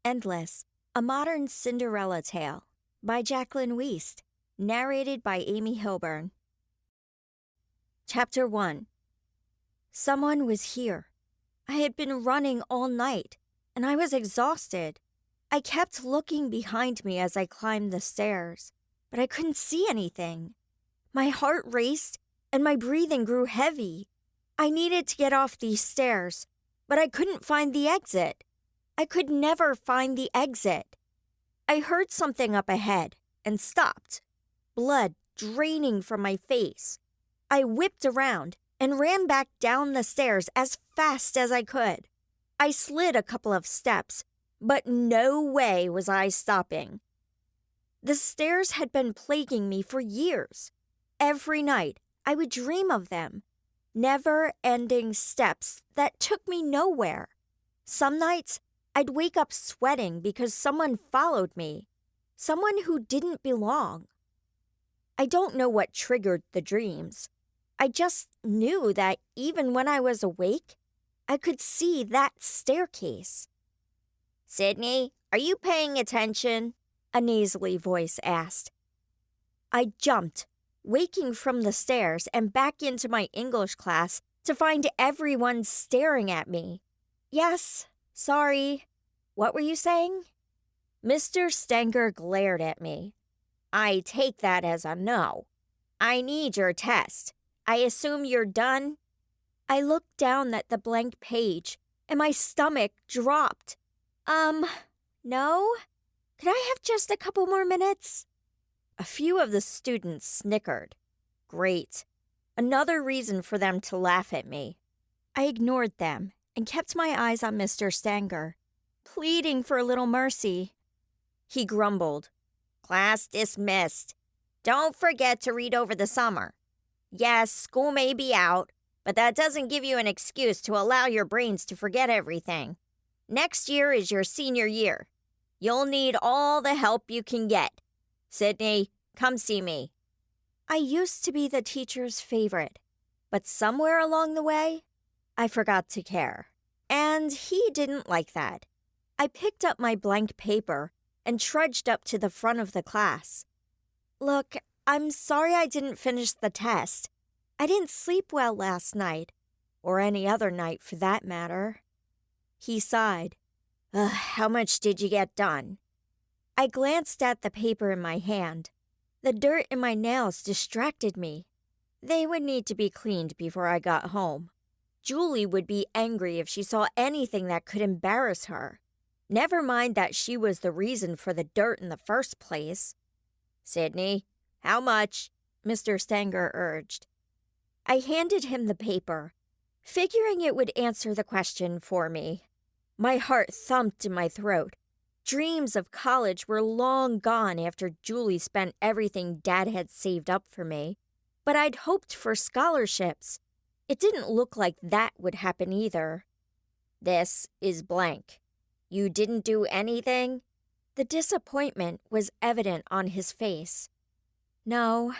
Endless, a modern Cinderella tale by Jacqueline Wiest, narrated by Amy Hilburn. Chapter 1. Someone was here. I had been running all night, and I was exhausted. I kept looking behind me as I climbed the stairs, but I couldn't see anything. My heart raced, and my breathing grew heavy. I needed to get off these stairs, but I couldn't find the exit. I could never find the exit. I heard something up ahead and stopped, blood draining from my face. I whipped around and ran back down the stairs as fast as I could. I slid a couple of steps, but no way was I stopping. The stairs had been plaguing me for years. Every night, I would dream of them. Never-ending steps that took me nowhere. Some nights, I'd wake up sweating because someone followed me, someone who didn't belong. I don't know what triggered the dreams. I just knew that even when I was awake, I could see that staircase. "Sydney, are you paying attention?" a nasally voice asked. I jumped, waking from the stairs and back into my English class to find everyone staring at me. "Yes. Sorry. What were you saying?" Mr. Stenger glared at me. "I take that as a no. I need your test. I assume you're done?" I looked down at the blank page, and my stomach dropped. No? Could I have just a couple more minutes?" A few of the students snickered. Great. Another reason for them to laugh at me. I ignored them and kept my eyes on Mr. Stenger, pleading for a little mercy. He grumbled. "Class dismissed. Don't forget to read over the summer. Yes, school may be out, but that doesn't give you an excuse to allow your brains to forget everything. Next year is your senior year. You'll need all the help you can get. Sydney, come see me." I used to be the teacher's favorite, but somewhere along the way, I forgot to care. And he didn't like that. I picked up my blank paper and trudged up to the front of the class. "Look, I'm sorry I didn't finish the test. I didn't sleep well last night, or any other night for that matter." He sighed. How much did you get done?" I glanced at the paper in my hand. The dirt in my nails distracted me. They would need to be cleaned before I got home. Julie would be angry if she saw anything that could embarrass her. Never mind that she was the reason for the dirt in the first place. "Sydney, how much?" Mr. Stenger urged. I handed him the paper, figuring it would answer the question for me. My heart thumped in my throat. Dreams of college were long gone after Julie spent everything Dad had saved up for me, but I'd hoped for scholarships. It didn't look like that would happen either. "This is blank. You didn't do anything?" The disappointment was evident on his face. "No,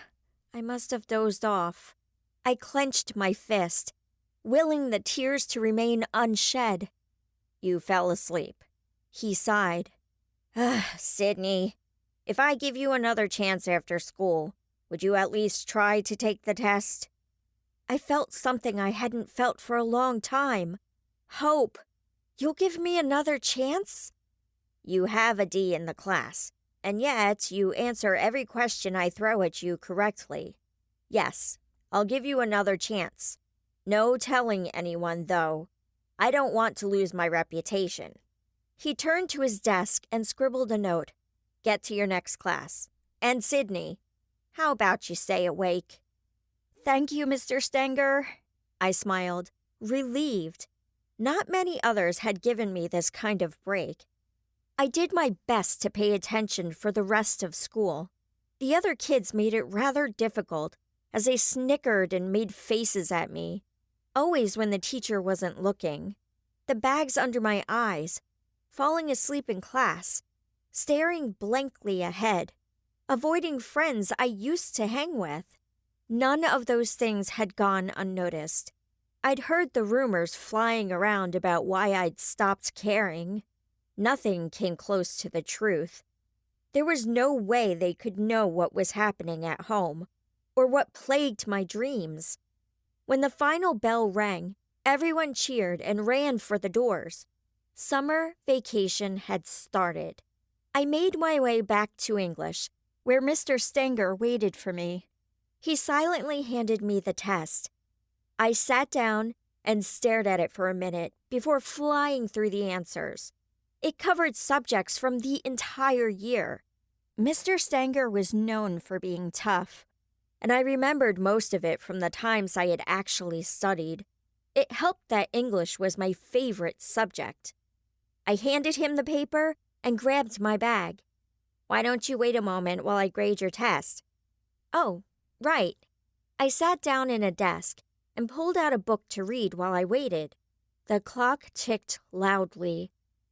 I must have dozed off." I clenched my fist, willing the tears to remain unshed. "You fell asleep." He sighed. "Sydney, if I give you another chance after school, would you at least try to take the test?" I felt something I hadn't felt for a long time. Hope. "You'll give me another chance?" "You have a D in the class, and yet you answer every question I throw at you correctly. Yes, I'll give you another chance. No telling anyone, though. I don't want to lose my reputation." He turned to his desk and scribbled a note. "Get to your next class. And Sydney, how about you stay awake?" "Thank you, Mr. Stenger." I smiled, relieved. Not many others had given me this kind of break. I did my best to pay attention for the rest of school. The other kids made it rather difficult as they snickered and made faces at me, always when the teacher wasn't looking. The bags under my eyes, falling asleep in class, staring blankly ahead, avoiding friends I used to hang with. None of those things had gone unnoticed. I'd heard the rumors flying around about why I'd stopped caring. Nothing came close to the truth. There was no way they could know what was happening at home, or what plagued my dreams. When the final bell rang, everyone cheered and ran for the doors. Summer vacation had started. I made my way back to English, where Mr. Stanger waited for me. He silently handed me the test. I sat down and stared at it for a minute before flying through the answers. It covered subjects from the entire year. Mr. Stanger was known for being tough, and I remembered most of it from the times I had actually studied. It helped that English was my favorite subject. I handed him the paper and grabbed my bag. "Why don't you wait a moment while I grade your test?" "Oh, right." I sat down in a desk and pulled out a book to read while I waited. The clock ticked loudly,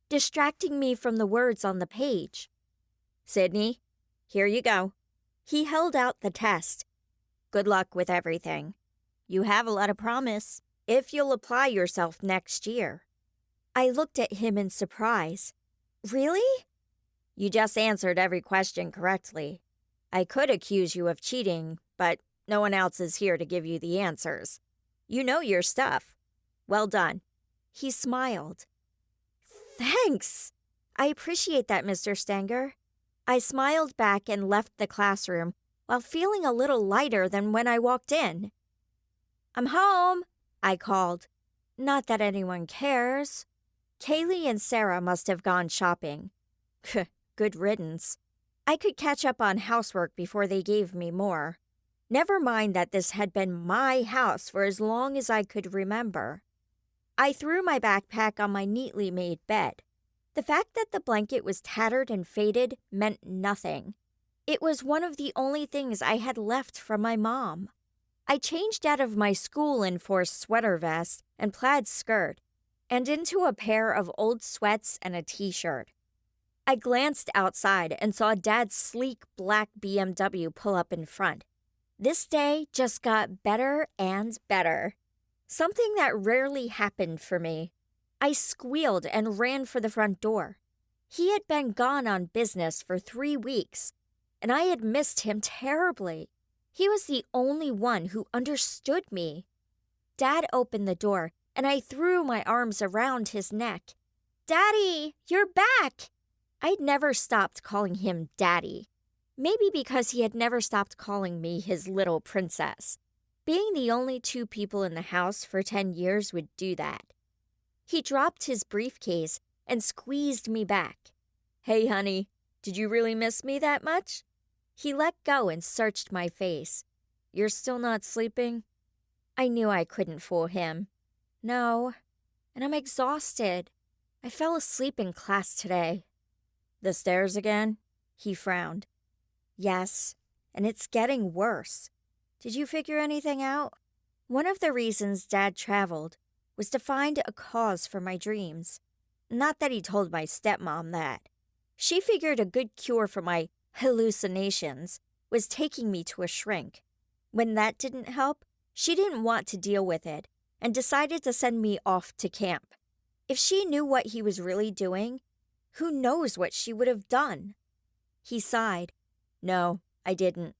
distracting me from the words on the page. "Sydney, here you go." He held out the test. "Good luck with everything. You have a lot of promise if you'll apply yourself next year." I looked at him in surprise. "Really?" "You just answered every question correctly. I could accuse you of cheating, but no one else is here to give you the answers. You know your stuff. Well done." He smiled. "Thanks. I appreciate that, Mr. Stanger." I smiled back and left the classroom while feeling a little lighter than when I walked in. "I'm home," I called. Not that anyone cares. Kaylee and Sarah must have gone shopping. Good riddance. I could catch up on housework before they gave me more. Never mind that this had been my house for as long as I could remember. I threw my backpack on my neatly made bed. The fact that the blanket was tattered and faded meant nothing. It was one of the only things I had left from my mom. I changed out of my school-enforced sweater vest and plaid skirt and into a pair of old sweats and a t-shirt. I glanced outside and saw Dad's sleek black BMW pull up in front. This day just got better and better. Something that rarely happened for me. I squealed and ran for the front door. He had been gone on business for 3 weeks, and I had missed him terribly. He was the only one who understood me. Dad opened the door, and I threw my arms around his neck. "Daddy, you're back!" I'd never stopped calling him Daddy. Maybe because he had never stopped calling me his little princess. Being the only 2 people in the house for 10 years would do that. He dropped his briefcase and squeezed me back. "Hey, honey, did you really miss me that much?" He let go and searched my face. "You're still not sleeping?" I knew I couldn't fool him. "No, and I'm exhausted. I fell asleep in class today." "The stairs again?" He frowned. "Yes, and it's getting worse. Did you figure anything out?" One of the reasons Dad traveled was to find a cause for my dreams. Not that he told my stepmom that. She figured a good cure for my hallucinations was taking me to a shrink. When that didn't help, she didn't want to deal with it and decided to send me off to camp. If she knew what he was really doing, who knows what she would have done? He sighed. "No, I didn't.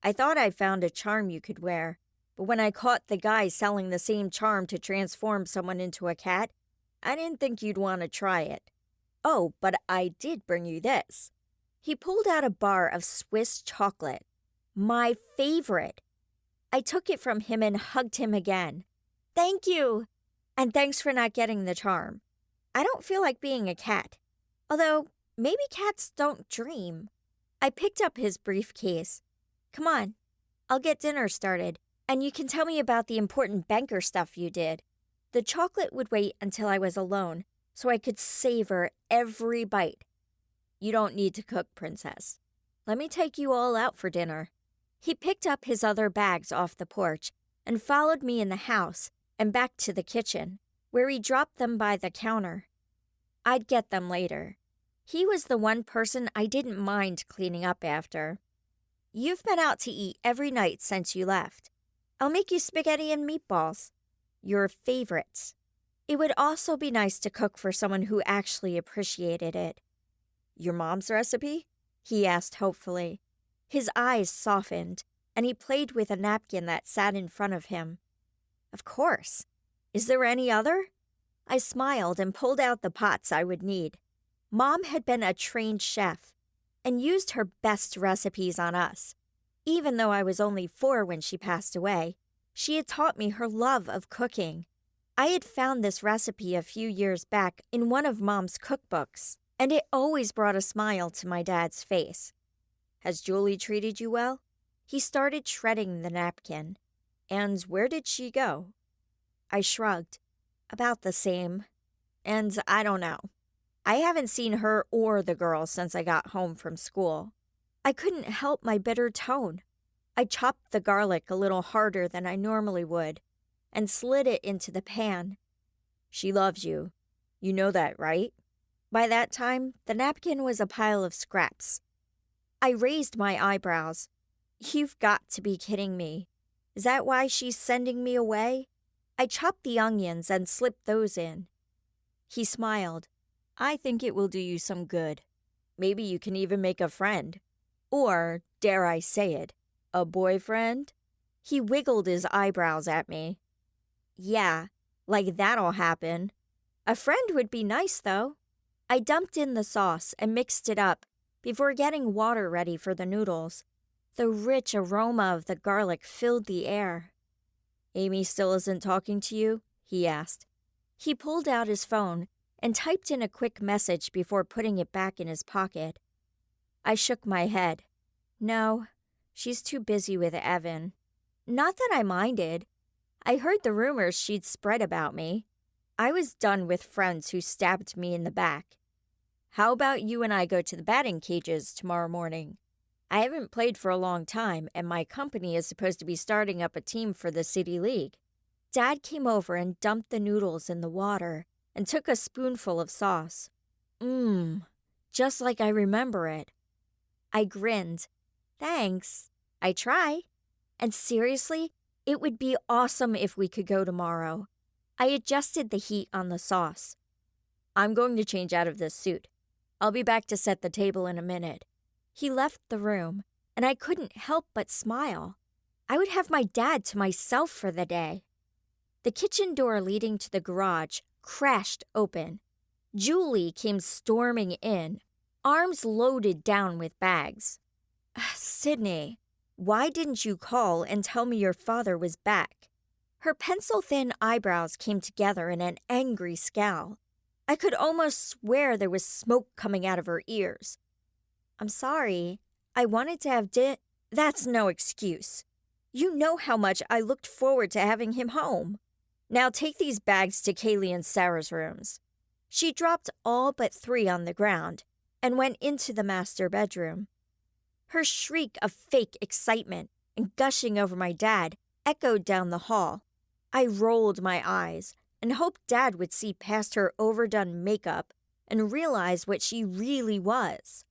I thought I found a charm you could wear, but when I caught the guy selling the same charm to transform someone into a cat, I didn't think you'd want to try it. Oh, but I did bring you this." He pulled out a bar of Swiss chocolate. My favorite. I took it from him and hugged him again. "Thank you. And thanks for not getting the charm. I don't feel like being a cat. Although, maybe cats don't dream." I picked up his briefcase. "Come on, I'll get dinner started, and you can tell me about the important banker stuff you did." The chocolate would wait until I was alone, so I could savor every bite. "You don't need to cook, Princess. Let me take you all out for dinner." He picked up his other bags off the porch and followed me in the house and back to the kitchen, where he dropped them by the counter. I'd get them later. He was the one person I didn't mind cleaning up after. "You've been out to eat every night since you left. I'll make you spaghetti and meatballs. Your favorites." It would also be nice to cook for someone who actually appreciated it. Your mom's recipe? He asked hopefully. His eyes softened, and he played with a napkin that sat in front of him. Of course. Is there any other? I smiled and pulled out the pots I would need. Mom had been a trained chef and used her best recipes on us. Even though I was only 4 when she passed away, she had taught me her love of cooking. I had found this recipe a few years back in one of Mom's cookbooks, and it always brought a smile to my dad's face. Has Julie treated you well? He started shredding the napkin. And where did she go? I shrugged. About the same. And I don't know. I haven't seen her or the girls since I got home from school. I couldn't help my bitter tone. I chopped the garlic a little harder than I normally would and slid it into the pan. She loves you. You know that, right? By that time, the napkin was a pile of scraps. I raised my eyebrows. You've got to be kidding me. Is that why she's sending me away? I chopped the onions and slipped those in. He smiled. I think it will do you some good. Maybe you can even make a friend. Or, dare I say it, a boyfriend? He wiggled his eyebrows at me. Yeah, like that'll happen. A friend would be nice, though. I dumped in the sauce and mixed it up before getting water ready for the noodles. The rich aroma of the garlic filled the air. Amy still isn't talking to you? He asked. He pulled out his phone and typed in a quick message before putting it back in his pocket. I shook my head. No, she's too busy with Evan. Not that I minded. I heard the rumors she'd spread about me. I was done with friends who stabbed me in the back. How about you and I go to the batting cages tomorrow morning? I haven't played for a long time, and my company is supposed to be starting up a team for the city league. Dad came over and dumped the noodles in the water and took a spoonful of sauce. Just like I remember it. I grinned. Thanks. I try. And seriously, it would be awesome if we could go tomorrow. I adjusted the heat on the sauce. I'm going to change out of this suit. I'll be back to set the table in a minute. He left the room, and I couldn't help but smile. I would have my dad to myself for the day. The kitchen door leading to the garage crashed open. Julie came storming in, arms loaded down with bags. Sydney, why didn't you call and tell me your father was back? Her pencil-thin eyebrows came together in an angry scowl. I could almost swear there was smoke coming out of her ears. I'm sorry. I wanted to have That's no excuse. You know how much I looked forward to having him home. Now take these bags to Kaylee and Sarah's rooms. She dropped all but 3 on the ground and went into the master bedroom. Her shriek of fake excitement and gushing over my dad echoed down the hall. I rolled my eyes and hoped Dad would see past her overdone makeup and realize what she really was.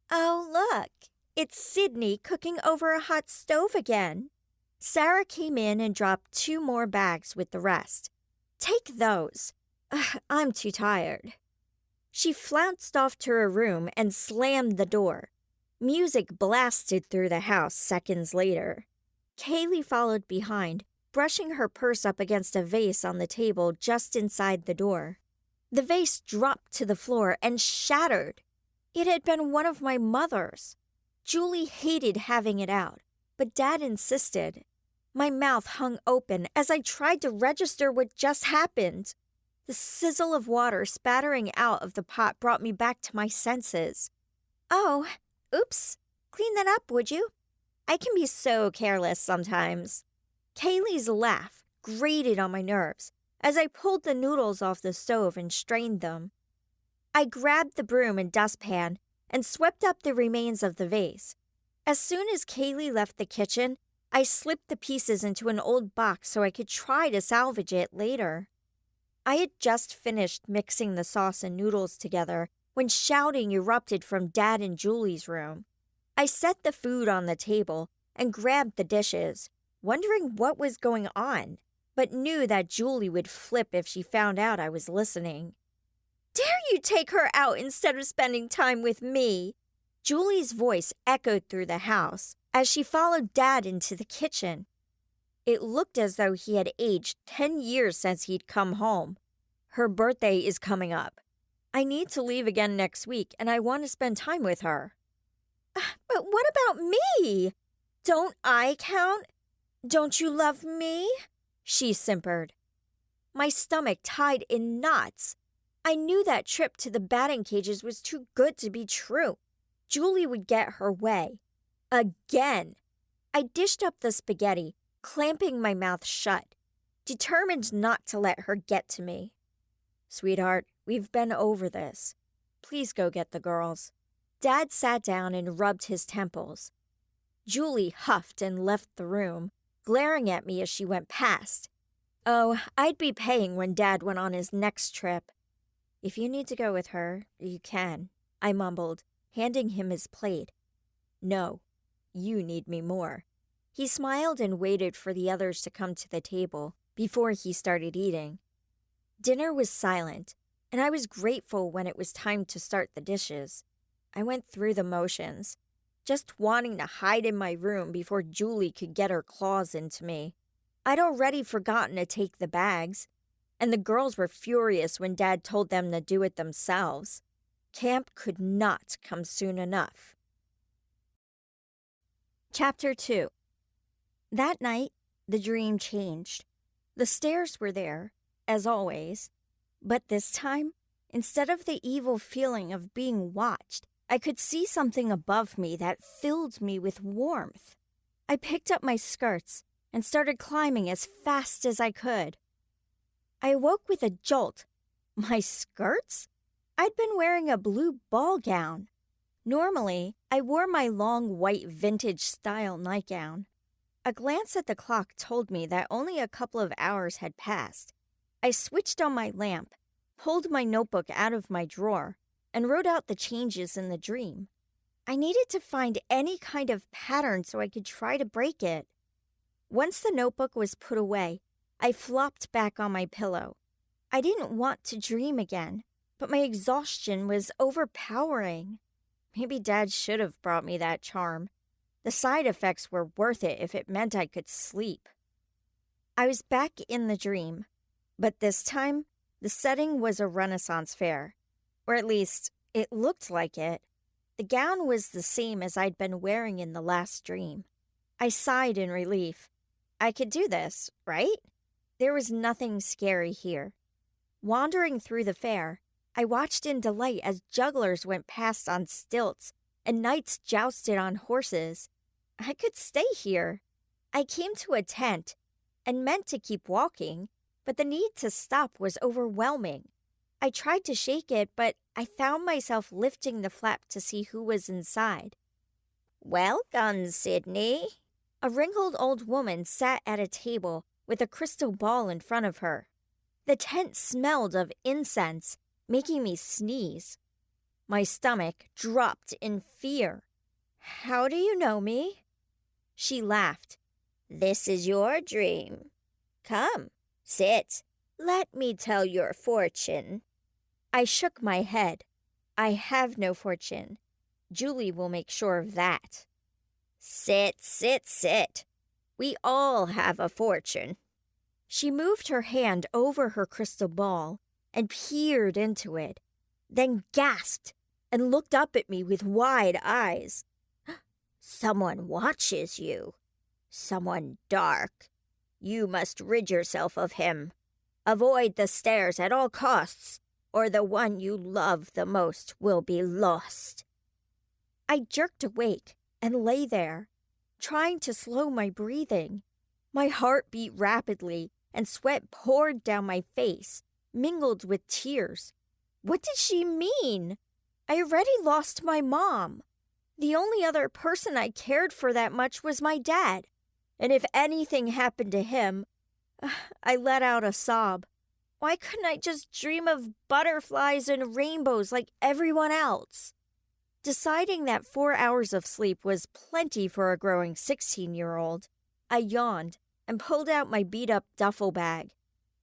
Oh, look, it's Sydney cooking over a hot stove again. Sarah came in and dropped 2 more bags with the rest. Take those. I'm too tired. She flounced off to her room and slammed the door. Music blasted through the house seconds later. Kaylee followed behind, brushing her purse up against a vase on the table just inside the door. The vase dropped to the floor and shattered. It had been one of my mother's. Julie hated having it out, but Dad insisted. My mouth hung open as I tried to register what just happened. The sizzle of water spattering out of the pot brought me back to my senses. Oh, oops. Clean that up, would you? I can be so careless sometimes. Kaylee's laugh grated on my nerves as I pulled the noodles off the stove and strained them. I grabbed the broom and dustpan and swept up the remains of the vase. As soon as Kaylee left the kitchen, I slipped the pieces into an old box so I could try to salvage it later. I had just finished mixing the sauce and noodles together when shouting erupted from Dad and Julie's room. I set the food on the table and grabbed the dishes, wondering what was going on. but knew that Julie would flip if she found out I was listening. "Dare you take her out instead of spending time with me?" Julie's voice echoed through the house as she followed Dad into the kitchen. It looked as though he had aged 10 years since he'd come home. "Her birthday is coming up. I need to leave again next week, and I want to spend time with her." "But what about me? Don't I count? Don't you love me?" she simpered. My stomach tied in knots. I knew that trip to the batting cages was too good to be true. Julie would get her way. Again. I dished up the spaghetti, clamping my mouth shut, determined not to let her get to me. "Sweetheart, we've been over this. Please go get the girls." Dad sat down and rubbed his temples. Julie huffed and left the room, glaring at me as she went past. Oh, I'd be paying when Dad went on his next trip. "If you need to go with her, you can," I mumbled, handing him his plate. "No, you need me more." He smiled and waited for the others to come to the table before he started eating. Dinner was silent, and I was grateful when it was time to start the dishes. I went through the motions, just wanting to hide in my room before Julie could get her claws into me. I'd already forgotten to take the bags, and the girls were furious when Dad told them to do it themselves. Camp could not come soon enough. Chapter 2. That night, the dream changed. The stairs were there, as always, but this time, instead of the evil feeling of being watched, I could see something above me that filled me with warmth. I picked up my skirts and started climbing as fast as I could. I awoke with a jolt. My skirts? I'd been wearing a blue ball gown. Normally, I wore my long white vintage-style nightgown. A glance at the clock told me that only a couple of hours had passed. I switched on my lamp, pulled my notebook out of my drawer, and wrote out the changes in the dream. I needed to find any kind of pattern so I could try to break it. Once the notebook was put away, I flopped back on my pillow. I didn't want to dream again, but my exhaustion was overpowering. Maybe Dad should have brought me that charm. The side effects were worth it if it meant I could sleep. I was back in the dream, but this time, the setting was a Renaissance fair. Or at least, it looked like it. The gown was the same as I'd been wearing in the last dream. I sighed in relief. I could do this, right? There was nothing scary here. Wandering through the fair, I watched in delight as jugglers went past on stilts and knights jousted on horses. I could stay here. I came to a tent and meant to keep walking, but the need to stop was overwhelming. I tried to shake it, but I found myself lifting the flap to see who was inside. "Welcome, Sydney." A wrinkled old woman sat at a table with a crystal ball in front of her. The tent smelled of incense, making me sneeze. My stomach dropped in fear. "How do you know me?" She laughed. "This is your dream. Come, sit. Let me tell your fortune." I shook my head. "I have no fortune. Julie will make sure of that." "Sit, sit, sit. We all have a fortune." She moved her hand over her crystal ball and peered into it, then gasped and looked up at me with wide eyes. "Someone watches you. Someone dark. You must rid yourself of him. Avoid the stairs at all costs, or the one you love the most will be lost." I jerked awake and lay there, trying to slow my breathing. My heart beat rapidly and sweat poured down my face, mingled with tears. What did she mean? I already lost my mom. The only other person I cared for that much was my dad, and if anything happened to him, I let out a sob. Why couldn't I just dream of butterflies and rainbows like everyone else? Deciding that 4 hours of sleep was plenty for a growing 16-year-old, I yawned and pulled out my beat-up duffel bag.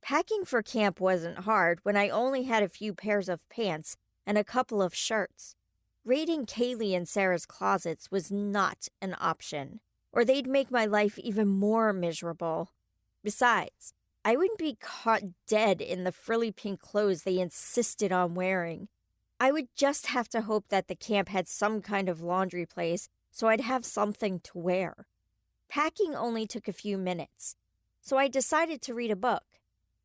Packing for camp wasn't hard when I only had a few pairs of pants and a couple of shirts. Raiding Kaylee and Sarah's closets was not an option, or they'd make my life even more miserable. Besides, I wouldn't be caught dead in the frilly pink clothes they insisted on wearing. I would just have to hope that the camp had some kind of laundry place so I'd have something to wear. Packing only took a few minutes, so I decided to read a book.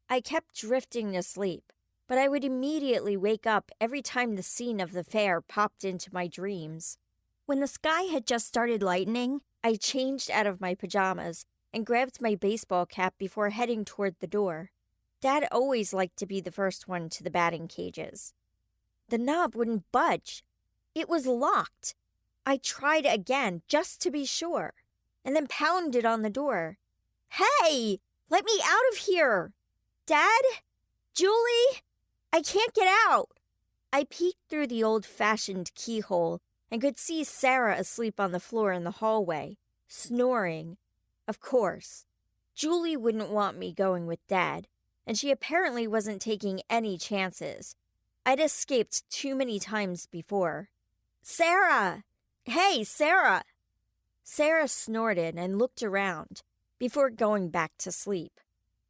I kept drifting to sleep, but I would immediately wake up every time the scene of the fair popped into my dreams. When the sky had just started lightening, I changed out of my pajamas and grabbed my baseball cap before heading toward the door. Dad always liked to be the first one to the batting cages. The knob wouldn't budge. It was locked. I tried again just to be sure, and then pounded on the door. "Hey! Let me out of here! Dad? Julie? I can't get out!" I peeked through the old-fashioned keyhole and could see Sarah asleep on the floor in the hallway, snoring. Of course, Julie wouldn't want me going with Dad, and she apparently wasn't taking any chances. I'd escaped too many times before. "Sarah! Hey, Sarah!" Sarah snorted and looked around before going back to sleep.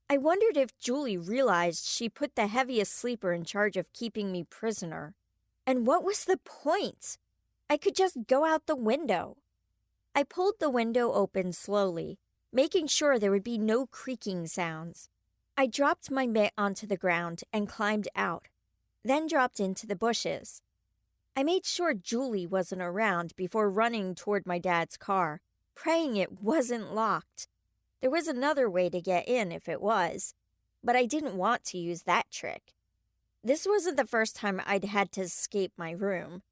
I wondered if Julie realized she put the heaviest sleeper in charge of keeping me prisoner. And what was the point? I could just go out the window. I pulled the window open slowly, making sure there would be no creaking sounds. I dropped my mitt onto the ground and climbed out, then dropped into the bushes. I made sure Julie wasn't around before running toward my dad's car, praying it wasn't locked. There was another way to get in if it was, but I didn't want to use that trick. This wasn't the first time I'd had to escape my room.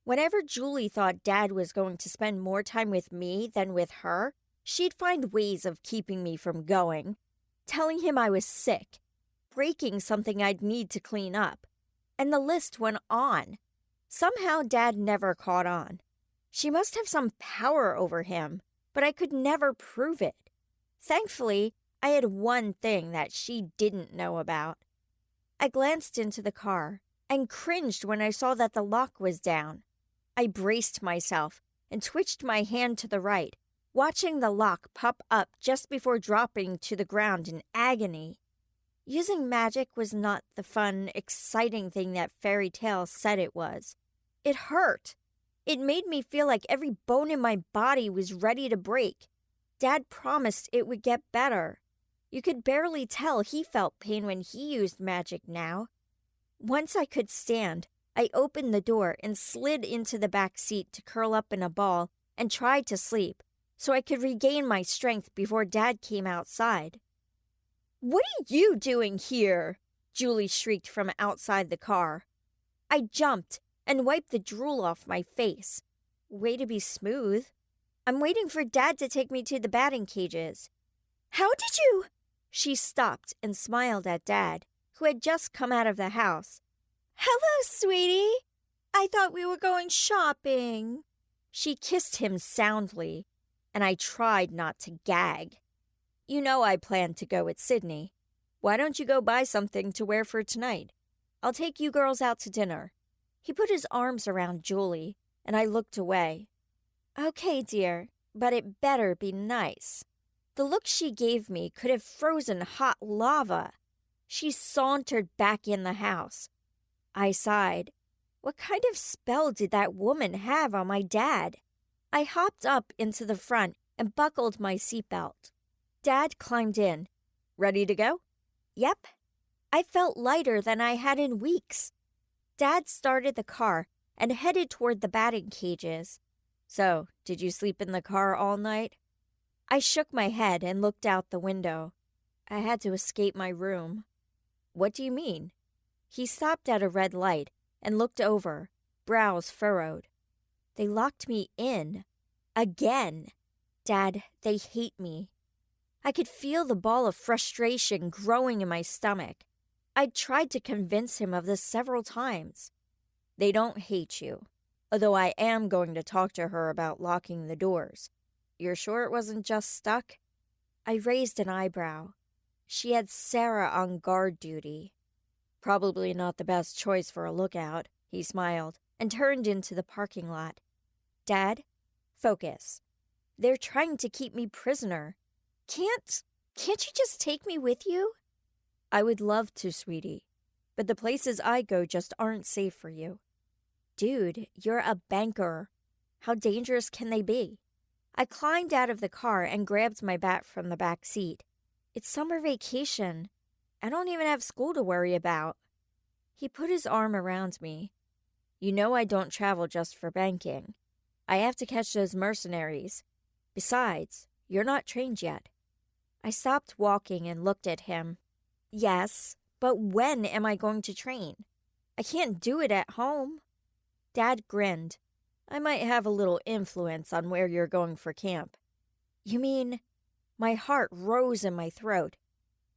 Whenever Julie thought Dad was going to spend more time with me than with her, she'd find ways of keeping me from going, telling him I was sick, breaking something I'd need to clean up, and the list went on. Somehow Dad never caught on. She must have some power over him, but I could never prove it. Thankfully, I had one thing that she didn't know about. I glanced into the car and cringed when I saw that the lock was down. I braced myself and twitched my hand to the right, watching the lock pop up just before dropping to the ground in agony. Using magic was not the fun, exciting thing that fairy tales said it was. It hurt. It made me feel like every bone in my body was ready to break. Dad promised it would get better. You could barely tell he felt pain when he used magic now. Once I could stand, I opened the door and slid into the back seat to curl up in a ball and tried to sleep, so I could regain my strength before Dad came outside. "What are you doing here?" Julie shrieked from outside the car. I jumped and wiped the drool off my face. Way to be smooth. "I'm waiting for Dad to take me to the batting cages." "How did you?" She stopped and smiled at Dad, who had just come out of the house. "Hello, sweetie. I thought we were going shopping." She kissed him soundly, and I tried not to gag. "You know I plan to go with Sydney. Why don't you go buy something to wear for tonight? I'll take you girls out to dinner." He put his arms around Julie, and I looked away. "Okay, dear, but it better be nice." The look she gave me could have frozen hot lava. She sauntered back in the house. I sighed. What kind of spell did that woman have on my dad? I hopped up into the front and buckled my seatbelt. Dad climbed in. "Ready to go?" "Yep." I felt lighter than I had in weeks. Dad started the car and headed toward the batting cages. "So, did you sleep in the car all night?" I shook my head and looked out the window. I had to escape my room. "What do you mean?" He stopped at a red light and looked over, brows furrowed. "They locked me in. Again. Dad, they hate me." I could feel the ball of frustration growing in my stomach. I'd tried to convince him of this several times. "They don't hate you, although I am going to talk to her about locking the doors. You're sure it wasn't just stuck?" I raised an eyebrow. She had Sarah on guard duty. Probably not the best choice for a lookout, he smiled, and turned into the parking lot. Dad, focus. They're trying to keep me prisoner. Can't you just take me with you? I would love to, sweetie, but the places I go just aren't safe for you. Dude, you're a banker. How dangerous can they be? I climbed out of the car and grabbed my bat from the back seat. It's summer vacation. I don't even have school to worry about. He put his arm around me. You know I don't travel just for banking. I have to catch those mercenaries. Besides, you're not trained yet. I stopped walking and looked at him. Yes, but when am I going to train? I can't do it at home. Dad grinned. I might have a little influence on where you're going for camp. You mean? My heart rose in my throat.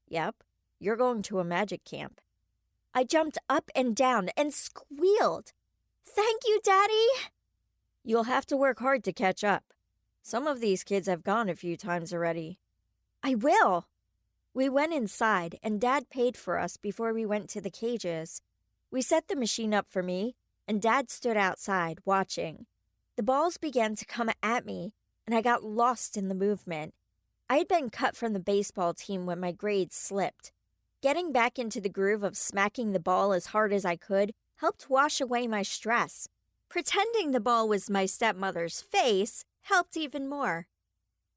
Yep, you're going to a magic camp. I jumped up and down and squealed. Thank you, Daddy! You'll have to work hard to catch up. Some of these kids have gone a few times already. I will! We went inside, and Dad paid for us before we went to the cages. We set the machine up for me, and Dad stood outside, watching. The balls began to come at me, and I got lost in the movement. I had been cut from the baseball team when my grades slipped. Getting back into the groove of smacking the ball as hard as I could helped wash away my stress. Pretending the ball was my stepmother's face helped even more.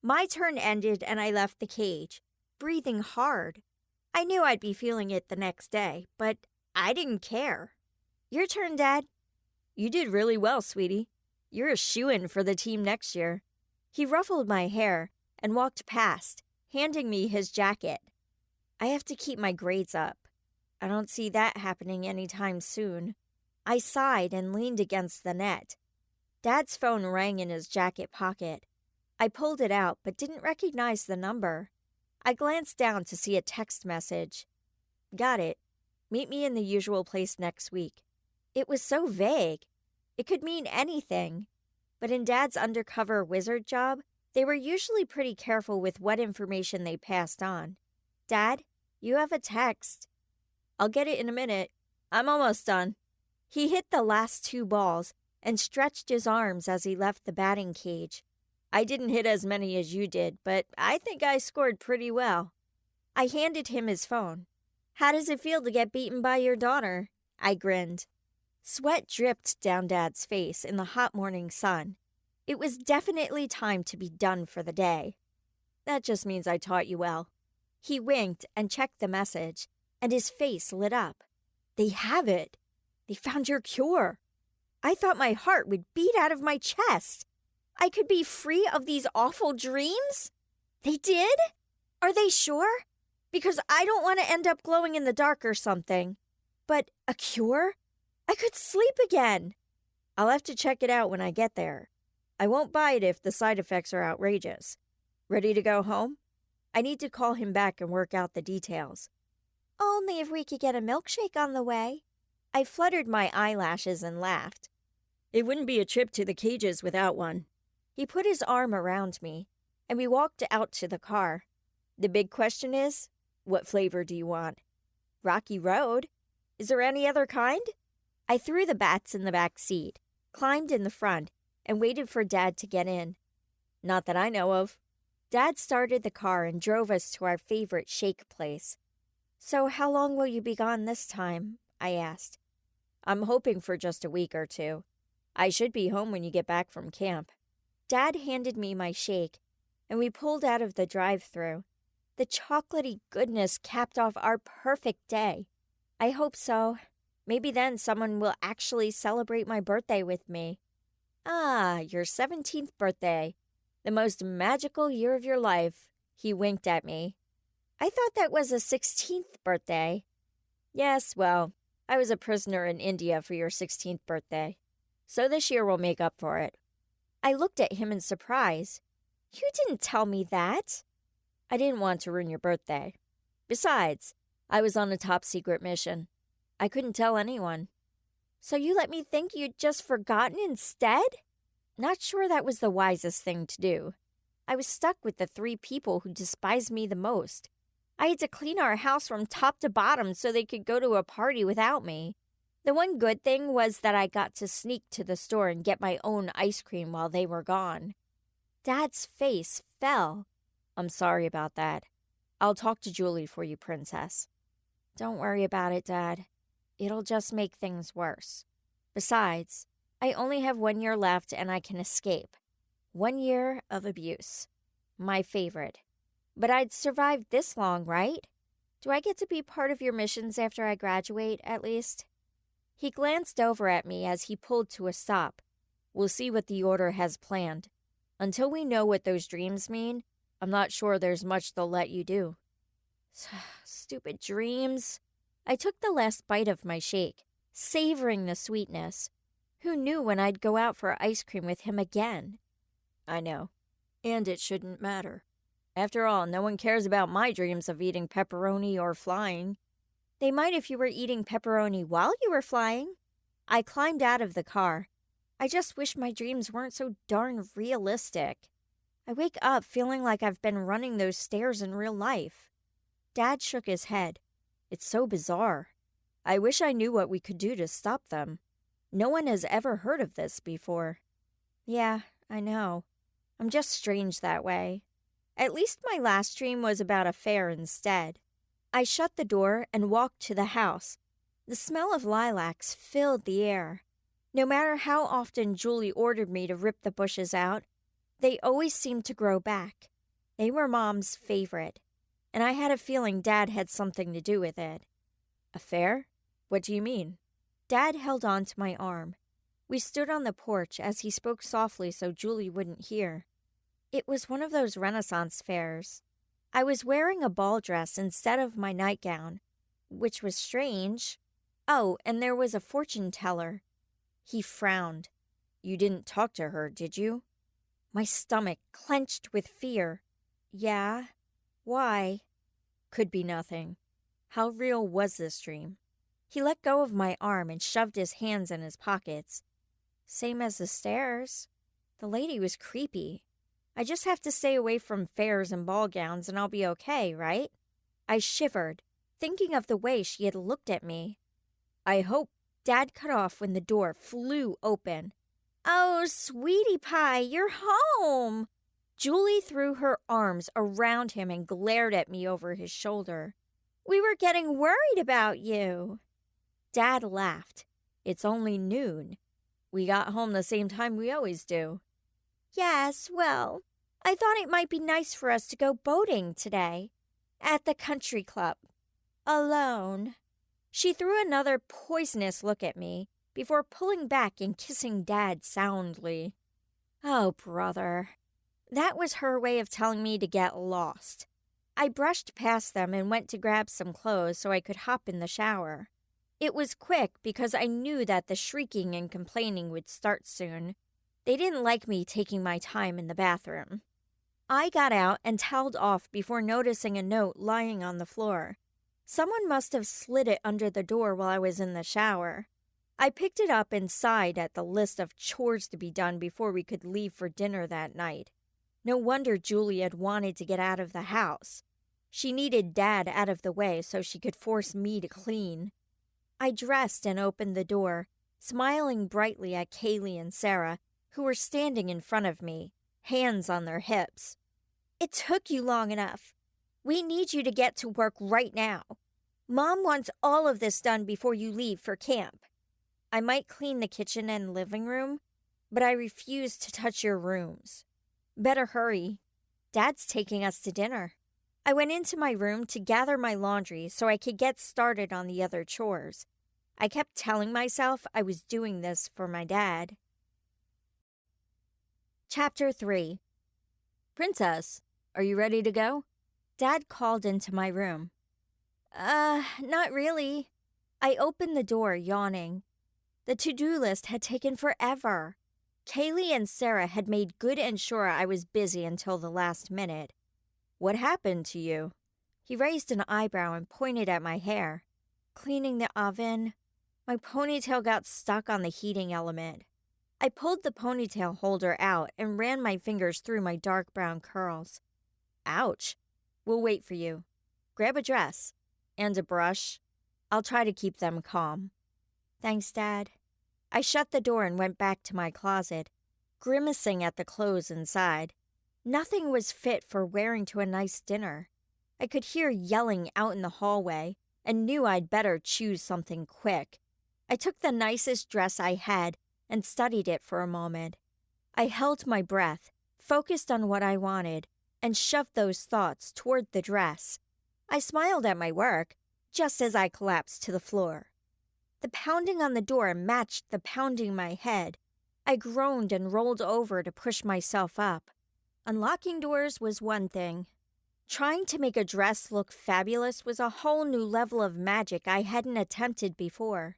My turn ended and I left the cage, breathing hard. I knew I'd be feeling it the next day, but I didn't care. Your turn, Dad. You did really well, sweetie. You're a shoo-in for the team next year. He ruffled my hair and walked past, handing me his jacket. I have to keep my grades up. I don't see that happening anytime soon. I sighed and leaned against the net. Dad's phone rang in his jacket pocket. I pulled it out but didn't recognize the number. I glanced down to see a text message. Got it. Meet me in the usual place next week. It was so vague. It could mean anything. But in Dad's undercover wizard job, they were usually pretty careful with what information they passed on. Dad, you have a text. I'll get it in a minute. I'm almost done. He hit the last 2 balls and stretched his arms as he left the batting cage. I didn't hit as many as you did, but I think I scored pretty well. I handed him his phone. How does it feel to get beaten by your daughter? I grinned. Sweat dripped down Dad's face in the hot morning sun. It was definitely time to be done for the day. That just means I taught you well. He winked and checked the message, and his face lit up. They have it. They found your cure. I thought my heart would beat out of my chest. I could be free of these awful dreams? They did? Are they sure? Because I don't want to end up glowing in the dark or something. But a cure? I could sleep again. I'll have to check it out when I get there. I won't buy it if the side effects are outrageous. Ready to go home? I need to call him back and work out the details. Only if we could get a milkshake on the way. I fluttered my eyelashes and laughed. It wouldn't be a trip to the cages without one. He put his arm around me, and we walked out to the car. The big question is, what flavor do you want? Rocky Road? Is there any other kind? I threw the bats in the back seat, climbed in the front, and waited for Dad to get in. Not that I know of. Dad started the car and drove us to our favorite shake place. So how long will you be gone this time? I asked. I'm hoping for just a week or 2. I should be home when you get back from camp. Dad handed me my shake, and we pulled out of the drive-thru. The chocolatey goodness capped off our perfect day. I hope so. Maybe then someone will actually celebrate my birthday with me. Ah, your 17th birthday. The most magical year of your life. He winked at me. I thought that was a 16th birthday. Yes, well, I was a prisoner in India for your 16th birthday. So this year will make up for it. I looked at him in surprise. You didn't tell me that. I didn't want to ruin your birthday. Besides, I was on a top-secret mission. I couldn't tell anyone. So you let me think you'd just forgotten instead? Not sure that was the wisest thing to do. I was stuck with the three people who despised me the most. I had to clean our house from top to bottom so they could go to a party without me. The one good thing was that I got to sneak to the store and get my own ice cream while they were gone. Dad's face fell. I'm sorry about that. I'll talk to Julie for you, Princess. Don't worry about it, Dad. It'll just make things worse. Besides, I only have 1 year left and I can escape. 1 year of abuse. My favorite. But I'd survived this long, right? Do I get to be part of your missions after I graduate, at least? He glanced over at me as he pulled to a stop. We'll see what the Order has planned. Until we know what those dreams mean, I'm not sure there's much they'll let you do. Stupid dreams. I took the last bite of my shake, savoring the sweetness. Who knew when I'd go out for ice cream with him again? I know. And it shouldn't matter. After all, no one cares about my dreams of eating pepperoni or flying. They might if you were eating pepperoni while you were flying. I climbed out of the car. I just wish my dreams weren't so darn realistic. I wake up feeling like I've been running those stairs in real life. Dad shook his head. It's so bizarre. I wish I knew what we could do to stop them. No one has ever heard of this before. Yeah, I know. I'm just strange that way. At least my last dream was about a fair instead. I shut the door and walked to the house. The smell of lilacs filled the air. No matter how often Julie ordered me to rip the bushes out, they always seemed to grow back. They were Mom's favorite, and I had a feeling Dad had something to do with it. A fair? What do you mean? Dad held on to my arm. We stood on the porch as he spoke softly so Julie wouldn't hear. It was one of those Renaissance fairs. I was wearing a ball dress instead of my nightgown, which was strange. Oh, and there was a fortune teller. He frowned. You didn't talk to her, did you? My stomach clenched with fear. Yeah? Why? Could be nothing. How real was this dream? He let go of my arm and shoved his hands in his pockets. Same as the stairs. The lady was creepy. I just have to stay away from fairs and ball gowns and I'll be okay, right? I shivered, thinking of the way she had looked at me. I hope. Dad cut off when the door flew open. Oh, sweetie pie, you're home! Julie threw her arms around him and glared at me over his shoulder. We were getting worried about you. Dad laughed. It's only noon. We got home the same time we always do. Yes, well, I thought it might be nice for us to go boating today. At the country club. Alone. She threw another poisonous look at me before pulling back and kissing Dad soundly. Oh, brother. That was her way of telling me to get lost. I brushed past them and went to grab some clothes so I could hop in the shower. It was quick because I knew that the shrieking and complaining would start soon. They didn't like me taking my time in the bathroom. I got out and toweled off before noticing a note lying on the floor. Someone must have slid it under the door while I was in the shower. I picked it up and sighed at the list of chores to be done before we could leave for dinner that night. No wonder Julie had wanted to get out of the house. She needed Dad out of the way so she could force me to clean. I dressed and opened the door, smiling brightly at Kaylee and Sarah, who were standing in front of me, hands on their hips. It took you long enough. We need you to get to work right now. Mom wants all of this done before you leave for camp. I might clean the kitchen and living room, but I refuse to touch your rooms. Better hurry. Dad's taking us to dinner. I went into my room to gather my laundry so I could get started on the other chores. I kept telling myself I was doing this for my dad. Chapter 3. Princess, are you ready to go? Dad called into my room. Not really. I opened the door, yawning. The to-do list had taken forever. Kaylee and Sarah had made good and sure I was busy until the last minute. What happened to you? He raised an eyebrow and pointed at my hair. Cleaning the oven. My ponytail got stuck on the heating element. I pulled the ponytail holder out and ran my fingers through my dark brown curls. Ouch. We'll wait for you. Grab a dress. And a brush. I'll try to keep them calm. Thanks, Dad. I shut the door and went back to my closet, grimacing at the clothes inside. Nothing was fit for wearing to a nice dinner. I could hear yelling out in the hallway and knew I'd better choose something quick. I took the nicest dress I had and studied it for a moment. I held my breath, focused on what I wanted, and shoved those thoughts toward the dress. I smiled at my work just as I collapsed to the floor. The pounding on the door matched the pounding in my head. I groaned and rolled over to push myself up. Unlocking doors was one thing. Trying to make a dress look fabulous was a whole new level of magic I hadn't attempted before.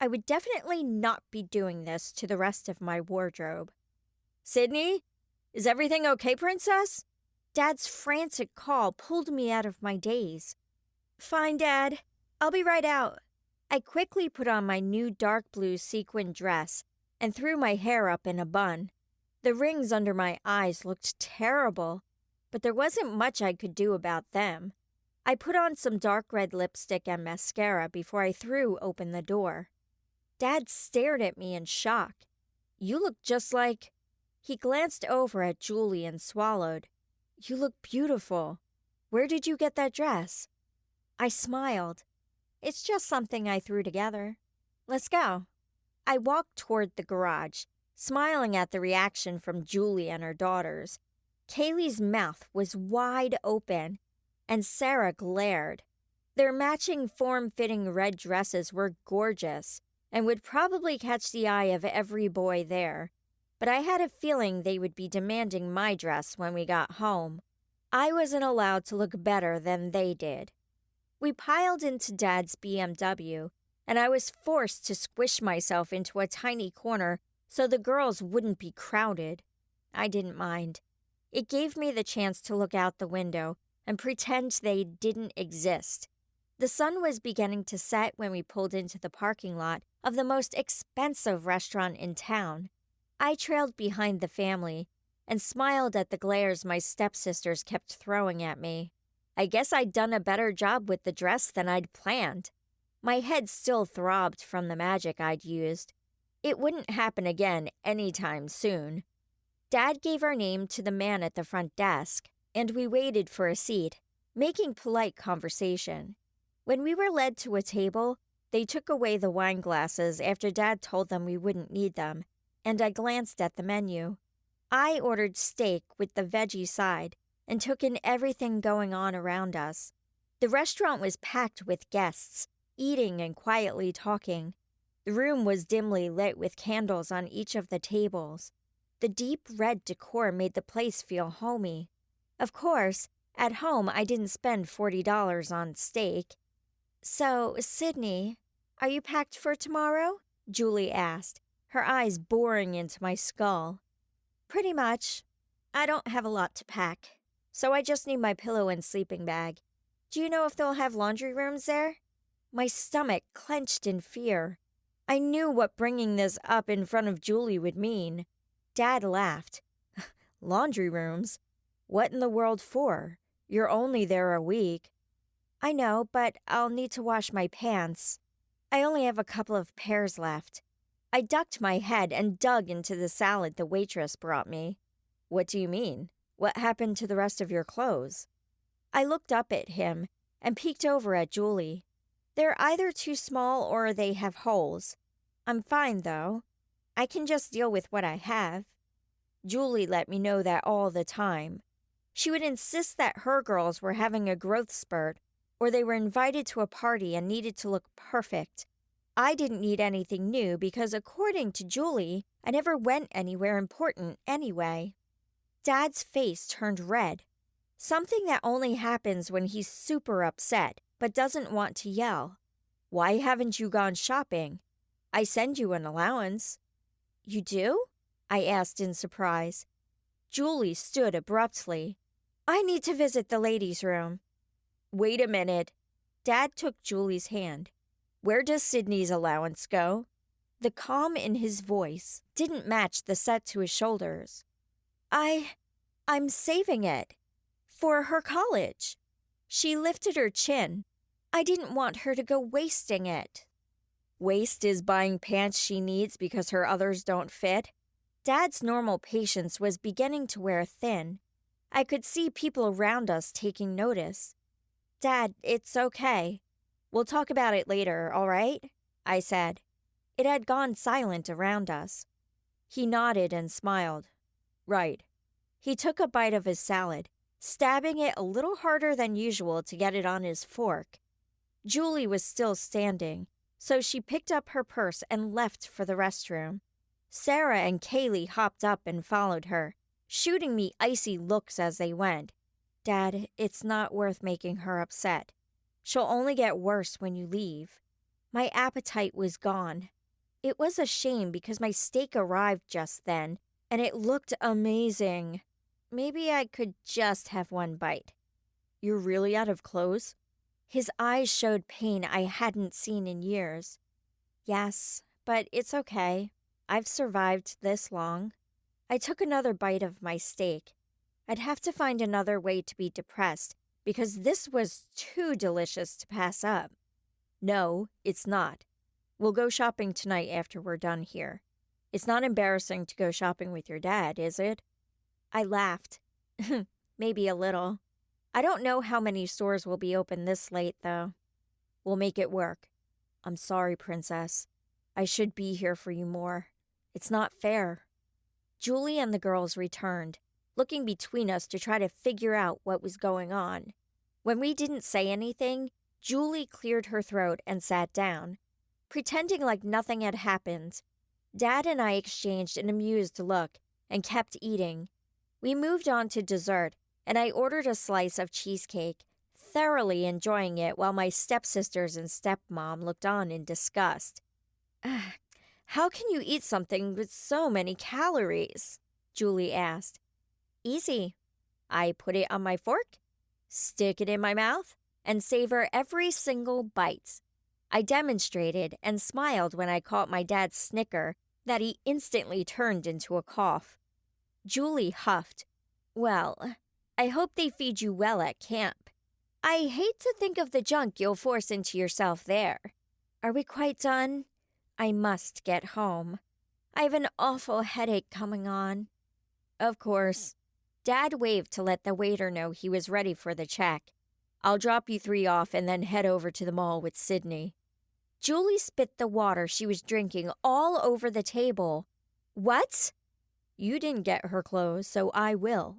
I would definitely not be doing this to the rest of my wardrobe. Sydney? Is everything okay, Princess? Dad's frantic call pulled me out of my daze. Fine, Dad. I'll be right out. I quickly put on my new dark blue sequin dress and threw my hair up in a bun. The rings under my eyes looked terrible, but there wasn't much I could do about them. I put on some dark red lipstick and mascara before I threw open the door. Dad stared at me in shock. You look just like... He glanced over at Julie and swallowed. You look beautiful. Where did you get that dress? I smiled. It's just something I threw together. Let's go. I walked toward the garage, smiling at the reaction from Julie and her daughters. Kaylee's mouth was wide open, and Sarah glared. Their matching form-fitting red dresses were gorgeous and would probably catch the eye of every boy there, but I had a feeling they would be demanding my dress when we got home. I wasn't allowed to look better than they did. We piled into Dad's BMW, and I was forced to squish myself into a tiny corner so the girls wouldn't be crowded. I didn't mind. It gave me the chance to look out the window and pretend they didn't exist. The sun was beginning to set when we pulled into the parking lot of the most expensive restaurant in town. I trailed behind the family and smiled at the glares my stepsisters kept throwing at me. I guess I'd done a better job with the dress than I'd planned. My head still throbbed from the magic I'd used. It wouldn't happen again anytime soon. Dad gave our name to the man at the front desk, and we waited for a seat, making polite conversation. When we were led to a table, they took away the wine glasses after Dad told them we wouldn't need them, and I glanced at the menu. I ordered steak with the veggie side and took in everything going on around us. The restaurant was packed with guests, eating and quietly talking. The room was dimly lit with candles on each of the tables. The deep red decor made the place feel homey. Of course, at home I didn't spend $40 on steak. So, Sydney, are you packed for tomorrow? Julie asked, her eyes boring into my skull. Pretty much. I don't have a lot to pack, so I just need my pillow and sleeping bag. Do you know if they'll have laundry rooms there? My stomach clenched in fear. I knew what bringing this up in front of Julie would mean. Dad laughed. Laundry rooms? What in the world for? You're only there a week. I know, but I'll need to wash my pants. I only have a couple of pairs left. I ducked my head and dug into the salad the waitress brought me. What do you mean? What happened to the rest of your clothes? I looked up at him and peeked over at Julie. They're either too small or they have holes. I'm fine, though. I can just deal with what I have. Julie let me know that all the time. She would insist that her girls were having a growth spurt, or they were invited to a party and needed to look perfect. I didn't need anything new because, according to Julie, I never went anywhere important anyway. Dad's face turned red. Something that only happens when he's super upset but doesn't want to yell. Why haven't you gone shopping? I send you an allowance. You do? I asked in surprise. Julie stood abruptly. I need to visit the ladies' room. Wait a minute. Dad took Julie's hand. Where does Sydney's allowance go? The calm in his voice didn't match the set to his shoulders. I'm saving it. For her college. She lifted her chin. I didn't want her to go wasting it. Waste is buying pants she needs because her others don't fit. Dad's normal patience was beginning to wear thin. I could see people around us taking notice. Dad, it's okay. We'll talk about it later, all right? I said. It had gone silent around us. He nodded and smiled. Right. He took a bite of his salad, stabbing it a little harder than usual to get it on his fork. Julie was still standing, so she picked up her purse and left for the restroom. Sarah and Kaylee hopped up and followed her, shooting me icy looks as they went. Dad, it's not worth making her upset. She'll only get worse when you leave. My appetite was gone. It was a shame because my steak arrived just then, and it looked amazing. Maybe I could just have one bite. You're really out of clothes? His eyes showed pain I hadn't seen in years. Yes, but it's okay. I've survived this long. I took another bite of my steak. I'd have to find another way to be depressed because this was too delicious to pass up. No, it's not. We'll go shopping tonight after we're done here. It's not embarrassing to go shopping with your dad, is it? I laughed. Maybe a little. I don't know how many stores will be open this late, though. We'll make it work. I'm sorry, Princess. I should be here for you more. It's not fair. Julie and the girls returned, looking between us to try to figure out what was going on. When we didn't say anything, Julie cleared her throat and sat down, pretending like nothing had happened. Dad and I exchanged an amused look and kept eating. We moved on to dessert, and I ordered a slice of cheesecake, thoroughly enjoying it while my stepsisters and stepmom looked on in disgust. How can you eat something with so many calories? Julie asked. Easy. I put it on my fork, stick it in my mouth, and savor every single bite. I demonstrated and smiled when I caught my dad's snicker that he instantly turned into a cough. Julie huffed. Well, I hope they feed you well at camp. I hate to think of the junk you'll force into yourself there. Are we quite done? I must get home. I have an awful headache coming on. Of course. Dad waved to let the waiter know he was ready for the check. I'll drop you three off and then head over to the mall with Sydney. Julie spit the water she was drinking all over the table. What? You didn't get her clothes, so I will.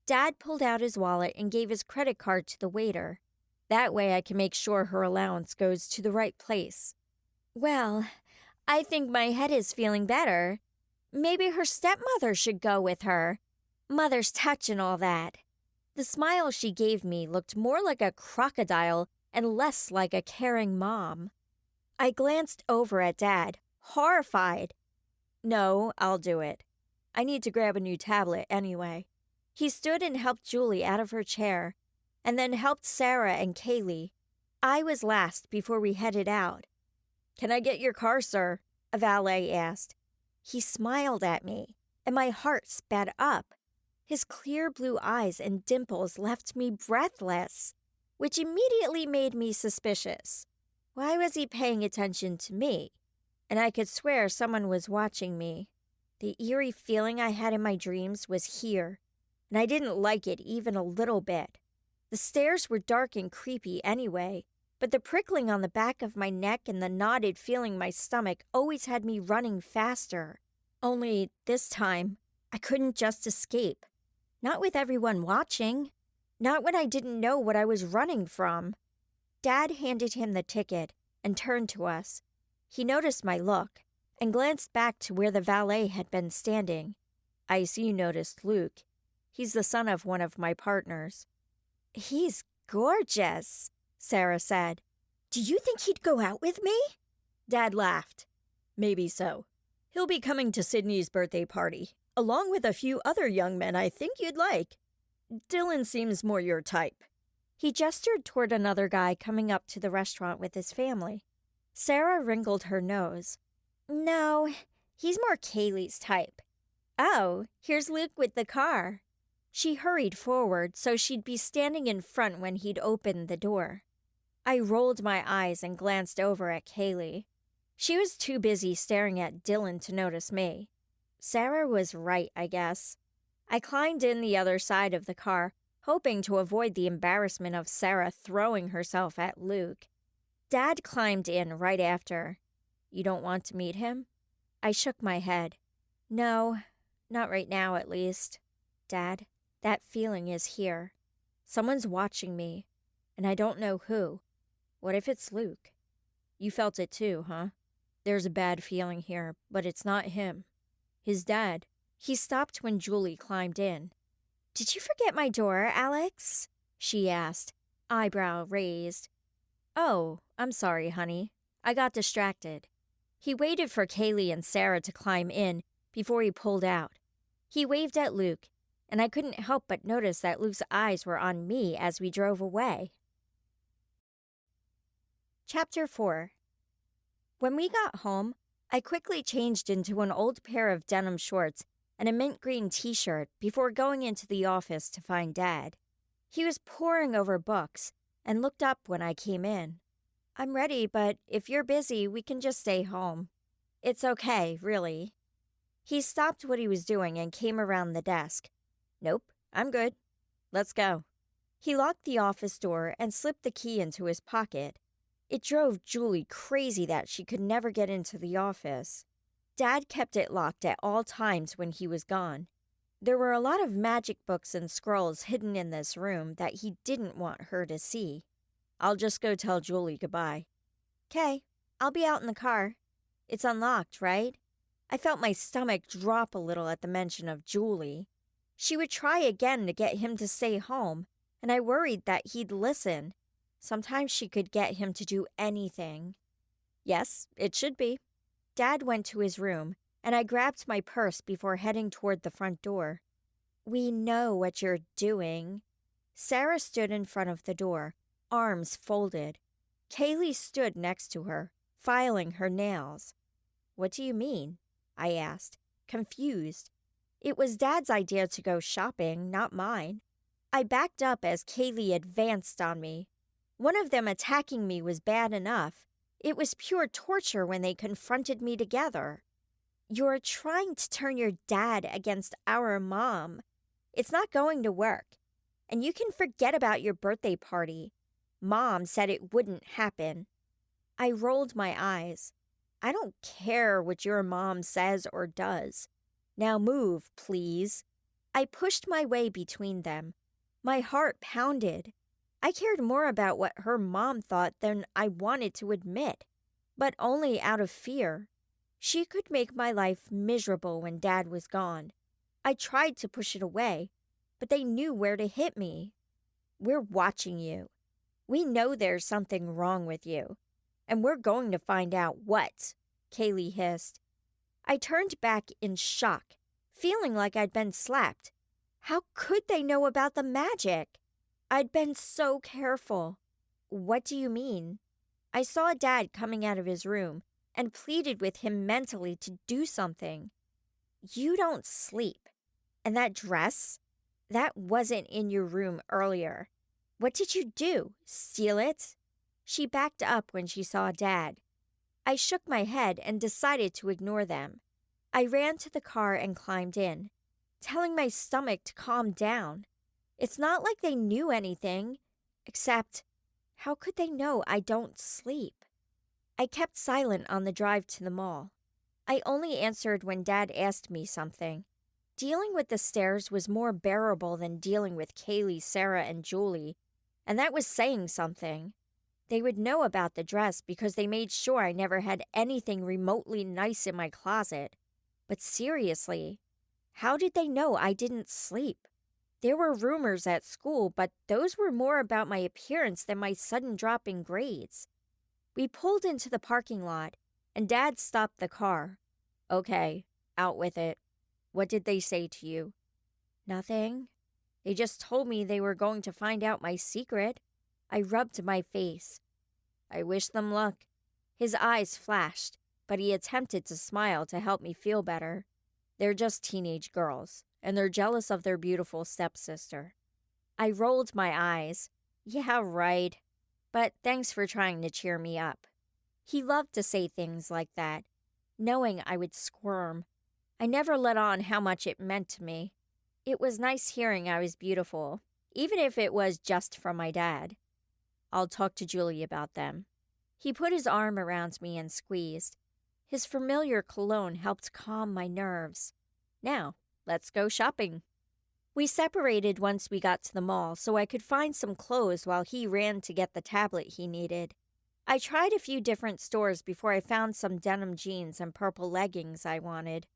Dad pulled out his wallet and gave his credit card to the waiter. That way I can make sure her allowance goes to the right place. Well, I think my head is feeling better. Maybe her stepmother should go with her. Mother's touch and all that. The smile she gave me looked more like a crocodile and less like a caring mom. I glanced over at Dad, horrified. No, I'll do it. I need to grab a new tablet anyway. He stood and helped Julie out of her chair, and then helped Sarah and Kaylee. I was last before we headed out. Can I get your car, sir? A valet asked. He smiled at me, and my heart sped up. His clear blue eyes and dimples left me breathless, which immediately made me suspicious. Why was he paying attention to me? And I could swear someone was watching me. The eerie feeling I had in my dreams was here, and I didn't like it even a little bit. The stairs were dark and creepy anyway, but the prickling on the back of my neck and the knotted feeling in my stomach always had me running faster. Only this time, I couldn't just escape. Not with everyone watching. Not when I didn't know what I was running from. Dad handed him the ticket and turned to us. He noticed my look and glanced back to where the valet had been standing. I see you noticed Luke. He's the son of one of my partners. He's gorgeous, Sarah said. Do you think he'd go out with me? Dad laughed. Maybe so. He'll be coming to Sydney's birthday party, along with a few other young men I think you'd like. Dylan seems more your type. He gestured toward another guy coming up to the restaurant with his family. Sarah wrinkled her nose. No, he's more Kaylee's type. Oh, here's Luke with the car. She hurried forward so she'd be standing in front when he'd opened the door. I rolled my eyes and glanced over at Kaylee. She was too busy staring at Dylan to notice me. Sarah was right, I guess. I climbed in the other side of the car, hoping to avoid the embarrassment of Sarah throwing herself at Luke. Dad climbed in right after. You don't want to meet him? I shook my head. No, not right now at least. Dad, that feeling is here. Someone's watching me, and I don't know who. What if it's Luke? You felt it too, huh? There's a bad feeling here, but it's not him. His dad. He stopped when Julie climbed in. Did you forget my door, Alex? She asked, eyebrow raised. Oh, I'm sorry, honey. I got distracted. He waited for Kaylee and Sarah to climb in before he pulled out. He waved at Luke, and I couldn't help but notice that Luke's eyes were on me as we drove away. Chapter 4. When we got home, I quickly changed into an old pair of denim shorts and a mint green t-shirt before going into the office to find Dad. He was poring over books and looked up when I came in. I'm ready, but if you're busy, we can just stay home. It's okay, really. He stopped what he was doing and came around the desk. Nope, I'm good. Let's go. He locked the office door and slipped the key into his pocket. It drove Julie crazy that she could never get into the office. Dad kept it locked at all times when he was gone. There were a lot of magic books and scrolls hidden in this room that he didn't want her to see. I'll just go tell Julie goodbye. 'Kay, I'll be out in the car. It's unlocked, right? I felt my stomach drop a little at the mention of Julie. She would try again to get him to stay home, and I worried that he'd listen. Sometimes she could get him to do anything. Yes, it should be. Dad went to his room, and I grabbed my purse before heading toward the front door. We know what you're doing. Sarah stood in front of the door, arms folded. Kaylee stood next to her, filing her nails. What do you mean? I asked, confused. It was Dad's idea to go shopping, not mine. I backed up as Kaylee advanced on me. One of them attacking me was bad enough. It was pure torture when they confronted me together. You're trying to turn your dad against our mom. It's not going to work. And you can forget about your birthday party. Mom said it wouldn't happen. I rolled my eyes. I don't care what your mom says or does. Now move, please. I pushed my way between them. My heart pounded. I cared more about what her mom thought than I wanted to admit, but only out of fear. She could make my life miserable when Dad was gone. I tried to push it away, but they knew where to hit me. We're watching you. We know there's something wrong with you, and we're going to find out what, Kaylee hissed. I turned back in shock, feeling like I'd been slapped. How could they know about the magic? I'd been so careful. What do you mean? I saw Dad coming out of his room and pleaded with him mentally to do something. You don't sleep. And that dress? That wasn't in your room earlier. What did you do? Steal it? She backed up when she saw Dad. I shook my head and decided to ignore them. I ran to the car and climbed in, telling my stomach to calm down. It's not like they knew anything, except, how could they know I don't sleep? I kept silent on the drive to the mall. I only answered when Dad asked me something. Dealing with the stairs was more bearable than dealing with Kaylee, Sarah, and Julie, and that was saying something. They would know about the dress because they made sure I never had anything remotely nice in my closet. But seriously, how did they know I didn't sleep? There were rumors at school, but those were more about my appearance than my sudden drop in grades. We pulled into the parking lot, and Dad stopped the car. Okay, out with it. What did they say to you? Nothing. They just told me they were going to find out my secret. I rubbed my face. I wish them luck. His eyes flashed, but he attempted to smile to help me feel better. They're just teenage girls, and they're jealous of their beautiful stepsister. I rolled my eyes. Yeah, right. But thanks for trying to cheer me up. He loved to say things like that, knowing I would squirm. I never let on how much it meant to me. It was nice hearing I was beautiful, even if it was just from my dad. I'll talk to Julie about them. He put his arm around me and squeezed. His familiar cologne helped calm my nerves. Now, let's go shopping. We separated once we got to the mall so I could find some clothes while he ran to get the tablet he needed. I tried a few different stores before I found some denim jeans and purple leggings I wanted.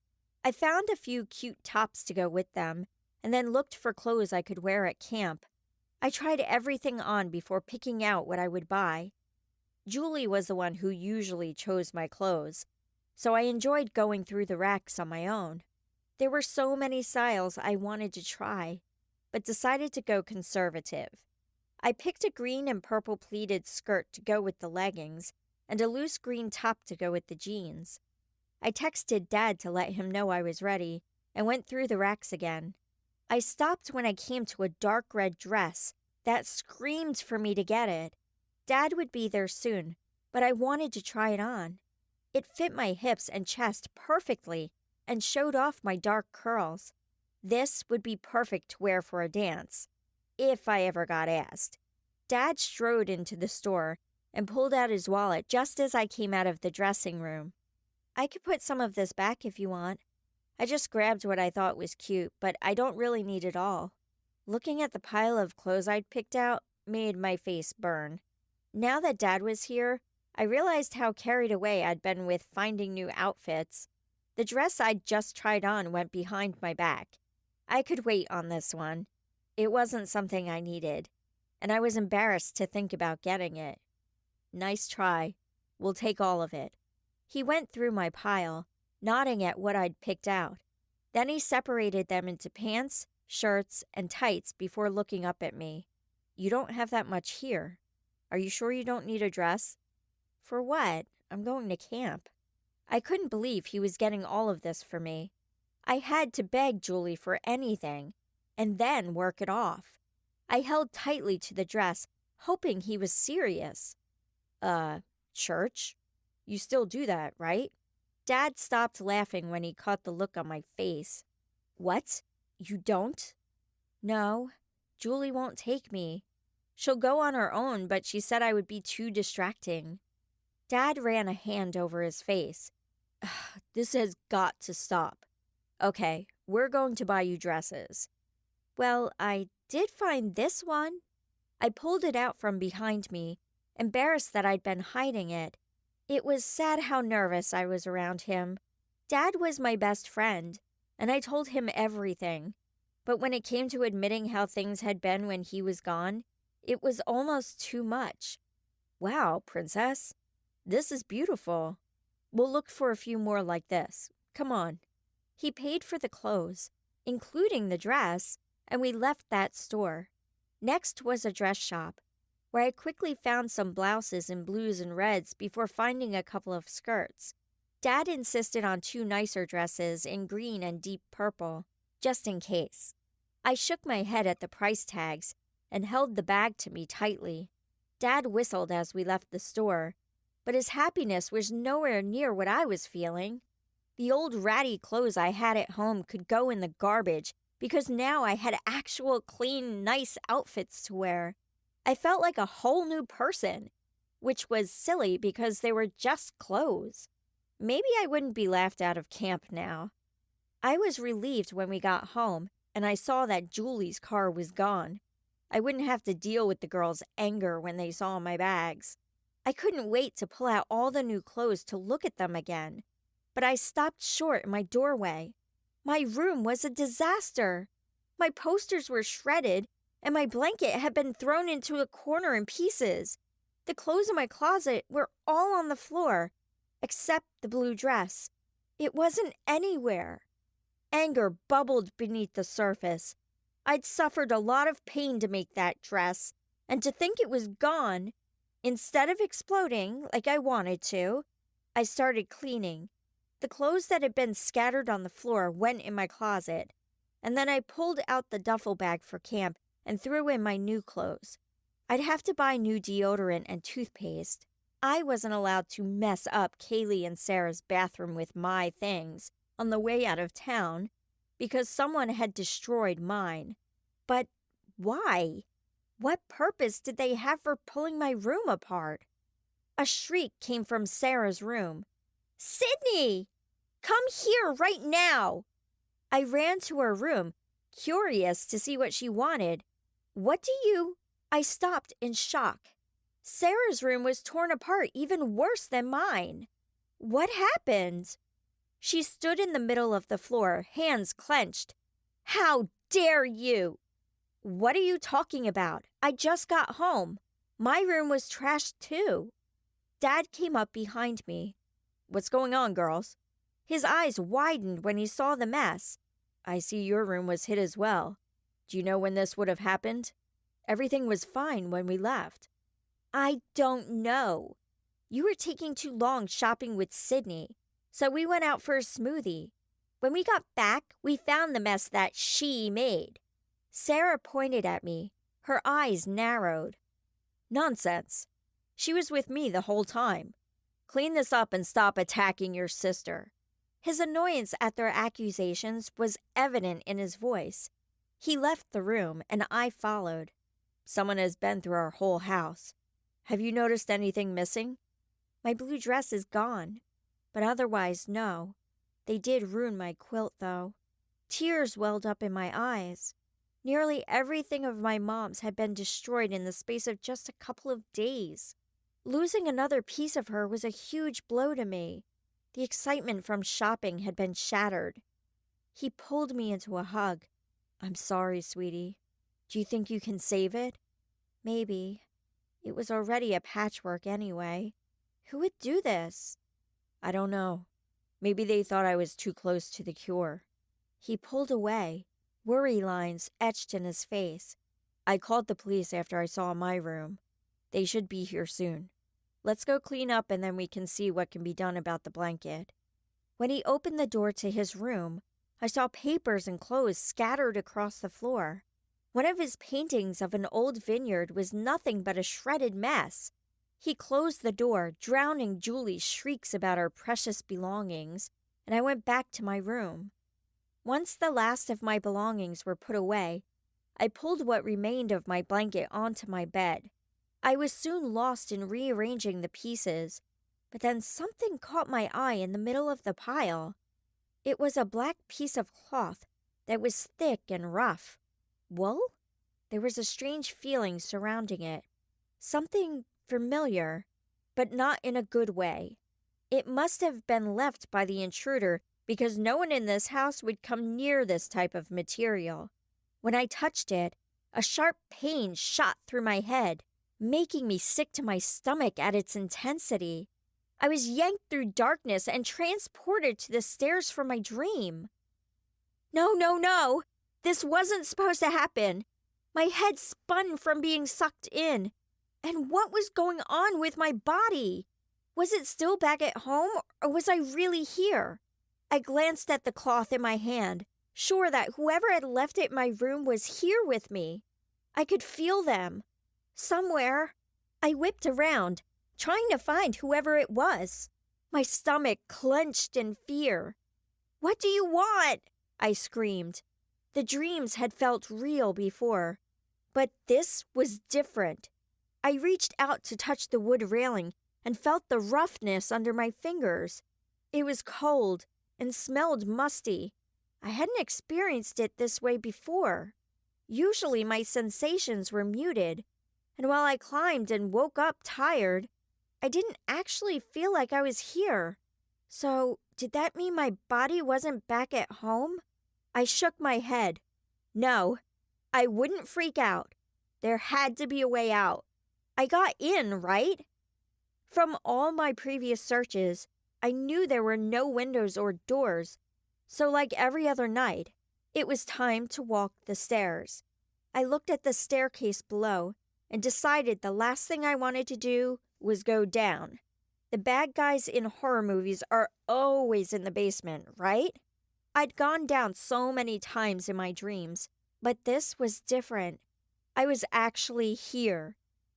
I found a few cute tops to go with them, and then looked for clothes I could wear at camp. I tried everything on before picking out what I would buy. Julie was the one who usually chose my clothes, so I enjoyed going through the racks on my own. There were so many styles I wanted to try, but decided to go conservative. I picked a green and purple pleated skirt to go with the leggings, and a loose green top to go with the jeans. I texted Dad to let him know I was ready, and went through the racks again. I stopped when I came to a dark red dress that screamed for me to get it. Dad would be there soon, but I wanted to try it on. It fit my hips and chest perfectly and showed off my dark curls. This would be perfect to wear for a dance, if I ever got asked. Dad strode into the store and pulled out his wallet just as I came out of the dressing room. I could put some of this back if you want. I just grabbed what I thought was cute, but I don't really need it all. Looking at the pile of clothes I'd picked out made my face burn. Now that Dad was here, I realized how carried away I'd been with finding new outfits. The dress I'd just tried on went behind my back. I could wait on this one. It wasn't something I needed, and I was embarrassed to think about getting it. Nice try. We'll take all of it. He went through my pile, nodding at what I'd picked out. Then he separated them into pants, shirts, and tights before looking up at me. You don't have that much here. Are you sure you don't need a dress? For what? I'm going to camp. I couldn't believe he was getting all of this for me. I had to beg Julie for anything, and then work it off. I held tightly to the dress, hoping he was serious. Church? You still do that, right? Dad stopped laughing when he caught the look on my face. What? You don't? No, Julie won't take me. She'll go on her own, but she said I would be too distracting. Dad ran a hand over his face. This has got to stop. Okay, we're going to buy you dresses. Well, I did find this one. I pulled it out from behind me, embarrassed that I'd been hiding it. It was sad how nervous I was around him. Dad was my best friend, and I told him everything. But when it came to admitting how things had been when he was gone, it was almost too much. Wow, princess, this is beautiful. We'll look for a few more like this. Come on. He paid for the clothes, including the dress, and we left that store. Next was a dress shop, where I quickly found some blouses in blues and reds before finding a couple of skirts. Dad insisted on 2 nicer dresses in green and deep purple, just in case. I shook my head at the price tags and held the bag to me tightly. Dad whistled as we left the store, but his happiness was nowhere near what I was feeling. The old ratty clothes I had at home could go in the garbage because now I had actual clean, nice outfits to wear. I felt like a whole new person, which was silly because they were just clothes. Maybe I wouldn't be laughed out of camp now. I was relieved when we got home and I saw that Julie's car was gone. I wouldn't have to deal with the girls' anger when they saw my bags. I couldn't wait to pull out all the new clothes to look at them again, but I stopped short in my doorway. My room was a disaster. My posters were shredded, and my blanket had been thrown into a corner in pieces. The clothes in my closet were all on the floor, except the blue dress. It wasn't anywhere. Anger bubbled beneath the surface. I'd suffered a lot of pain to make that dress, and to think it was gone. Instead of exploding like I wanted to, I started cleaning. The clothes that had been scattered on the floor went in my closet, and then I pulled out the duffel bag for camp and threw in my new clothes. I'd have to buy new deodorant and toothpaste. I wasn't allowed to mess up Kaylee and Sarah's bathroom with my things on the way out of town because someone had destroyed mine. But why? What purpose did they have for pulling my room apart? A shriek came from Sarah's room. "Sydney! Come here right now!" I ran to her room, curious to see what she wanted. "What do you—" I stopped in shock. Sarah's room was torn apart even worse than mine. What happened? She stood in the middle of the floor, hands clenched. "How dare you!" "What are you talking about? I just got home. My room was trashed too." Dad came up behind me. "What's going on, girls?" His eyes widened when he saw the mess. "I see your room was hit as well. Do you know when this would have happened? Everything was fine when we left." "I don't know. You were taking too long shopping with Sydney, so we went out for a smoothie. When we got back, we found the mess that she made." Sarah pointed at me. Her eyes narrowed. "Nonsense. She was with me the whole time. Clean this up and stop attacking your sister." His annoyance at their accusations was evident in his voice. He left the room, and I followed. "Someone has been through our whole house. Have you noticed anything missing?" "My blue dress is gone. But otherwise, no. They did ruin my quilt, though." Tears welled up in my eyes. Nearly everything of my mom's had been destroyed in the space of just a couple of days. Losing another piece of her was a huge blow to me. The excitement from shopping had been shattered. He pulled me into a hug. "I'm sorry, sweetie. Do you think you can save it?" "Maybe. It was already a patchwork anyway. Who would do this?" "I don't know. Maybe they thought I was too close to the cure." He pulled away, worry lines etched in his face. "I called the police after I saw my room. They should be here soon. Let's go clean up and then we can see what can be done about the blanket." When he opened the door to his room, I saw papers and clothes scattered across the floor. One of his paintings of an old vineyard was nothing but a shredded mess. He closed the door, drowning Julie's shrieks about her precious belongings, and I went back to my room. Once the last of my belongings were put away, I pulled what remained of my blanket onto my bed. I was soon lost in rearranging the pieces, but then something caught my eye in the middle of the pile. It was a black piece of cloth that was thick and rough. Wool? There was a strange feeling surrounding it. Something familiar, but not in a good way. It must have been left by the intruder because no one in this house would come near this type of material. When I touched it, a sharp pain shot through my head, making me sick to my stomach at its intensity. I was yanked through darkness and transported to the stairs from my dream. No, no, no! This wasn't supposed to happen. My head spun from being sucked in. And what was going on with my body? Was it still back at home, or was I really here? I glanced at the cloth in my hand, sure that whoever had left it in my room was here with me. I could feel them. Somewhere. I whipped around, trying to find whoever it was. My stomach clenched in fear. "What do you want?" I screamed. The dreams had felt real before, but this was different. I reached out to touch the wood railing and felt the roughness under my fingers. It was cold and smelled musty. I hadn't experienced it this way before. Usually my sensations were muted, and while I climbed and woke up tired, I didn't actually feel like I was here. So, did that mean my body wasn't back at home? I shook my head. No, I wouldn't freak out. There had to be a way out. I got in, right? From all my previous searches, I knew there were no windows or doors, so like every other night, it was time to walk the stairs. I looked at the staircase below and decided the last thing I wanted to do was go down. The bad guys in horror movies are always in the basement, right? I'd gone down so many times in my dreams, but this was different. I was actually here.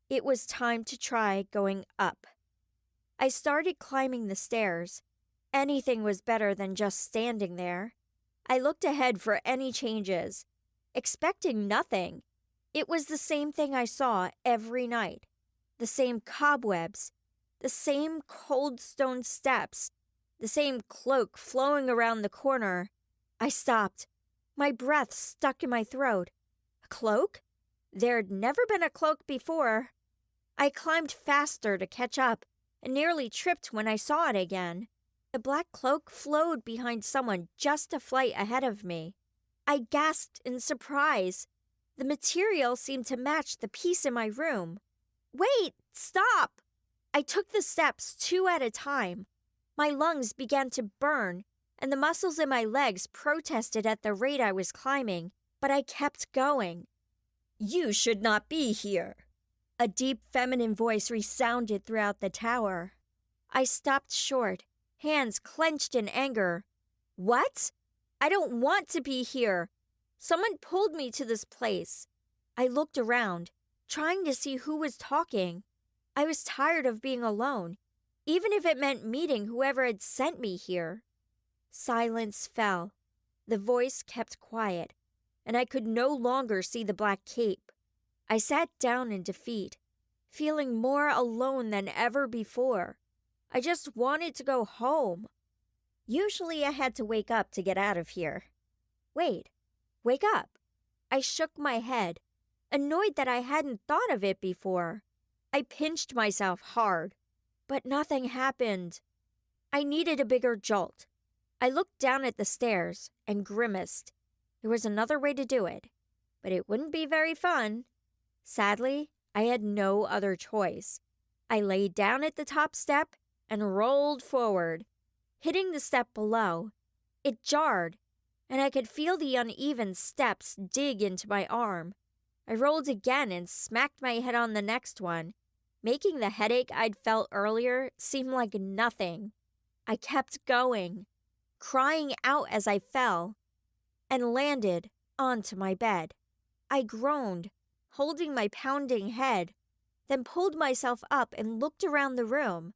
It was time to try going up. I started climbing the stairs. Anything was better than just standing there. I looked ahead for any changes, expecting nothing. It was the same thing I saw every night. The same cobwebs, the same cold stone steps, the same cloak flowing around the corner. I stopped. My breath stuck in my throat. A cloak? There'd never been a cloak before. I climbed faster to catch up and nearly tripped when I saw it again. The black cloak flowed behind someone just a flight ahead of me. I gasped in surprise. The material seemed to match the piece in my room. Wait! Stop! I took the steps 2 at a time. My lungs began to burn, and the muscles in my legs protested at the rate I was climbing, but I kept going. You should not be here. A deep feminine voice resounded throughout the tower. I stopped short, hands clenched in anger. What? I don't want to be here. Someone pulled me to this place. I looked around, trying to see who was talking. I was tired of being alone, even if it meant meeting whoever had sent me here. Silence fell. The voice kept quiet, and I could no longer see the black cape. I sat down in defeat, feeling more alone than ever before. I just wanted to go home. Usually I had to wake up to get out of here. Wait, wake up. I shook my head, annoyed that I hadn't thought of it before. I pinched myself hard, but nothing happened. I needed a bigger jolt. I looked down at the stairs and grimaced. There was another way to do it, but it wouldn't be very fun. Sadly, I had no other choice. I lay down at the top step and rolled forward, hitting the step below. It jarred, and I could feel the uneven steps dig into my arm. I rolled again and smacked my head on the next one, making the headache I'd felt earlier seem like nothing. I kept going, crying out as I fell, and landed onto my bed. I groaned, holding my pounding head, then pulled myself up and looked around the room.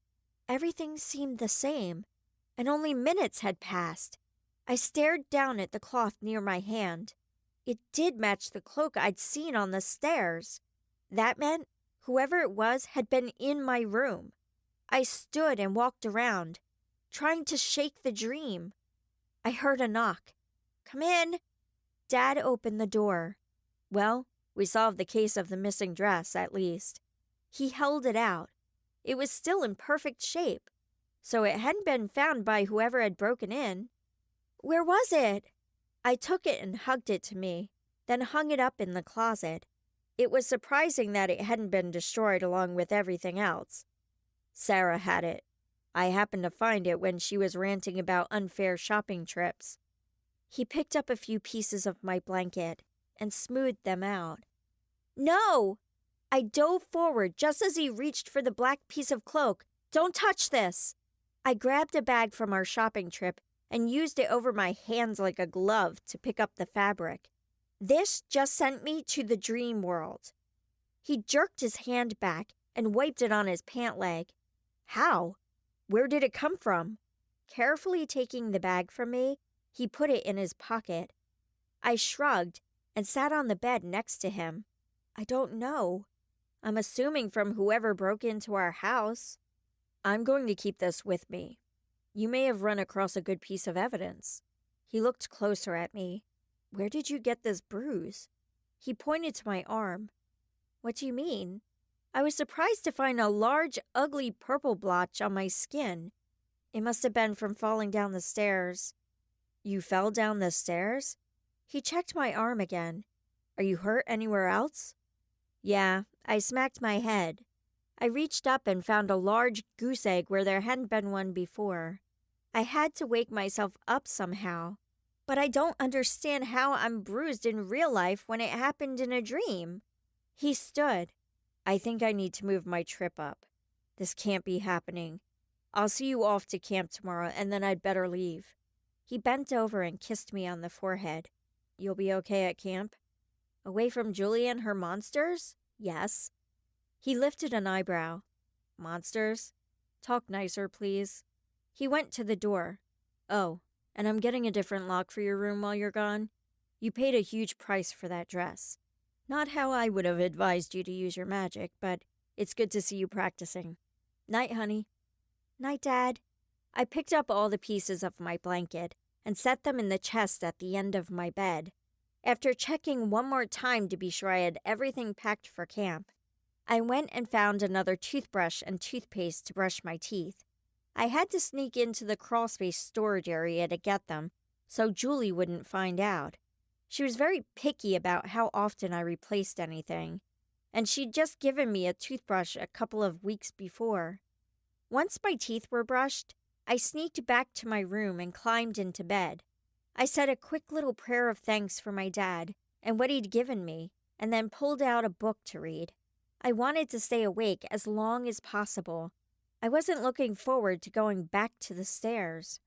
Everything seemed the same, and only minutes had passed. I stared down at the cloth near my hand. It did match the cloak I'd seen on the stairs. That meant whoever it was had been in my room. I stood and walked around, trying to shake the dream. I heard a knock. Come in. Dad opened the door. Well, we solved the case of the missing dress, at least. He held it out. It was still in perfect shape, so it hadn't been found by whoever had broken in. Where was it? I took it and hugged it to me, then hung it up in the closet. It was surprising that it hadn't been destroyed along with everything else. Sarah had it. I happened to find it when she was ranting about unfair shopping trips. He picked up a few pieces of my blanket and smoothed them out. No! I dove forward just as he reached for the black piece of cloak. Don't touch this! I grabbed a bag from our shopping trip and used it over my hands like a glove to pick up the fabric. This just sent me to the dream world. He jerked his hand back and wiped it on his pant leg. How? Where did it come from? Carefully taking the bag from me, he put it in his pocket. I shrugged and sat on the bed next to him. I don't know. I'm assuming from whoever broke into our house. I'm going to keep this with me. You may have run across a good piece of evidence. He looked closer at me. Where did you get this bruise? He pointed to my arm. What do you mean? I was surprised to find a large, ugly purple blotch on my skin. It must have been from falling down the stairs. You fell down the stairs? He checked my arm again. Are you hurt anywhere else? Yeah, I smacked my head. I reached up and found a large goose egg where there hadn't been one before. I had to wake myself up somehow. But I don't understand how I'm bruised in real life when it happened in a dream. He stood. I think I need to move my trip up. This can't be happening. I'll see you off to camp tomorrow, and then I'd better leave. He bent over and kissed me on the forehead. You'll be okay at camp? Away from Julie and her monsters? Yes. He lifted an eyebrow. Monsters? Talk nicer, please. He went to the door. Oh, and I'm getting a different lock for your room while you're gone. You paid a huge price for that dress. Not how I would have advised you to use your magic, but it's good to see you practicing. Night, honey. Night, Dad. I picked up all the pieces of my blanket and set them in the chest at the end of my bed. After checking one more time to be sure I had everything packed for camp, I went and found another toothbrush and toothpaste to brush my teeth. I had to sneak into the crawlspace storage area to get them, so Julie wouldn't find out. She was very picky about how often I replaced anything, and she'd just given me a toothbrush a couple of weeks before. Once my teeth were brushed, I sneaked back to my room and climbed into bed. I said a quick little prayer of thanks for my dad and what he'd given me, and then pulled out a book to read. I wanted to stay awake as long as possible. I wasn't looking forward to going back to the stairs.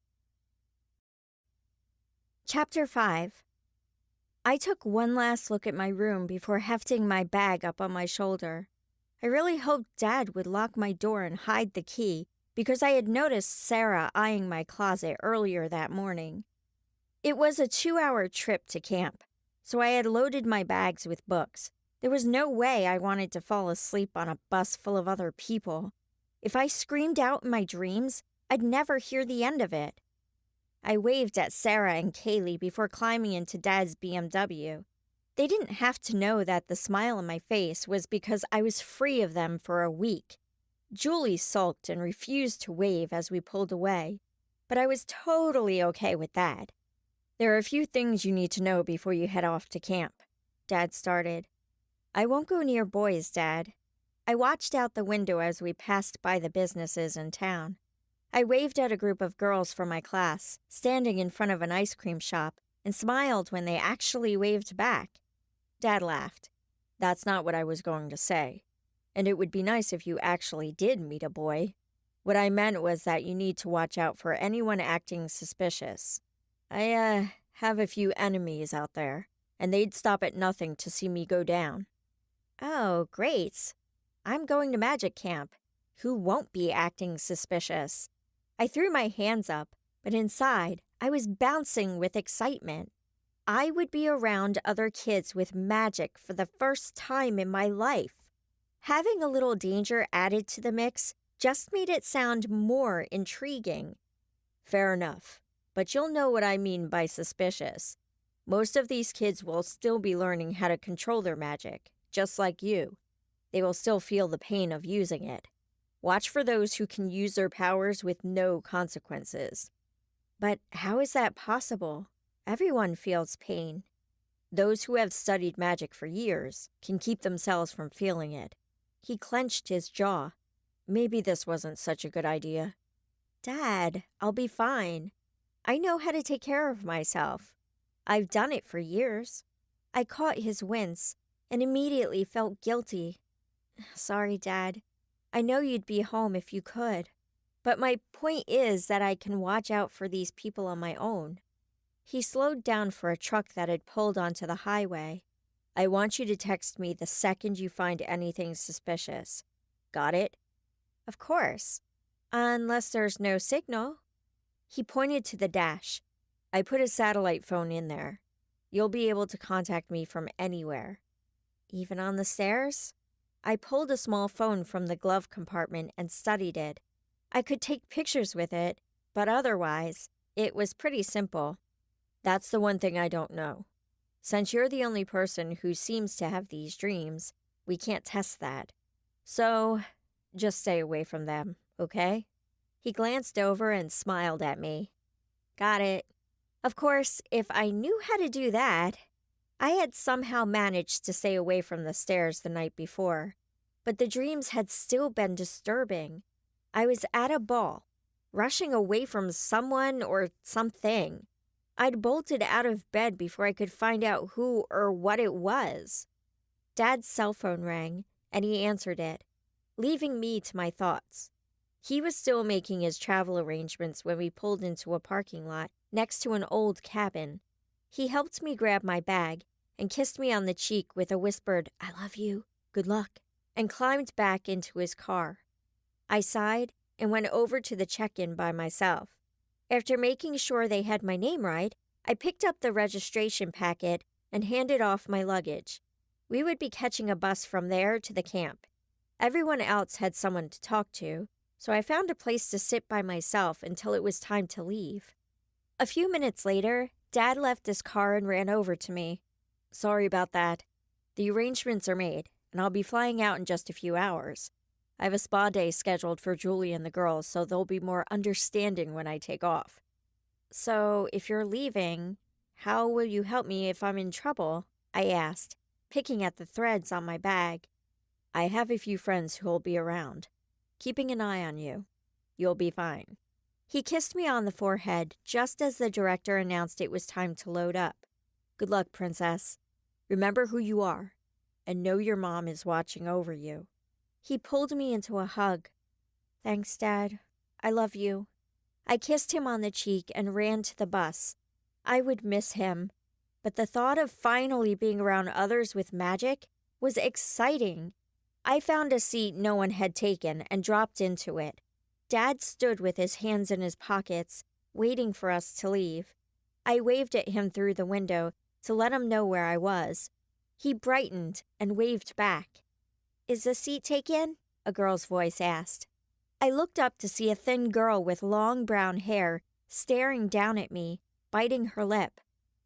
Chapter 5. I took one last look at my room before hefting my bag up on my shoulder. I really hoped Dad would lock my door and hide the key, because I had noticed Sarah eyeing my closet earlier that morning. It was a 2-hour trip to camp, so I had loaded my bags with books. There was no way I wanted to fall asleep on a bus full of other people. If I screamed out in my dreams, I'd never hear the end of it. I waved at Sarah and Kaylee before climbing into Dad's BMW. They didn't have to know that the smile on my face was because I was free of them for a week. Julie sulked and refused to wave as we pulled away, but I was totally okay with that. There are a few things you need to know before you head off to camp, Dad started. I won't go near boys, Dad. I watched out the window as we passed by the businesses in town. I waved at a group of girls from my class, standing in front of an ice cream shop, and smiled when they actually waved back. Dad laughed. That's not what I was going to say. And it would be nice if you actually did meet a boy. What I meant was that you need to watch out for anyone acting suspicious. I have a few enemies out there, and they'd stop at nothing to see me go down. Oh, great. I'm going to magic camp. Who won't be acting suspicious? I threw my hands up, but inside, I was bouncing with excitement. I would be around other kids with magic for the first time in my life. Having a little danger added to the mix just made it sound more intriguing. Fair enough, but you'll know what I mean by suspicious. Most of these kids will still be learning how to control their magic, just like you. They will still feel the pain of using it. Watch for those who can use their powers with no consequences. But how is that possible? Everyone feels pain. Those who have studied magic for years can keep themselves from feeling it. He clenched his jaw. Maybe this wasn't such a good idea. Dad, I'll be fine. I know how to take care of myself. I've done it for years. I caught his wince and immediately felt guilty. Sorry, Dad. I know you'd be home if you could. But my point is that I can watch out for these people on my own. He slowed down for a truck that had pulled onto the highway. I want you to text me the second you find anything suspicious. Got it? Of course. Unless there's no signal. He pointed to the dash. I put a satellite phone in there. You'll be able to contact me from anywhere. Even on the stairs? I pulled a small phone from the glove compartment and studied it. I could take pictures with it, but otherwise, it was pretty simple. That's the one thing I don't know. Since you're the only person who seems to have these dreams, we can't test that. So, just stay away from them, okay? He glanced over and smiled at me. Got it. Of course, if I knew how to do that, I had somehow managed to stay away from the stairs the night before, but the dreams had still been disturbing. I was at a ball, rushing away from someone or something. I'd bolted out of bed before I could find out who or what it was. Dad's cell phone rang, and he answered it, leaving me to my thoughts. He was still making his travel arrangements when we pulled into a parking lot next to an old cabin. He helped me grab my bag and kissed me on the cheek with a whispered, "I love you, good luck," and climbed back into his car. I sighed and went over to the check-in by myself. After making sure they had my name right, I picked up the registration packet and handed off my luggage. We would be catching a bus from there to the camp. Everyone else had someone to talk to, so I found a place to sit by myself until it was time to leave. A few minutes later, Dad left his car and ran over to me. "Sorry about that. The arrangements are made, and I'll be flying out in just a few hours. I have a spa day scheduled for Julie and the girls, so they'll be more understanding when I take off." "So, if you're leaving, how will you help me if I'm in trouble?" I asked, picking at the threads on my bag. "I have a few friends who'll be around, keeping an eye on you. You'll be fine." He kissed me on the forehead just as the director announced it was time to load up. "Good luck, Princess. Remember who you are, and know your mom is watching over you." He pulled me into a hug. "Thanks, Dad. I love you." I kissed him on the cheek and ran to the bus. I would miss him, but the thought of finally being around others with magic was exciting. I found a seat no one had taken and dropped into it. Dad stood with his hands in his pockets, waiting for us to leave. I waved at him through the window to let him know where I was. He brightened and waved back. "Is the seat taken?" a girl's voice asked. I looked up to see a thin girl with long brown hair staring down at me, biting her lip.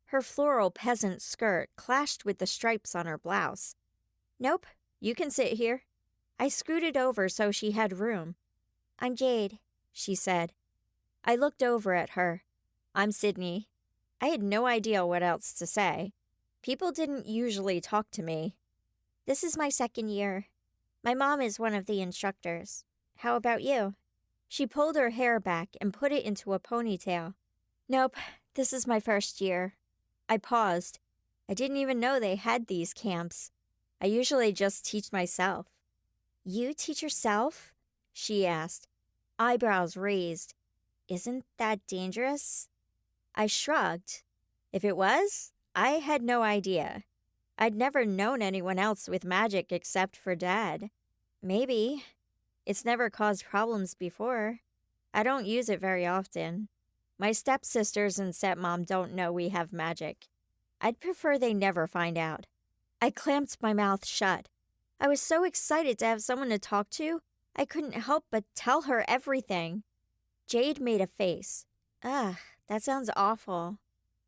Her floral peasant skirt clashed with the stripes on her blouse. "Nope, you can sit here." I scooted over so she had room. "I'm Jade," she said. I looked over at her. "I'm Sydney." I had no idea what else to say. People didn't usually talk to me. "This is my second year. My mom is one of the instructors. How about you?" She pulled her hair back and put it into a ponytail. "Nope, this is my first year." I paused. I didn't even know they had these camps. I usually just teach myself. "You teach yourself?" she asked, eyebrows raised. "Isn't that dangerous?" I shrugged. If it was, I had no idea. I'd never known anyone else with magic except for Dad. Maybe. It's never caused problems before. I don't use it very often. My stepsisters and stepmom don't know we have magic. I'd prefer they never find out. I clamped my mouth shut. I was so excited to have someone to talk to, I couldn't help but tell her everything. Jade made a face. "Ugh, that sounds awful."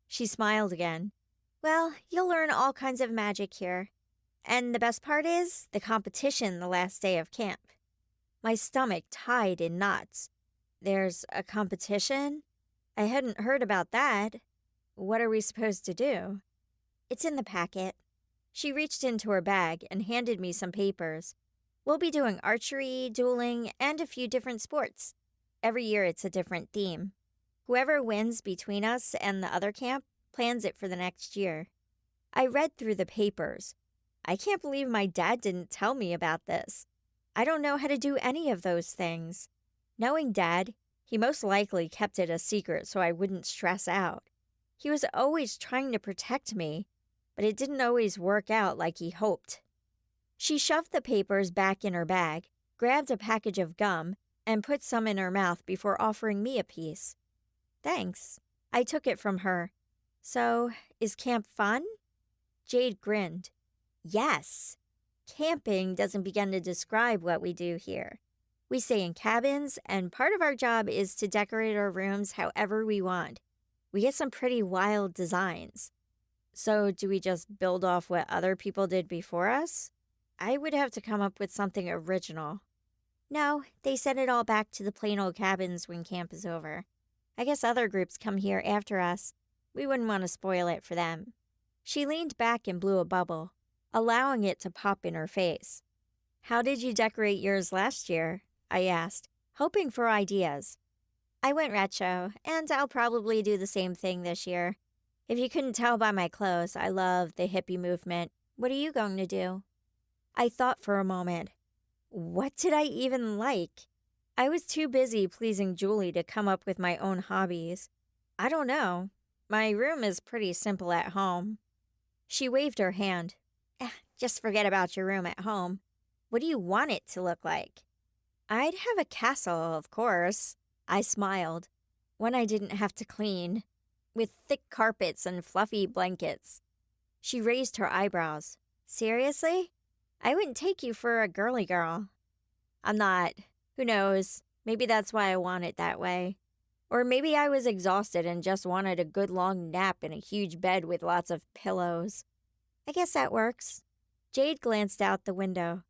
She smiled again. "Well, you'll learn all kinds of magic here. And the best part is the competition the last day of camp." My stomach tied in knots. "There's a competition? I hadn't heard about that. What are we supposed to do?" "It's in the packet." She reached into her bag and handed me some papers. "We'll be doing archery, dueling, and a few different sports. Every year it's a different theme. Whoever wins between us and the other camp plans it for the next year." I read through the papers. I can't believe my dad didn't tell me about this. I don't know how to do any of those things. Knowing Dad, he most likely kept it a secret so I wouldn't stress out. He was always trying to protect me, but it didn't always work out like he hoped. She shoved the papers back in her bag, grabbed a package of gum, and put some in her mouth before offering me a piece. "Thanks." I took it from her. "So, is camp fun?" Jade grinned. "Yes. Camping doesn't begin to describe what we do here. We stay in cabins, and part of our job is to decorate our rooms however we want. We get some pretty wild designs." "So do we just build off what other people did before us? I would have to come up with something original." "No, they send it all back to the plain old cabins when camp is over. I guess other groups come here after us. We wouldn't want to spoil it for them." She leaned back and blew a bubble, allowing it to pop in her face. "How did you decorate yours last year?" I asked, hoping for ideas. "I went retro, and I'll probably do the same thing this year. If you couldn't tell by my clothes, I love the hippie movement. What are you going to do?" I thought for a moment. What did I even like? I was too busy pleasing Julie to come up with my own hobbies. I don't know. My room is pretty simple at home. She waved her hand. Just forget about your room at home. What do you want it to look like? I'd have a castle, of course. I smiled. One I didn't have to clean, with thick carpets and fluffy blankets. She raised her eyebrows. Seriously? I wouldn't take you for a girly girl. I'm not. Who knows? Maybe that's why I want it that way. Or maybe I was exhausted and just wanted a good long nap in a huge bed with lots of pillows. I guess that works. Jade glanced out the window.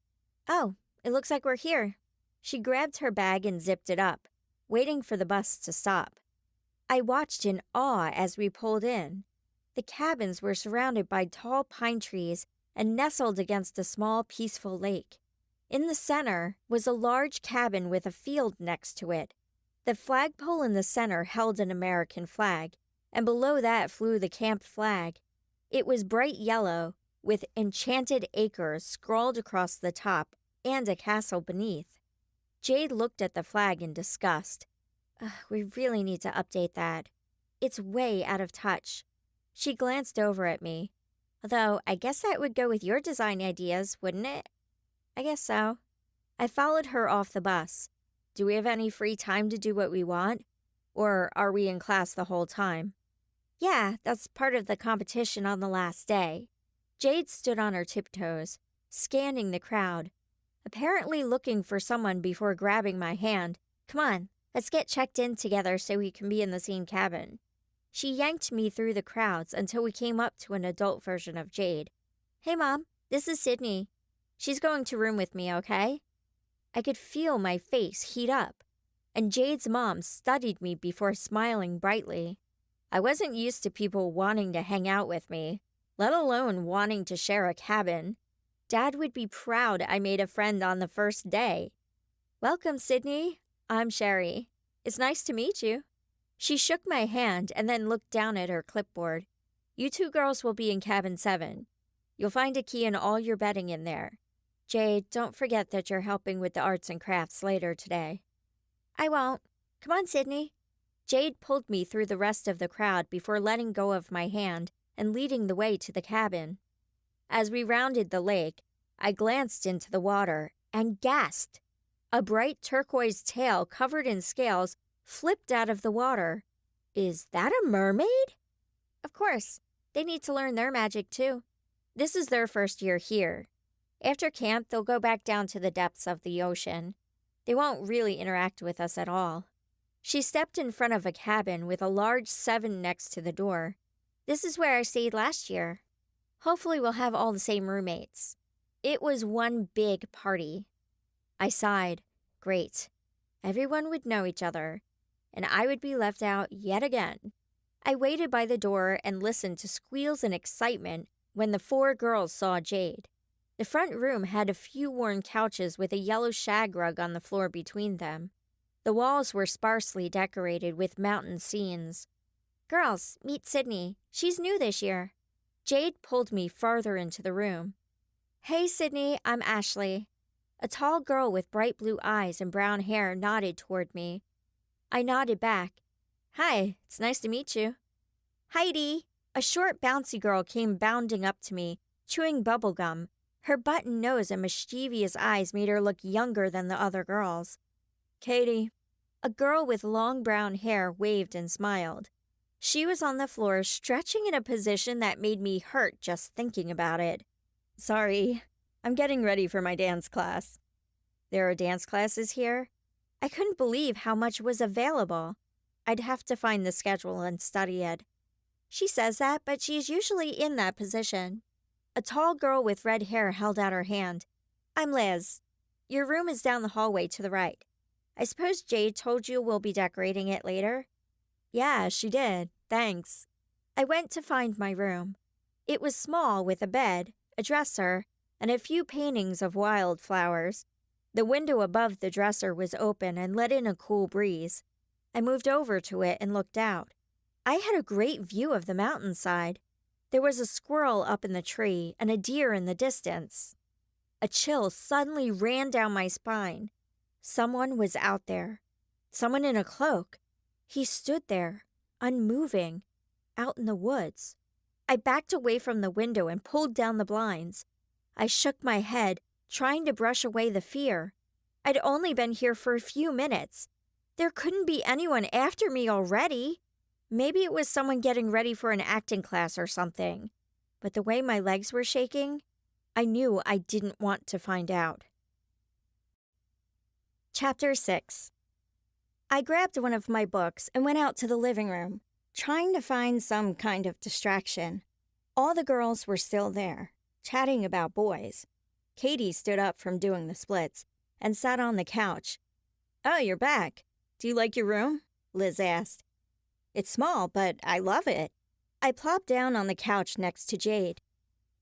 Oh, it looks like we're here. She grabbed her bag and zipped it up, waiting for the bus to stop. I watched in awe as we pulled in. The cabins were surrounded by tall pine trees and nestled against a small, peaceful lake. In the center was a large cabin with a field next to it. The flagpole in the center held an American flag, and below that flew the camp flag. It was bright yellow, with Enchanted Acres scrawled across the top and a castle beneath. Jade looked at the flag in disgust. We really need to update that. It's way out of touch. She glanced over at me. Although, I guess that would go with your design ideas, wouldn't it? I guess so. I followed her off the bus. Do we have any free time to do what we want? Or are we in class the whole time? Yeah, that's part of the competition on the last day. Jade stood on her tiptoes, scanning the crowd, apparently looking for someone before grabbing my hand. Come on, let's get checked in together so we can be in the same cabin. She yanked me through the crowds until we came up to an adult version of Jade. Hey, Mom, this is Sydney. She's going to room with me, okay? I could feel my face heat up, and Jade's mom studied me before smiling brightly. I wasn't used to people wanting to hang out with me, let alone wanting to share a cabin. Dad would be proud I made a friend on the first day. Welcome, Sydney. I'm Sherry. It's nice to meet you. She shook my hand and then looked down at her clipboard. You two girls will be in cabin 7. You'll find a key and all your bedding in there. Jade, don't forget that you're helping with the arts and crafts later today. I won't. Come on, Sydney. Jade pulled me through the rest of the crowd before letting go of my hand and leading the way to the cabin. As we rounded the lake, I glanced into the water and gasped. A bright turquoise tail covered in scales flipped out of the water. Is that a mermaid? Of course. They need to learn their magic too. This is their first year here. After camp, they'll go back down to the depths of the ocean. They won't really interact with us at all. She stepped in front of a cabin with a large 7 next to the door. This is where I stayed last year. Hopefully we'll have all the same roommates. It was one big party. I sighed. Great. Everyone would know each other, and I would be left out yet again. I waited by the door and listened to squeals and excitement when the 4 girls saw Jade. The front room had a few worn couches with a yellow shag rug on the floor between them. The walls were sparsely decorated with mountain scenes. Girls, meet Sydney. She's new this year. Jade pulled me farther into the room. Hey, Sydney, I'm Ashley. A tall girl with bright blue eyes and brown hair nodded toward me. I nodded back. Hi, it's nice to meet you. Heidi! A short, bouncy girl came bounding up to me, chewing bubble gum. Her button nose and mischievous eyes made her look younger than the other girls. Katie. A girl with long brown hair waved and smiled. She was on the floor, stretching in a position that made me hurt just thinking about it. Sorry, I'm getting ready for my dance class. There are dance classes here? I couldn't believe how much was available. I'd have to find the schedule and study it. She says that, but she's usually in that position. A tall girl with red hair held out her hand. I'm Liz. Your room is down the hallway to the right. I suppose Jade told you we'll be decorating it later? Yeah, she did. Thanks. I went to find my room. It was small with a bed, a dresser, and a few paintings of wildflowers. The window above the dresser was open and let in a cool breeze. I moved over to it and looked out. I had a great view of the mountainside. There was a squirrel up in the tree and a deer in the distance. A chill suddenly ran down my spine. Someone was out there. Someone in a cloak. He stood there, unmoving, out in the woods. I backed away from the window and pulled down the blinds. I shook my head, trying to brush away the fear. I'd only been here for a few minutes. There couldn't be anyone after me already. Maybe it was someone getting ready for an acting class or something. But the way my legs were shaking, I knew I didn't want to find out. Chapter 6. I grabbed one of my books and went out to the living room, trying to find some kind of distraction. All the girls were still there, chatting about boys. Katie stood up from doing the splits and sat on the couch. "Oh, you're back. Do you like your room?" Liz asked. "It's small, but I love it." I plopped down on the couch next to Jade.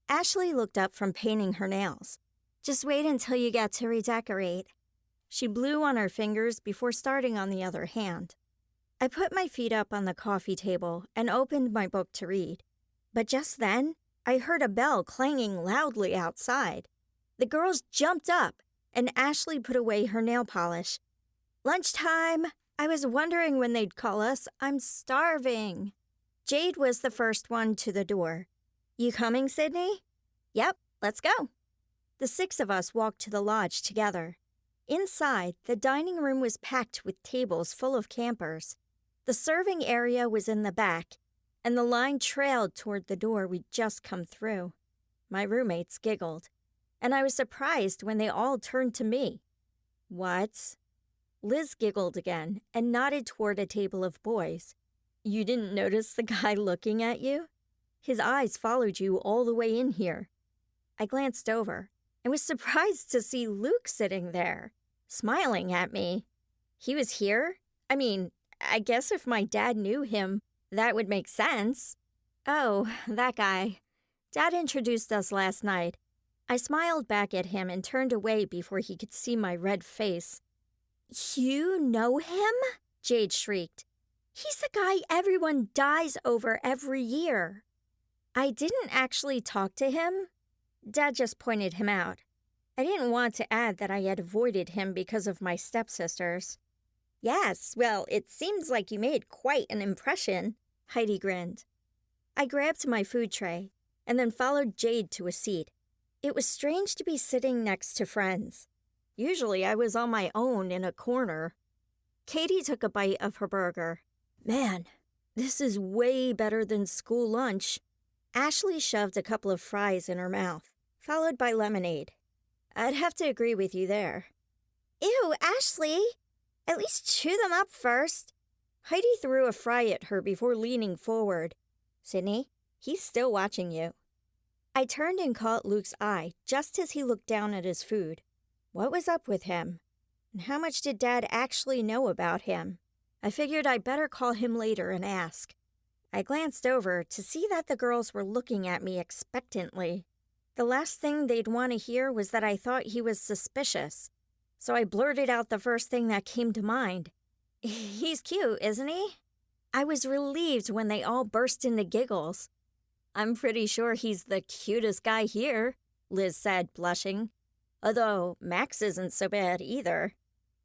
Ashley looked up from painting her nails. "Just wait until you get to redecorate." She blew on her fingers before starting on the other hand. I put my feet up on the coffee table and opened my book to read. But just then, I heard a bell clanging loudly outside. The girls jumped up, and Ashley put away her nail polish. "Lunchtime! I was wondering when they'd call us. I'm starving." Jade was the first one to the door. "You coming, Sydney?" "Yep, let's go." The 6 of us walked to the lodge together. Inside, the dining room was packed with tables full of campers. The serving area was in the back, and the line trailed toward the door we'd just come through. My roommates giggled, and I was surprised when they all turned to me. "What?" Liz giggled again and nodded toward a table of boys. "You didn't notice the guy looking at you? His eyes followed you all the way in here." I glanced over and was surprised to see Luke sitting there, smiling at me. He was here? I mean, I guess if my dad knew him, that would make sense. "Oh, that guy. Dad introduced us last night." I smiled back at him and turned away before he could see my red face. "You know him?" Jade shrieked. "He's the guy everyone dies over every year." I didn't actually talk to him. Dad just pointed him out. I didn't want to add that I had avoided him because of my stepsisters. "Yes, well, it seems like you made quite an impression," Heidi grinned. I grabbed my food tray and then followed Jade to a seat. It was strange to be sitting next to friends. Usually I was on my own in a corner. Katie took a bite of her burger. "Man, this is way better than school lunch." Ashley shoved a couple of fries in her mouth, followed by lemonade. "I'd have to agree with you there." "Ew, Ashley! At least chew them up first." Heidi threw a fry at her before leaning forward. "Sydney, he's still watching you." I turned and caught Luke's eye just as he looked down at his food. What was up with him? And how much did Dad actually know about him? I figured I'd better call him later and ask. I glanced over to see that the girls were looking at me expectantly. The last thing they'd want to hear was that I thought he was suspicious. So I blurted out the first thing that came to mind. "He's cute, isn't he?" I was relieved when they all burst into giggles. "I'm pretty sure he's the cutest guy here," Liz said, blushing. "Although Max isn't so bad either."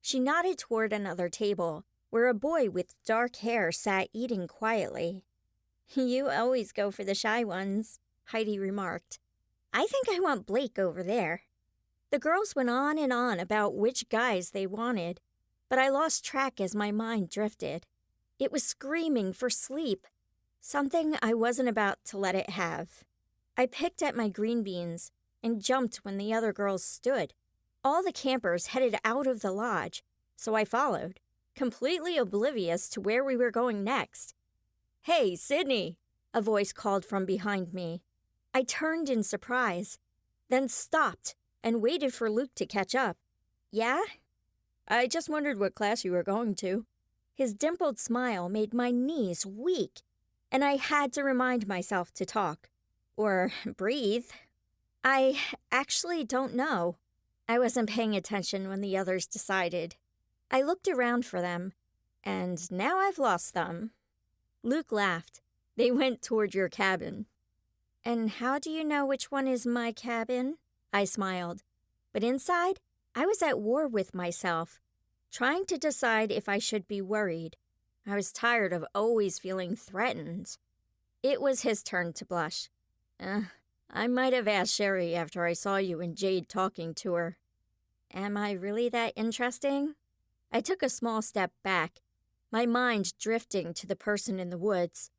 She nodded toward another table, where a boy with dark hair sat eating quietly. "You always go for the shy ones," Heidi remarked. "I think I want Blake over there." The girls went on and on about which guys they wanted, but I lost track as my mind drifted. It was screaming for sleep, something I wasn't about to let it have. I picked at my green beans and jumped when the other girls stood. All the campers headed out of the lodge, so I followed, completely oblivious to where we were going next. "Hey, Sydney!" a voice called from behind me. I turned in surprise, then stopped and waited for Luke to catch up. "Yeah?" "I just wondered what class you were going to." His dimpled smile made my knees weak, and I had to remind myself to talk. Or breathe. "I actually don't know." I wasn't paying attention when the others decided. I looked around for them, and now I've lost them. Luke laughed. "They went toward your cabin." "And how do you know which one is my cabin?" I smiled. But inside, I was at war with myself. trying to decide if I should be worried. I was tired of always feeling threatened. It was his turn to blush. I might have asked Sherry after I saw you and Jade talking to her. Am I really that interesting? I took a small step back, my mind drifting to the person in the woods.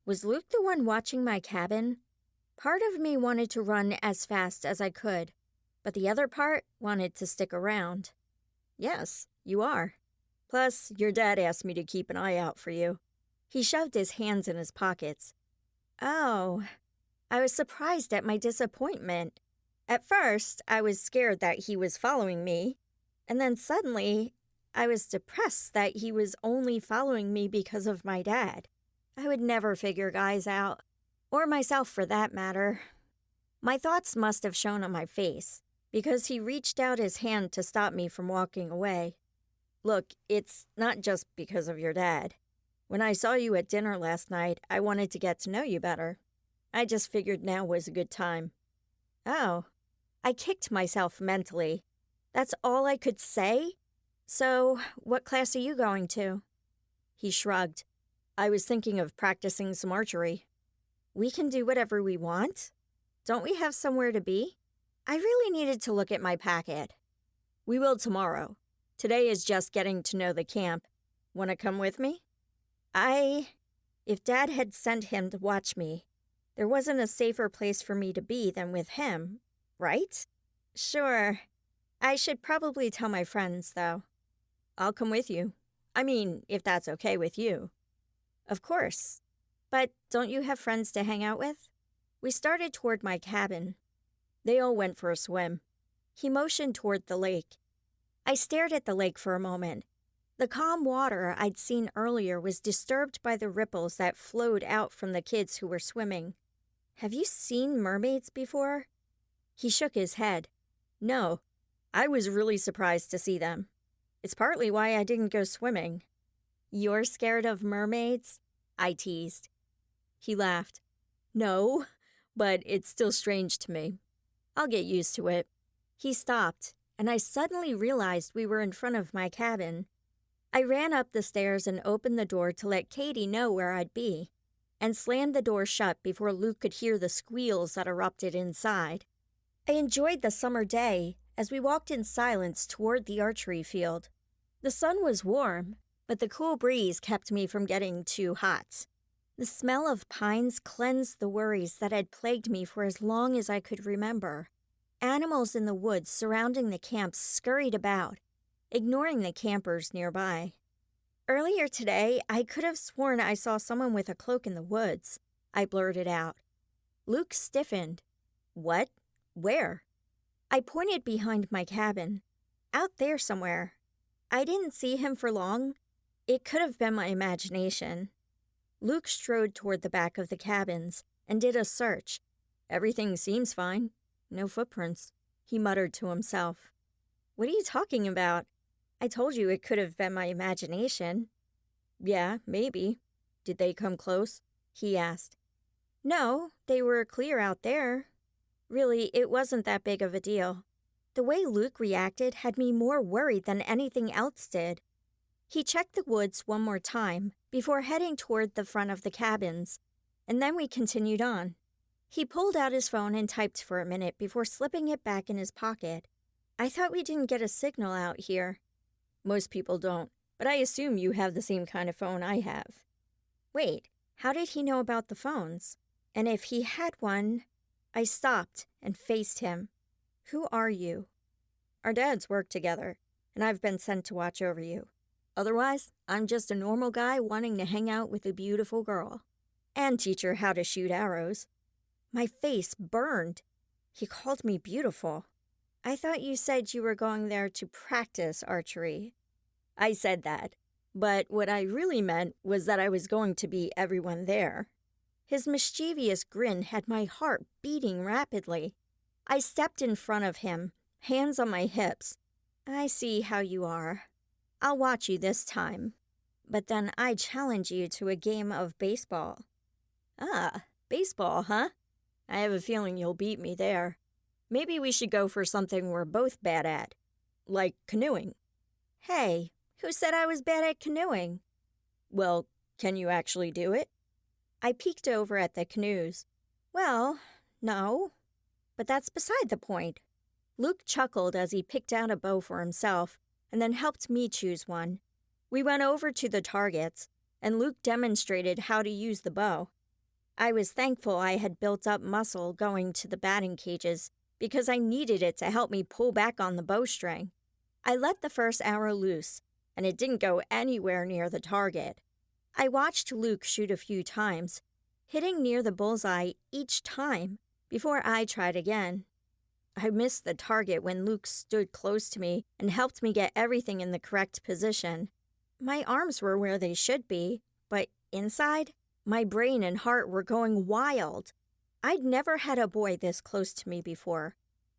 Was Luke the one watching my cabin? Part of me wanted to run as fast as I could, but the other part wanted to stick around. Yes, you are. Plus, your dad asked me to keep an eye out for you. He shoved his hands in his pockets. Oh, I was surprised at my disappointment. At first, I was scared that he was following me, and then suddenly, I was depressed that he was only following me because of my dad. I would never figure guys out, or myself for that matter. My thoughts must have shown on my face, because he reached out his hand to stop me from walking away. Look, it's not just because of your dad. When I saw you at dinner last night, I wanted to get to know you better. I just figured now was a good time. Oh, I kicked myself mentally. That's all I could say? So, what class are you going to? He shrugged. I was thinking of practicing some archery. We can do whatever we want? Don't we have somewhere to be? I really needed to look at my packet. We will tomorrow. Today is just getting to know the camp. Want to come with me? If Dad had sent him to watch me, there wasn't a safer place for me to be than with him, right? Sure. I should probably tell my friends, though. I'll come with you. I mean, if that's okay with you. Of course. But don't you have friends to hang out with? We started toward my cabin. They all went for a swim. He motioned toward the lake. I stared at the lake for a moment. The calm water I'd seen earlier was disturbed by the ripples that flowed out from the kids who were swimming. Have you seen mermaids before? He shook his head. No, I was really surprised to see them. It's partly why I didn't go swimming. You're scared of mermaids? I teased. He laughed. No, but it's still strange to me. I'll get used to it. He stopped, and I suddenly realized we were in front of my cabin. I ran up the stairs and opened the door to let Katie know where I'd be, and slammed the door shut before Luke could hear the squeals that erupted inside. I enjoyed the summer day as we walked in silence toward the archery field. The sun was warm, but the cool breeze kept me from getting too hot. The smell of pines cleansed the worries that had plagued me for as long as I could remember. Animals in the woods surrounding the camp scurried about, ignoring the campers nearby. Earlier today, I could have sworn I saw someone with a cloak in the woods, I blurted out. Luke stiffened. What? Where? I pointed behind my cabin. Out there somewhere. I didn't see him for long. It could have been my imagination. Luke strode toward the back of the cabins and did a search. Everything seems fine. No footprints, he muttered to himself. What are you talking about? I told you it could have been my imagination. Yeah, maybe. Did they come close? He asked. No, they were clear out there. Really, it wasn't that big of a deal. The way Luke reacted had me more worried than anything else did. He checked the woods one more time before heading toward the front of the cabins, and then we continued on. He pulled out his phone and typed for a minute before slipping it back in his pocket. I thought we didn't get a signal out here. Most people don't, but I assume you have the same kind of phone I have. Wait, how did he know about the phones? And if he had one... I stopped and faced him. Who are you? Our dads work together, and I've been sent to watch over you. Otherwise, I'm just a normal guy wanting to hang out with a beautiful girl. And teach her how to shoot arrows. My face burned. He called me beautiful. I thought you said you were going there to practice archery. I said that, but what I really meant was that I was going to be everyone there. His mischievous grin had my heart beating rapidly. I stepped in front of him, hands on my hips. I see how you are. I'll watch you this time. But then I challenge you to a game of baseball. Ah, baseball, huh? I have a feeling you'll beat me there. Maybe we should go for something we're both bad at, like canoeing. Hey, Who said I was bad at canoeing? Well, can you actually do it? I peeked over at the canoes. Well, no, but that's beside the point. Luke chuckled as he picked out a bow for himself and then helped me choose one. We went over to the targets, and Luke demonstrated how to use the bow. I was thankful I had built up muscle going to the batting cages because I needed it to help me pull back on the bowstring. I let the first arrow loose, and it didn't go anywhere near the target. I watched Luke shoot a few times, hitting near the bullseye each time before I tried again. I missed the target when Luke stood close to me and helped me get everything in the correct position. My arms were where they should be, but inside, my brain and heart were going wild. I'd never had a boy this close to me before,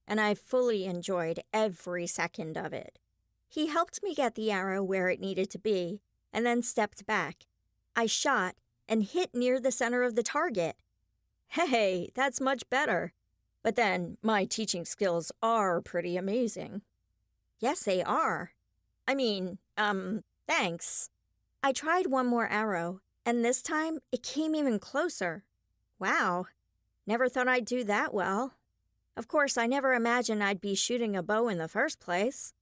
and I fully enjoyed every second of it. He helped me get the arrow where it needed to be, and then stepped back. I shot and hit near the center of the target. Hey, that's much better. But then, my teaching skills are pretty amazing. Yes, they are. Thanks. I tried one more arrow, and this time it came even closer. Wow, never thought I'd do that well. Of course, I never imagined I'd be shooting a bow in the first place.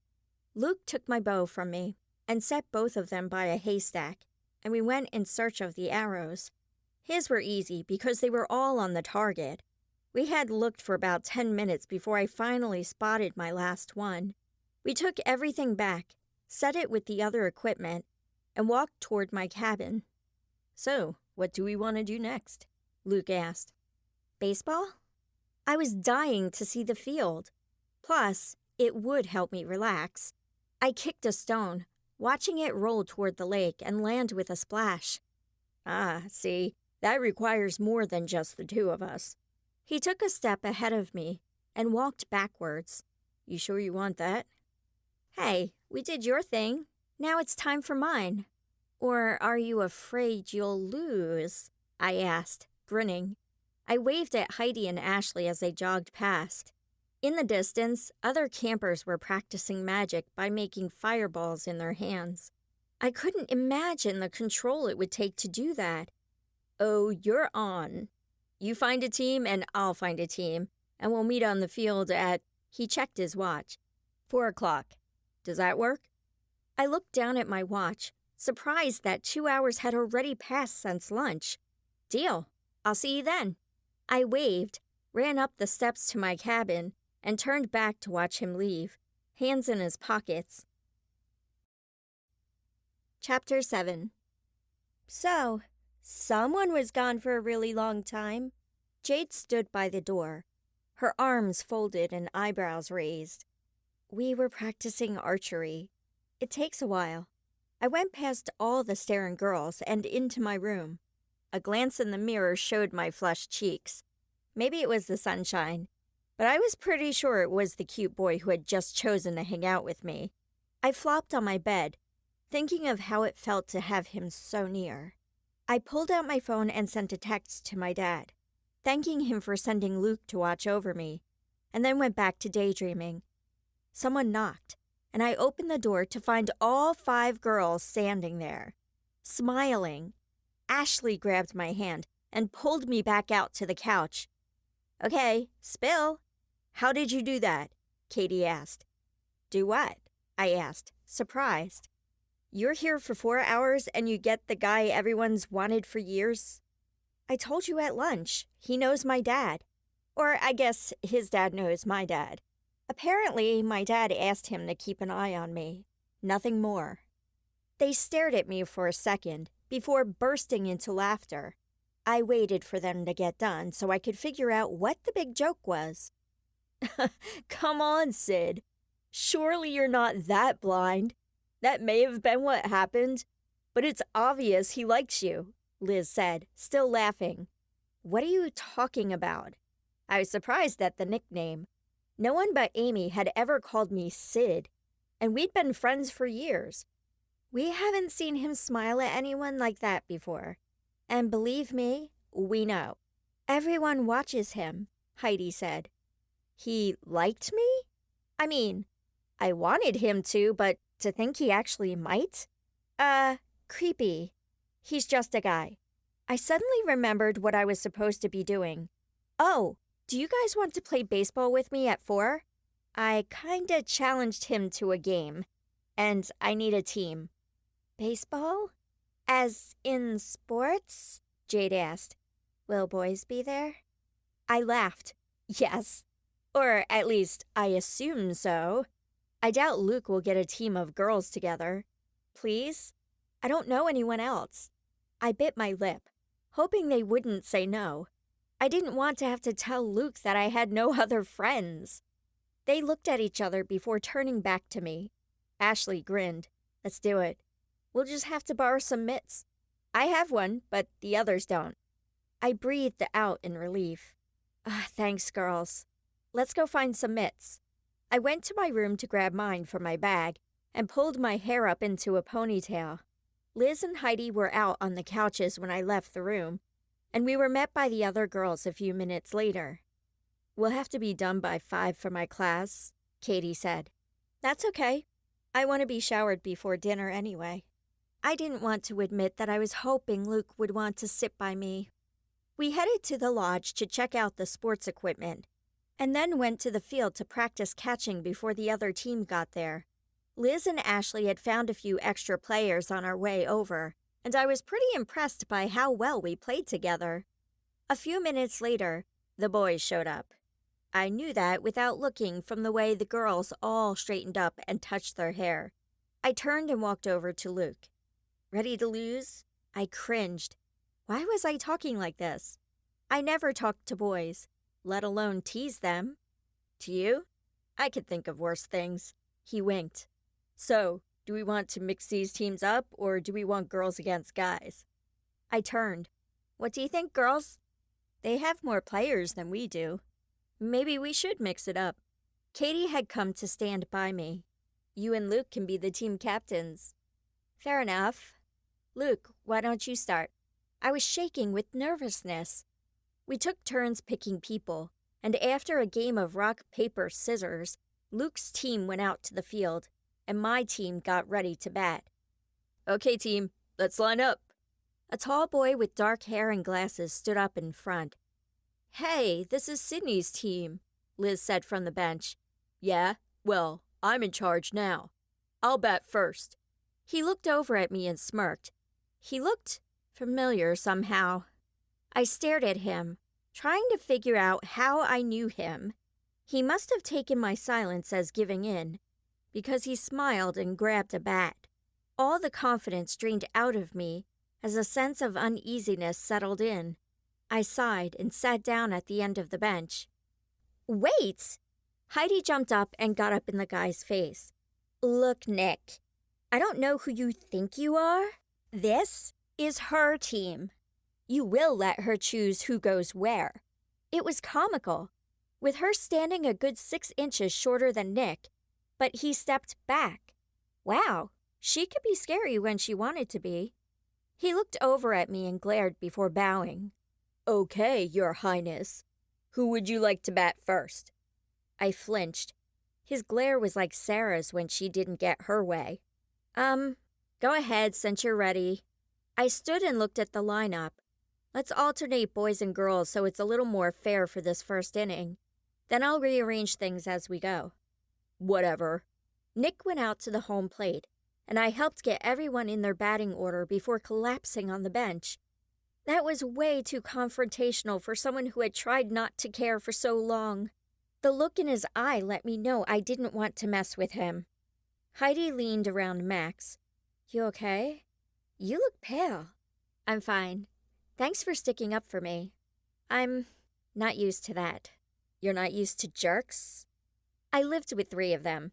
Luke took my bow from me and set both of them by a haystack, and we went in search of the arrows. His were easy because they were all on the target. We had looked for about 10 minutes before I finally spotted my last one. We took everything back, set it with the other equipment, and walked toward my cabin. So, what do we want to do next? Luke asked. Baseball? I was dying to see the field. Plus, it would help me relax. I kicked a stone, watching it roll toward the lake and land with a splash. Ah, see, that requires more than just the two of us. He took a step ahead of me and walked backwards. You sure you want that? Hey, we did your thing. Now it's time for mine. Or are you afraid you'll lose? I asked, grinning. I waved at Heidi and Ashley as they jogged past. In the distance, other campers were practicing magic by making fireballs in their hands. I couldn't imagine the control it would take to do that. Oh, you're on. You find a team and I'll find a team, and we'll meet on the field at, he checked his watch, 4 o'clock. Does that work? I looked down at my watch, surprised that 2 hours had already passed since lunch. Deal. I'll see you then. I waved, ran up the steps to my cabin, and turned back to watch him leave, hands in his pockets. Chapter 7. So, someone was gone for a really long time. Jade stood by the door, her arms folded and eyebrows raised. We were practicing archery. It takes a while. I went past all the staring girls and into my room. A glance in the mirror showed my flushed cheeks. Maybe it was the sunshine, but I was pretty sure it was the cute boy who had just chosen to hang out with me. I flopped on my bed, thinking of how it felt to have him so near. I pulled out my phone and sent a text to my dad, thanking him for sending Luke to watch over me, and then went back to daydreaming. Someone knocked, and I opened the door to find all 5 girls standing there, smiling. Ashley grabbed my hand and pulled me back out to the couch. Okay, spill. How did you do that? Katie asked. Do what? I asked, surprised. You're here for 4 hours and you get the guy everyone's wanted for years? I told you at lunch. He knows my dad. Or I guess his dad knows my dad. Apparently, my dad asked him to keep an eye on me. Nothing more. They stared at me for a second before bursting into laughter. I waited for them to get done so I could figure out what the big joke was. Come on, Sid. Surely you're not that blind. That may have been what happened, but it's obvious he likes you, Liz said, still laughing. What are you talking about? I was surprised at the nickname. No one but Amy had ever called me Sid, and we'd been friends for years. We haven't seen him smile at anyone like that before. And believe me, we know. Everyone watches him, Heidi said. He liked me? I mean, I wanted him to, but To think he actually might? Creepy. He's just a guy. I suddenly remembered what I was supposed to be doing. Oh, do you guys want to play baseball with me at 4? I kinda challenged him to a game, and I need a team. Baseball? As in sports? Jade asked. Will boys be there? I laughed. Yes. Or at least, I assume so. I doubt Luke will get a team of girls together. Please? I don't know anyone else. I bit my lip, hoping they wouldn't say no. I didn't want to have to tell Luke that I had no other friends. They looked at each other before turning back to me. Ashley grinned. Let's do it. We'll just have to borrow some mitts. I have one, but the others don't. I breathed out in relief. Thanks, girls. Let's go find some mitts. I went to my room to grab mine from my bag and pulled my hair up into a ponytail. Liz and Heidi were out on the couches when I left the room, and we were met by the other girls a few minutes later. We'll have to be done by 5 for my class, Katie said. That's okay. I want to be showered before dinner anyway. I didn't want to admit that I was hoping Luke would want to sit by me. We headed to the lodge to check out the sports equipment, and then went to the field to practice catching before the other team got there. Liz and Ashley had found a few extra players on our way over, and I was pretty impressed by how well we played together. A few minutes later, the boys showed up. I knew that without looking from the way the girls all straightened up and touched their hair. I turned and walked over to Luke. Ready to lose? I cringed. Why was I talking like this? I never talked to boys, let alone tease them. To you? I could think of worse things. He winked. So, do we want to mix these teams up, or do we want girls against guys? I turned. What do you think, girls? They have more players than we do. Maybe we should mix it up. Katie had come to stand by me. You and Luke can be the team captains. Fair enough. Luke, why don't you start? I was shaking with nervousness. We took turns picking people, and after a game of rock, paper, scissors, Luke's team went out to the field, and my team got ready to bat. Okay, team, let's line up. A tall boy with dark hair and glasses stood up in front. Hey, this is Sydney's team, Liz said from the bench. Yeah? Well, I'm in charge now. I'll bat first. He looked over at me and smirked. He looked familiar somehow. I stared at him, trying to figure out how I knew him. He must have taken my silence as giving in, because he smiled and grabbed a bat. All the confidence drained out of me as a sense of uneasiness settled in. I sighed and sat down at the end of the bench. Wait! Heidi jumped up and got up in the guy's face. Look, Nick, I don't know who you think you are. This is her team. You will let her choose who goes where. It was comical, with her standing a good 6 inches shorter than Nick, but he stepped back. Wow, she could be scary when she wanted to be. He looked over at me and glared before bowing. Okay, Your Highness. Who would you like to bat first? I flinched. His glare was like Sarah's when she didn't get her way. Go ahead since you're ready. I stood and looked at the lineup. Let's alternate boys and girls so it's a little more fair for this first inning. Then I'll rearrange things as we go. Whatever. Nick went out to the home plate, and I helped get everyone in their batting order before collapsing on the bench. That was way too confrontational for someone who had tried not to care for so long. The look in his eye let me know I didn't want to mess with him. Heidi leaned around Max. You okay? You look pale. I'm fine. Thanks for sticking up for me. I'm not used to that. You're not used to jerks? I lived with 3 of them.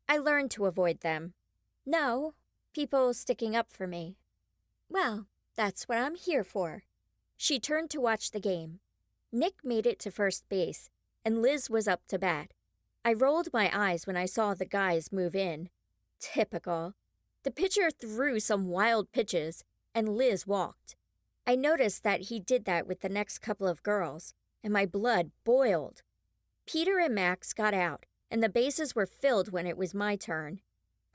I learned to avoid them. No, people sticking up for me. Well, that's what I'm here for. She turned to watch the game. Nick made it to first base, and Liz was up to bat. I rolled my eyes when I saw the guys move in. Typical. The pitcher threw some wild pitches, and Liz walked. I noticed that he did that with the next couple of girls, and my blood boiled. Peter and Max got out, and the bases were filled when it was my turn.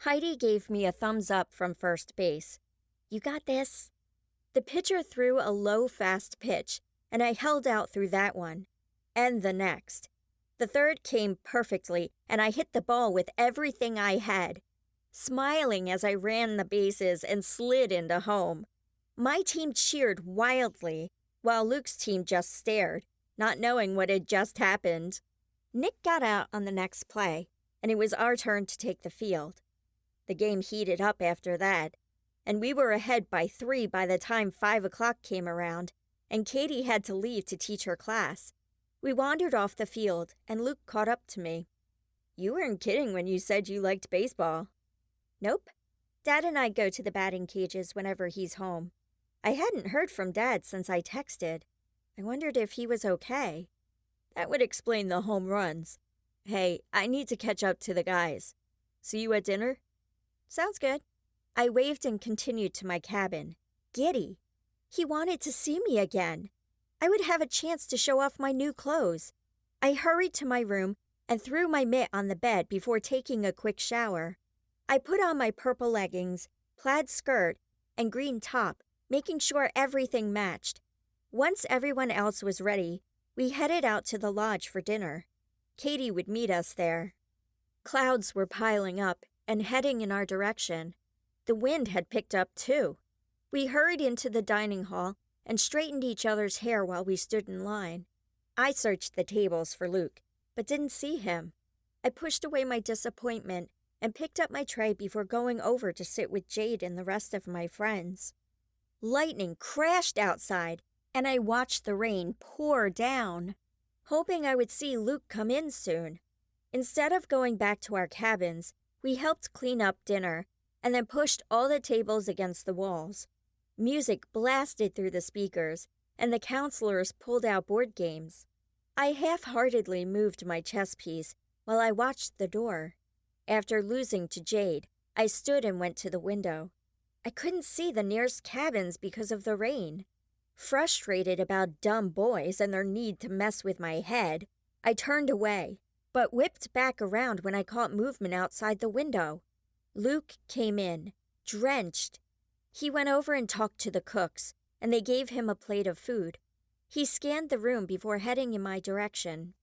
Heidi gave me a thumbs up from first base. You got this. The pitcher threw a low, fast pitch, and I held out through that one. And the next. The third came perfectly, and I hit the ball with everything I had, smiling as I ran the bases and slid into home. My team cheered wildly, while Luke's team just stared, not knowing what had just happened. Nick got out on the next play, and it was our turn to take the field. The game heated up after that, and we were ahead by 3 by the time 5 o'clock came around, and Katie had to leave to teach her class. We wandered off the field, and Luke caught up to me. You weren't kidding when you said you liked baseball. Nope. Dad and I go to the batting cages whenever he's home. I hadn't heard from Dad since I texted. I wondered if he was okay. That would explain the home runs. Hey, I need to catch up to the guys. See you at dinner? Sounds good. I waved and continued to my cabin, giddy. He wanted to see me again. I would have a chance to show off my new clothes. I hurried to my room and threw my mitt on the bed before taking a quick shower. I put on my purple leggings, plaid skirt, and green top, making sure everything matched. Once everyone else was ready, we headed out to the lodge for dinner. Katie would meet us there. Clouds were piling up and heading in our direction. The wind had picked up too. We hurried into the dining hall and straightened each other's hair while we stood in line. I searched the tables for Luke, but didn't see him. I pushed away my disappointment and picked up my tray before going over to sit with Jade and the rest of my friends. Lightning crashed outside, and I watched the rain pour down, hoping I would see Luke come in soon. Instead of going back to our cabins, we helped clean up dinner and then pushed all the tables against the walls. Music blasted through the speakers, and the counselors pulled out board games. I half-heartedly moved my chess piece while I watched the door. After losing to Jade, I stood and went to the window. I couldn't see the nearest cabins because of the rain. Frustrated about dumb boys and their need to mess with my head, I turned away, but whipped back around when I caught movement outside the window. Luke came in, drenched. He went over and talked to the cooks, and they gave him a plate of food. He scanned the room before heading in my direction.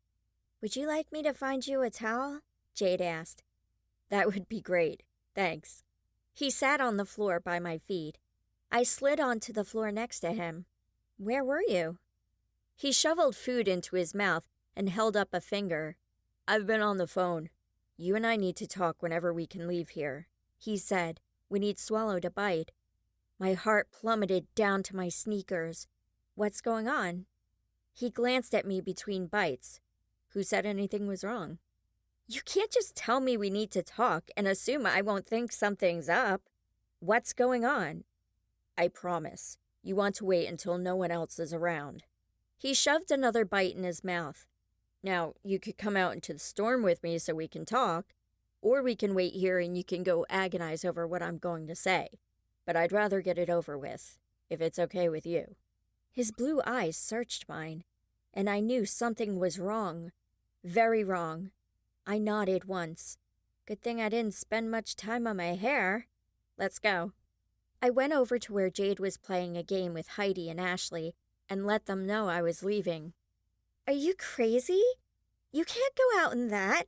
Would you like me to find you a towel? Jade asked. That would be great, thanks. He sat on the floor by my feet. I slid onto the floor next to him. Where were you? He shoveled food into his mouth and held up a finger. I've been on the phone. You and I need to talk whenever we can leave here, he said when he'd swallowed a bite. My heart plummeted down to my sneakers. What's going on? He glanced at me between bites. Who said anything was wrong? You can't just tell me we need to talk and assume I won't think something's up. What's going on? I promise. You want to wait until no one else is around. He shoved another bite in his mouth. Now, you could come out into the storm with me so we can talk, or we can wait here and you can go agonize over what I'm going to say. But I'd rather get it over with, if it's okay with you. His blue eyes searched mine, and I knew something was wrong. Very wrong. I nodded once. Good thing I didn't spend much time on my hair. Let's go. I went over to where Jade was playing a game with Heidi and Ashley and let them know I was leaving. Are you crazy? You can't go out in that.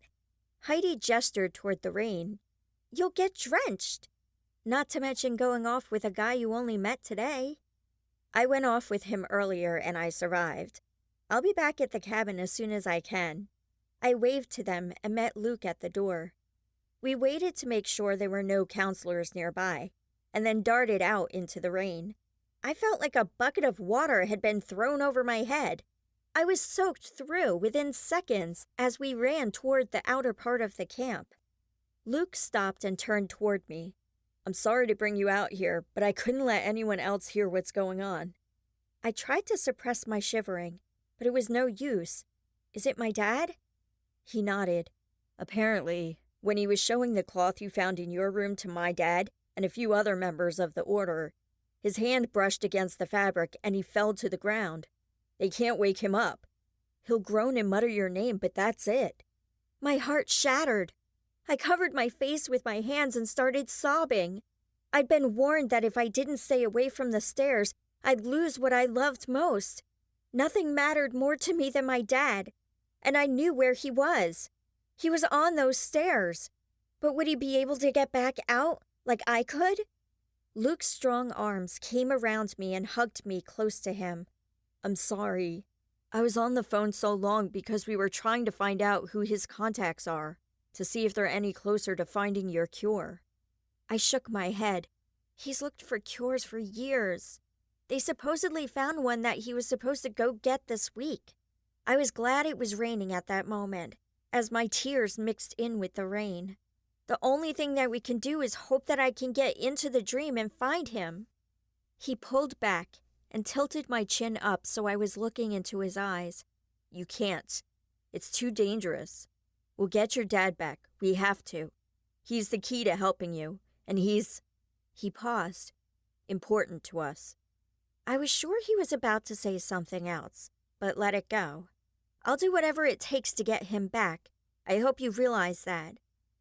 Heidi gestured toward the rain. You'll get drenched. Not to mention going off with a guy you only met today. I went off with him earlier and I survived. I'll be back at the cabin as soon as I can. I waved to them and met Luke at the door. We waited to make sure there were no counselors nearby, and then darted out into the rain. I felt like a bucket of water had been thrown over my head. I was soaked through within seconds as we ran toward the outer part of the camp. Luke stopped and turned toward me. I'm sorry to bring you out here, but I couldn't let anyone else hear what's going on. I tried to suppress my shivering, but it was no use. Is it my dad? He nodded. Apparently, when he was showing the cloth you found in your room to my dad and a few other members of the order, his hand brushed against the fabric and he fell to the ground. They can't wake him up. He'll groan and mutter your name, but that's it. My heart shattered. I covered my face with my hands and started sobbing. I'd been warned that if I didn't stay away from the stairs, I'd lose what I loved most. Nothing mattered more to me than my dad, and I knew where he was. He was on those stairs. But would he be able to get back out like I could? Luke's strong arms came around me and hugged me close to him. I'm sorry. I was on the phone so long because we were trying to find out who his contacts are, to see if they're any closer to finding your cure. I shook my head. He's looked for cures for years. They supposedly found one that he was supposed to go get this week. I was glad it was raining at that moment, as my tears mixed in with the rain. The only thing that we can do is hope that I can get into the dream and find him. He pulled back and tilted my chin up so I was looking into his eyes. You can't. It's too dangerous. We'll get your dad back. We have to. He's the key to helping you, and he's... He paused. Important to us. I was sure he was about to say something else, but let it go. I'll do whatever it takes to get him back. I hope you realize that.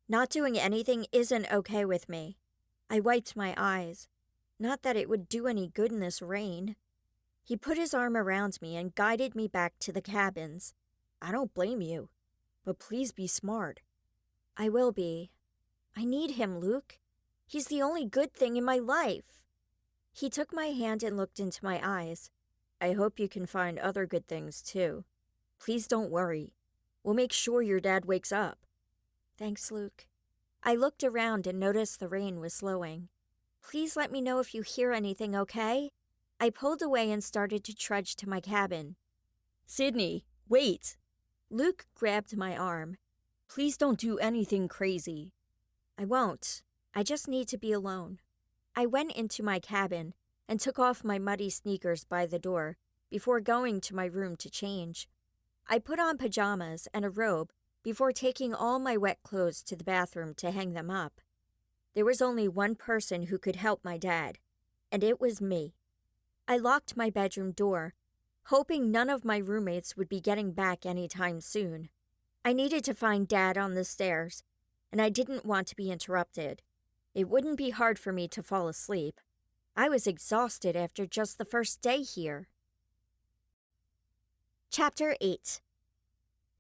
Not doing anything isn't okay with me. I wiped my eyes. Not that it would do any good in this rain. He put his arm around me and guided me back to the cabins. I don't blame you, but please be smart. I will be. I need him, Luke. He's the only good thing in my life. He took my hand and looked into my eyes. I hope you can find other good things, too. Please don't worry. We'll make sure your dad wakes up. Thanks, Luke. I looked around and noticed the rain was slowing. Please let me know if you hear anything, okay? I pulled away and started to trudge to my cabin. Sydney, wait! Luke grabbed my arm. Please don't do anything crazy. I won't. I just need to be alone. I went into my cabin and took off my muddy sneakers by the door before going to my room to change. I put on pajamas and a robe before taking all my wet clothes to the bathroom to hang them up. There was only one person who could help my dad, and it was me. I locked my bedroom door, hoping none of my roommates would be getting back anytime soon. I needed to find Dad on the stairs, and I didn't want to be interrupted. It wouldn't be hard for me to fall asleep. I was exhausted after just the first day here. Chapter 8.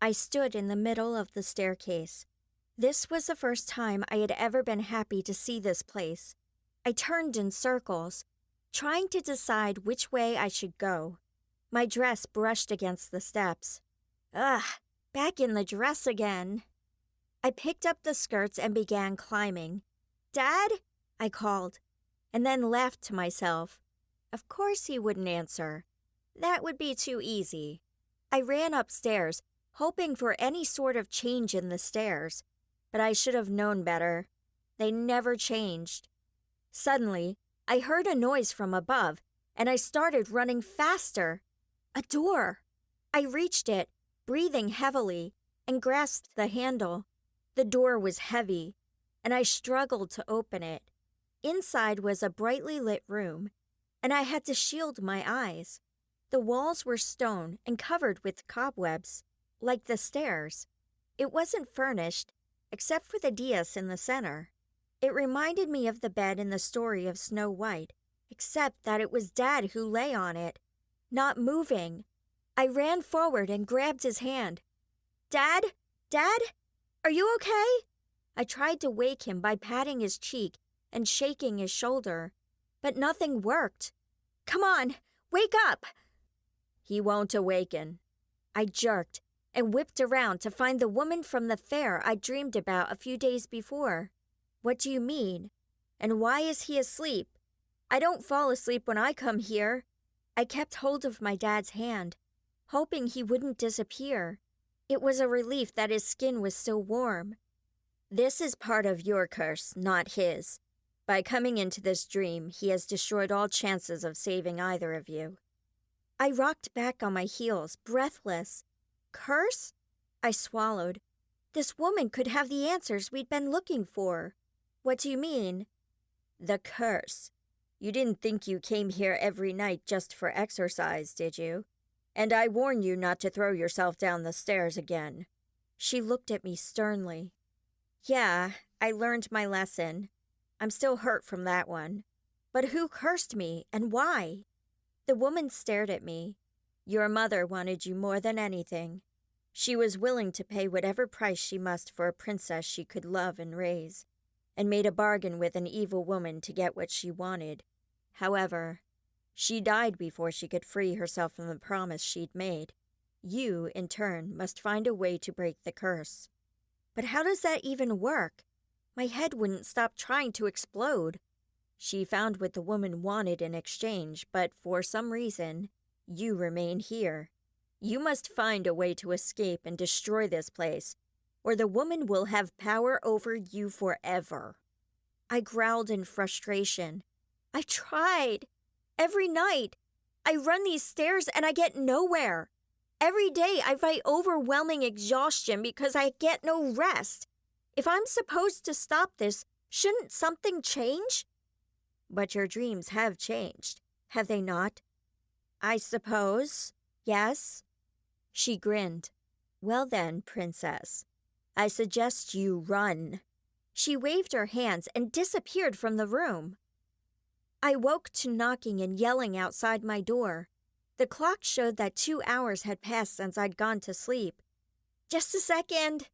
I stood in the middle of the staircase. This was the first time I had ever been happy to see this place. I turned in circles, trying to decide which way I should go. My dress brushed against the steps. Ugh, back in the dress again. I picked up the skirts and began climbing. Dad? I called, and then laughed to myself. Of course he wouldn't answer. That would be too easy. I ran upstairs, hoping for any sort of change in the stairs, but I should have known better. They never changed. Suddenly, I heard a noise from above, and I started running faster. A door. I reached it, breathing heavily, and grasped the handle. The door was heavy, and I struggled to open it. Inside was a brightly lit room, and I had to shield my eyes. The walls were stone and covered with cobwebs, like the stairs. It wasn't furnished, except for the dais in the center. It reminded me of the bed in the story of Snow White, except that it was Dad who lay on it, not moving. I ran forward and grabbed his hand. Dad? Dad? Are you okay? I tried to wake him by patting his cheek and shaking his shoulder, but nothing worked. Come on, wake up! He won't awaken. I jerked and whipped around to find the woman from the fair I dreamed about a few days before. What do you mean? And why is he asleep? I don't fall asleep when I come here. I kept hold of my dad's hand, hoping he wouldn't disappear. It was a relief that his skin was still warm. This is part of your curse, not his. By coming into this dream, he has destroyed all chances of saving either of you. I rocked back on my heels, breathless. Curse? I swallowed. This woman could have the answers we'd been looking for. What do you mean? The curse. You didn't think you came here every night just for exercise, did you? And I warn you not to throw yourself down the stairs again. She looked at me sternly. Yeah, I learned my lesson. I'm still hurt from that one. But who cursed me and why? The woman stared at me. Your mother wanted you more than anything. She was willing to pay whatever price she must for a princess she could love and raise, and made a bargain with an evil woman to get what she wanted. However, she died before she could free herself from the promise she'd made. You, in turn, must find a way to break the curse. But how does that even work? My head wouldn't stop trying to explode. She found what the woman wanted in exchange, but for some reason, you remain here. You must find a way to escape and destroy this place, or the woman will have power over you forever. I growled in frustration. I've tried. Every night. I run these stairs and I get nowhere. Every day I fight overwhelming exhaustion because I get no rest. If I'm supposed to stop this, shouldn't something change? But your dreams have changed, have they not? I suppose, yes. She grinned. Well then, princess, I suggest you run. She waved her hands and disappeared from the room. I woke to knocking and yelling outside my door. The clock showed that 2 hours had passed since I'd gone to sleep. Just a second.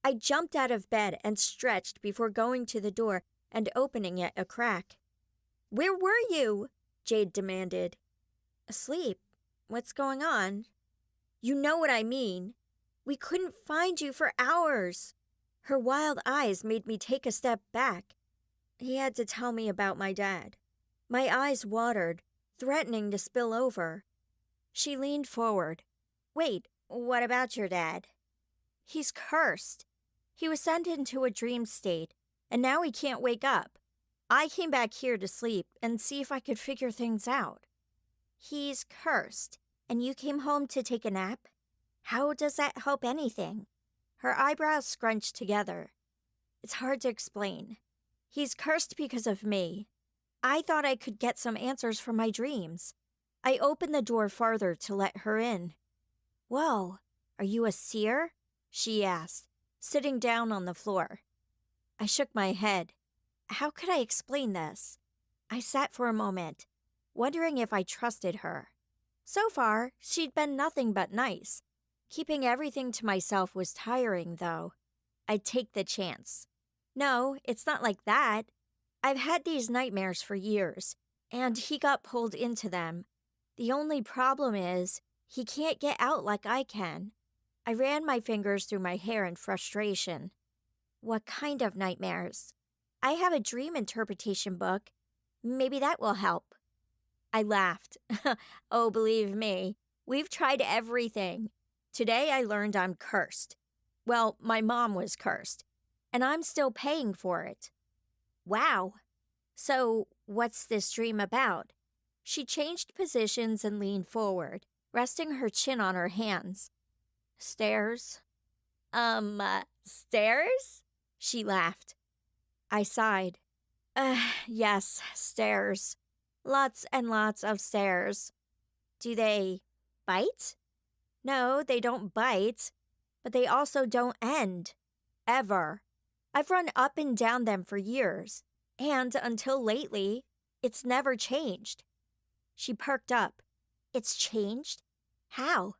I jumped out of bed and stretched before going to the door and opening it a crack. Where were you? Jade demanded. Asleep. What's going on? You know what I mean. We couldn't find you for hours. Her wild eyes made me take a step back. He had to tell me about my dad. My eyes watered, threatening to spill over. She leaned forward. Wait, what about your dad? He's cursed. He was sent into a dream state, and now he can't wake up. I came back here to sleep and see if I could figure things out. He's cursed, and you came home to take a nap? How does that help anything? Her eyebrows scrunched together. It's hard to explain. He's cursed because of me. I thought I could get some answers from my dreams. I opened the door farther to let her in. Whoa, are you a seer? She asked, sitting down on the floor. I shook my head. How could I explain this? I sat for a moment, wondering if I trusted her. So far, she'd been nothing but nice. Keeping everything to myself was tiring, though. I'd take the chance. No, it's not like that. I've had these nightmares for years, and he got pulled into them. The only problem is, he can't get out like I can. I ran my fingers through my hair in frustration. What kind of nightmares? I have a dream interpretation book. Maybe that will help. I laughed. Oh, believe me, we've tried everything. Today I learned I'm cursed. Well, my mom was cursed, and I'm still paying for it. Wow. So, what's this dream about? She changed positions and leaned forward, resting her chin on her hands. Stairs? Stairs? She laughed. I sighed. Yes, stairs. Lots and lots of stairs. Do they bite? No, they don't bite, but they also don't end. Ever. I've run up and down them for years, and until lately, it's never changed. She perked up. It's changed? How?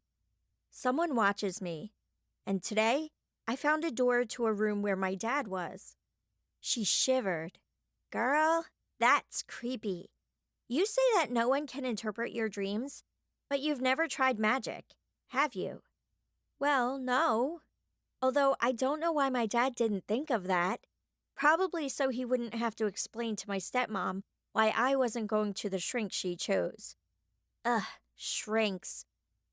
Someone watches me, and today I found a door to a room where my dad was. She shivered. Girl, that's creepy. You say that no one can interpret your dreams, but you've never tried magic, have you? Well, no. Although I don't know why my dad didn't think of that. Probably so he wouldn't have to explain to my stepmom why I wasn't going to the shrink she chose. Ugh, shrinks.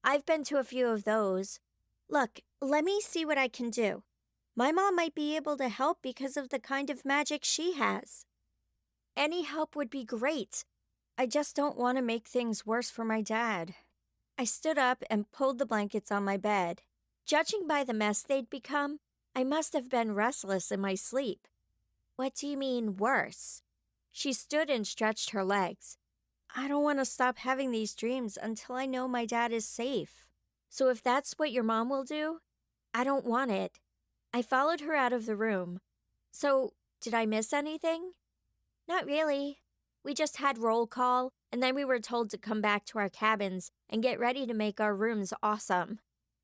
I've been to a few of those. Look, let me see what I can do. My mom might be able to help because of the kind of magic she has. Any help would be great. I just don't want to make things worse for my dad. I stood up and pulled the blankets on my bed. Judging by the mess they'd become, I must have been restless in my sleep. What do you mean, worse? She stood and stretched her legs. I don't want to stop having these dreams until I know my dad is safe. So if that's what your mom will do, I don't want it. I followed her out of the room. So, did I miss anything? Not really. We just had roll call, and then we were told to come back to our cabins and get ready to make our rooms awesome.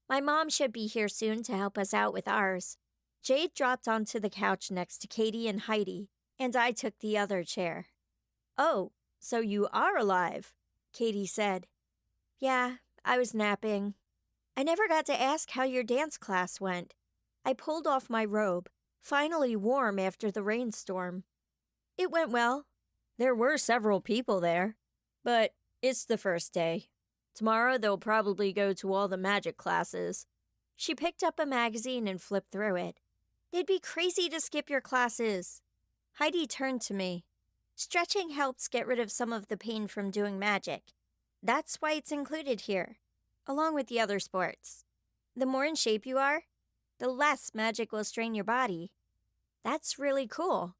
My mom should be here soon to help us out with ours. Jade dropped onto the couch next to Katie and Heidi, and I took the other chair. Oh, so you are alive, Katie said. Yeah, I was napping. I never got to ask how your dance class went. I pulled off my robe, finally warm after the rainstorm. It went well. There were several people there, but it's the first day. Tomorrow they'll probably go to all the magic classes. She picked up a magazine and flipped through it. They'd be crazy to skip your classes. Heidi turned to me. Stretching helps get rid of some of the pain from doing magic. That's why it's included here, along with the other sports. The more in shape you are, the less magic will strain your body. That's really cool.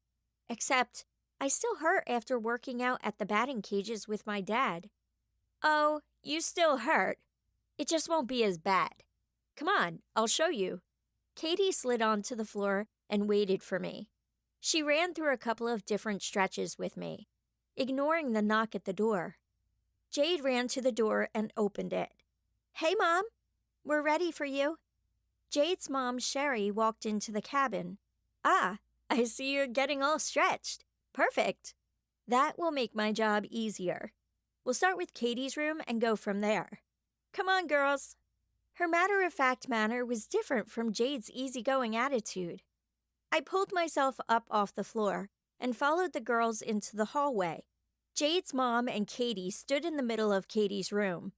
Except, I still hurt after working out at the batting cages with my dad. Oh, you still hurt. It just won't be as bad. Come on, I'll show you. Katie slid onto the floor and waited for me. She ran through a couple of different stretches with me, ignoring the knock at the door. Jade ran to the door and opened it. Hey, Mom, we're ready for you. Jade's mom, Sherry, walked into the cabin. Ah, I see you're getting all stretched. Perfect. That will make my job easier. We'll start with Katie's room and go from there. Come on, girls. Her matter-of-fact manner was different from Jade's easygoing attitude. I pulled myself up off the floor and followed the girls into the hallway. Jade's mom and Katie stood in the middle of Katie's room.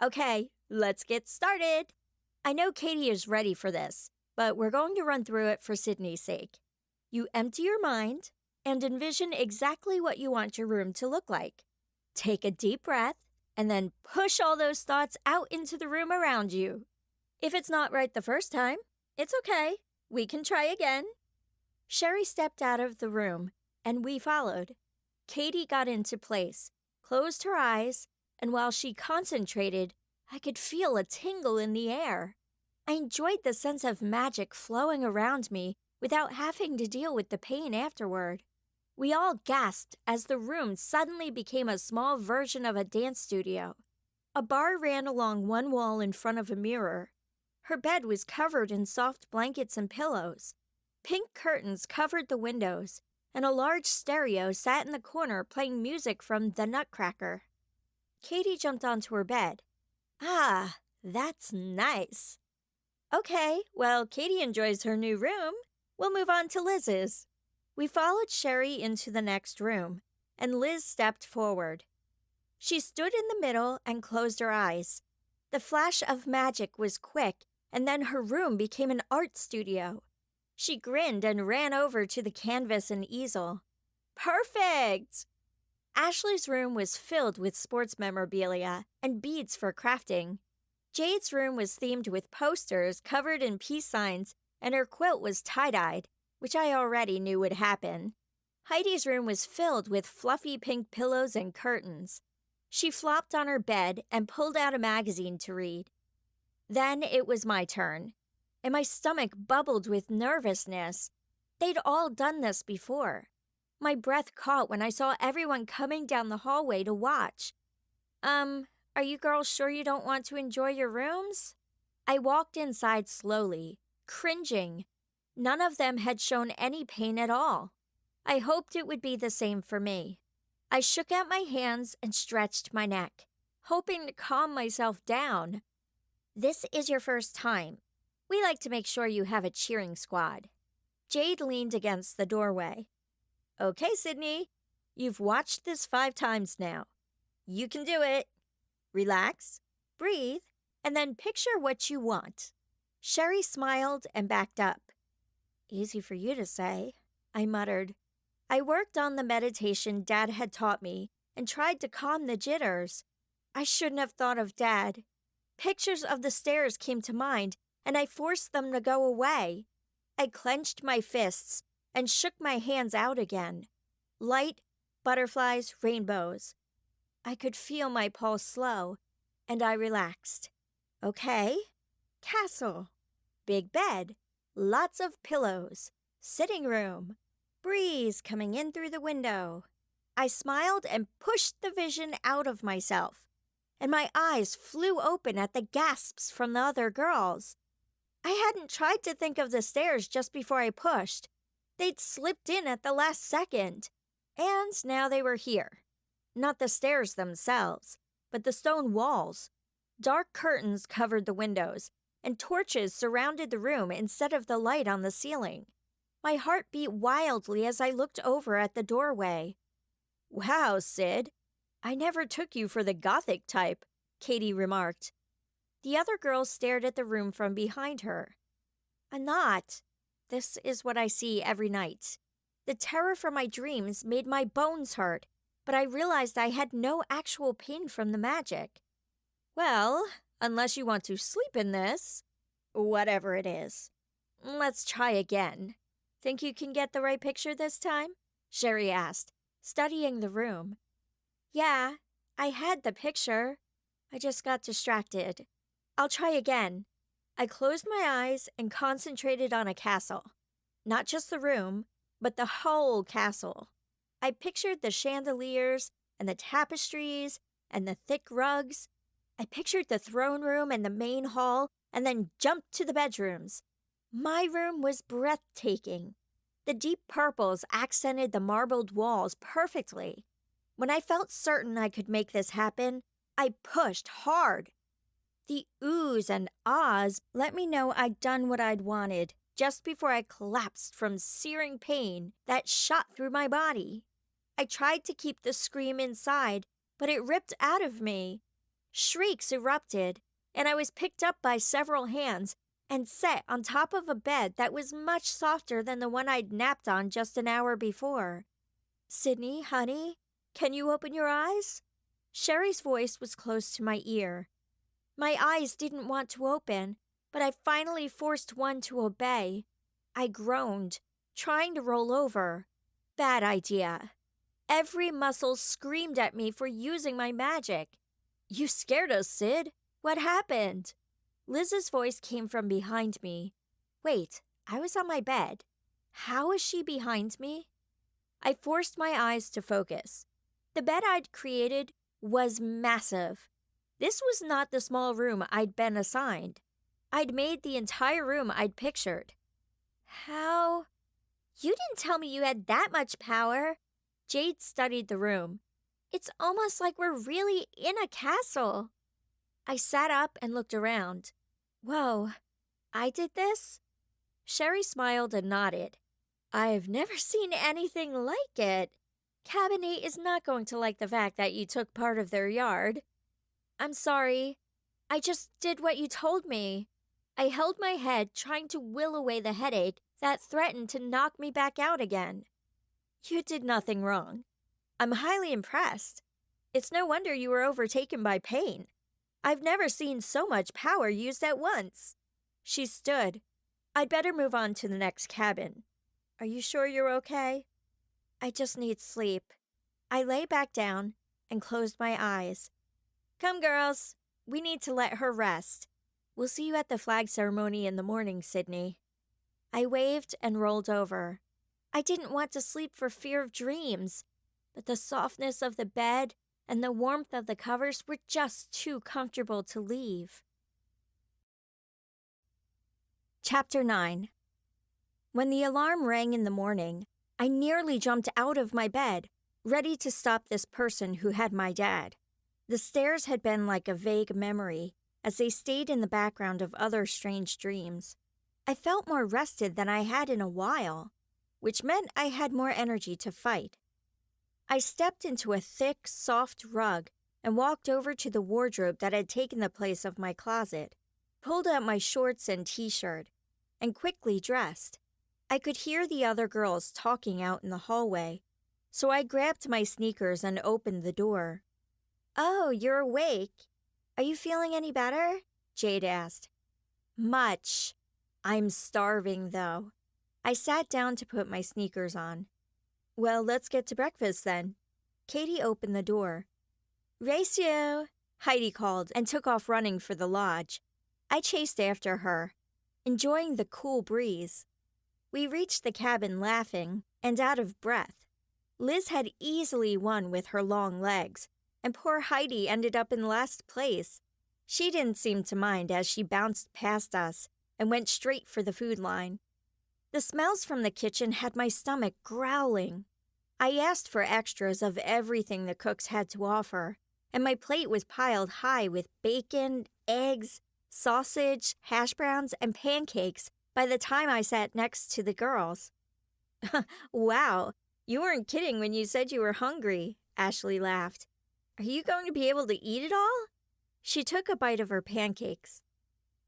Okay, let's get started. I know Katie is ready for this, but we're going to run through it for Sydney's sake. You empty your mind and envision exactly what you want your room to look like. Take a deep breath and then push all those thoughts out into the room around you. If it's not right the first time, it's okay. We can try again. Sherry stepped out of the room, and we followed. Katie got into place, closed her eyes, and while she concentrated, I could feel a tingle in the air. I enjoyed the sense of magic flowing around me without having to deal with the pain afterward. We all gasped as the room suddenly became a small version of a dance studio. A bar ran along one wall in front of a mirror. Her bed was covered in soft blankets and pillows. Pink curtains covered the windows, and a large stereo sat in the corner playing music from The Nutcracker. Katie jumped onto her bed. Ah, that's nice. Okay, well, Katie enjoys her new room. We'll move on to Liz's. We followed Sherry into the next room, and Liz stepped forward. She stood in the middle and closed her eyes. The flash of magic was quick, and then her room became an art studio. She grinned and ran over to the canvas and easel. Perfect! Ashley's room was filled with sports memorabilia and beads for crafting. Jade's room was themed with posters covered in peace signs, and her quilt was tie-dyed, which I already knew would happen. Heidi's room was filled with fluffy pink pillows and curtains. She flopped on her bed and pulled out a magazine to read. Then it was my turn, and my stomach bubbled with nervousness. They'd all done this before. My breath caught when I saw everyone coming down the hallway to watch. Are you girls sure you don't want to enjoy your rooms? I walked inside slowly, cringing. None of them had shown any pain at all. I hoped it would be the same for me. I shook out my hands and stretched my neck, hoping to calm myself down. This is your first time. We like to make sure you have a cheering squad. Jade leaned against the doorway. Okay, Sydney, you've watched this 5 times now. You can do it. Relax, breathe, and then picture what you want. Sherry smiled and backed up. Easy for you to say, I muttered. I worked on the meditation Dad had taught me and tried to calm the jitters. I shouldn't have thought of Dad. Pictures of the stairs came to mind, and I forced them to go away. I clenched my fists and shook my hands out again. Light, butterflies, rainbows. I could feel my pulse slow, and I relaxed. Okay, castle, big bed, lots of pillows, Sitting room. Breeze coming in through the window. I smiled and pushed the vision out of myself, and my eyes flew open at the gasps from the other girls. I hadn't tried to think of the stairs just before I pushed. They'd slipped in at the last second, and now they were here. Not the stairs themselves, but the stone walls. Dark curtains covered the windows, and torches surrounded the room instead of the light on the ceiling. My heart beat wildly as I looked over at the doorway. "Wow, Sid, I never took you for the gothic type," Katie remarked. The other girls stared at the room from behind her. "I'm not. This is what I see every night. The terror from my dreams made my bones hurt, but I realized I had no actual pain from the magic." "Well, unless you want to sleep in this, whatever it is. Let's try again. Think you can get the right picture this time?" Sherry asked, studying the room. "Yeah, I had the picture. I just got distracted. I'll try again." I closed my eyes and concentrated on a castle. Not just the room, but the whole castle. I pictured the chandeliers and the tapestries and the thick rugs. I pictured the throne room and the main hall, and then jumped to the bedrooms. My room was breathtaking. The deep purples accented the marbled walls perfectly. When I felt certain I could make this happen, I pushed hard. The oohs and ahs let me know I'd done what I'd wanted just before I collapsed from searing pain that shot through my body. I tried to keep the scream inside, but it ripped out of me. Shrieks erupted, and I was picked up by several hands and set on top of a bed that was much softer than the one I'd napped on just an hour before. "Sydney, honey, can you open your eyes?" Sherry's voice was close to my ear. My eyes didn't want to open, but I finally forced one to obey. I groaned, trying to roll over. Bad idea. Every muscle screamed at me for using my magic. "You scared us, Sid. What happened?" Liz's voice came from behind me. Wait, I was on my bed. How is she behind me? I forced my eyes to focus. The bed I'd created was massive. This was not the small room I'd been assigned. I'd made the entire room I'd pictured. "How? You didn't tell me you had that much power." Jade studied the room. "It's almost like we're really in a castle." I sat up and looked around. "Whoa, I did this?" Sherry smiled and nodded. "I've never seen anything like it. Cabin 8 is not going to like the fact that you took part of their yard." "I'm sorry. I just did what you told me." I held my head, trying to will away the headache that threatened to knock me back out again. "You did nothing wrong. I'm highly impressed. It's no wonder you were overtaken by pain. I've never seen so much power used at once." She stood. "I'd better move on to the next cabin. Are you sure you're okay?" "I just need sleep." I lay back down and closed my eyes. "Come, girls. We need to let her rest. We'll see you at the flag ceremony in the morning, Sydney." I waved and rolled over. I didn't want to sleep for fear of dreams, but the softness of the bed and the warmth of the covers were just too comfortable to leave. Chapter 9. When the alarm rang in the morning, I nearly jumped out of my bed, ready to stop this person who had my dad. The stairs had been like a vague memory, as they stayed in the background of other strange dreams. I felt more rested than I had in a while, which meant I had more energy to fight. I stepped into a thick, soft rug and walked over to the wardrobe that had taken the place of my closet, pulled out my shorts and t-shirt, and quickly dressed. I could hear the other girls talking out in the hallway, so I grabbed my sneakers and opened the door. "Oh, you're awake. Are you feeling any better?" Jade asked. "Much. I'm starving, though." I sat down to put my sneakers on. "Well, let's get to breakfast then." Katie opened the door. "Race you," Heidi called and took off running for the lodge. I chased after her, enjoying the cool breeze. We reached the cabin laughing and out of breath. Liz had easily won with her long legs, and poor Heidi ended up in last place. She didn't seem to mind as she bounced past us and went straight for the food line. The smells from the kitchen had my stomach growling. I asked for extras of everything the cooks had to offer, and my plate was piled high with bacon, eggs, sausage, hash browns, and pancakes by the time I sat next to the girls. Wow, you weren't kidding when you said you were hungry, Ashley laughed. Are you going to be able to eat it all? She took a bite of her pancakes.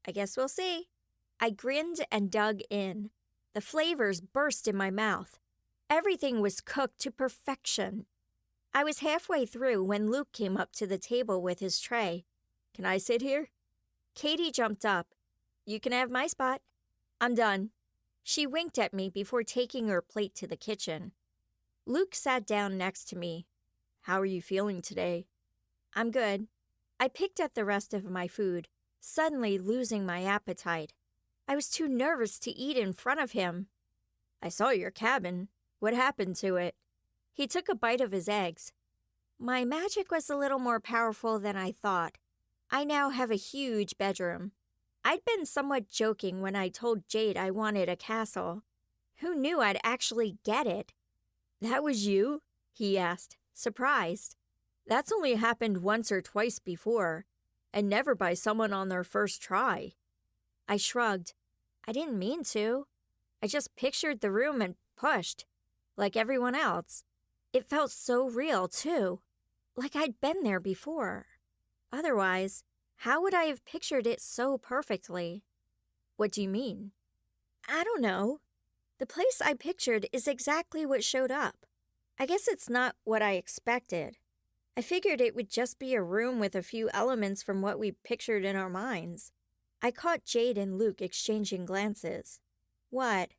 I guess we'll see. I grinned and dug in. The flavors burst in my mouth. Everything was cooked to perfection. I was halfway through when Luke came up to the table with his tray. Can I sit here? Katie jumped up. You can have my spot. I'm done. She winked at me before taking her plate to the kitchen. Luke sat down next to me. How are you feeling today? I'm good. I picked at the rest of my food, suddenly losing my appetite. I was too nervous to eat in front of him. I saw your cabin. What happened to it? He took a bite of his eggs. My magic was a little more powerful than I thought. I now have a huge bedroom. I'd been somewhat joking when I told Jade I wanted a castle. Who knew I'd actually get it? That was you? He asked, surprised. That's only happened once or twice before, and never by someone on their first try. I shrugged. I didn't mean to. I just pictured the room and pushed, like everyone else. It felt so real, too, like I'd been there before. Otherwise, how would I have pictured it so perfectly? What do you mean? I don't know. The place I pictured is exactly what showed up. I guess it's not what I expected. I figured it would just be a room with a few elements from what we pictured in our minds. I caught Jade and Luke exchanging glances. What?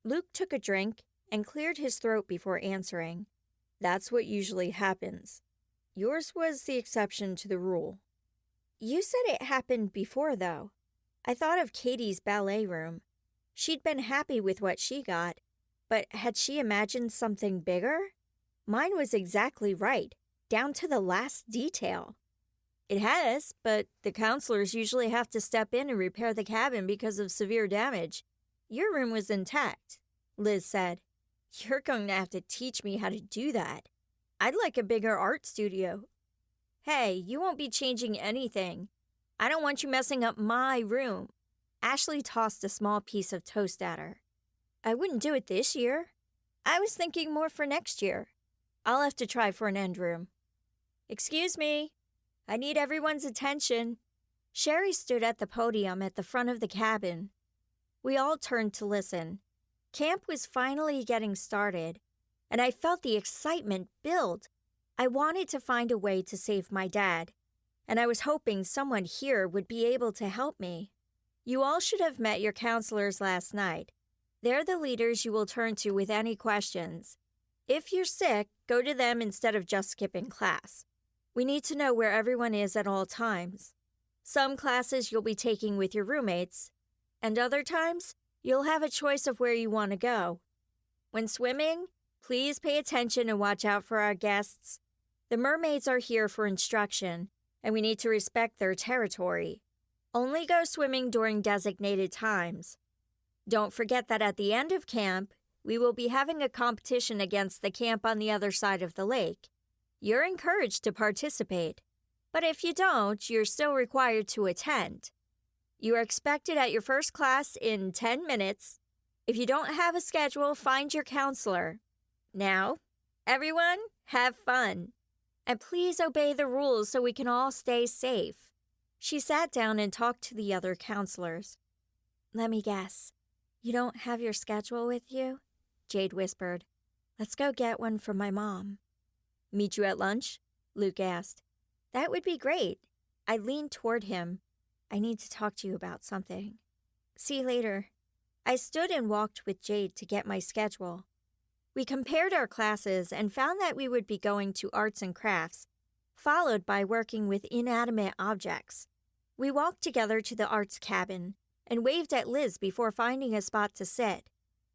Luke took a drink and cleared his throat before answering. That's what usually happens. Yours was the exception to the rule. You said it happened before, though. I thought of Katie's ballet room. She'd been happy with what she got, but had she imagined something bigger? Mine was exactly right, down to the last detail. It has, but the counselors usually have to step in and repair the cabin because of severe damage. Your room was intact, Liz said. You're going to have to teach me how to do that. I'd like a bigger art studio. Hey, you won't be changing anything. I don't want you messing up my room. Ashley tossed a small piece of toast at her. I wouldn't do it this year. I was thinking more for next year. I'll have to try for an end room. Excuse me. I need everyone's attention. Sherry stood at the podium at the front of the cabin. We all turned to listen. Camp was finally getting started, and I felt the excitement build. I wanted to find a way to save my dad, and I was hoping someone here would be able to help me. You all should have met your counselors last night. They're the leaders you will turn to with any questions. If you're sick, go to them instead of just skipping class. We need to know where everyone is at all times. Some classes you'll be taking with your roommates, and other times you'll have a choice of where you want to go. When swimming, please pay attention and watch out for our guests. The mermaids are here for instruction, and we need to respect their territory. Only go swimming during designated times. Don't forget that at the end of camp, we will be having a competition against the camp on the other side of the lake. You're encouraged to participate, but if you don't, you're still required to attend. You are expected at your first class in 10 minutes. If you don't have a schedule, find your counselor. Now, everyone, have fun. And please obey the rules so we can all stay safe. She sat down and talked to the other counselors. Let me guess. You don't have your schedule with you? Jade whispered. Let's go get one from my mom. Meet you at lunch? Luke asked. That would be great. I leaned toward him. I need to talk to you about something. See you later. I stood and walked with Jade to get my schedule. We compared our classes and found that we would be going to arts and crafts, followed by working with inanimate objects. We walked together to the arts cabin and waved at Liz before finding a spot to sit.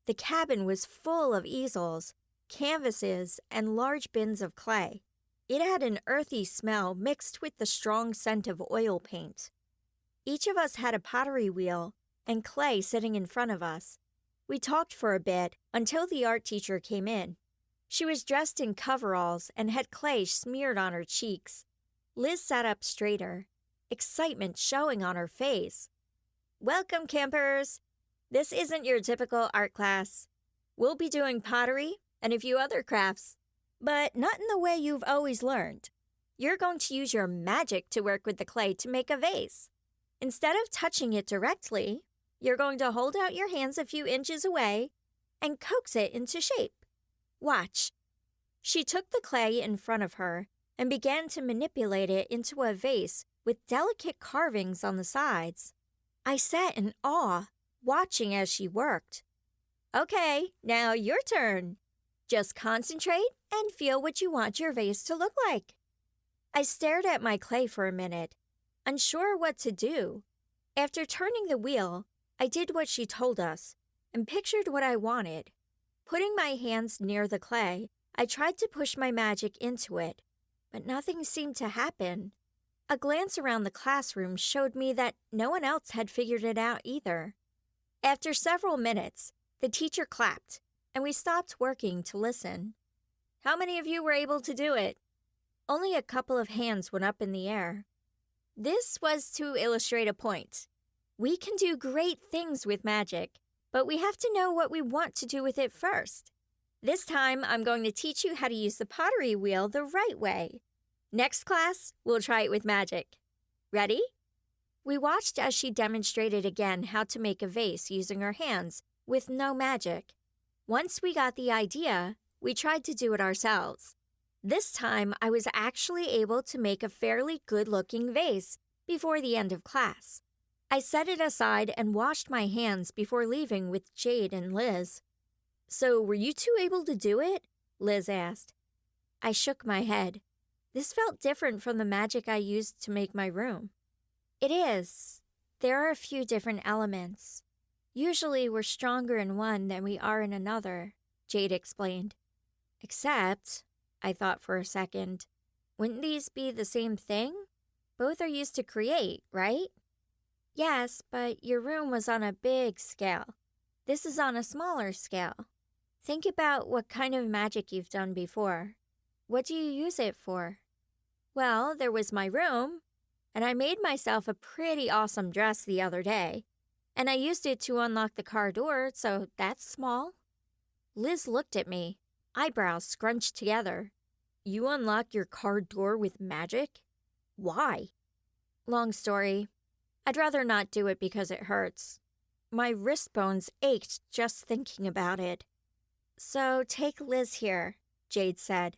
The cabin was full of easels, canvases, and large bins of clay. It had an earthy smell mixed with the strong scent of oil paint. Each of us had a pottery wheel and clay sitting in front of us. We talked for a bit until the art teacher came in. She was dressed in coveralls and had clay smeared on her cheeks. Liz sat up straighter, excitement showing on her face. "Welcome, campers! This isn't your typical art class. We'll be doing pottery and a few other crafts, but not in the way you've always learned. You're going to use your magic to work with the clay to make a vase. Instead of touching it directly, you're going to hold out your hands a few inches away and coax it into shape. Watch." She took the clay in front of her and began to manipulate it into a vase with delicate carvings on the sides. I sat in awe, watching as she worked. "Okay, now your turn. Just concentrate and feel what you want your vase to look like." I stared at my clay for a minute, unsure what to do. After turning the wheel, I did what she told us and pictured what I wanted. Putting my hands near the clay, I tried to push my magic into it, but nothing seemed to happen. A glance around the classroom showed me that no one else had figured it out either. After several minutes, the teacher clapped, and we stopped working to listen. "How many of you were able to do it?" Only a couple of hands went up in the air. This was to illustrate a point. We can do great things with magic, but we have to know what we want to do with it first. This time, I'm going to teach you how to use the pottery wheel the right way. Next class, we'll try it with magic. Ready? We watched as she demonstrated again how to make a vase using her hands with no magic. Once we got the idea, we tried to do it ourselves. This time, I was actually able to make a fairly good-looking vase before the end of class. I set it aside and washed my hands before leaving with Jade and Liz. "So were you two able to do it?" Liz asked. I shook my head. This felt different from the magic I used to make my room. "It is. There are a few different elements. Usually we're stronger in one than we are in another," Jade explained. "Except," I thought for a second, "wouldn't these be the same thing? Both are used to create, right?" "Yes, but your room was on a big scale. This is on a smaller scale. Think about what kind of magic you've done before. What do you use it for?" "Well, there was my room, and I made myself a pretty awesome dress the other day, and I used it to unlock the car door, so that's small." Liz looked at me, eyebrows scrunched together. "You unlock your car door with magic? Why?" "Long story. I'd rather not do it because it hurts. My wrist bones ached just thinking about it." "So take Liz here," Jade said.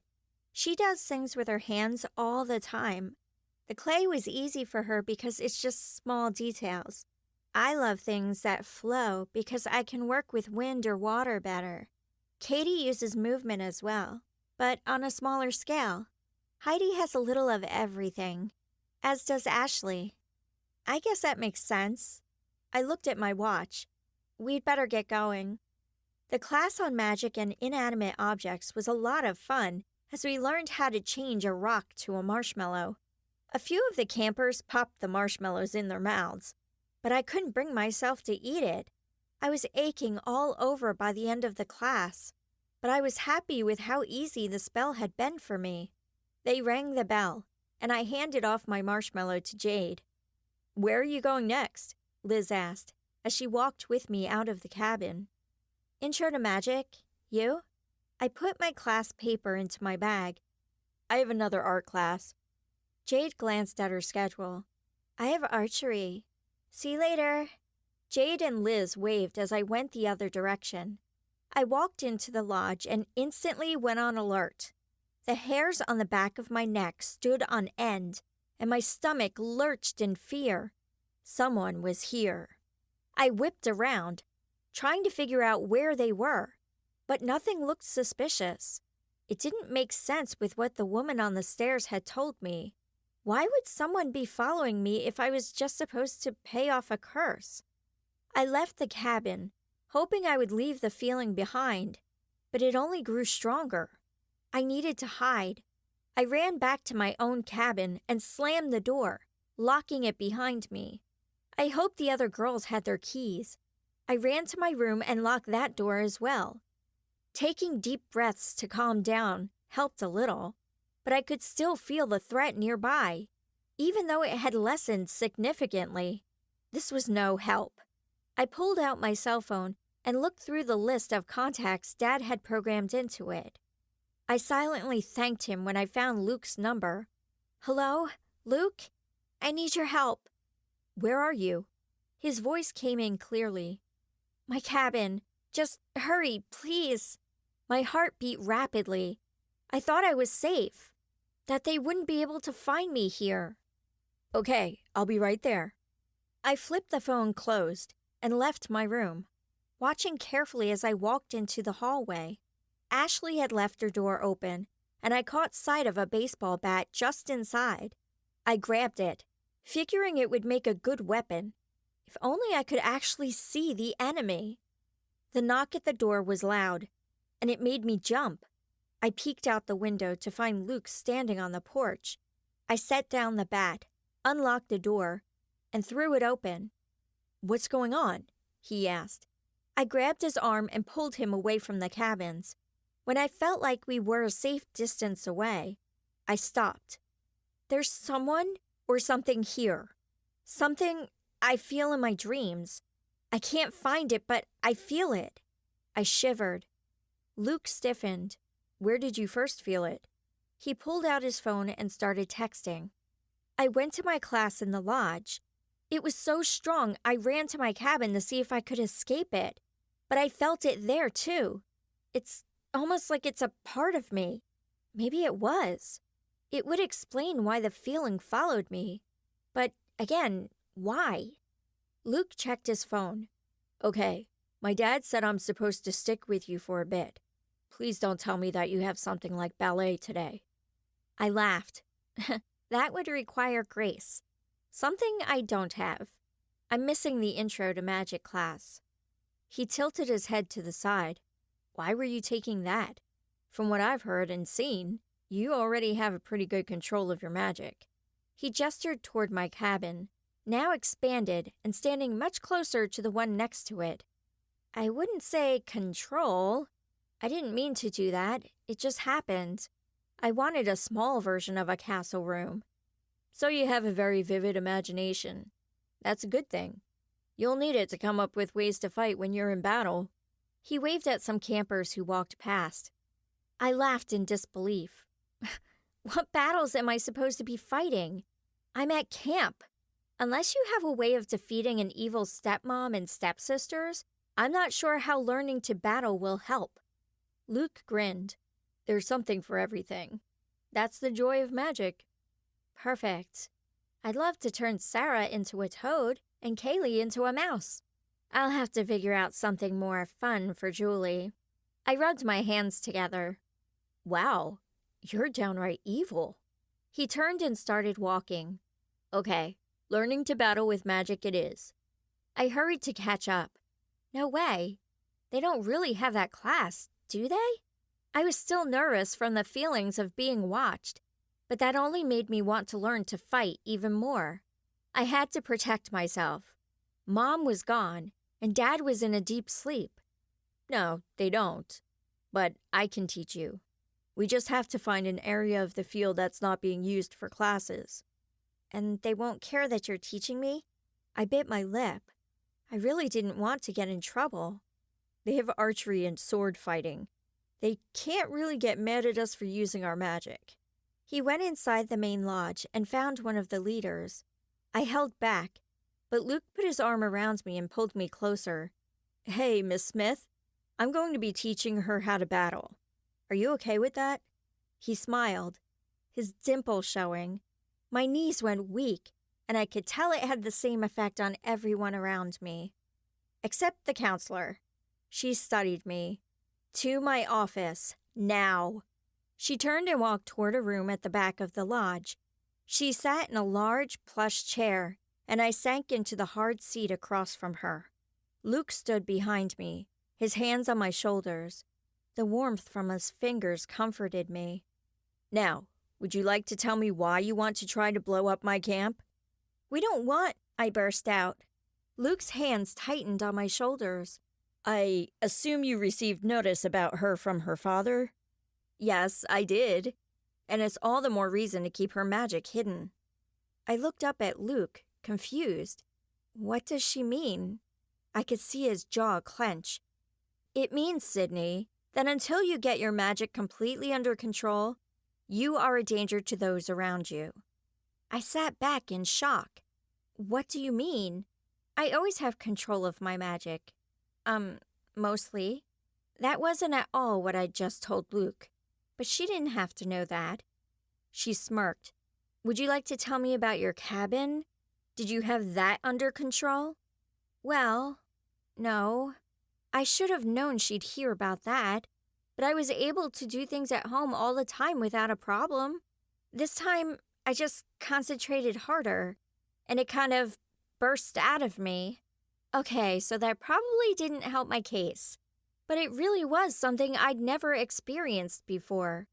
"She does things with her hands all the time. The clay was easy for her because it's just small details. I love things that flow because I can work with wind or water better. Katie uses movement as well, but on a smaller scale. Heidi has a little of everything, as does Ashley." "I guess that makes sense." I looked at my watch. We'd better get going. The class on magic and inanimate objects was a lot of fun as we learned how to change a rock to a marshmallow. A few of the campers popped the marshmallows in their mouths, but I couldn't bring myself to eat it. I was aching all over by the end of the class, but I was happy with how easy the spell had been for me. They rang the bell, and I handed off my marshmallow to Jade. "Where are you going next?" Liz asked, as she walked with me out of the cabin. "Intro to magic. You?" I put my class paper into my bag. "I have another art class." Jade glanced at her schedule. "I have archery. See you later." Jade and Liz waved as I went the other direction. I walked into the lodge and instantly went on alert. The hairs on the back of my neck stood on end, and my stomach lurched in fear. Someone was here. I whipped around, trying to figure out where they were, but nothing looked suspicious. It didn't make sense with what the woman on the stairs had told me. Why would someone be following me if I was just supposed to pay off a curse? I left the cabin, hoping I would leave the feeling behind, but it only grew stronger. I needed to hide. I ran back to my own cabin and slammed the door, locking it behind me. I hoped the other girls had their keys. I ran to my room and locked that door as well. Taking deep breaths to calm down helped a little, but I could still feel the threat nearby, even though it had lessened significantly. This was no help. I pulled out my cell phone and looked through the list of contacts Dad had programmed into it. I silently thanked him when I found Luke's number. "Hello, Luke? I need your help." "Where are you?" His voice came in clearly. "My cabin. Just hurry, please." My heart beat rapidly. I thought I was safe, that they wouldn't be able to find me here. "Okay, I'll be right there." I flipped the phone closed and left my room, watching carefully as I walked into the hallway. Ashley had left her door open, and I caught sight of a baseball bat just inside. I grabbed it, figuring it would make a good weapon. If only I could actually see the enemy. The knock at the door was loud, and it made me jump. I peeked out the window to find Luke standing on the porch. I set down the bat, unlocked the door, and threw it open. "What's going on?" he asked. I grabbed his arm and pulled him away from the cabins. When I felt like we were a safe distance away, I stopped. "There's someone or something here. Something I feel in my dreams. I can't find it, but I feel it." I shivered. Luke stiffened. "Where did you first feel it?" He pulled out his phone and started texting. "I went to my class in the lodge. It was so strong I ran to my cabin to see if I could escape it. But I felt it there too. It's almost like it's a part of me. Maybe it was. It would explain why the feeling followed me. But again, why?" Luke checked his phone. "Okay, my dad said I'm supposed to stick with you for a bit. Please don't tell me that you have something like ballet today." I laughed. That would require grace. Something I don't have. I'm missing the intro to magic class. He tilted his head to the side. "Why were you taking that? From what I've heard and seen, you already have a pretty good control of your magic." He gestured toward my cabin, now expanded and standing much closer to the one next to it. "I wouldn't say control. I didn't mean to do that. It just happened. I wanted a small version of a castle room." "So you have a very vivid imagination. That's a good thing. You'll need it to come up with ways to fight when you're in battle." He waved at some campers who walked past. I laughed in disbelief. What battles am I supposed to be fighting? I'm at camp. Unless you have a way of defeating an evil stepmom and stepsisters, I'm not sure how learning to battle will help. Luke grinned. "There's something for everything. That's the joy of magic." "Perfect. I'd love to turn Sarah into a toad and Kaylee into a mouse. I'll have to figure out something more fun for Julie." I rubbed my hands together. "Wow, you're downright evil." He turned and started walking. "Okay, learning to battle with magic it is." I hurried to catch up. No way. They don't really have that class, do they? I was still nervous from the feelings of being watched, but that only made me want to learn to fight even more. I had to protect myself. Mom was gone, and Dad was in a deep sleep. "No, they don't. But I can teach you. We just have to find an area of the field that's not being used for classes." "And they won't care that you're teaching me?" I bit my lip. I really didn't want to get in trouble. "They have archery and sword fighting. They can't really get mad at us for using our magic." He went inside the main lodge and found one of the leaders. I held back, but Luke put his arm around me and pulled me closer. "Hey, Miss Smith, I'm going to be teaching her how to battle. Are you okay with that?" He smiled, his dimple showing. My knees went weak, and I could tell it had the same effect on everyone around me. Except the counselor. She studied me. "To my office, now." She turned and walked toward a room at the back of the lodge. She sat in a large, plush chair, and I sank into the hard seat across from her. Luke stood behind me, his hands on my shoulders. The warmth from his fingers comforted me. Now, would you like to tell me why you want to try to blow up my camp? We don't want, I burst out. Luke's hands tightened on my shoulders. I assume you received notice about her from her father? Yes, I did. And it's all the more reason to keep her magic hidden. I looked up at Luke, confused. What does she mean? I could see his jaw clench. It means, Sydney, that until you get your magic completely under control, you are a danger to those around you. I sat back in shock. What do you mean? I always have control of my magic. Mostly. That wasn't at all what I'd just told Luke, but she didn't have to know that. She smirked. Would you like to tell me about your cabin? Did you have that under control? Well, no. I should have known she'd hear about that, but I was able to do things at home all the time without a problem. This time, I just concentrated harder, and it kind of burst out of me. Okay, so that probably didn't help my case, but it really was something I'd never experienced before.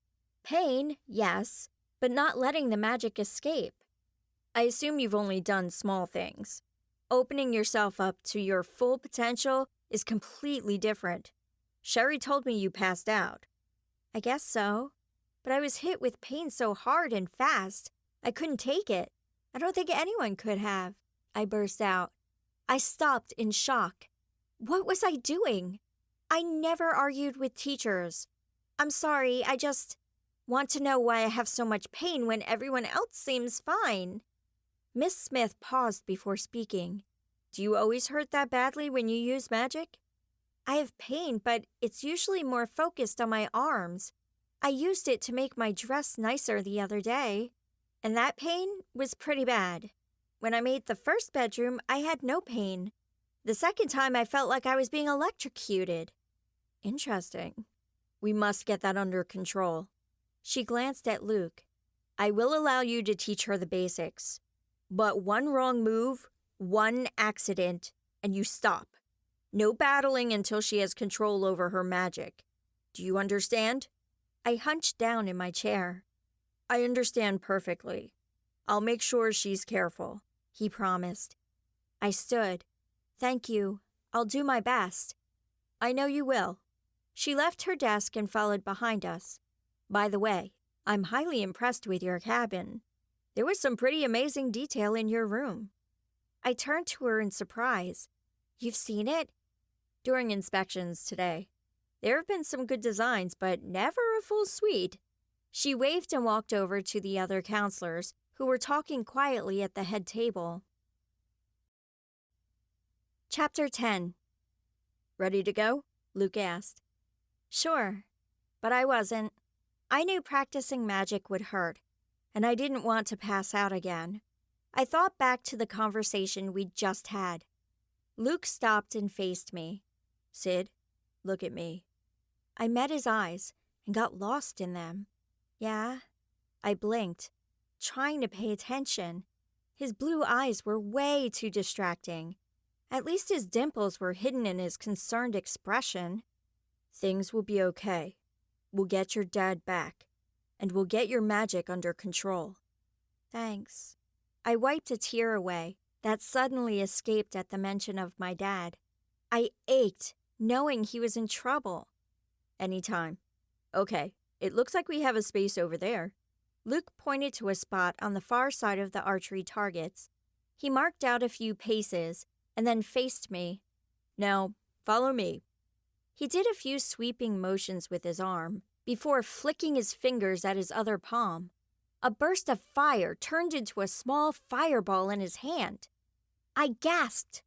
Pain, yes, but not letting the magic escape. I assume you've only done small things. Opening yourself up to your full potential is completely different. Sherry told me you passed out. I guess so, but I was hit with pain so hard and fast, I couldn't take it. I don't think anyone could have. I burst out. I stopped in shock. What was I doing? I never argued with teachers. I'm sorry, I just want to know why I have so much pain when everyone else seems fine. Miss Smith paused before speaking. Do you always hurt that badly when you use magic? I have pain, but it's usually more focused on my arms. I used it to make my dress nicer the other day, and that pain was pretty bad. When I made the first bedroom, I had no pain. The second time, I felt like I was being electrocuted. Interesting. We must get that under control. She glanced at Luke. I will allow you to teach her the basics. But one wrong move, one accident, and you stop. No battling until she has control over her magic. Do you understand? I hunched down in my chair. I understand perfectly. I'll make sure she's careful, he promised. I stood. Thank you. I'll do my best. I know you will. She left her desk and followed behind us. By the way, I'm highly impressed with your cabin. There was some pretty amazing detail in your room. I turned to her in surprise. You've seen it? During inspections today. There have been some good designs, but never a full suite. She waved and walked over to the other counselors, who were talking quietly at the head table. Chapter 10. Ready to go? Luke asked. Sure, but I wasn't. I knew practicing magic would hurt, and I didn't want to pass out again. I thought back to the conversation we'd just had. Luke stopped and faced me. Sid, look at me. I met his eyes and got lost in them. Yeah? I blinked, trying to pay attention. His blue eyes were way too distracting. At least his dimples were hidden in his concerned expression. Things will be okay. We'll get your dad back, and we'll get your magic under control. Thanks. I wiped a tear away that suddenly escaped at the mention of my dad. I ached, knowing he was in trouble. Anytime. Okay, it looks like we have a space over there. Luke pointed to a spot on the far side of the archery targets. He marked out a few paces and then faced me. Now, follow me. He did a few sweeping motions with his arm before flicking his fingers at his other palm. A burst of fire turned into a small fireball in his hand. I gasped,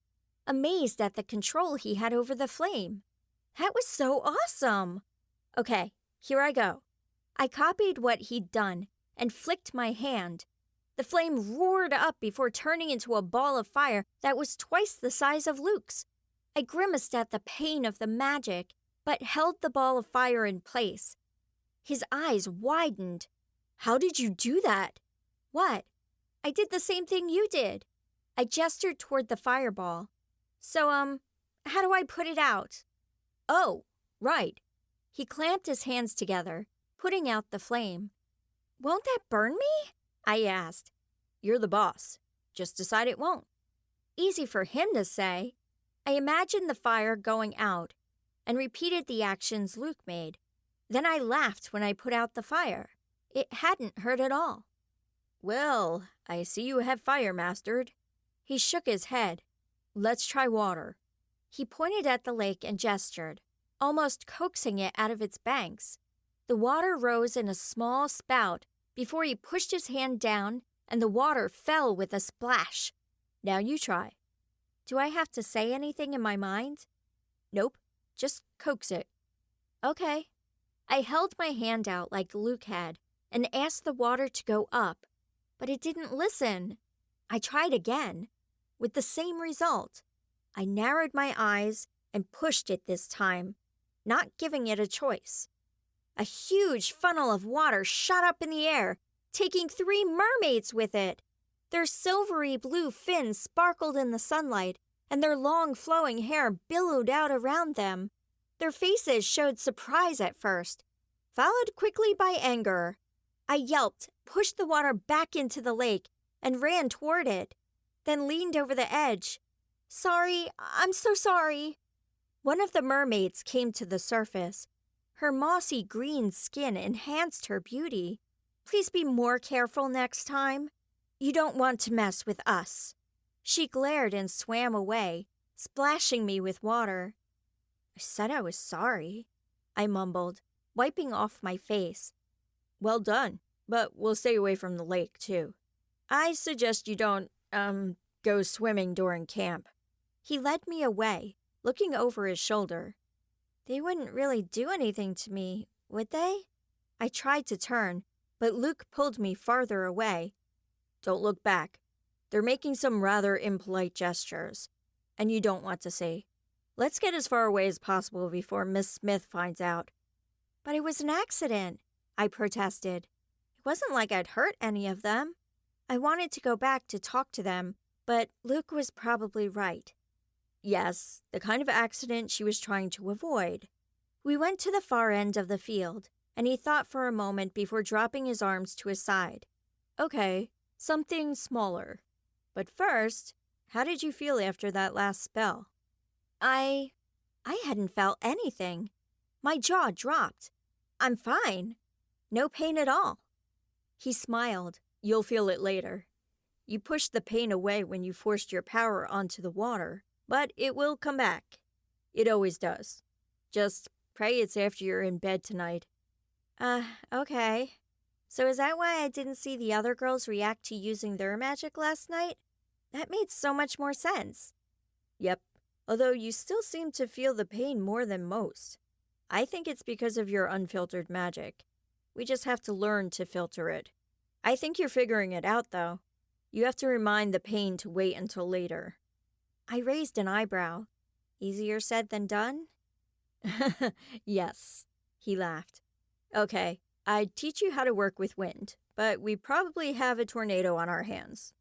amazed at the control he had over the flame. That was so awesome! Okay, here I go. I copied what he'd done and flicked my hand. The flame roared up before turning into a ball of fire that was twice the size of Luke's. I grimaced at the pain of the magic, but held the ball of fire in place. His eyes widened. How did you do that? What? I did the same thing you did. I gestured toward the fireball. So, how do I put it out? Oh, right. He clamped his hands together, putting out the flame. Won't that burn me? I asked. You're the boss. Just decide it won't. Easy for him to say. I imagined the fire going out and repeated the actions Luke made. Then I laughed when I put out the fire. It hadn't hurt at all. Well, I see you have fire mastered. He shook his head. Let's try water. He pointed at the lake and gestured, almost coaxing it out of its banks. The water rose in a small spout before he pushed his hand down and the water fell with a splash. Now you try. Do I have to say anything in my mind? Nope, just coax it. Okay. I held my hand out like Luke had and asked the water to go up, but it didn't listen. I tried again, with the same result. I narrowed my eyes and pushed it this time, not giving it a choice. A huge funnel of water shot up in the air, taking 3 mermaids with it. Their silvery blue fins sparkled in the sunlight, and their long flowing hair billowed out around them. Their faces showed surprise at first, followed quickly by anger. I yelped, pushed the water back into the lake, and ran toward it, then leaned over the edge. Sorry, I'm so sorry. One of the mermaids came to the surface. Her mossy green skin enhanced her beauty. Please be more careful next time. You don't want to mess with us. She glared and swam away, splashing me with water. I said I was sorry, I mumbled, wiping off my face. Well done, but we'll stay away from the lake, too. I suggest you don't, go swimming during camp. He led me away, looking over his shoulder. They wouldn't really do anything to me, would they? I tried to turn, but Luke pulled me farther away. Don't look back. They're making some rather impolite gestures, and you don't want to see. Let's get as far away as possible before Miss Smith finds out. But it was an accident, I protested. It wasn't like I'd hurt any of them. I wanted to go back to talk to them, but Luke was probably right. Yes, the kind of accident she was trying to avoid. We went to the far end of the field, and he thought for a moment before dropping his arms to his side. Okay, something smaller. But first, how did you feel after that last spell? I hadn't felt anything. My jaw dropped. I'm fine. No pain at all. He smiled. You'll feel it later. You pushed the pain away when you forced your power onto the water, but it will come back. It always does. Just pray it's after you're in bed tonight. Okay. So is that why I didn't see the other girls react to using their magic last night? That made so much more sense. Yep. Although you still seem to feel the pain more than most. I think it's because of your unfiltered magic. We just have to learn to filter it. I think you're figuring it out, though. You have to remind the pain to wait until later. I raised an eyebrow. Easier said than done? Yes, he laughed. Okay, I'd teach you how to work with wind, but we probably have a tornado on our hands.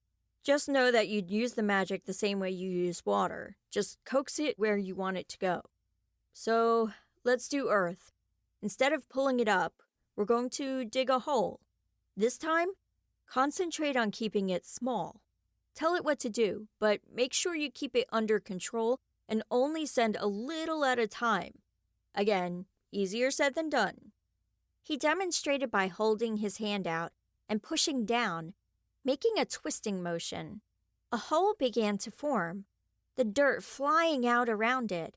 Just know that you'd use the magic the same way you use water. Just coax it where you want it to go. So, let's do earth. Instead of pulling it up, we're going to dig a hole. This time, concentrate on keeping it small. Tell it what to do, but make sure you keep it under control and only send a little at a time. Again, easier said than done. He demonstrated by holding his hand out and pushing down, making a twisting motion. A hole began to form, the dirt flying out around it.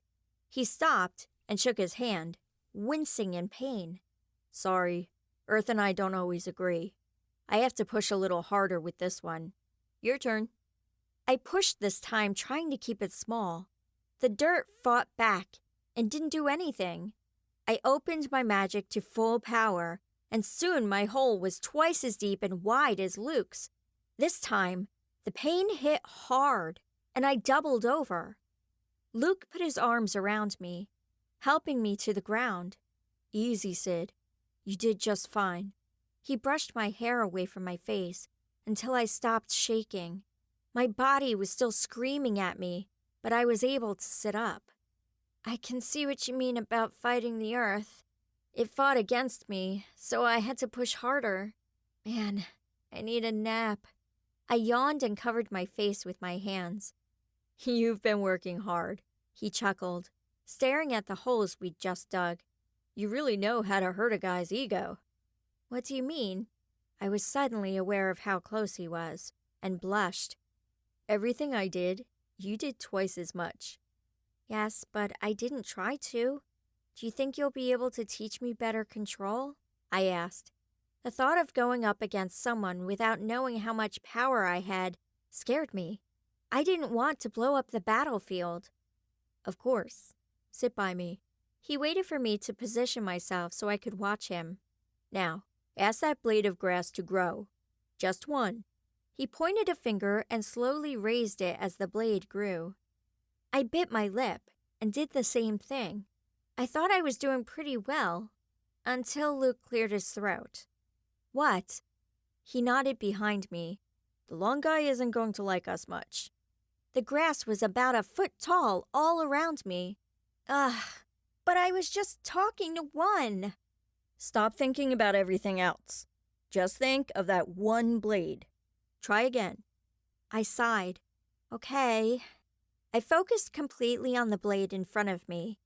He stopped and shook his hand, wincing in pain. Sorry, Earth and I don't always agree. I have to push a little harder with this one. Your turn. I pushed this time, trying to keep it small. The dirt fought back and didn't do anything. I opened my magic to full power, and soon my hole was twice as deep and wide as Luke's. This time, the pain hit hard, and I doubled over. Luke put his arms around me, helping me to the ground. Easy, Sid. You did just fine. He brushed my hair away from my face until I stopped shaking. My body was still screaming at me, but I was able to sit up. I can see what you mean about fighting the earth. It fought against me, so I had to push harder. Man, I need a nap. I yawned and covered my face with my hands. You've been working hard, he chuckled, staring at the holes we'd just dug. You really know how to hurt a guy's ego. What do you mean? I was suddenly aware of how close he was, and blushed. Everything I did, you did twice as much. Yes, but I didn't try to. Do you think you'll be able to teach me better control? I asked. The thought of going up against someone without knowing how much power I had scared me. I didn't want to blow up the battlefield. Of course. Sit by me. He waited for me to position myself so I could watch him. Now, ask that blade of grass to grow. Just one. He pointed a finger and slowly raised it as the blade grew. I bit my lip and did the same thing. I thought I was doing pretty well, until Luke cleared his throat. What? He nodded behind me. The long guy isn't going to like us much. The grass was about a foot tall all around me. Ugh, but I was just talking to one. Stop thinking about everything else. Just think of that one blade. Try again. I sighed. Okay. I focused completely on the blade in front of me.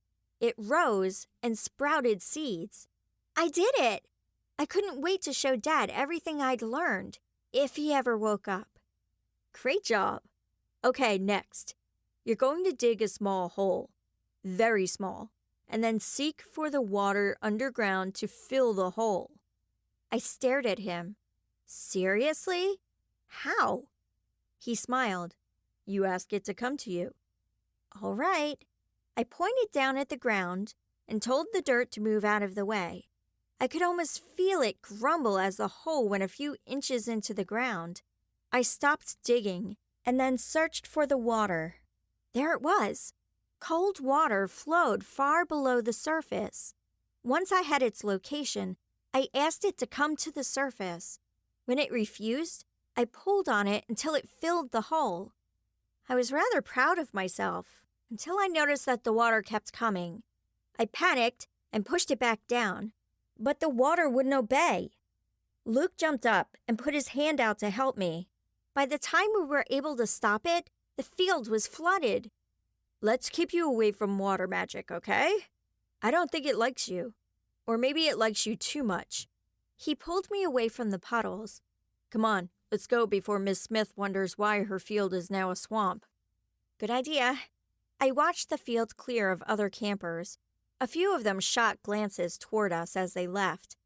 It rose and sprouted seeds. I did it! I couldn't wait to show Dad everything I'd learned, if he ever woke up. Great job. Okay, next. You're going to dig a small hole. Very small. And then seek for the water underground to fill the hole. I stared at him. Seriously? How? He smiled. You ask it to come to you. All right. I pointed down at the ground and told the dirt to move out of the way. I could almost feel it grumble as the hole went a few inches into the ground. I stopped digging and then searched for the water. There it was. Cold water flowed far below the surface. Once I had its location, I asked it to come to the surface. When it refused, I pulled on it until it filled the hole. I was rather proud of myself until I noticed that the water kept coming. I panicked and pushed it back down, but the water wouldn't obey. Luke jumped up and put his hand out to help me. By the time we were able to stop it, the field was flooded. Let's keep you away from water magic, okay? I don't think it likes you. Or maybe it likes you too much. He pulled me away from the puddles. Come on, let's go before Miss Smith wonders why her field is now a swamp. Good idea. I watched the field clear of other campers. A few of them shot glances toward us as they left.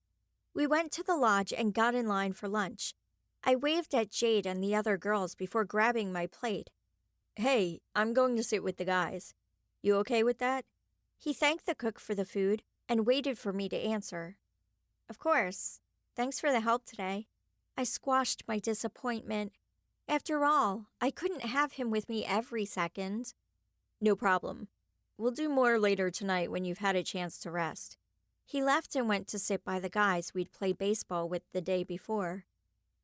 We went to the lodge and got in line for lunch. I waved at Jade and the other girls before grabbing my plate. Hey, I'm going to sit with the guys. You okay with that? He thanked the cook for the food and waited for me to answer. Of course. Thanks for the help today. I squashed my disappointment. After all, I couldn't have him with me every second. No problem. We'll do more later tonight when you've had a chance to rest. He left and went to sit by the guys we'd played baseball with the day before.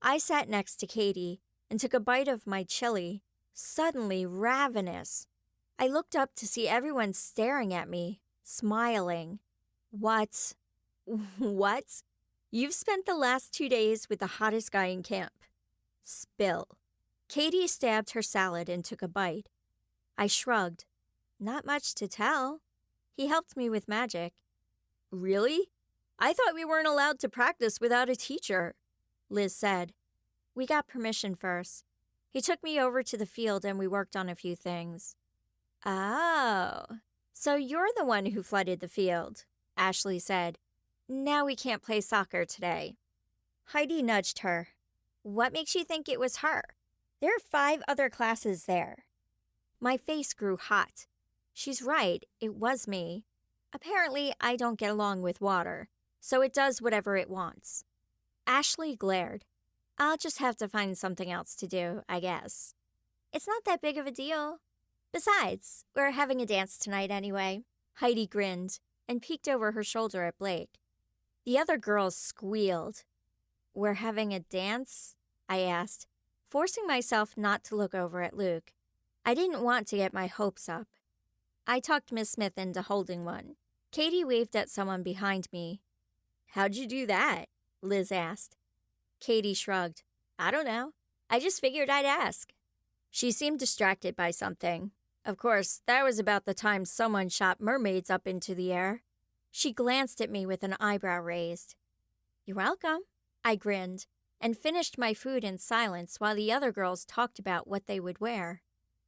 I sat next to Katie and took a bite of my chili, suddenly ravenous. I looked up to see everyone staring at me, smiling. What? What? You've spent the last 2 days with the hottest guy in camp. Spill. Katie stabbed her salad and took a bite. I shrugged. Not much to tell. He helped me with magic. Really? I thought we weren't allowed to practice without a teacher, Liz said. We got permission first. He took me over to the field and we worked on a few things. Oh, so you're the one who flooded the field, Ashley said. Now we can't play soccer today. Heidi nudged her. What makes you think it was her? There are 5 other classes there. My face grew hot. She's right, it was me. Apparently, I don't get along with water, so it does whatever it wants. Ashley glared. I'll just have to find something else to do, I guess. It's not that big of a deal. Besides, we're having a dance tonight anyway. Heidi grinned and peeked over her shoulder at Blake. The other girls squealed. We're having a dance? I asked, forcing myself not to look over at Luke. I didn't want to get my hopes up. I talked Miss Smith into holding one. Katie waved at someone behind me. "How'd you do that?" Liz asked. Katie shrugged. "I don't know. I just figured I'd ask." She seemed distracted by something. Of course, that was about the time someone shot mermaids up into the air. She glanced at me with an eyebrow raised. "You're welcome." I grinned and finished my food in silence while the other girls talked about what they would wear.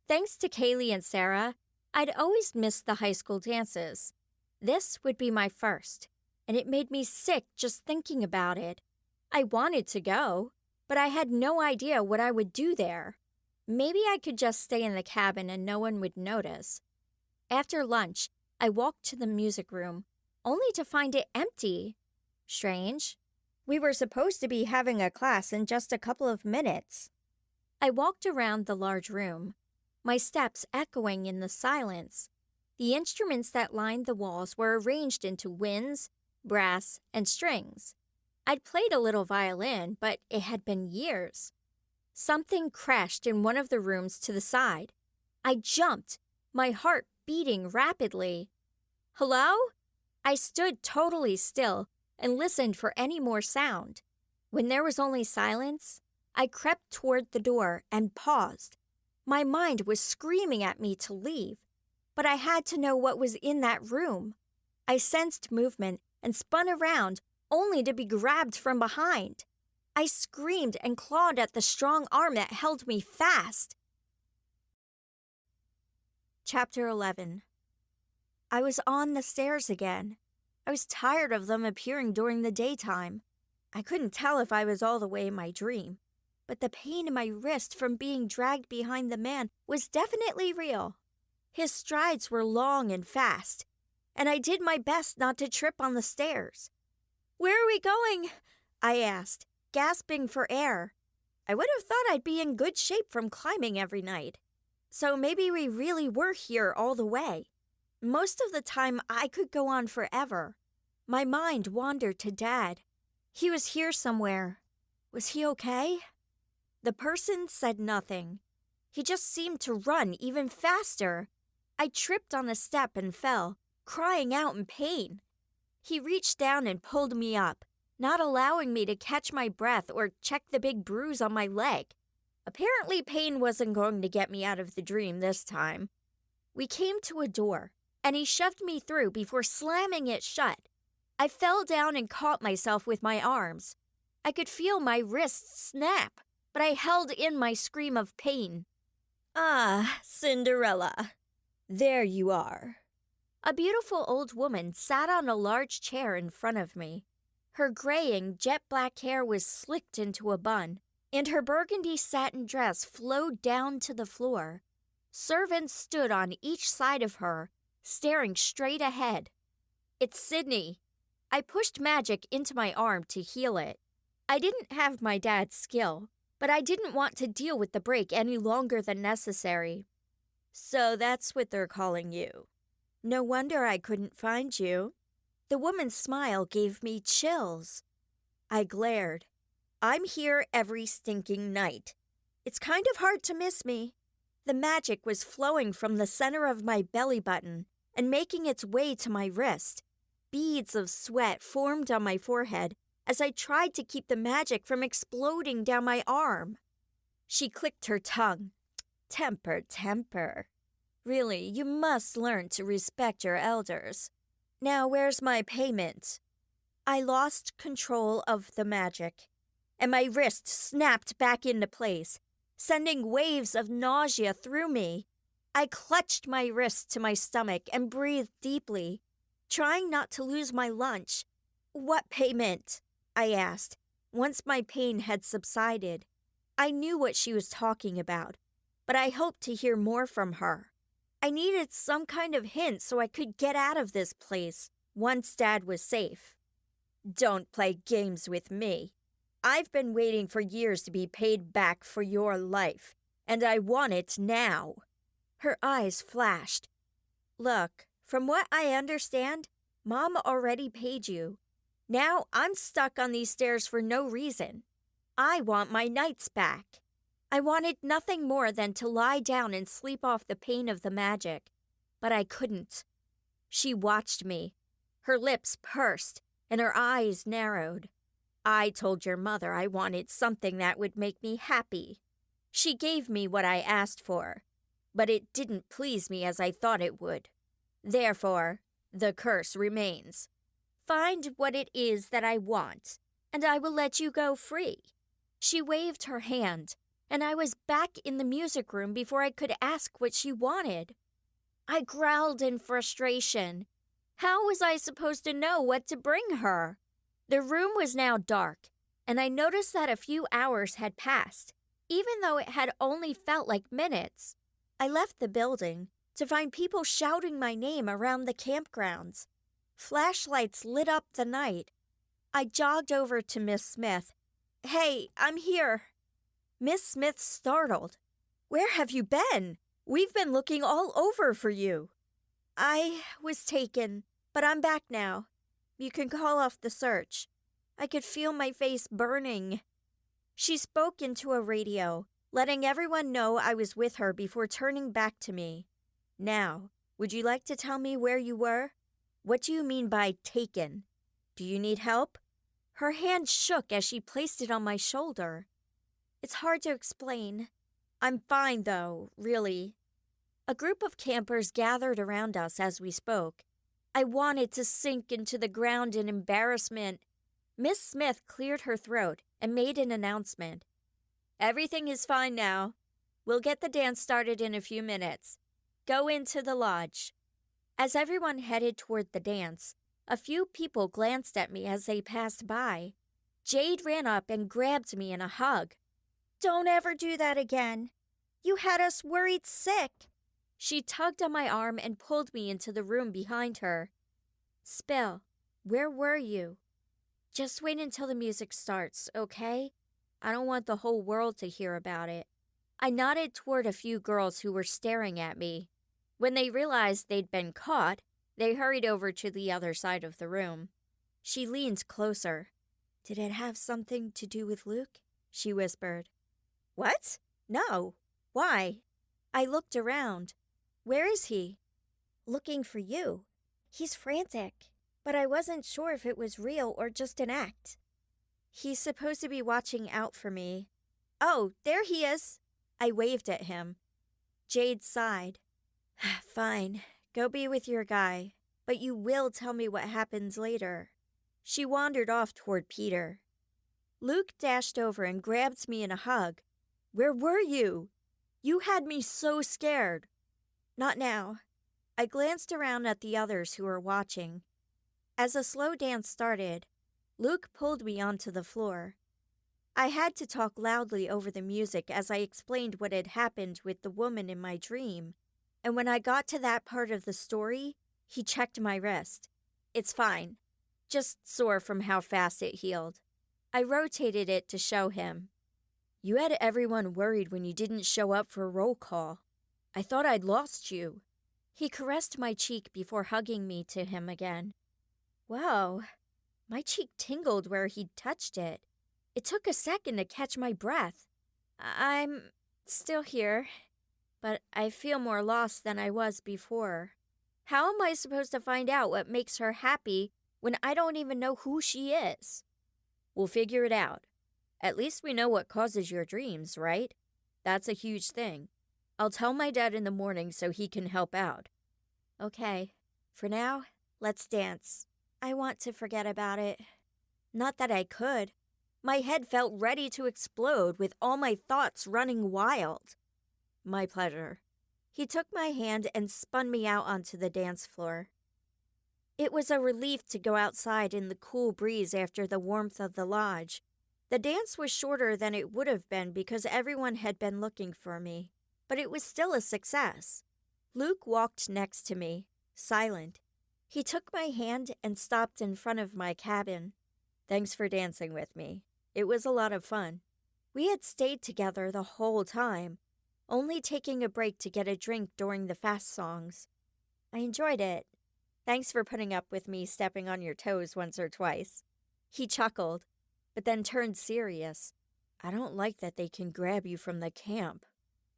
Thanks to Kaylee and Sarah, I'd always missed the high school dances. This would be my first, and it made me sick just thinking about it. I wanted to go, but I had no idea what I would do there. Maybe I could just stay in the cabin and no one would notice. After lunch, I walked to the music room, only to find it empty. Strange. We were supposed to be having a class in just a couple of minutes. I walked around the large room, my steps echoing in the silence. The instruments that lined the walls were arranged into winds, brass, and strings. I'd played a little violin, but it had been years. Something crashed in one of the rooms to the side. I jumped, my heart beating rapidly. "Hello?" I stood totally still and listened for any more sound. When there was only silence, I crept toward the door and paused. My mind was screaming at me to leave, but I had to know what was in that room. I sensed movement and spun around, only to be grabbed from behind. I screamed and clawed at the strong arm that held me fast. Chapter 11. I was on the stairs again. I was tired of them appearing during the daytime. I couldn't tell if I was all the way in my dream, but the pain in my wrist from being dragged behind the man was definitely real. His strides were long and fast, and I did my best not to trip on the stairs. "Where are we going?" I asked, gasping for air. I would have thought I'd be in good shape from climbing every night. So maybe we really were here all the way. Most of the time, I could go on forever. My mind wandered to Dad. He was here somewhere. Was he okay? The person said nothing. He just seemed to run even faster. I tripped on a step and fell, crying out in pain. He reached down and pulled me up, not allowing me to catch my breath or check the big bruise on my leg. Apparently, pain wasn't going to get me out of the dream this time. We came to a door, and he shoved me through before slamming it shut. I fell down and caught myself with my arms. I could feel my wrists snap, but I held in my scream of pain. "Ah, Cinderella. There you are." A beautiful old woman sat on a large chair in front of me. Her graying, jet-black hair was slicked into a bun, and her burgundy satin dress flowed down to the floor. Servants stood on each side of her, staring straight ahead. "It's Sydney." I pushed magic into my arm to heal it. I didn't have my dad's skill, but I didn't want to deal with the break any longer than necessary. "So that's what they're calling you. No wonder I couldn't find you." The woman's smile gave me chills. I glared. "I'm here every stinking night. It's kind of hard to miss me." The magic was flowing from the center of my belly button and making its way to my wrist. Beads of sweat formed on my forehead as I tried to keep the magic from exploding down my arm. She clicked her tongue. Temper, temper. Really, you must learn to respect your elders. Now, where's my payment?" I lost control of the magic, and my wrist snapped back into place, sending waves of nausea through me. I clutched my wrist to my stomach and breathed deeply, trying not to lose my lunch. "What payment?" I asked, once my pain had subsided. I knew what she was talking about, but I hoped to hear more from her. I needed some kind of hint so I could get out of this place once Dad was safe. "Don't play games with me. I've been waiting for years to be paid back for your life, and I want it now." Her eyes flashed. "Look, from what I understand, Mom already paid you. Now I'm stuck on these stairs for no reason. I want my nights back." I wanted nothing more than to lie down and sleep off the pain of the magic. but I couldn't. She watched me. Her lips pursed and her eyes narrowed. I told your mother I wanted something that would make me happy. She gave me what I asked for, but it didn't please me as I thought it would. Therefore, the curse remains. Find what it is that I want, and I will let you go free. She waved her hand, and I was back in the music room before I could ask what she wanted. I growled in frustration. How was I supposed to know what to bring her? The room was now dark, and I noticed that a few hours had passed, even though it had only felt like minutes. I left the building to find people shouting my name around the campgrounds. Flashlights lit up the night. I jogged over to Miss Smith. "Hey, I'm here." Miss Smith startled. "Where have you been? We've been looking all over for you." "I was taken, but I'm back now. You can call off the search." I could feel my face burning. She spoke into a radio, letting everyone know I was with her before turning back to me. "Now, would you like to tell me where you were? What do you mean by taken? Do you need help?" Her hand shook as she placed it on my shoulder. "It's hard to explain. I'm fine, though, really." A group of campers gathered around us as we spoke. I wanted to sink into the ground in embarrassment. Miss Smith cleared her throat and made an announcement. "Everything is fine now. We'll get the dance started in a few minutes. Go into the lodge." As everyone headed toward the dance, a few people glanced at me as they passed by. Jade ran up and grabbed me in a hug. "Don't ever do that again. You had us worried sick." She tugged on my arm and pulled me into the room behind her. "Spill, where were you?" "Just wait until the music starts, okay? I don't want the whole world to hear about it." I nodded toward a few girls who were staring at me. When they realized they'd been caught, they hurried over to the other side of the room. She leaned closer. "Did it have something to do with Luke?" she whispered. "What? No. Why?" I looked around. "Where is he?" "Looking for you. He's frantic, but I wasn't sure if it was real or just an act." "He's supposed to be watching out for me." "Oh, there he is." I waved at him. Jade sighed. "Fine, go be with your guy, but you will tell me what happens later." She wandered off toward Peter. Luke dashed over and grabbed me in a hug. "Where were you? You had me so scared." "Not now." I glanced around at the others who were watching. As the slow dance started, Luke pulled me onto the floor. I had to talk loudly over the music as I explained what had happened with the woman in my dream. And when I got to that part of the story, he checked my wrist. "It's fine. Just sore from how fast it healed." I rotated it to show him. "You had everyone worried when you didn't show up for roll call. I thought I'd lost you." He caressed my cheek before hugging me to him again. Whoa, my cheek tingled where he'd touched it. It took a second to catch my breath. "I'm still here, but I feel more lost than I was before. How am I supposed to find out what makes her happy when I don't even know who she is?" "We'll figure it out. At least we know what causes your dreams, right? That's a huge thing. I'll tell my dad in the morning so he can help out." "Okay, for now, let's dance. I want to forget about it." Not that I could. My head felt ready to explode with all my thoughts running wild. "My pleasure." He took my hand and spun me out onto the dance floor. It was a relief to go outside in the cool breeze after the warmth of the lodge. The dance was shorter than it would have been because everyone had been looking for me, but it was still a success. Luke walked next to me, silent. He took my hand and stopped in front of my cabin. "Thanks for dancing with me. It was a lot of fun." We had stayed together the whole time, only taking a break to get a drink during the fast songs. I enjoyed it. "Thanks for putting up with me stepping on your toes once or twice." He chuckled, but then turned serious. "I don't like that they can grab you from the camp."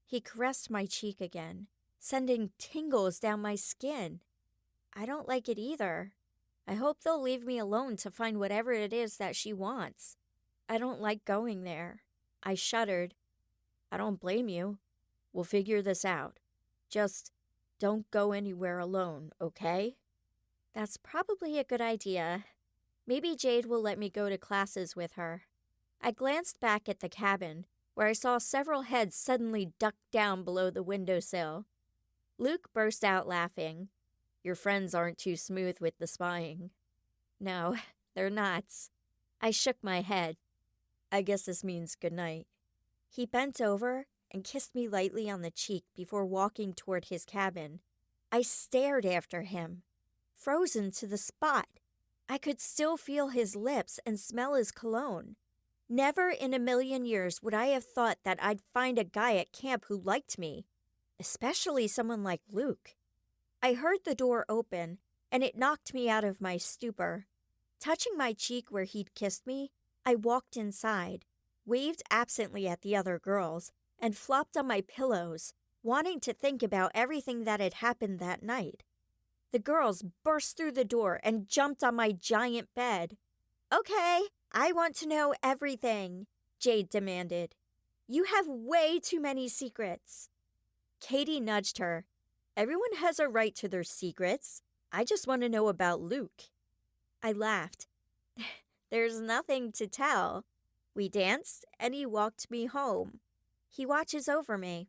He caressed my cheek again. sending tingles down my skin. I don't like it either. I hope they'll leave me alone to find whatever it is that she wants. I don't like going there. I shuddered. I don't blame you. We'll figure this out. Just don't go anywhere alone, okay? That's probably a good idea. Maybe Jade will let me go to classes with her. I glanced back at the cabin, where I saw several heads suddenly duck down below the windowsill. Luke burst out laughing. Your friends aren't too smooth with the spying. No, they're not. I shook my head. I guess this means good night. He bent over and kissed me lightly on the cheek before walking toward his cabin. I stared after him, frozen to the spot. I could still feel his lips and smell his cologne. Never in a million years would I have thought that I'd find a guy at camp who liked me, especially someone like Luke. I heard the door open, and it knocked me out of my stupor. Touching my cheek where he'd kissed me, I walked inside, waved absently at the other girls, and flopped on my pillows, wanting to think about everything that had happened that night. The girls burst through the door and jumped on my giant bed. Okay, I want to know everything, Jade demanded. You have way too many secrets. Katie nudged her. Everyone has a right to their secrets. I just want to know about Luke. I laughed. There's nothing to tell. We danced, and he walked me home. He watches over me.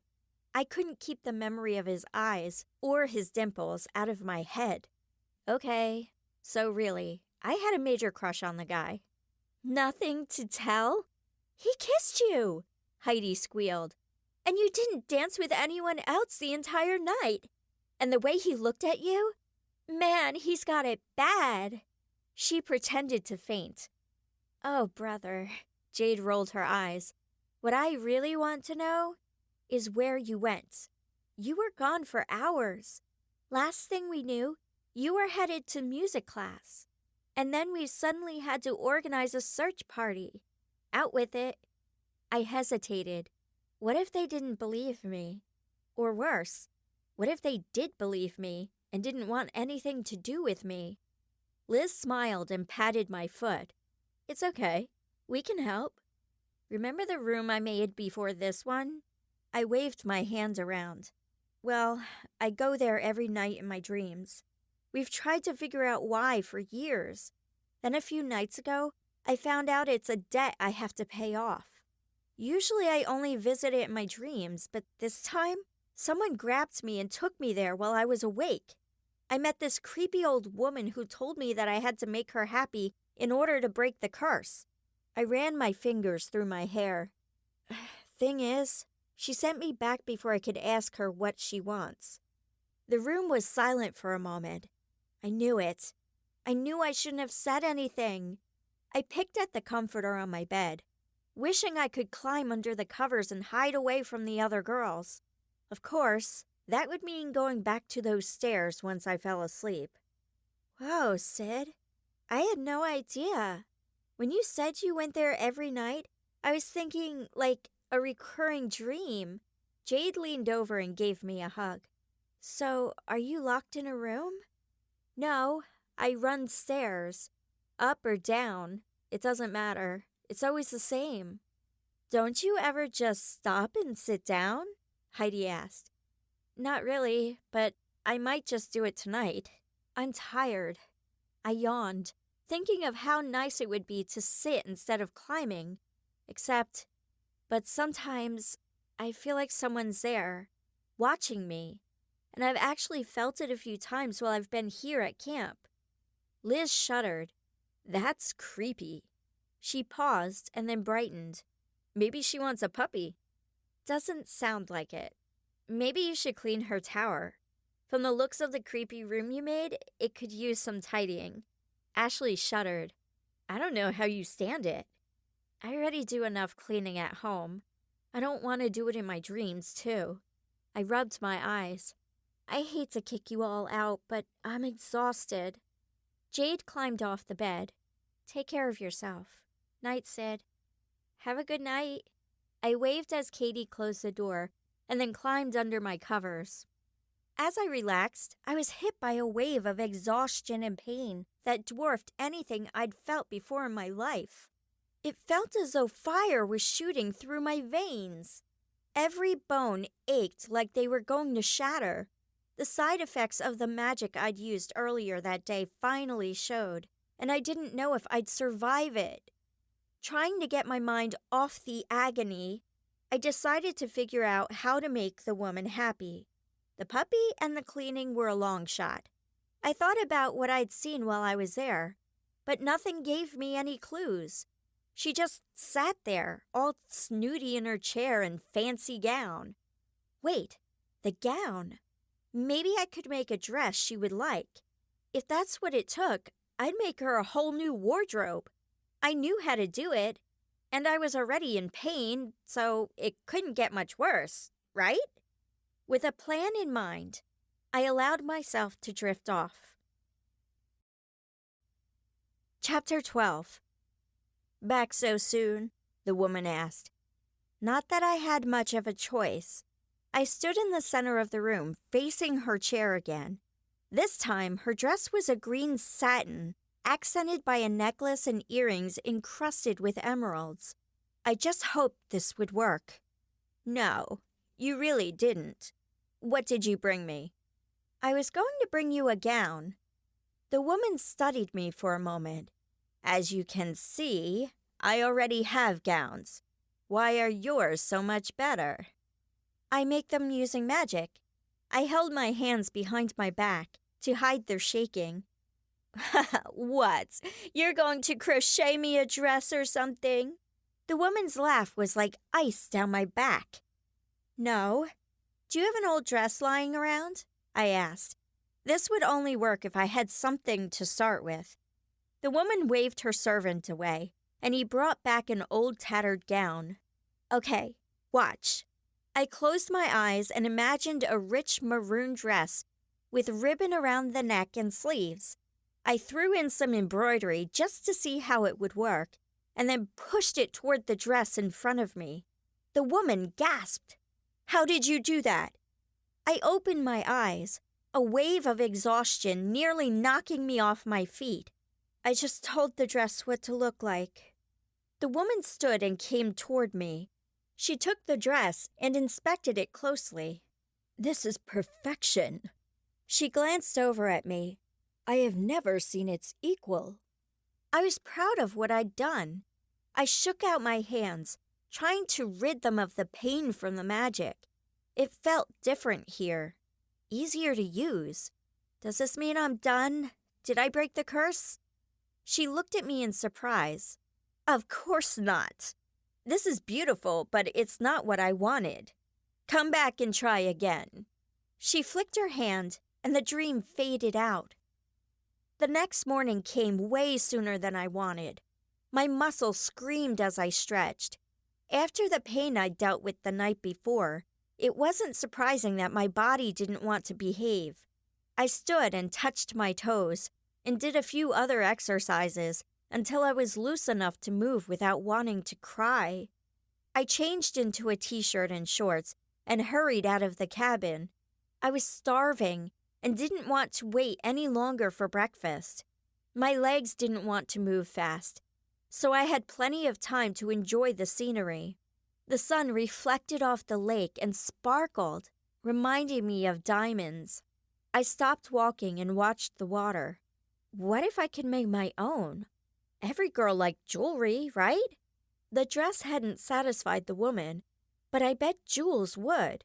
I couldn't keep the memory of his eyes or his dimples out of my head. Okay, so really, I had a major crush on the guy. Nothing to tell? He kissed you, Heidi squealed. And you didn't dance with anyone else the entire night. And the way he looked at you? Man, he's got it bad. She pretended to faint. Oh, brother. Jade rolled her eyes. What I really want to know is where you went. You were gone for hours. Last thing we knew, you were headed to music class. And then we suddenly had to organize a search party. Out with it. I hesitated. What if they didn't believe me? Or worse, what if they did believe me and didn't want anything to do with me? Liz smiled and patted my foot. It's okay. We can help. Remember the room I made before this one? I waved my hand around. Well, I go there every night in my dreams. We've tried to figure out why for years. Then a few nights ago, I found out it's a debt I have to pay off. Usually I only visit it in my dreams, but this time, someone grabbed me and took me there while I was awake. I met this creepy old woman who told me that I had to make her happy in order to break the curse. I ran my fingers through my hair. Thing is, she sent me back before I could ask her what she wants. The room was silent for a moment. I knew it. I knew I shouldn't have said anything. I picked at the comforter on my bed, wishing I could climb under the covers and hide away from the other girls. Of course, that would mean going back to those stairs once I fell asleep. Whoa, Sid. I had no idea. When you said you went there every night, I was thinking like a recurring dream. Jade leaned over and gave me a hug. So, are you locked in a room? No, I run stairs. Up or down, it doesn't matter. It's always the same. Don't you ever just stop and sit down? Heidi asked. Not really, but I might just do it tonight. I'm tired. I yawned, thinking of how nice it would be to sit instead of climbing. But sometimes I feel like someone's there, watching me, and I've actually felt it a few times while I've been here at camp. Liz shuddered. That's creepy. She paused and then brightened. Maybe she wants a puppy. Doesn't sound like it. Maybe you should clean her tower. From the looks of the creepy room you made, it could use some tidying. Ashley shuddered. I don't know how you stand it. I already do enough cleaning at home. I don't want to do it in my dreams, too. I rubbed my eyes. I hate to kick you all out, but I'm exhausted. Jade climbed off the bed. Take care of yourself. Night, Sid. Have a good night. I waved as Katie closed the door and then climbed under my covers. As I relaxed, I was hit by a wave of exhaustion and pain that dwarfed anything I'd felt before in my life. It felt as though fire was shooting through my veins. Every bone ached like they were going to shatter. The side effects of the magic I'd used earlier that day finally showed, and I didn't know if I'd survive it. Trying to get my mind off the agony, I decided to figure out how to make the woman happy. The puppy and the cleaning were a long shot. I thought about what I'd seen while I was there, but nothing gave me any clues. She just sat there, all snooty in her chair and fancy gown. Wait, the gown. Maybe I could make a dress she would like. If that's what it took, I'd make her a whole new wardrobe. I knew how to do it, and I was already in pain, so it couldn't get much worse, right? With a plan in mind, I allowed myself to drift off. Chapter 12. Back so soon? The woman asked. Not that I had much of a choice. I stood in the center of the room, facing her chair again. This time, her dress was a green satin, accented by a necklace and earrings encrusted with emeralds. I just hoped this would work. No, you really didn't. What did you bring me? I was going to bring you a gown. The woman studied me for a moment. As you can see, I already have gowns. Why are yours so much better? I make them using magic. I held my hands behind my back to hide their shaking. What? You're going to crochet me a dress or something? The woman's laugh was like ice down my back. No. Do you have an old dress lying around? I asked. This would only work if I had something to start with. The woman waved her servant away, and he brought back an old tattered gown. Okay, watch. I closed my eyes and imagined a rich maroon dress with ribbon around the neck and sleeves. I threw in some embroidery just to see how it would work, and then pushed it toward the dress in front of me. The woman gasped. How did you do that? I opened my eyes, a wave of exhaustion nearly knocking me off my feet. I just told the dress what to look like. The woman stood and came toward me. She took the dress and inspected it closely. This is perfection. She glanced over at me. I have never seen its equal. I was proud of what I'd done. I shook out my hands, trying to rid them of the pain from the magic. It felt different here, easier to use. Does this mean I'm done? Did I break the curse? She looked at me in surprise. Of course not. This is beautiful, but it's not what I wanted. Come back and try again. She flicked her hand, and the dream faded out. The next morning came way sooner than I wanted. My muscles screamed as I stretched. After the pain I'd dealt with the night before, it wasn't surprising that my body didn't want to behave. I stood and touched my toes and did a few other exercises until I was loose enough to move without wanting to cry. I changed into a t-shirt and shorts and hurried out of the cabin. I was starving and didn't want to wait any longer for breakfast. My legs didn't want to move fast, so I had plenty of time to enjoy the scenery. The sun reflected off the lake and sparkled, reminding me of diamonds. I stopped walking and watched the water. What if I could make my own? Every girl liked jewelry, right? The dress hadn't satisfied the woman, but I bet jewels would.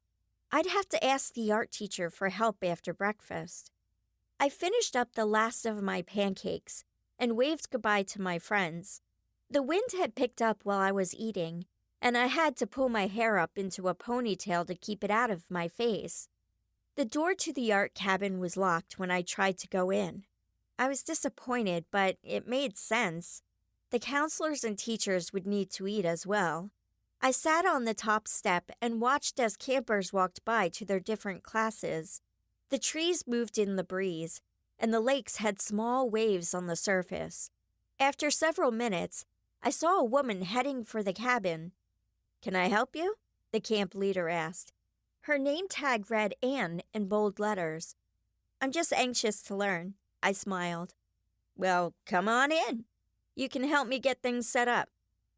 I'd have to ask the art teacher for help after breakfast. I finished up the last of my pancakes and waved goodbye to my friends. The wind had picked up while I was eating, and I had to pull my hair up into a ponytail to keep it out of my face. The door to the art cabin was locked when I tried to go in. I was disappointed, but it made sense. The counselors and teachers would need to eat as well. I sat on the top step and watched as campers walked by to their different classes. The trees moved in the breeze, and the lakes had small waves on the surface. After several minutes, I saw a woman heading for the cabin. "Can I help you?" the camp leader asked. Her name tag read Anne in bold letters. I'm just anxious to learn, I smiled. Well, come on in. You can help me get things set up.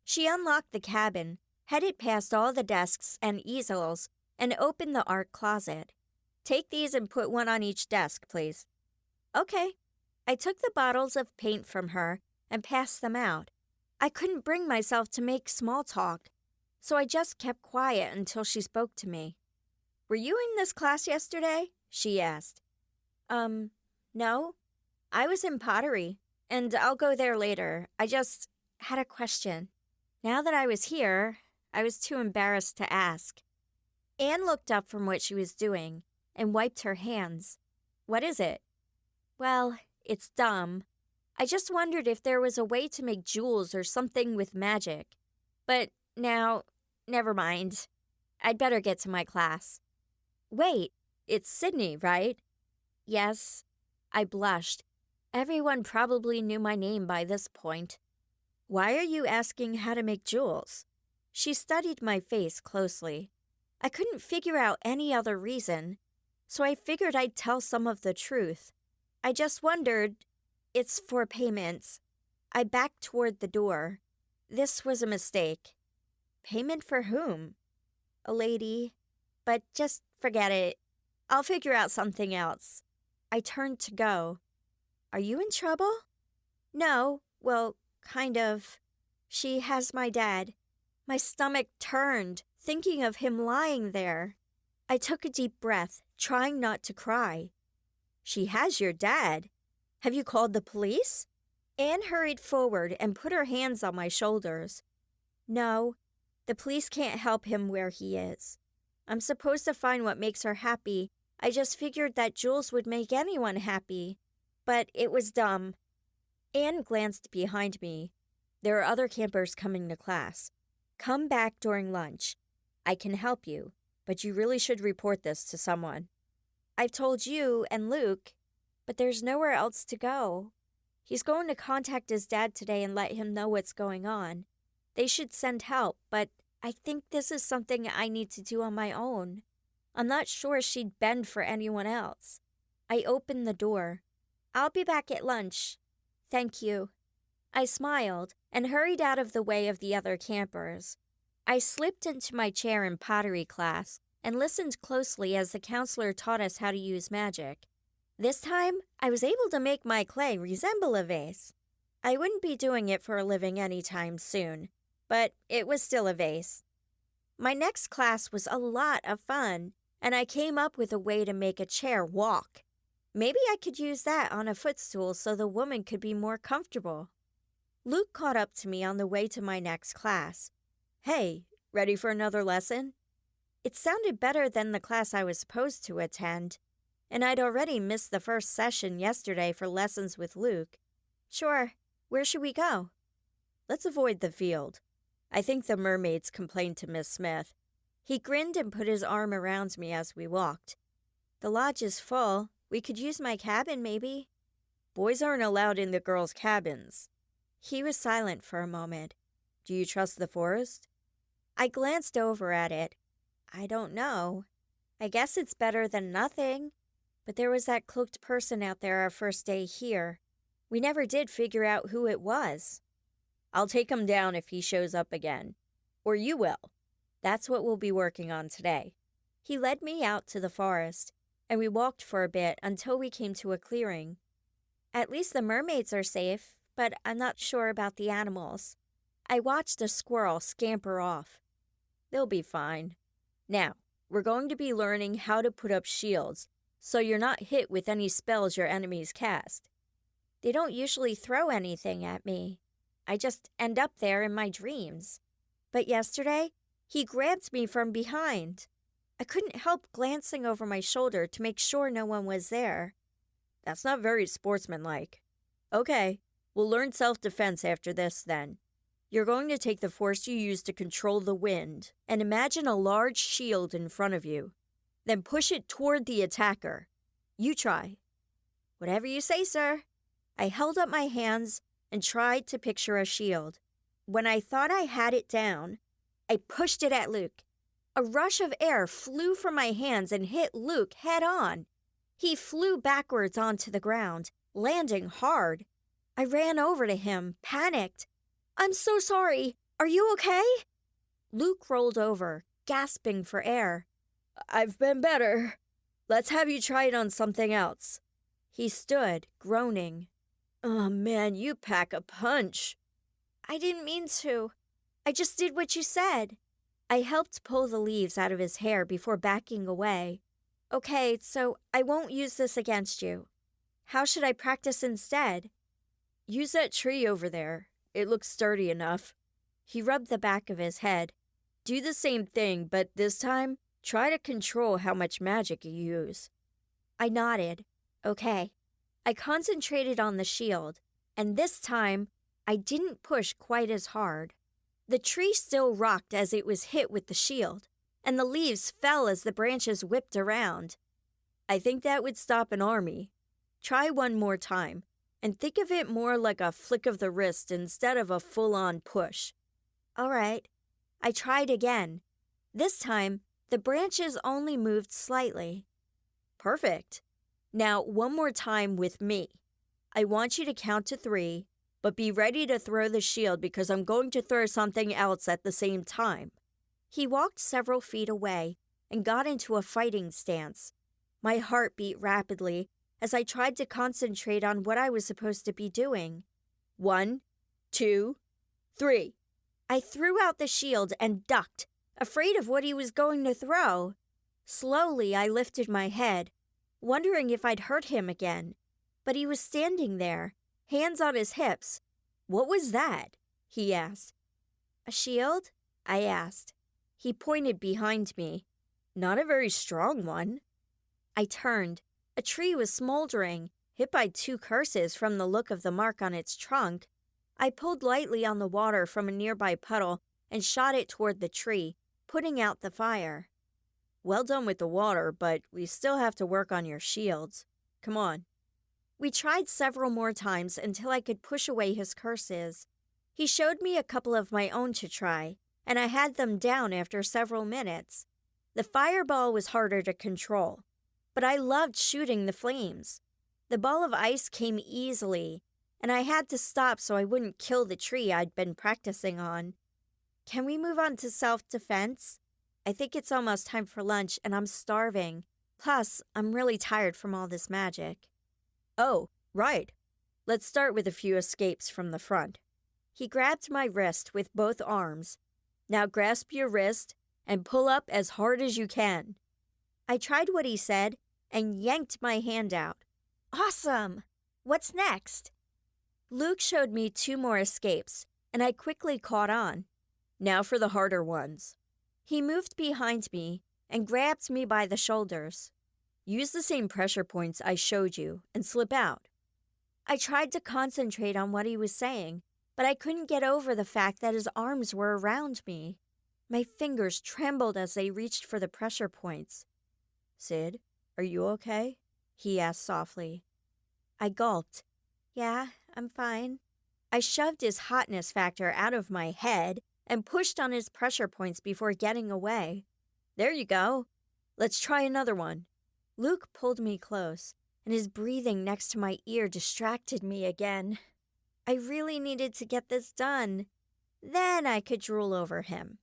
She unlocked the cabin, headed past all the desks and easels, and opened the art closet. Take these and put one on each desk, please. Okay. I took the bottles of paint from her and passed them out. I couldn't bring myself to make small talk, so I just kept quiet until she spoke to me. Were you in this class yesterday? She asked. No. I was in pottery, and I'll go there later. I just had a question. Now that I was here, I was too embarrassed to ask. Anne looked up from what she was doing and wiped her hands. What is it? Well, it's dumb. I just wondered if there was a way to make jewels or something with magic. But now, never mind. I'd better get to my class. Wait, it's Sydney, right? Yes. I blushed. Everyone probably knew my name by this point. Why are you asking how to make jewels? She studied my face closely. I couldn't figure out any other reason, so I figured I'd tell some of the truth. I just wondered, it's for payments. I backed toward the door. This was a mistake. Payment for whom? A lady. But just forget it. I'll figure out something else. I turned to go. Are you in trouble? No, well, kind of. She has my dad. My stomach turned, thinking of him lying there. I took a deep breath, trying not to cry. She has your dad. Have you called the police? Anne hurried forward and put her hands on my shoulders. No, the police can't help him where he is. I'm supposed to find what makes her happy. I just figured that jewels would make anyone happy. But it was dumb. Anne glanced behind me. There are other campers coming to class. Come back during lunch. I can help you, but you really should report this to someone. I've told you and Luke, but there's nowhere else to go. He's going to contact his dad today and let him know what's going on. They should send help, but I think this is something I need to do on my own. I'm not sure she'd bend for anyone else. I opened the door. I'll be back at lunch. Thank you. I smiled and hurried out of the way of the other campers. I slipped into my chair in pottery class and listened closely as the counselor taught us how to use magic. This time, I was able to make my clay resemble a vase. I wouldn't be doing it for a living anytime soon, but it was still a vase. My next class was a lot of fun, and I came up with a way to make a chair walk. Maybe I could use that on a footstool so the woman could be more comfortable. Luke caught up to me on the way to my next class. Hey, ready for another lesson? It sounded better than the class I was supposed to attend, and I'd already missed the first session yesterday for lessons with Luke. Sure, where should we go? Let's avoid the field. I think the mermaids complained to Miss Smith. He grinned and put his arm around me as we walked. The lodge is full. We could use my cabin, maybe. Boys aren't allowed in the girls' cabins. He was silent for a moment. Do you trust the forest? I glanced over at it. I don't know. I guess it's better than nothing. But there was that cloaked person out there our first day here. We never did figure out who it was. I'll take him down if he shows up again. Or you will. That's what we'll be working on today. He led me out to the forest, and we walked for a bit until we came to a clearing. At least the mermaids are safe, but I'm not sure about the animals. I watched a squirrel scamper off. They'll be fine. Now, we're going to be learning how to put up shields, so you're not hit with any spells your enemies cast. They don't usually throw anything at me. I just end up there in my dreams. But yesterday, he grabbed me from behind. I couldn't help glancing over my shoulder to make sure no one was there. That's not very sportsmanlike. Okay, we'll learn self-defense after this then. You're going to take the force you use to control the wind and imagine a large shield in front of you. Then push it toward the attacker. You try. Whatever you say, sir. I held up my hands and tried to picture a shield. When I thought I had it down, I pushed it at Luke. A rush of air flew from my hands and hit Luke head on. He flew backwards onto the ground, landing hard. I ran over to him, panicked. "I'm so sorry. Are you okay?" Luke rolled over, gasping for air. "I've been better. Let's have you try it on something else." He stood, groaning. "Oh man, you pack a punch." "I didn't mean to. I just did what you said." I helped pull the leaves out of his hair before backing away. "Okay, so I won't use this against you. How should I practice instead?" "Use that tree over there. It looks sturdy enough." He rubbed the back of his head. "Do the same thing, but this time, try to control how much magic you use." I nodded. Okay. I concentrated on the shield, and this time, I didn't push quite as hard. The tree still rocked as it was hit with the shield, and the leaves fell as the branches whipped around. "I think that would stop an army. Try one more time, and think of it more like a flick of the wrist instead of a full-on push." All right. I tried again. This time, the branches only moved slightly. "Perfect. Now, one more time with me. I want you to count to 3, but be ready to throw the shield because I'm going to throw something else at the same time." He walked several feet away and got into a fighting stance. My heart beat rapidly as I tried to concentrate on what I was supposed to be doing. 1, 2, 3. I threw out the shield and ducked, afraid of what he was going to throw. Slowly, I lifted my head, wondering if I'd hurt him again. But he was standing there, hands on his hips. "What was that?" he asked. "A shield?" I asked. He pointed behind me. "Not a very strong one." I turned. A tree was smoldering, hit by 2 curses from the look of the mark on its trunk. I pulled lightly on the water from a nearby puddle and shot it toward the tree, putting out the fire. "Well done with the water, but we still have to work on your shields. Come on." We tried several more times until I could push away his curses. He showed me a couple of my own to try, and I had them down after several minutes. The fireball was harder to control, but I loved shooting the flames. The ball of ice came easily, and I had to stop so I wouldn't kill the tree I'd been practicing on. "Can we move on to self-defense? I think it's almost time for lunch, and I'm starving. Plus, I'm really tired from all this magic." "Oh, right. Let's start with a few escapes from the front." He grabbed my wrist with both arms. "Now grasp your wrist and pull up as hard as you can." I tried what he said and yanked my hand out. Awesome! What's next? Luke showed me 2 more escapes, and I quickly caught on. "Now for the harder ones." He moved behind me and grabbed me by the shoulders. "Use the same pressure points I showed you and slip out." I tried to concentrate on what he was saying, but I couldn't get over the fact that his arms were around me. My fingers trembled as they reached for the pressure points. "Sid, are you okay?" he asked softly. I gulped. "Yeah, I'm fine." I shoved his hotness factor out of my head and pushed on his pressure points before getting away. "There you go. Let's try another one." Luke pulled me close, and his breathing next to my ear distracted me again. I really needed to get this done. Then I could drool over him.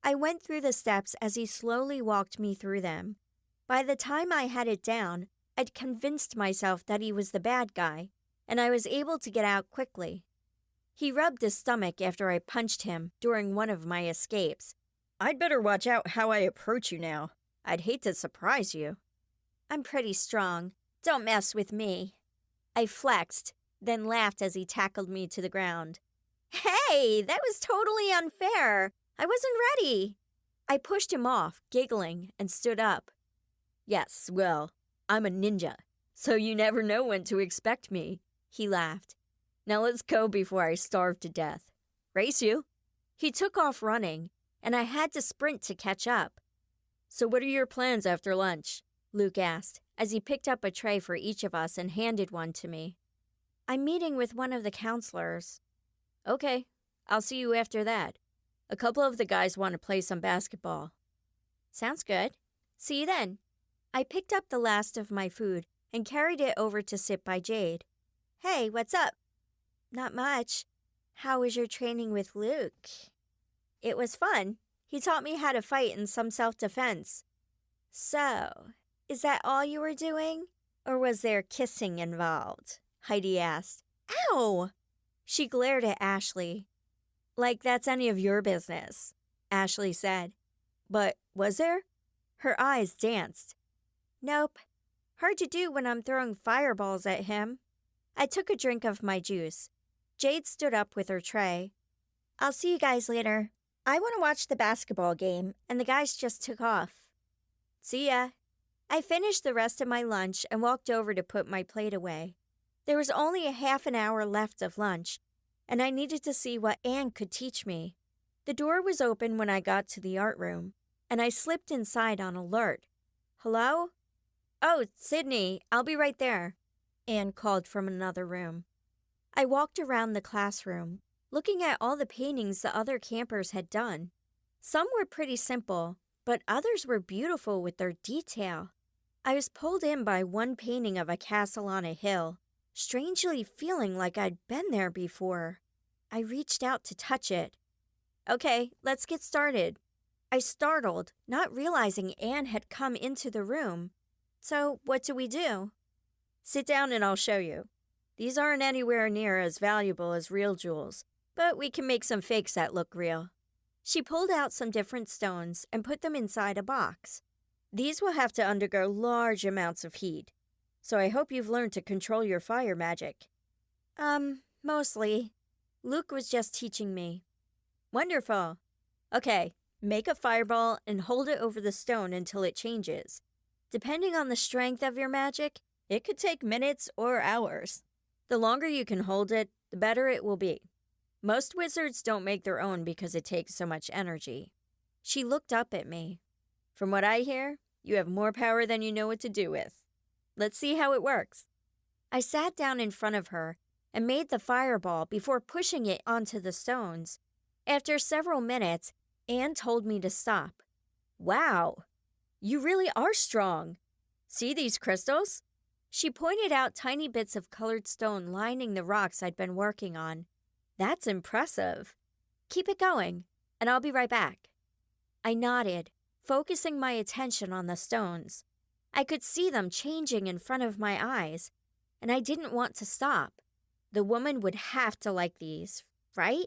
I went through the steps as he slowly walked me through them. By the time I had it down, I'd convinced myself that he was the bad guy, and I was able to get out quickly. He rubbed his stomach after I punched him during one of my escapes. "I'd better watch out how I approach you now. I'd hate to surprise you." "I'm pretty strong. Don't mess with me." I flexed, then laughed as he tackled me to the ground. "Hey, that was totally unfair. I wasn't ready." I pushed him off, giggling, and stood up. "Yes, well, I'm a ninja, so you never know when to expect me," he laughed. "Now let's go before I starve to death. Race you." He took off running, and I had to sprint to catch up. "So what are your plans after lunch?" Luke asked, as he picked up a tray for each of us and handed one to me. "I'm meeting with one of the counselors." "Okay, I'll see you after that. A couple of the guys want to play some basketball." Sounds good. See you then. I picked up the last of my food and carried it over to sit by Jade. Hey, what's up? Not much. How was your training with Luke? It was fun. He taught me how to fight in some self-defense. So, is that all you were doing? Or was there kissing involved? Heidi asked. Ow! She glared at Ashley. Like that's any of your business, Ashley said. But was there? Her eyes danced. Nope. Hard to do when I'm throwing fireballs at him. I took a drink of my juice. Jade stood up with her tray. I'll see you guys later. I want to watch the basketball game, and the guys just took off. See ya. I finished the rest of my lunch and walked over to put my plate away. There was only a half an hour left of lunch, and I needed to see what Anne could teach me. The door was open when I got to the art room, and I slipped inside on alert. Hello? Oh, Sydney, I'll be right there, Anne called from another room. I walked around the classroom, looking at all the paintings the other campers had done. Some were pretty simple, but others were beautiful with their detail. I was pulled in by one painting of a castle on a hill, strangely feeling like I'd been there before. I reached out to touch it. Okay, let's get started. I startled, not realizing Anne had come into the room. So, what do we do? Sit down and I'll show you. These aren't anywhere near as valuable as real jewels, but we can make some fakes that look real. She pulled out some different stones and put them inside a box. These will have to undergo large amounts of heat, so I hope you've learned to control your fire magic. Mostly. Luke was just teaching me. Wonderful. Okay, make a fireball and hold it over the stone until it changes. Depending on the strength of your magic, it could take minutes or hours. The longer you can hold it, the better it will be. Most wizards don't make their own because it takes so much energy. She looked up at me. From what I hear, you have more power than you know what to do with. Let's see how it works. I sat down in front of her and made the fireball before pushing it onto the stones. After several minutes, Anne told me to stop. Wow, you really are strong. See these crystals? She pointed out tiny bits of colored stone lining the rocks I'd been working on. That's impressive. Keep it going, and I'll be right back. I nodded, focusing my attention on the stones. I could see them changing in front of my eyes, and I didn't want to stop. The woman would have to like these, right?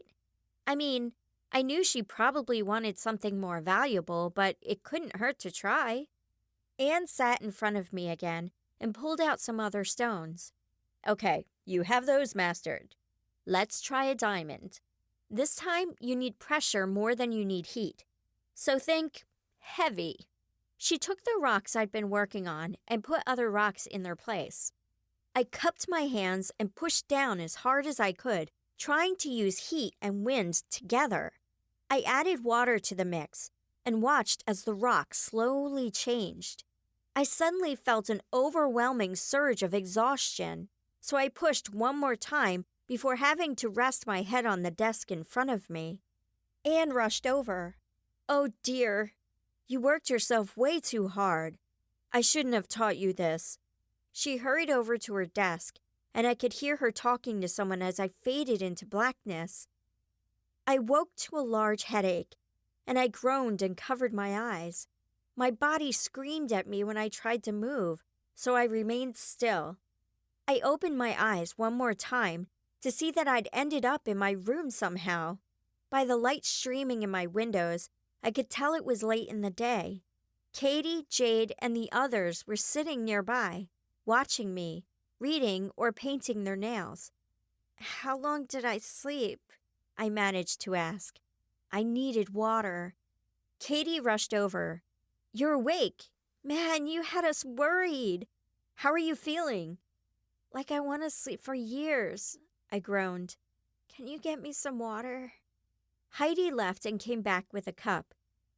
I mean, I knew she probably wanted something more valuable, but it couldn't hurt to try. Anne sat in front of me again and pulled out some other stones. Okay, you have those mastered. Let's try a diamond. This time, you need pressure more than you need heat. So think heavy. She took the rocks I'd been working on and put other rocks in their place. I cupped my hands and pushed down as hard as I could, trying to use heat and wind together. I added water to the mix and watched as the rock slowly changed. I suddenly felt an overwhelming surge of exhaustion, so I pushed one more time before having to rest my head on the desk in front of me. Anne rushed over. Oh dear, you worked yourself way too hard. I shouldn't have taught you this. She hurried over to her desk, and I could hear her talking to someone as I faded into blackness. I woke to a large headache, and I groaned and covered my eyes. My body screamed at me when I tried to move, so I remained still. I opened my eyes one more time to see that I'd ended up in my room somehow. By the light streaming in my windows, I could tell it was late in the day. Katie, Jade, and the others were sitting nearby, watching me, reading or painting their nails. How long did I sleep? I managed to ask. I needed water. Katie rushed over. You're awake. Man, you had us worried. How are you feeling? Like I want to sleep for years, I groaned. Can you get me some water? Heidi left and came back with a cup.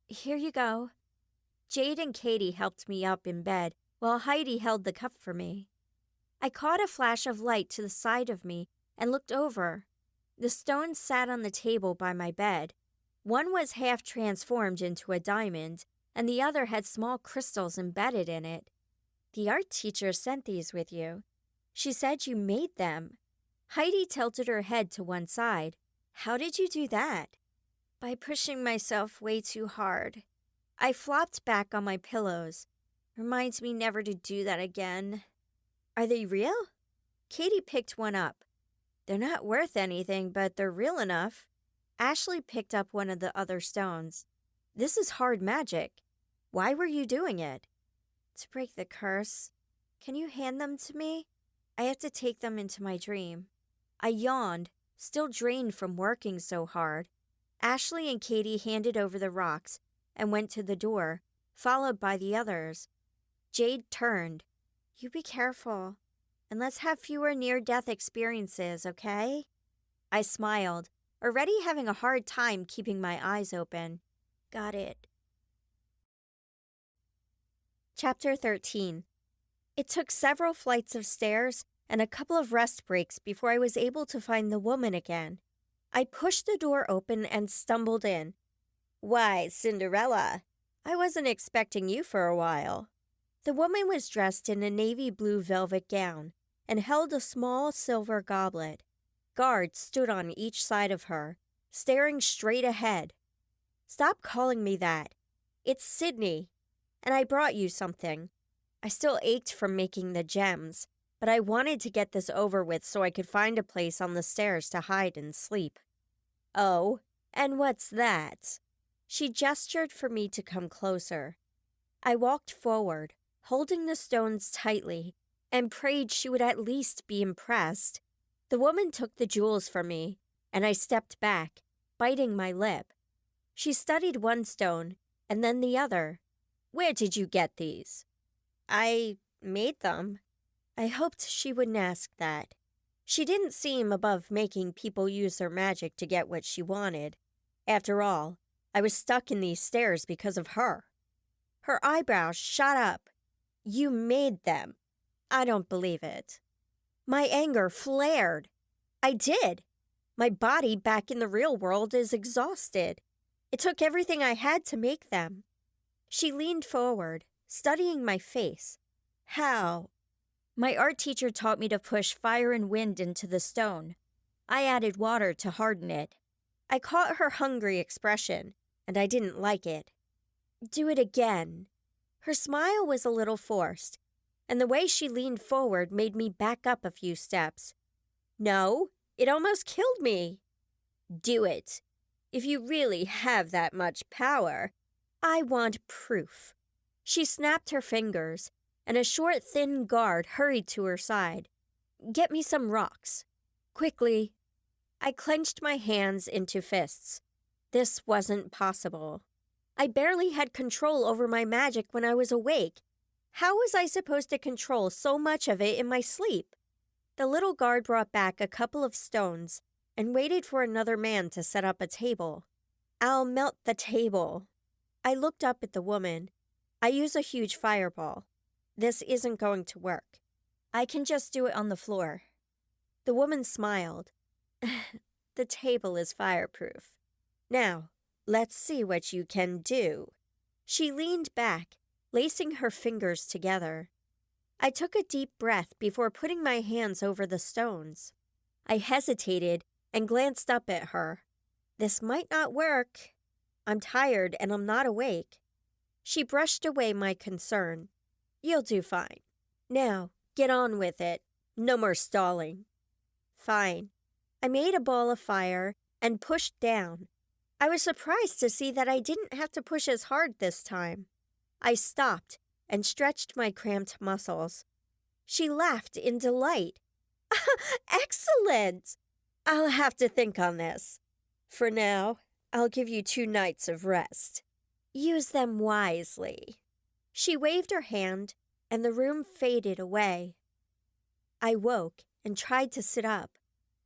Here you go. Jade and Katie helped me up in bed while Heidi held the cup for me. I caught a flash of light to the side of me and looked over. The stones sat on the table by my bed. One was half transformed into a diamond, and the other had small crystals embedded in it. The art teacher sent these with you. She said you made them. Heidi tilted her head to one side. How did you do that? By pushing myself way too hard. I flopped back on my pillows. Reminds me never to do that again. Are they real? Katie picked one up. They're not worth anything, but they're real enough. Ashley picked up one of the other stones. This is hard magic. Why were you doing it? To break the curse. Can you hand them to me? I have to take them into my dream. I yawned, still drained from working so hard. Ashley and Katie handed over the rocks and went to the door, followed by the others. Jade turned. You be careful, and let's have fewer near-death experiences, okay? I smiled, already having a hard time keeping my eyes open. Got it. Chapter 13. It took several flights of stairs and a couple of rest breaks before I was able to find the woman again. I pushed the door open and stumbled in. Why, Cinderella, I wasn't expecting you for a while. The woman was dressed in a navy blue velvet gown and held a small silver goblet. Guards stood on each side of her, staring straight ahead. Stop calling me that. It's Sydney, and I brought you something. I still ached from making the gems, but I wanted to get this over with so I could find a place on the stairs to hide and sleep. Oh, and what's that? She gestured for me to come closer. I walked forward, holding the stones tightly, and prayed she would at least be impressed. The woman took the jewels from me, and I stepped back, biting my lip. She studied one stone, and then the other. Where did you get these? I made them. I hoped she wouldn't ask that. She didn't seem above making people use their magic to get what she wanted. After all, I was stuck in these stairs because of her. Her eyebrows shot up. You made them. I don't believe it. My anger flared. I did. My body back in the real world is exhausted. It took everything I had to make them. She leaned forward, studying my face. How? My art teacher taught me to push fire and wind into the stone. I added water to harden it. I caught her hungry expression, and I didn't like it. Do it again. Her smile was a little forced, and the way she leaned forward made me back up a few steps. No, it almost killed me. Do it. If you really have that much power, I want proof. She snapped her fingers, and a short, thin guard hurried to her side. Get me some rocks. Quickly. I clenched my hands into fists. This wasn't possible. I barely had control over my magic when I was awake. How was I supposed to control so much of it in my sleep? The little guard brought back a couple of stones and waited for another man to set up a table. I'll melt the table. I looked up at the woman. I use a huge fireball. This isn't going to work. I can just do it on the floor. The woman smiled. The table is fireproof. Now, let's see what you can do. She leaned back, lacing her fingers together. I took a deep breath before putting my hands over the stones. I hesitated and glanced up at her. This might not work. I'm tired and I'm not awake. She brushed away my concern. You'll do fine. Now, get on with it. No more stalling. Fine. I made a ball of fire and pushed down. I was surprised to see that I didn't have to push as hard this time. I stopped and stretched my cramped muscles. She laughed in delight. Excellent! I'll have to think on this. For now, I'll give you 2 nights of rest. Use them wisely. She waved her hand, and the room faded away. I woke and tried to sit up,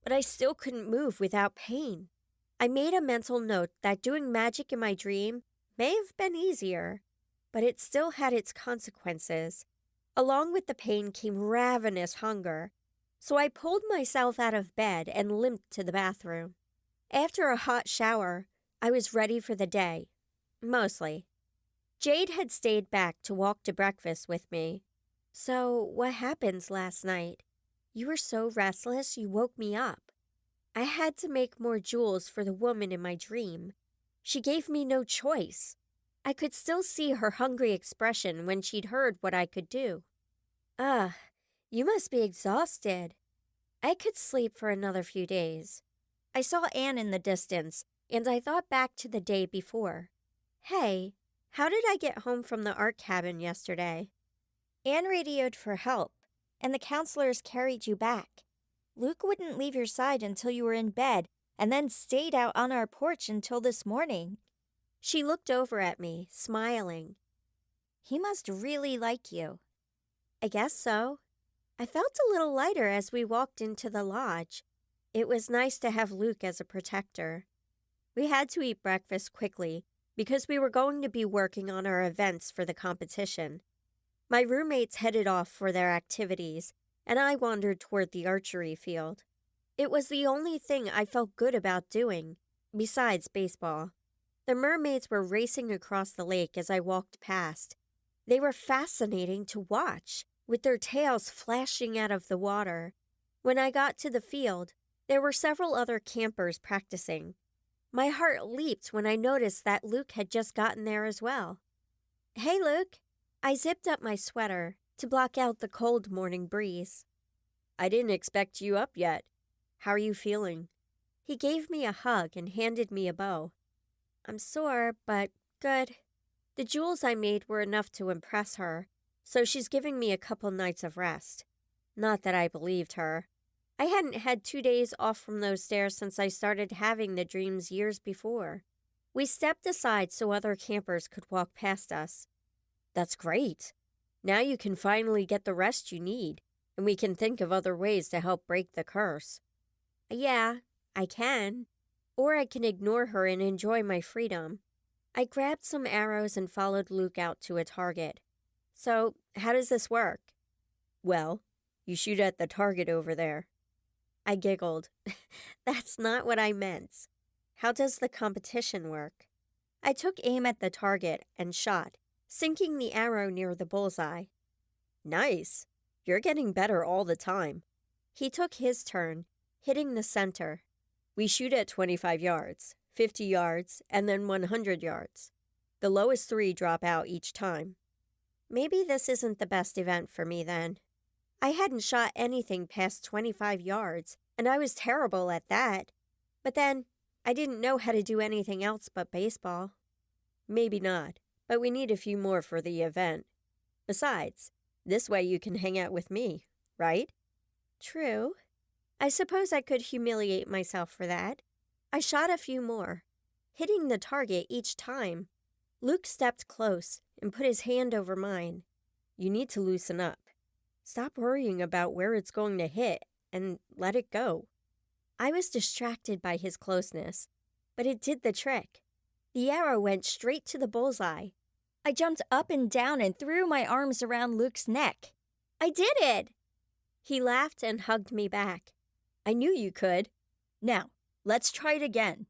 but I still couldn't move without pain. I made a mental note that doing magic in my dream may have been easier, but it still had its consequences. Along with the pain came ravenous hunger, so I pulled myself out of bed and limped to the bathroom. After a hot shower, I was ready for the day. Mostly. Jade had stayed back to walk to breakfast with me. So, what happened last night? You were so restless you woke me up. I had to make more jewels for the woman in my dream. She gave me no choice. I could still see her hungry expression when she'd heard what I could do. Ugh, you must be exhausted. I could sleep for another few days. I saw Anne in the distance, and I thought back to the day before. Hey, how did I get home from the art cabin yesterday? Anne radioed for help, and the counselors carried you back. Luke wouldn't leave your side until you were in bed, and then stayed out on our porch until this morning. She looked over at me, smiling. He must really like you. I guess so. I felt a little lighter as we walked into the lodge. It was nice to have Luke as a protector. We had to eat breakfast quickly because we were going to be working on our events for the competition. My roommates headed off for their activities, and I wandered toward the archery field. It was the only thing I felt good about doing, besides baseball. The mermaids were racing across the lake as I walked past. They were fascinating to watch, with their tails flashing out of the water. When I got to the field, there were several other campers practicing. My heart leaped when I noticed that Luke had just gotten there as well. Hey, Luke. I zipped up my sweater to block out the cold morning breeze. I didn't expect you up yet. How are you feeling? He gave me a hug and handed me a bow. I'm sore, but good. The jewels I made were enough to impress her, so she's giving me a couple nights of rest. Not that I believed her. I hadn't had 2 days off from those stairs since I started having the dreams years before. We stepped aside so other campers could walk past us. That's great. Now you can finally get the rest you need, and we can think of other ways to help break the curse. Yeah, I can. Or I can ignore her and enjoy my freedom. I grabbed some arrows and followed Luke out to a target. So, how does this work? Well, you shoot at the target over there. I giggled. That's not what I meant. How does the competition work? I took aim at the target and shot, sinking the arrow near the bullseye. Nice. You're getting better all the time. He took his turn, hitting the center. We shoot at 25 yards, 50 yards, and then 100 yards. The lowest 3 drop out each time. Maybe this isn't the best event for me then. I hadn't shot anything past 25 yards, and I was terrible at that. But then, I didn't know how to do anything else but baseball. Maybe not, but we need a few more for the event. Besides, this way you can hang out with me, right? True. I suppose I could humiliate myself for that. I shot a few more, hitting the target each time. Luke stepped close and put his hand over mine. You need to loosen up. Stop worrying about where it's going to hit and let it go. I was distracted by his closeness, but it did the trick. The arrow went straight to the bullseye. I jumped up and down and threw my arms around Luke's neck. I did it! He laughed and hugged me back. I knew you could. Now, let's try it again.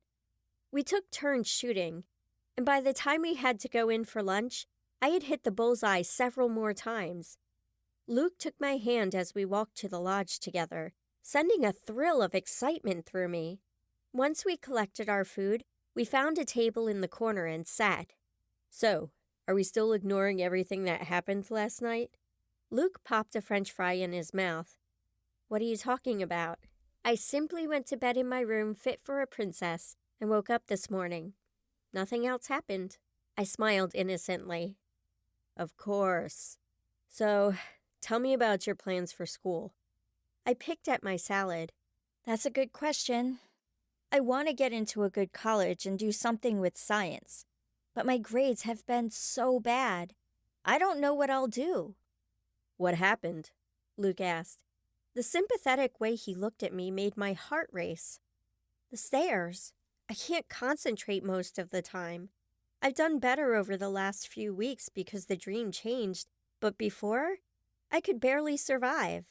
We took turns shooting, and by the time we had to go in for lunch, I had hit the bullseye several more times. Luke took my hand as we walked to the lodge together, sending a thrill of excitement through me. Once we collected our food, we found a table in the corner and sat. So, are we still ignoring everything that happened last night? Luke popped a French fry in his mouth. What are you talking about? I simply went to bed in my room fit for a princess and woke up this morning. Nothing else happened. I smiled innocently. Of course. So, tell me about your plans for school. I picked at my salad. That's a good question. I want to get into a good college and do something with science. But my grades have been so bad. I don't know what I'll do. What happened? Luke asked. The sympathetic way he looked at me made my heart race. The stairs. I can't concentrate most of the time. I've done better over the last few weeks because the dream changed, but before, I could barely survive.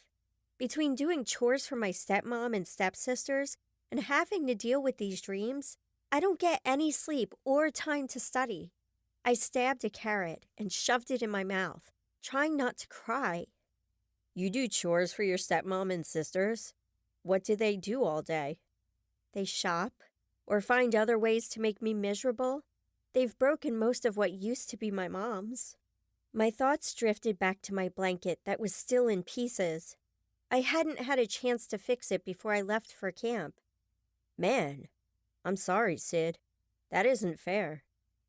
Between doing chores for my stepmom and stepsisters and having to deal with these dreams, I don't get any sleep or time to study. I stabbed a carrot and shoved it in my mouth, trying not to cry. You do chores for your stepmom and sisters? What do they do all day? They shop or find other ways to make me miserable. They've broken most of what used to be my mom's. My thoughts drifted back to my blanket that was still in pieces. I hadn't had a chance to fix it before I left for camp. Man, I'm sorry, Sid. That isn't fair.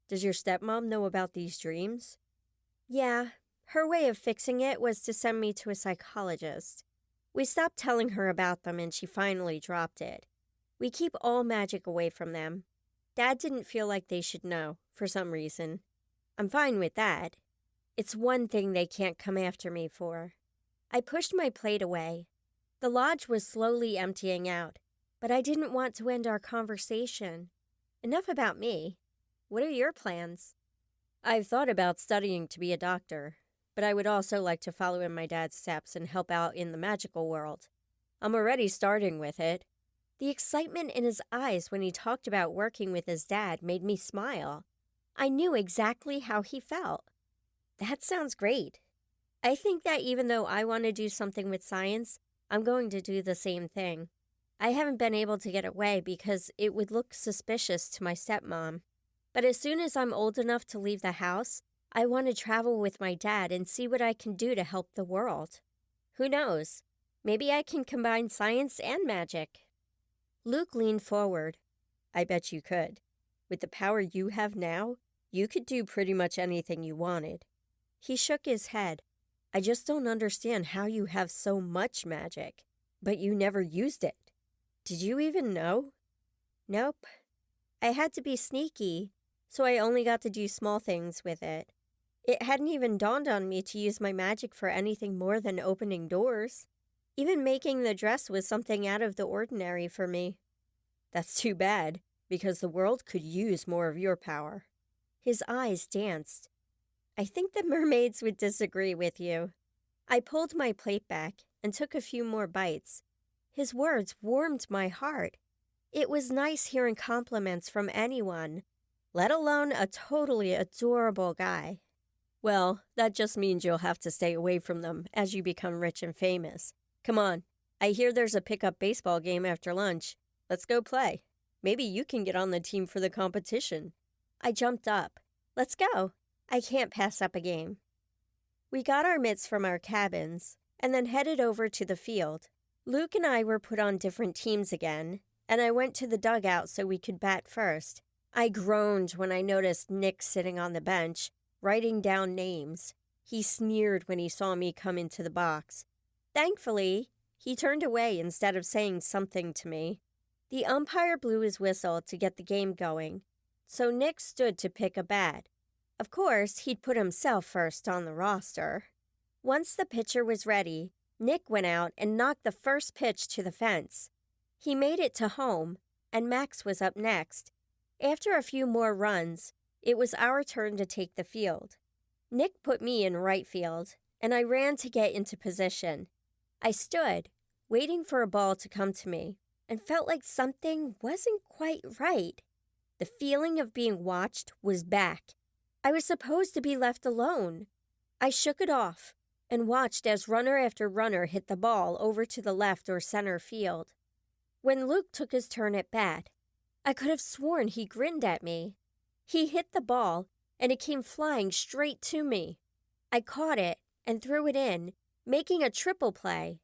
Does your stepmom know about these dreams? Yeah, her way of fixing it was to send me to a psychologist. We stopped telling her about them and she finally dropped it. We keep all magic away from them. Dad didn't feel like they should know, for some reason. I'm fine with that. It's one thing they can't come after me for. I pushed my plate away. The lodge was slowly emptying out, but I didn't want to end our conversation. Enough about me. What are your plans? I've thought about studying to be a doctor, but I would also like to follow in my dad's steps and help out in the magical world. I'm already starting with it. The excitement in his eyes when he talked about working with his dad made me smile. I knew exactly how he felt. That sounds great. I think that even though I want to do something with science, I'm going to do the same thing. I haven't been able to get away because it would look suspicious to my stepmom. But as soon as I'm old enough to leave the house, I want to travel with my dad and see what I can do to help the world. Who knows? Maybe I can combine science and magic. Luke leaned forward. I bet you could. With the power you have now, you could do pretty much anything you wanted. He shook his head. I just don't understand how you have so much magic, but you never used it. Did you even know? Nope. I had to be sneaky, so I only got to do small things with it. It hadn't even dawned on me to use my magic for anything more than opening doors. Even making the dress was something out of the ordinary for me. That's too bad, because the world could use more of your power. His eyes danced. I think the mermaids would disagree with you. I pulled my plate back and took a few more bites. His words warmed my heart. It was nice hearing compliments from anyone, let alone a totally adorable guy. Well, that just means you'll have to stay away from them as you become rich and famous. Come on, I hear there's a pickup baseball game after lunch. Let's go play. Maybe you can get on the team for the competition. I jumped up. Let's go. I can't pass up a game. We got our mitts from our cabins and then headed over to the field. Luke and I were put on different teams again, and I went to the dugout so we could bat first. I groaned when I noticed Nick sitting on the bench, writing down names. He sneered when he saw me come into the box. Thankfully, he turned away instead of saying something to me. The umpire blew his whistle to get the game going, so Nick stood to pick a bat. Of course, he'd put himself first on the roster. Once the pitcher was ready, Nick went out and knocked the first pitch to the fence. He made it to home, and Max was up next. After a few more runs, it was our turn to take the field. Nick put me in right field, and I ran to get into position. I stood, waiting for a ball to come to me, and felt like something wasn't quite right. The feeling of being watched was back. I was supposed to be left alone. I shook it off and watched as runner after runner hit the ball over to the left or center field. When Luke took his turn at bat, I could have sworn he grinned at me. He hit the ball, and it came flying straight to me. I caught it and threw it in, making a triple play.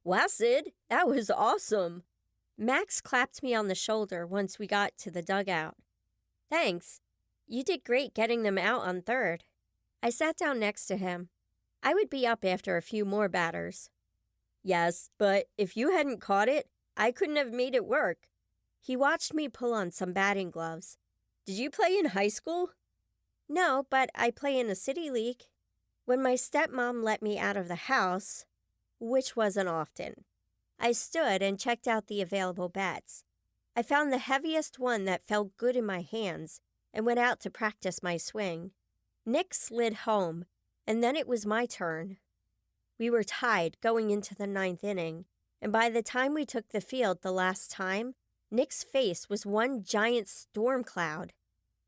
Wow, Sid, that was awesome. Max clapped me on the shoulder once we got to the dugout. Thanks. You did great getting them out on third. I sat down next to him. I would be up after a few more batters. Yes, but if you hadn't caught it, I couldn't have made it work. He watched me pull on some batting gloves. Did you play in high school? No, but I play in a city league. When my stepmom let me out of the house, which wasn't often, I stood and checked out the available bats. I found the heaviest one that felt good in my hands and went out to practice my swing. Nick slid home, and then it was my turn. We were tied going into the 9th inning, and by the time we took the field the last time, Nick's face was one giant storm cloud.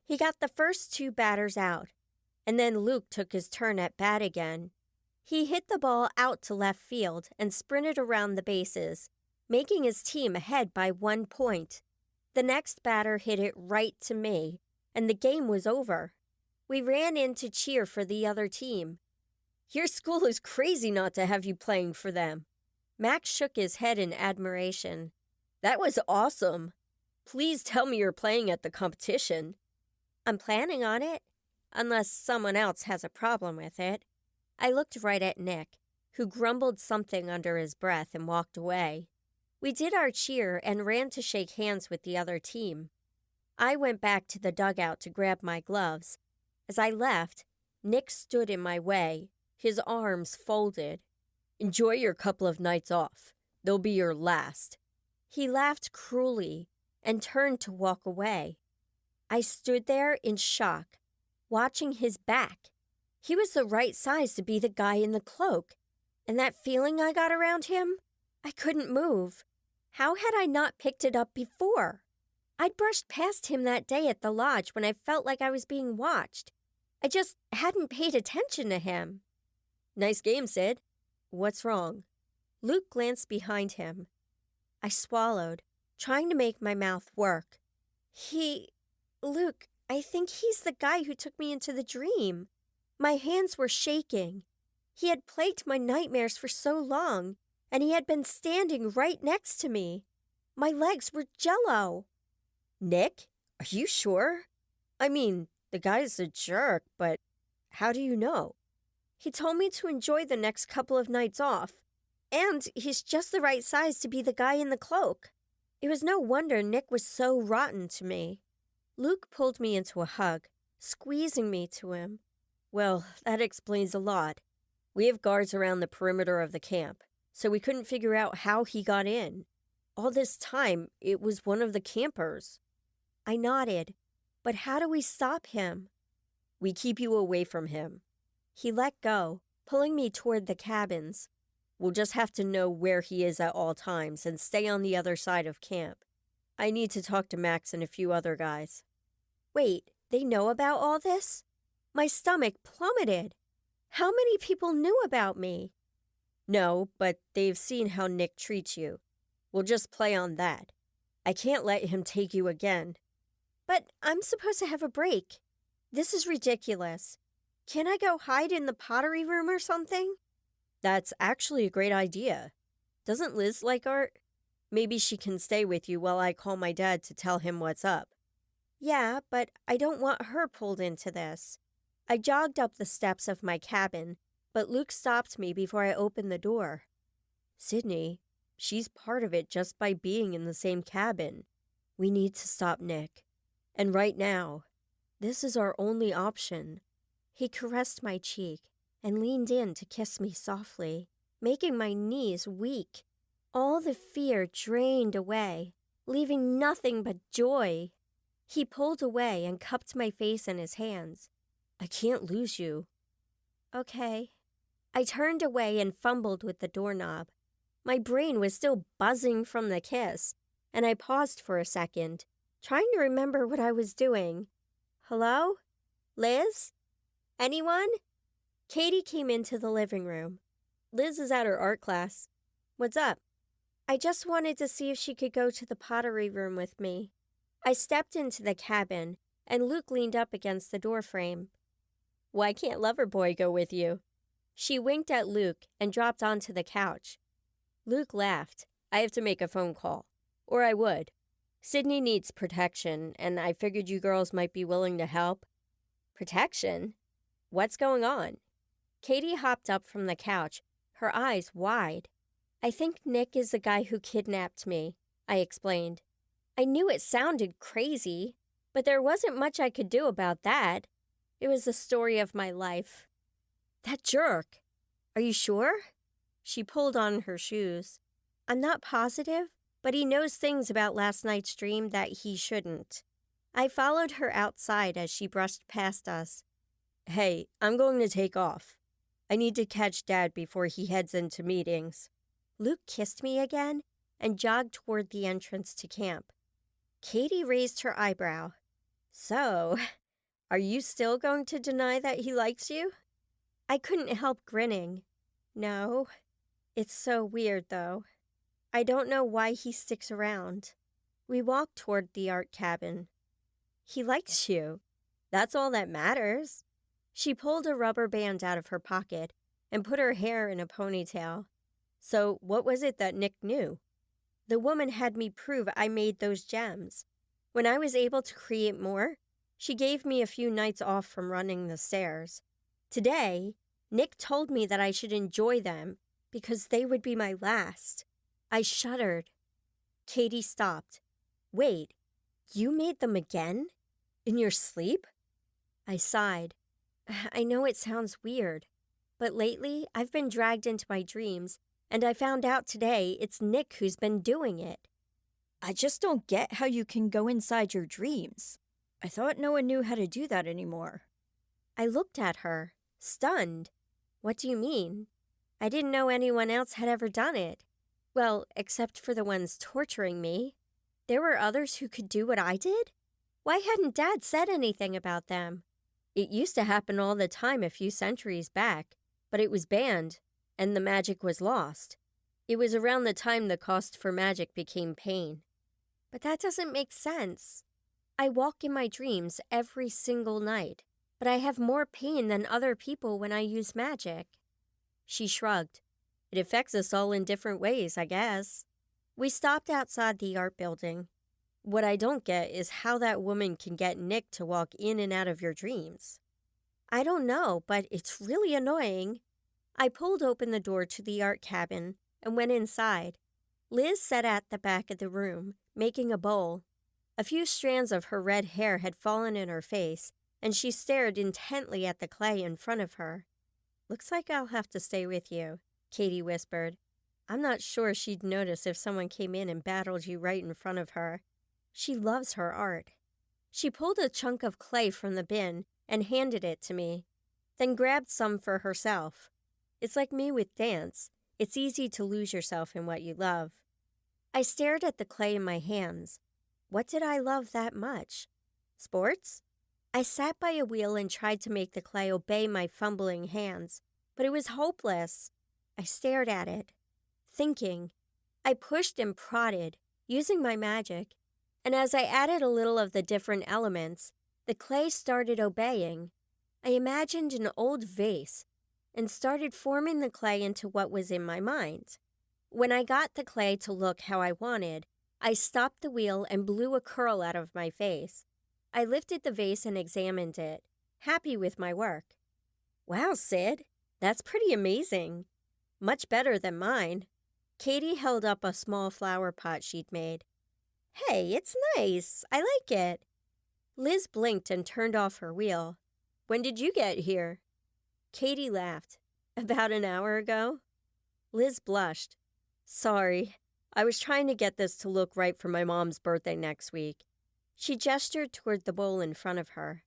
He got the first 2 batters out, and then Luke took his turn at bat again. He hit the ball out to left field and sprinted around the bases, making his team ahead by 1 point. The next batter hit it right to me, and the game was over. We ran in to cheer for the other team. Your school is crazy not to have you playing for them. Max shook his head in admiration. That was awesome. Please tell me you're playing at the competition. I'm planning on it, unless someone else has a problem with it. I looked right at Nick, who grumbled something under his breath and walked away. We did our cheer and ran to shake hands with the other team. I went back to the dugout to grab my gloves. As I left, Nick stood in my way, his arms folded. Enjoy your couple of nights off. They'll be your last. He laughed cruelly and turned to walk away. I stood there in shock, watching his back. He was the right size to be the guy in the cloak, and that feeling I got around him, I couldn't move. How had I not picked it up before? I'd brushed past him that day at the lodge when I felt like I was being watched. I just hadn't paid attention to him. Nice game, Sid. What's wrong? Luke glanced behind him. I swallowed, trying to make my mouth work. Luke, I think he's the guy who took me into the dream. My hands were shaking. He had plagued my nightmares for so long, and he had been standing right next to me. My legs were jello. Nick, are you sure? I mean, the guy's a jerk, but how do you know? He told me to enjoy the next couple of nights off, and he's just the right size to be the guy in the cloak. It was no wonder Nick was so rotten to me. Luke pulled me into a hug, squeezing me to him. Well, that explains a lot. We have guards around the perimeter of the camp, so we couldn't figure out how he got in. All this time, it was one of the campers. I nodded. But how do we stop him? We keep you away from him. He let go, pulling me toward the cabins. We'll just have to know where he is at all times and stay on the other side of camp. I need to talk to Max and a few other guys. Wait, they know about all this? My stomach plummeted. How many people knew about me? No, but they've seen how Nick treats you. We'll just play on that. I can't let him take you again. But I'm supposed to have a break. This is ridiculous. Can I go hide in the pottery room or something? That's actually a great idea. Doesn't Liz like art? Maybe she can stay with you while I call my dad to tell him what's up. Yeah, but I don't want her pulled into this. I jogged up the steps of my cabin, but Luke stopped me before I opened the door. Sydney, she's part of it just by being in the same cabin. We need to stop Nick. And right now, this is our only option. He caressed my cheek and leaned in to kiss me softly, making my knees weak. All the fear drained away, leaving nothing but joy. He pulled away and cupped my face in his hands. I can't lose you. Okay. I turned away and fumbled with the doorknob. My brain was still buzzing from the kiss, and I paused for a second, trying to remember what I was doing. Hello? Liz? Anyone? Katie came into the living room. Liz is at her art class. What's up? I just wanted to see if she could go to the pottery room with me. I stepped into the cabin, and Luke leaned up against the doorframe. Why can't Loverboy go with you? She winked at Luke and dropped onto the couch. Luke laughed. I have to make a phone call. Or I would. Sydney needs protection, and I figured you girls might be willing to help. Protection? What's going on? Katie hopped up from the couch, her eyes wide. I think Nick is the guy who kidnapped me, I explained. I knew it sounded crazy, but there wasn't much I could do about that. It was the story of my life. That jerk. Are you sure? She pulled on her shoes. I'm not positive, but he knows things about last night's dream that he shouldn't. I followed her outside as she brushed past us. Hey, I'm going to take off. I need to catch Dad before he heads into meetings. Luke kissed me again and jogged toward the entrance to camp. Katie raised her eyebrow. So, are you still going to deny that he likes you? I couldn't help grinning. No, it's so weird though. I don't know why he sticks around. We walked toward the art cabin. He likes you. That's all that matters. She pulled a rubber band out of her pocket and put her hair in a ponytail. So, what was it that Nick knew? The woman had me prove I made those gems. When I was able to create more, she gave me a few nights off from running the stairs. Today, Nick told me that I should enjoy them because they would be my last. I shuddered. Katie stopped. Wait, you made them again? In your sleep? I sighed. I know it sounds weird, but lately I've been dragged into my dreams, and I found out today it's Nick who's been doing it. I just don't get how you can go inside your dreams. I thought no one knew how to do that anymore. I looked at her, stunned. What do you mean? I didn't know anyone else had ever done it. Well, except for the ones torturing me. There were others who could do what I did? Why hadn't Dad said anything about them? It used to happen all the time a few centuries back, but it was banned, and the magic was lost. It was around the time the cost for magic became pain. But that doesn't make sense. I walk in my dreams every single night, but I have more pain than other people when I use magic. She shrugged. It affects us all in different ways, I guess. We stopped outside the art building. What I don't get is how that woman can get Nick to walk in and out of your dreams. I don't know, but it's really annoying. I pulled open the door to the art cabin and went inside. Liz sat at the back of the room, making a bowl. A few strands of her red hair had fallen in her face, and she stared intently at the clay in front of her. Looks like I'll have to stay with you, Katie whispered. I'm not sure she'd notice if someone came in and battled you right in front of her. She loves her art. She pulled a chunk of clay from the bin and handed it to me, then grabbed some for herself. It's like me with dance. It's easy to lose yourself in what you love. I stared at the clay in my hands. What did I love that much? Sports? I sat by a wheel and tried to make the clay obey my fumbling hands, but it was hopeless. I stared at it, thinking. I pushed and prodded, using my magic, and as I added a little of the different elements, the clay started obeying. I imagined an old vase and started forming the clay into what was in my mind. When I got the clay to look how I wanted, I stopped the wheel and blew a curl out of my face. I lifted the vase and examined it, happy with my work. Wow, Sid, that's pretty amazing. Much better than mine. Katie held up a small flower pot she'd made. Hey, it's nice. I like it. Liz blinked and turned off her wheel. When did you get here? Katie laughed. About an hour ago? Liz blushed. Sorry, I was trying to get this to look right for my mom's birthday next week. She gestured toward the bowl in front of her.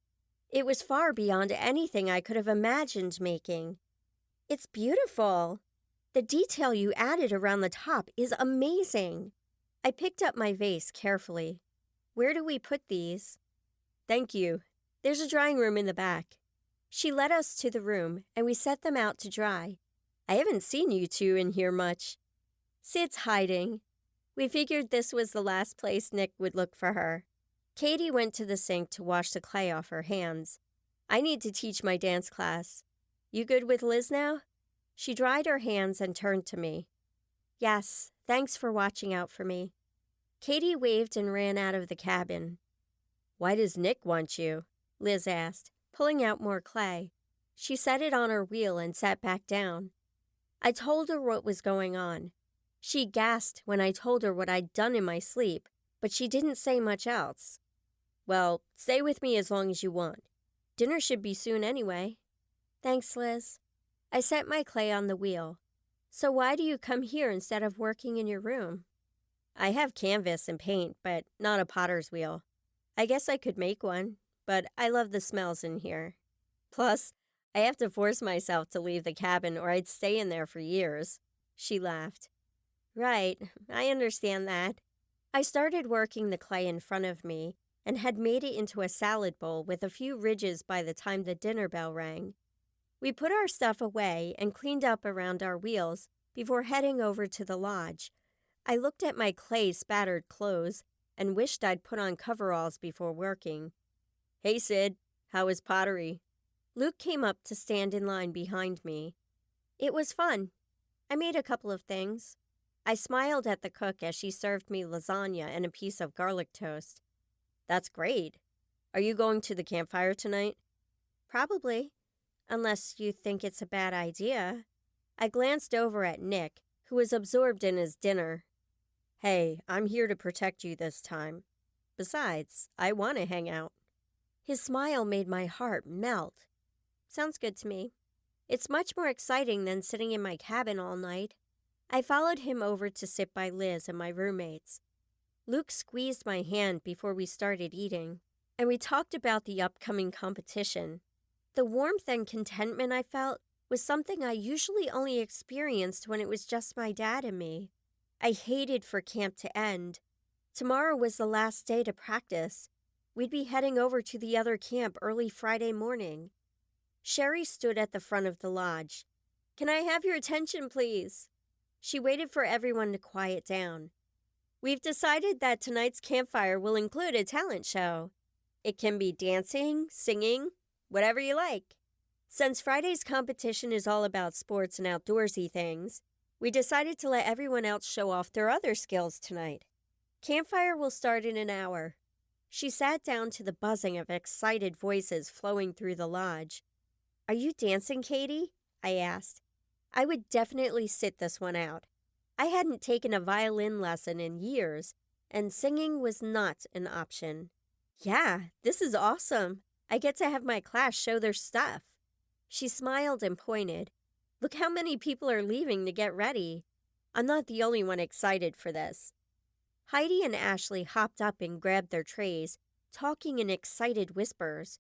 It was far beyond anything I could have imagined making. It's beautiful. The detail you added around the top is amazing. I picked up my vase carefully. Where do we put these? Thank you. There's a drying room in the back. She led us to the room, and we set them out to dry. I haven't seen you two in here much. Sid's hiding. We figured this was the last place Nick would look for her. Katie went to the sink to wash the clay off her hands. I need to teach my dance class. You good with Liz now? She dried her hands and turned to me. Yes, thanks for watching out for me. Katie waved and ran out of the cabin. Why does Nick want you? Liz asked, pulling out more clay. She set it on her wheel and sat back down. I told her what was going on. She gasped when I told her what I'd done in my sleep, but she didn't say much else. Well, stay with me as long as you want. Dinner should be soon anyway. Thanks, Liz. I set my clay on the wheel. So why do you come here instead of working in your room? I have canvas and paint, but not a potter's wheel. I guess I could make one, but I love the smells in here. Plus, I have to force myself to leave the cabin or I'd stay in there for years. She laughed. Right, I understand that. I started working the clay in front of me, and had made it into a salad bowl with a few ridges by the time the dinner bell rang. We put our stuff away and cleaned up around our wheels before heading over to the lodge. I looked at my clay-spattered clothes and wished I'd put on coveralls before working. "Hey, Sid, how is pottery?" Luke came up to stand in line behind me. "It was fun. I made a couple of things." I smiled at the cook as she served me lasagna and a piece of garlic toast. "That's great. Are you going to the campfire tonight?" "Probably, unless you think it's a bad idea." I glanced over at Nick, who was absorbed in his dinner. "Hey, I'm here to protect you this time. Besides, I want to hang out." His smile made my heart melt. "Sounds good to me. It's much more exciting than sitting in my cabin all night." I followed him over to sit by Liz and my roommates. Luke squeezed my hand before we started eating, and we talked about the upcoming competition. The warmth and contentment I felt was something I usually only experienced when it was just my dad and me. I hated for camp to end. Tomorrow was the last day to practice. We'd be heading over to the other camp early Friday morning. Sherry stood at the front of the lodge. "Can I have your attention, please?" She waited for everyone to quiet down. "We've decided that tonight's campfire will include a talent show. It can be dancing, singing, whatever you like. Since Friday's competition is all about sports and outdoorsy things, we decided to let everyone else show off their other skills tonight. Campfire will start in an hour." She sat down to the buzzing of excited voices flowing through the lodge. "Are you dancing, Katie?" I asked. I would definitely sit this one out. I hadn't taken a violin lesson in years, and singing was not an option. "Yeah, this is awesome. I get to have my class show their stuff." She smiled and pointed. "Look how many people are leaving to get ready. I'm not the only one excited for this." Heidi and Ashley hopped up and grabbed their trays, talking in excited whispers.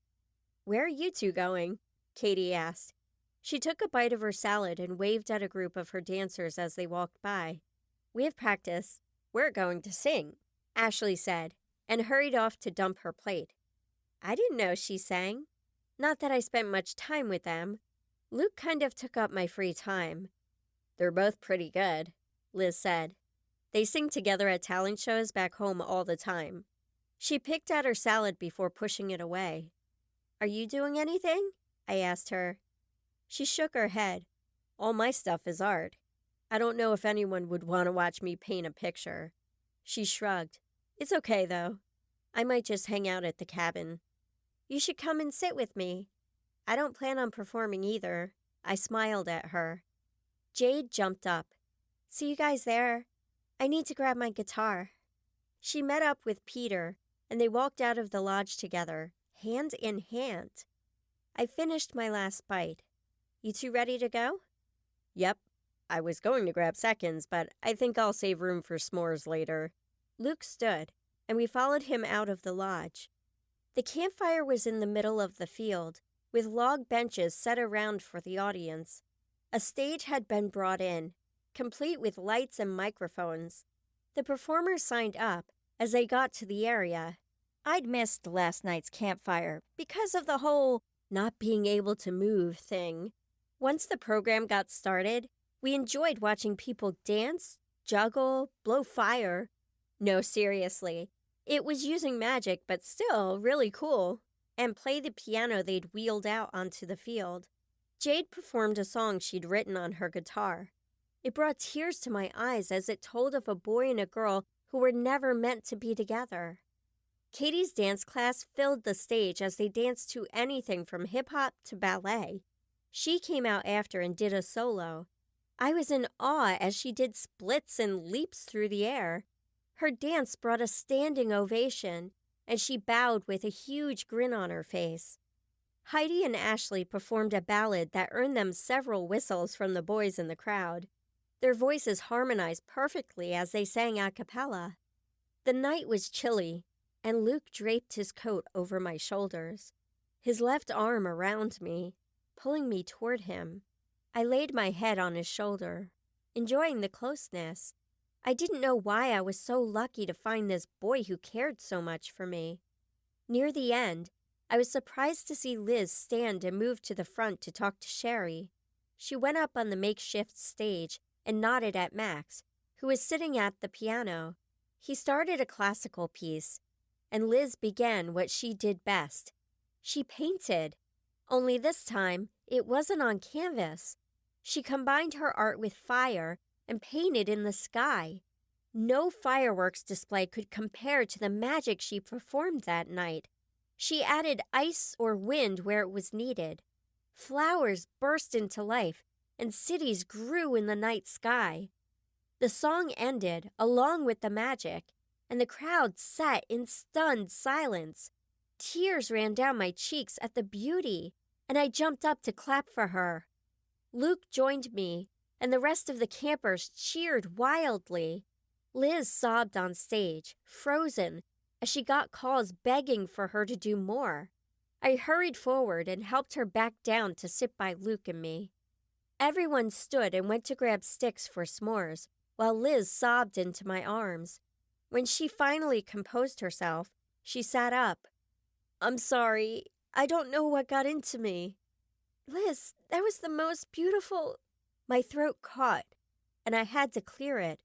"Where are you two going?" Katie asked. She took a bite of her salad and waved at a group of her dancers as they walked by. "We have practice. We're going to sing," Ashley said, and hurried off to dump her plate. I didn't know she sang. Not that I spent much time with them. Luke kind of took up my free time. "They're both pretty good," Liz said. "They sing together at talent shows back home all the time." She picked at her salad before pushing it away. "Are you doing anything?" I asked her. She shook her head. "All my stuff is art. I don't know if anyone would want to watch me paint a picture." She shrugged. "It's okay, though. I might just hang out at the cabin." "You should come and sit with me." "I don't plan on performing either." I smiled at her. Jade jumped up. "See you guys there. I need to grab my guitar." She met up with Peter, and they walked out of the lodge together, hand in hand. I finished my last bite. "You two ready to go?" "Yep. I was going to grab seconds, but I think I'll save room for s'mores later." Luke stood, and we followed him out of the lodge. The campfire was in the middle of the field, with log benches set around for the audience. A stage had been brought in, complete with lights and microphones. The performers signed up as they got to the area. I'd missed last night's campfire because of the whole not being able to move thing. Once the program got started, we enjoyed watching people dance, juggle, blow fire. No, seriously. It was using magic, but still really cool. And play the piano they'd wheeled out onto the field. Jade performed a song she'd written on her guitar. It brought tears to my eyes as it told of a boy and a girl who were never meant to be together. Katie's dance class filled the stage as they danced to anything from hip-hop to ballet. She came out after and did a solo. I was in awe as she did splits and leaps through the air. Her dance brought a standing ovation, and she bowed with a huge grin on her face. Heidi and Ashley performed a ballad that earned them several whistles from the boys in the crowd. Their voices harmonized perfectly as they sang a cappella. The night was chilly, and Luke draped his coat over my shoulders, his left arm around me, pulling me toward him. I laid my head on his shoulder, enjoying the closeness. I didn't know why I was so lucky to find this boy who cared so much for me. Near the end, I was surprised to see Liz stand and move to the front to talk to Sherry. She went up on the makeshift stage and nodded at Max, who was sitting at the piano. He started a classical piece, and Liz began what she did best. She painted, only this time it wasn't on canvas. She combined her art with fire and painted in the sky. No fireworks display could compare to the magic she performed that night. She added ice or wind where it was needed. Flowers burst into life, and cities grew in the night sky. The song ended along with the magic, and the crowd sat in stunned silence. Tears ran down my cheeks at the beauty, and I jumped up to clap for her. Luke joined me, and the rest of the campers cheered wildly. Liz sobbed on stage, frozen, as she got calls begging for her to do more. I hurried forward and helped her back down to sit by Luke and me. Everyone stood and went to grab sticks for s'mores, while Liz sobbed into my arms. When she finally composed herself, she sat up. "I'm sorry. I don't know what got into me." "Liz, that was the most beautiful—" My throat caught, and I had to clear it.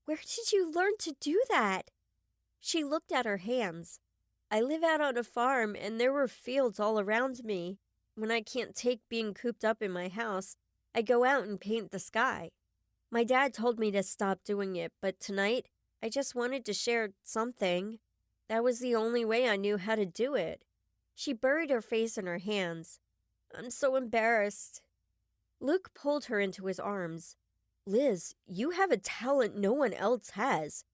"Where did you learn to do that?" She looked at her hands. "I live out on a farm, and there were fields all around me. When I can't take being cooped up in my house, I go out and paint the sky. My dad told me to stop doing it, but tonight, I just wanted to share something. That was the only way I knew how to do it." She buried her face in her hands. "I'm so embarrassed." Luke pulled her into his arms. "Liz, you have a talent no one else has.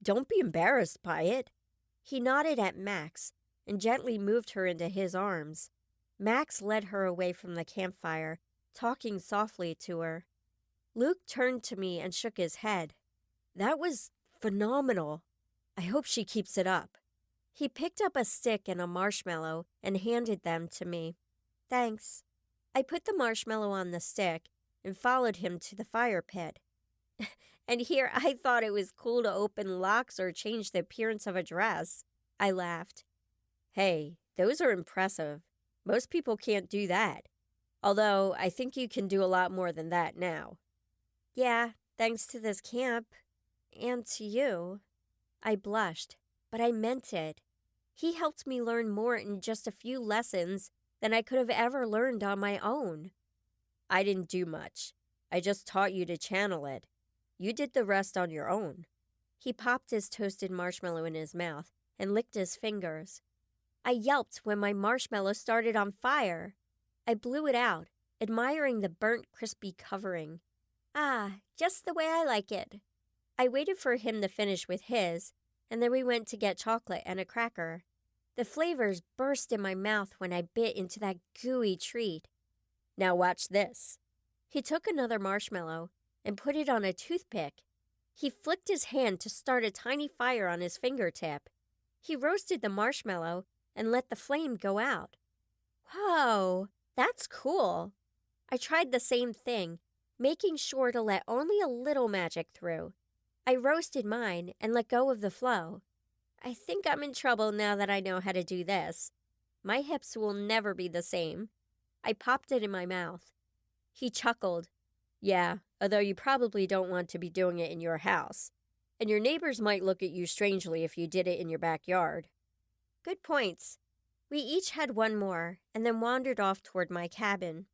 Don't be embarrassed by it." He nodded at Max and gently moved her into his arms. Max led her away from the campfire, talking softly to her. Luke turned to me and shook his head. "That was phenomenal. I hope she keeps it up." He picked up a stick and a marshmallow and handed them to me. "Thanks." I put the marshmallow on the stick and followed him to the fire pit. "And here I thought it was cool to open locks or change the appearance of a dress." I laughed. "Hey, those are impressive. Most people can't do that. Although I think you can do a lot more than that now." "Yeah, thanks to this camp. And to you." I blushed, but I meant it. He helped me learn more in just a few lessons than I could have ever learned on my own. "I didn't do much. I just taught you to channel it. You did the rest on your own." He popped his toasted marshmallow in his mouth and licked his fingers. I yelped when my marshmallow started on fire. I blew it out, admiring the burnt, crispy covering. "Ah, just the way I like it." I waited for him to finish with his, and then we went to get chocolate and a cracker. The flavors burst in my mouth when I bit into that gooey treat. "Now watch this." He took another marshmallow and put it on a toothpick. He flicked his hand to start a tiny fire on his fingertip. He roasted the marshmallow and let the flame go out. "Whoa, that's cool." I tried the same thing, making sure to let only a little magic through. I roasted mine and let go of the flow. I think I'm in trouble now that I know how to do this. My hips will never be the same. I popped it in my mouth. He chuckled. "Yeah, although you probably don't want to be doing it in your house. And your neighbors might look at you strangely if you did it in your backyard." Good points. We each had one more, and then wandered off toward my cabin.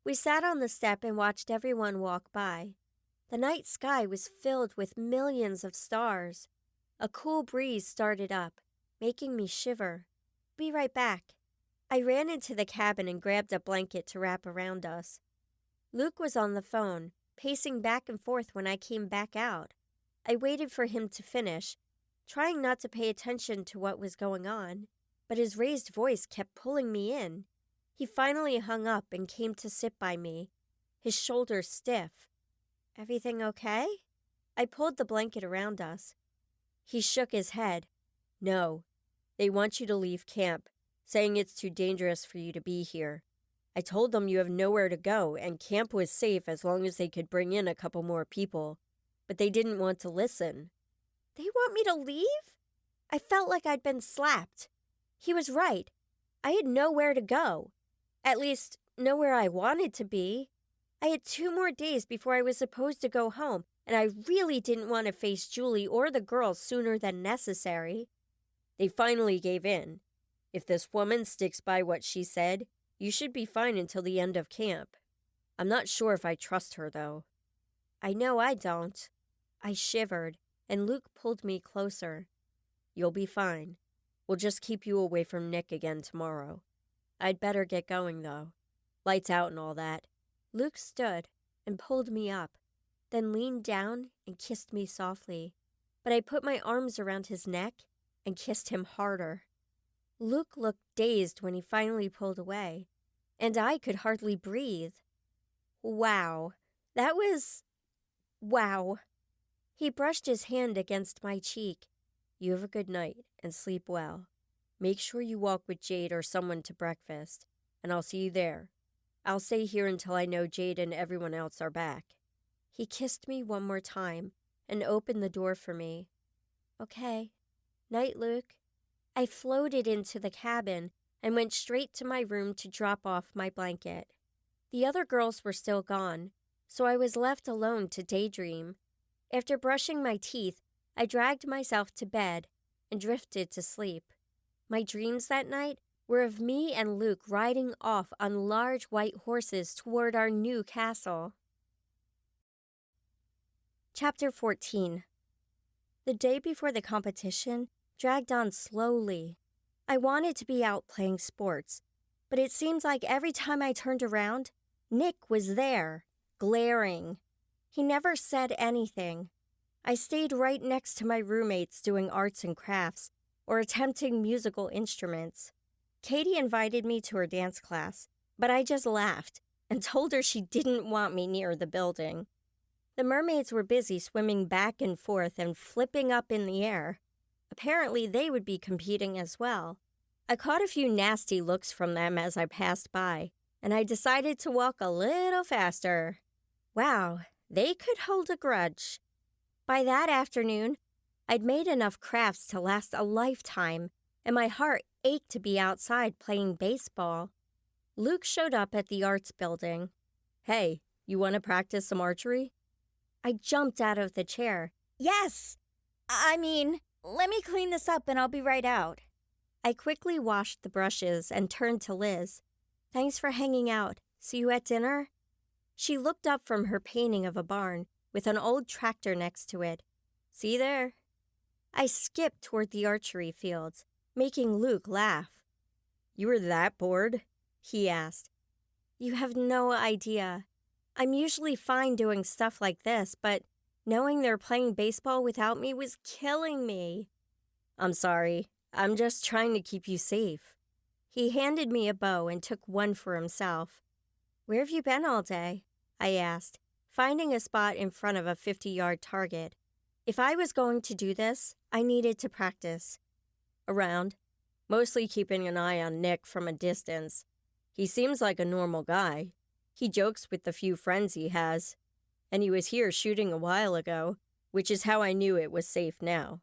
We sat on the step and watched everyone walk by. The night sky was filled with millions of stars. A cool breeze started up, making me shiver. "Be right back." I ran into the cabin and grabbed a blanket to wrap around us. Luke was on the phone, pacing back and forth when I came back out. I waited for him to finish, trying not to pay attention to what was going on, but his raised voice kept pulling me in. He finally hung up and came to sit by me, his shoulders stiff. "Everything okay?" I pulled the blanket around us. He shook his head. "No, they want you to leave camp, saying it's too dangerous for you to be here. I told them you have nowhere to go and camp was safe as long as they could bring in a couple more people, but they didn't want to listen." "They want me to leave?" I felt like I'd been slapped. He was right. I had nowhere to go. At least, nowhere I wanted to be. I had 2 more days before I was supposed to go home, and I really didn't want to face Julie or the girls sooner than necessary. They finally gave in. If this woman sticks by what she said, you should be fine until the end of camp. I'm not sure if I trust her, though. I know I don't. I shivered, and Luke pulled me closer. You'll be fine. We'll just keep you away from Nick again tomorrow. I'd better get going, though. Lights out and all that. Luke stood and pulled me up, then leaned down and kissed me softly. But I put my arms around his neck and kissed him harder. Luke looked dazed when he finally pulled away, and I could hardly breathe. Wow. Wow. He brushed his hand against my cheek. You have a good night and sleep well. Make sure you walk with Jade or someone to breakfast, and I'll see you there. I'll stay here until I know Jade and everyone else are back. He kissed me one more time and opened the door for me. Okay. Night, Luke. I floated into the cabin and went straight to my room to drop off my blanket. The other girls were still gone, so I was left alone to daydream. After brushing my teeth, I dragged myself to bed and drifted to sleep. My dreams that night were of me and Luke riding off on large white horses toward our new castle. Chapter 14. The day before the competition dragged on slowly. I wanted to be out playing sports, but it seemed like every time I turned around, Nick was there, glaring. He never said anything. I stayed right next to my roommates doing arts and crafts or attempting musical instruments. Katie invited me to her dance class, but I just laughed and told her she didn't want me near the building. The mermaids were busy swimming back and forth and flipping up in the air. Apparently, they would be competing as well. I caught a few nasty looks from them as I passed by, and I decided to walk a little faster. Wow, they could hold a grudge. By that afternoon, I'd made enough crafts to last a lifetime, and my heart ached to be outside playing baseball. Luke showed up at the arts building. Hey, you want to practice some archery? I jumped out of the chair. Yes! Let me clean this up and I'll be right out. I quickly washed the brushes and turned to Liz. Thanks for hanging out. See you at dinner? She looked up from her painting of a barn with an old tractor next to it. See you there. I skipped toward the archery fields, making Luke laugh. You were that bored? He asked. You have no idea. I'm usually fine doing stuff like this, but knowing they're playing baseball without me was killing me. I'm sorry. I'm just trying to keep you safe. He handed me a bow and took one for himself. Where have you been all day? I asked, finding a spot in front of a 50-yard target. If I was going to do this, I needed to practice. Around. Mostly keeping an eye on Nick from a distance. He seems like a normal guy. He jokes with the few friends he has. And he was here shooting a while ago, which is how I knew it was safe now.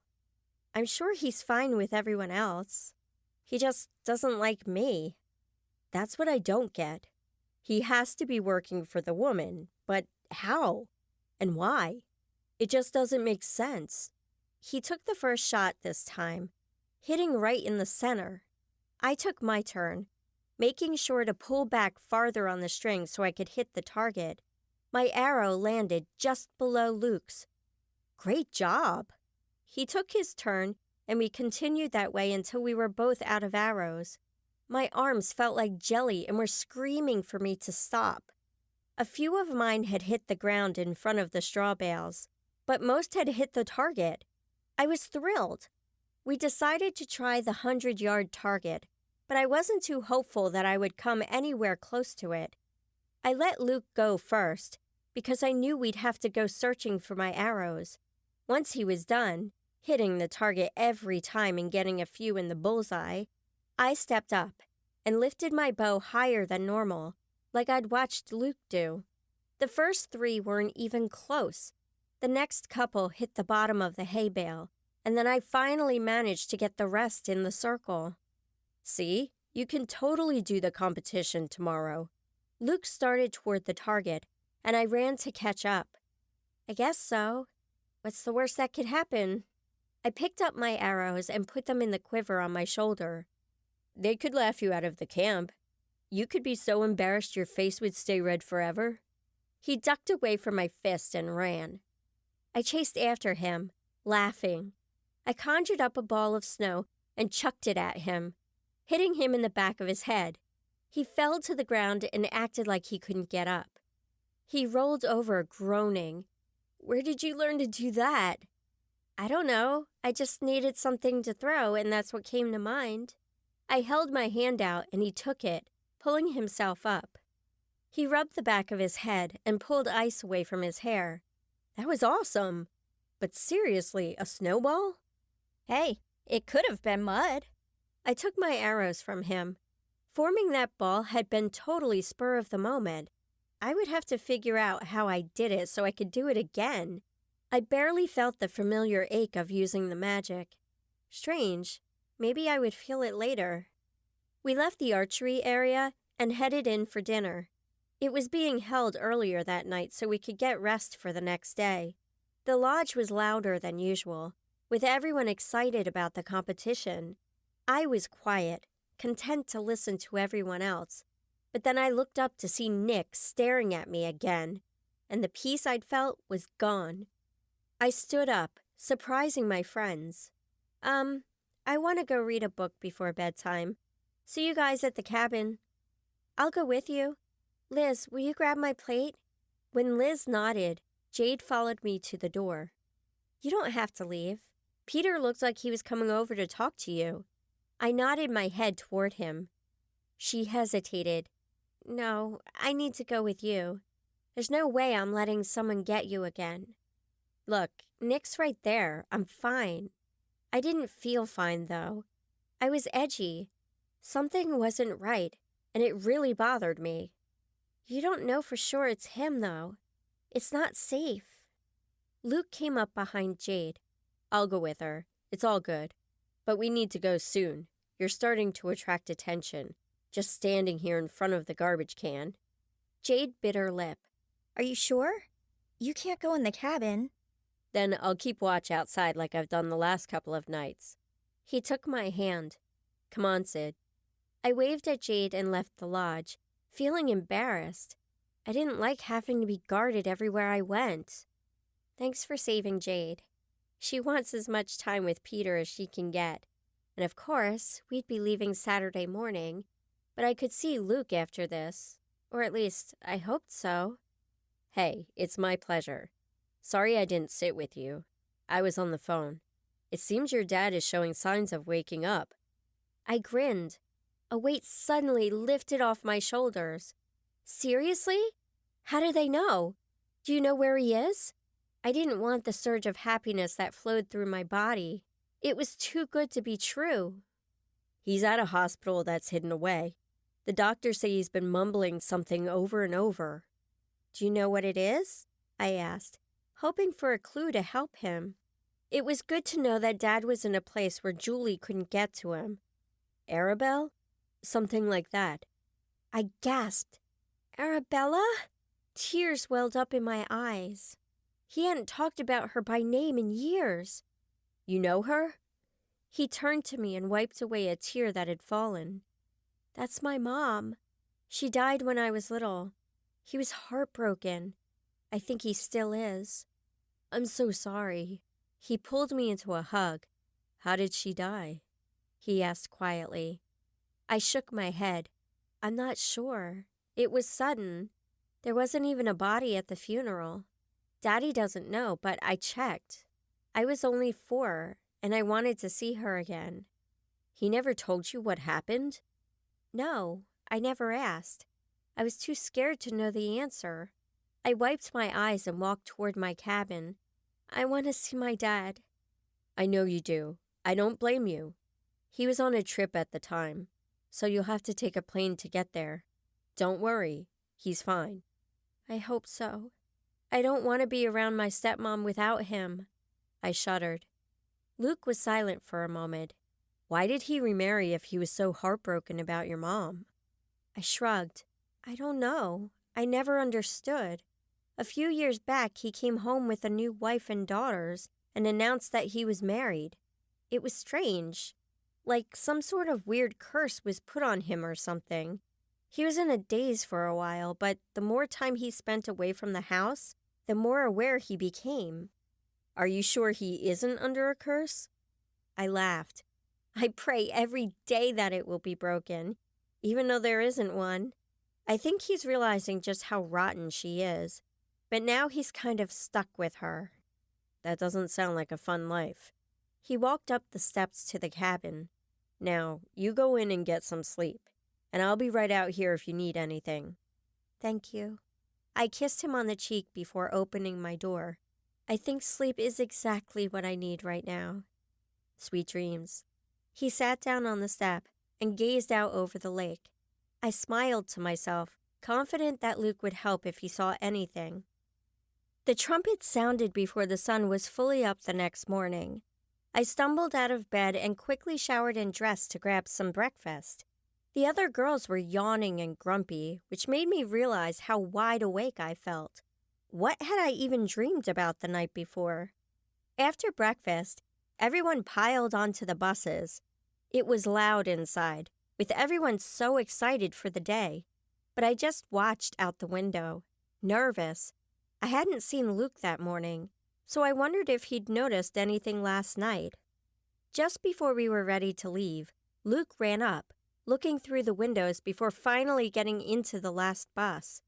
I'm sure he's fine with everyone else. He just doesn't like me. That's what I don't get. He has to be working for the woman, but how? And why? It just doesn't make sense. He took the first shot this time, hitting right in the center. I took my turn, making sure to pull back farther on the string so I could hit the target. My arrow landed just below Luke's. Great job! He took his turn, and we continued that way until we were both out of arrows. My arms felt like jelly and were screaming for me to stop. A few of mine had hit the ground in front of the straw bales, but most had hit the target. I was thrilled. We decided to try the 100-yard target, but I wasn't too hopeful that I would come anywhere close to it. I let Luke go first, because I knew we'd have to go searching for my arrows. Once he was done, hitting the target every time and getting a few in the bullseye, I stepped up and lifted my bow higher than normal, like I'd watched Luke do. The first 3 weren't even close. The next couple hit the bottom of the hay bale, and then I finally managed to get the rest in the circle. See, you can totally do the competition tomorrow. Luke started toward the target, and I ran to catch up. I guess so. What's the worst that could happen? I picked up my arrows and put them in the quiver on my shoulder. They could laugh you out of the camp. You could be so embarrassed your face would stay red forever. He ducked away from my fist and ran. I chased after him, laughing. I conjured up a ball of snow and chucked it at him, hitting him in the back of his head. He fell to the ground and acted like he couldn't get up. He rolled over, groaning. Where did you learn to do that? I don't know. I just needed something to throw, and that's what came to mind. I held my hand out, and he took it, pulling himself up. He rubbed the back of his head and pulled ice away from his hair. That was awesome. But seriously, a snowball? Hey, it could have been mud. I took my arrows from him. Forming that ball had been totally spur of the moment. I would have to figure out how I did it so I could do it again. I barely felt the familiar ache of using the magic. Strange. Maybe I would feel it later. We left the archery area and headed in for dinner. It was being held earlier that night so we could get rest for the next day. The lodge was louder than usual, with everyone excited about the competition. I was quiet, content to listen to everyone else, but then I looked up to see Nick staring at me again, and the peace I'd felt was gone. I stood up, surprising my friends. I want to go read a book before bedtime. See you guys at the cabin. I'll go with you. Liz, will you grab my plate? When Liz nodded, Jade followed me to the door. You don't have to leave. Peter looks like he was coming over to talk to you. I nodded my head toward him. She hesitated. No, I need to go with you. There's no way I'm letting someone get you again. Look, Nick's right there. I'm fine. I didn't feel fine, though. I was edgy. Something wasn't right, and it really bothered me. You don't know for sure it's him, though. It's not safe. Luke came up behind Jade. I'll go with her. It's all good. But we need to go soon. You're starting to attract attention, just standing here in front of the garbage can. Jade bit her lip. Are you sure? You can't go in the cabin. Then I'll keep watch outside like I've done the last couple of nights. He took my hand. Come on, Sid. I waved at Jade and left the lodge, feeling embarrassed. I didn't like having to be guarded everywhere I went. Thanks for saving Jade. She wants as much time with Peter as she can get. And of course, we'd be leaving Saturday morning, but I could see Luke after this. Or at least, I hoped so. Hey, it's my pleasure. Sorry I didn't sit with you. I was on the phone. It seems your dad is showing signs of waking up. I grinned. A weight suddenly lifted off my shoulders. Seriously? How do they know? Do you know where he is? I didn't want the surge of happiness that flowed through my body. It was too good to be true. He's at a hospital that's hidden away. The doctors say he's been mumbling something over and over. Do you know what it is? I asked, hoping for a clue to help him. It was good to know that Dad was in a place where Julie couldn't get to him. Arabelle? Something like that. I gasped. Arabella? Tears welled up in my eyes. He hadn't talked about her by name in years. You know her? He turned to me and wiped away a tear that had fallen. That's my mom. She died when I was little. He was heartbroken. I think he still is. I'm so sorry. He pulled me into a hug. How did she die? He asked quietly. I shook my head. I'm not sure. It was sudden. There wasn't even a body at the funeral. Daddy doesn't know, but I checked. I was only 4, and I wanted to see her again. He never told you what happened? No, I never asked. I was too scared to know the answer. I wiped my eyes and walked toward my cabin. I want to see my dad. I know you do. I don't blame you. He was on a trip at the time, so you'll have to take a plane to get there. Don't worry. He's fine. I hope so. I don't want to be around my stepmom without him. I shuddered. Luke was silent for a moment. Why did he remarry if he was so heartbroken about your mom? I shrugged. I don't know. I never understood. A few years back, he came home with a new wife and daughters and announced that he was married. It was strange. Like some sort of weird curse was put on him or something. He was in a daze for a while, but the more time he spent away from the house, the more aware he became. Are you sure he isn't under a curse? I laughed. I pray every day that it will be broken, even though there isn't one. I think he's realizing just how rotten she is, but now he's kind of stuck with her. That doesn't sound like a fun life. He walked up the steps to the cabin. Now, you go in and get some sleep, and I'll be right out here if you need anything. Thank you. I kissed him on the cheek before opening my door. I think sleep is exactly what I need right now. Sweet dreams. He sat down on the step and gazed out over the lake. I smiled to myself, confident that Luke would help if he saw anything. The trumpet sounded before the sun was fully up the next morning. I stumbled out of bed and quickly showered and dressed to grab some breakfast. The other girls were yawning and grumpy, which made me realize how wide awake I felt. What had I even dreamed about the night before? After breakfast, everyone piled onto the buses. It was loud inside, with everyone so excited for the day. But I just watched out the window, nervous. I hadn't seen Luke that morning, so I wondered if he'd noticed anything last night. Just before we were ready to leave, Luke ran up, looking through the windows before finally getting into the last bus.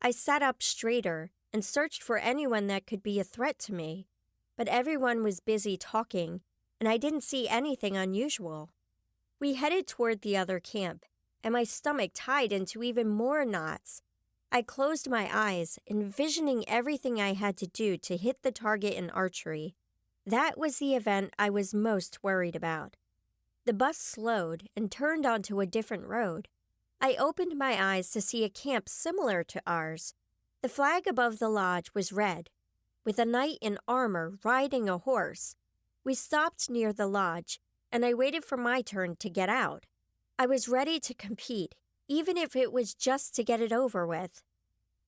I sat up straighter and searched for anyone that could be a threat to me, but everyone was busy talking, and I didn't see anything unusual. We headed toward the other camp, and my stomach tied into even more knots. I closed my eyes, envisioning everything I had to do to hit the target in archery. That was the event I was most worried about. The bus slowed and turned onto a different road. I opened my eyes to see a camp similar to ours. The flag above the lodge was red, with a knight in armor riding a horse. We stopped near the lodge, and I waited for my turn to get out. I was ready to compete, even if it was just to get it over with.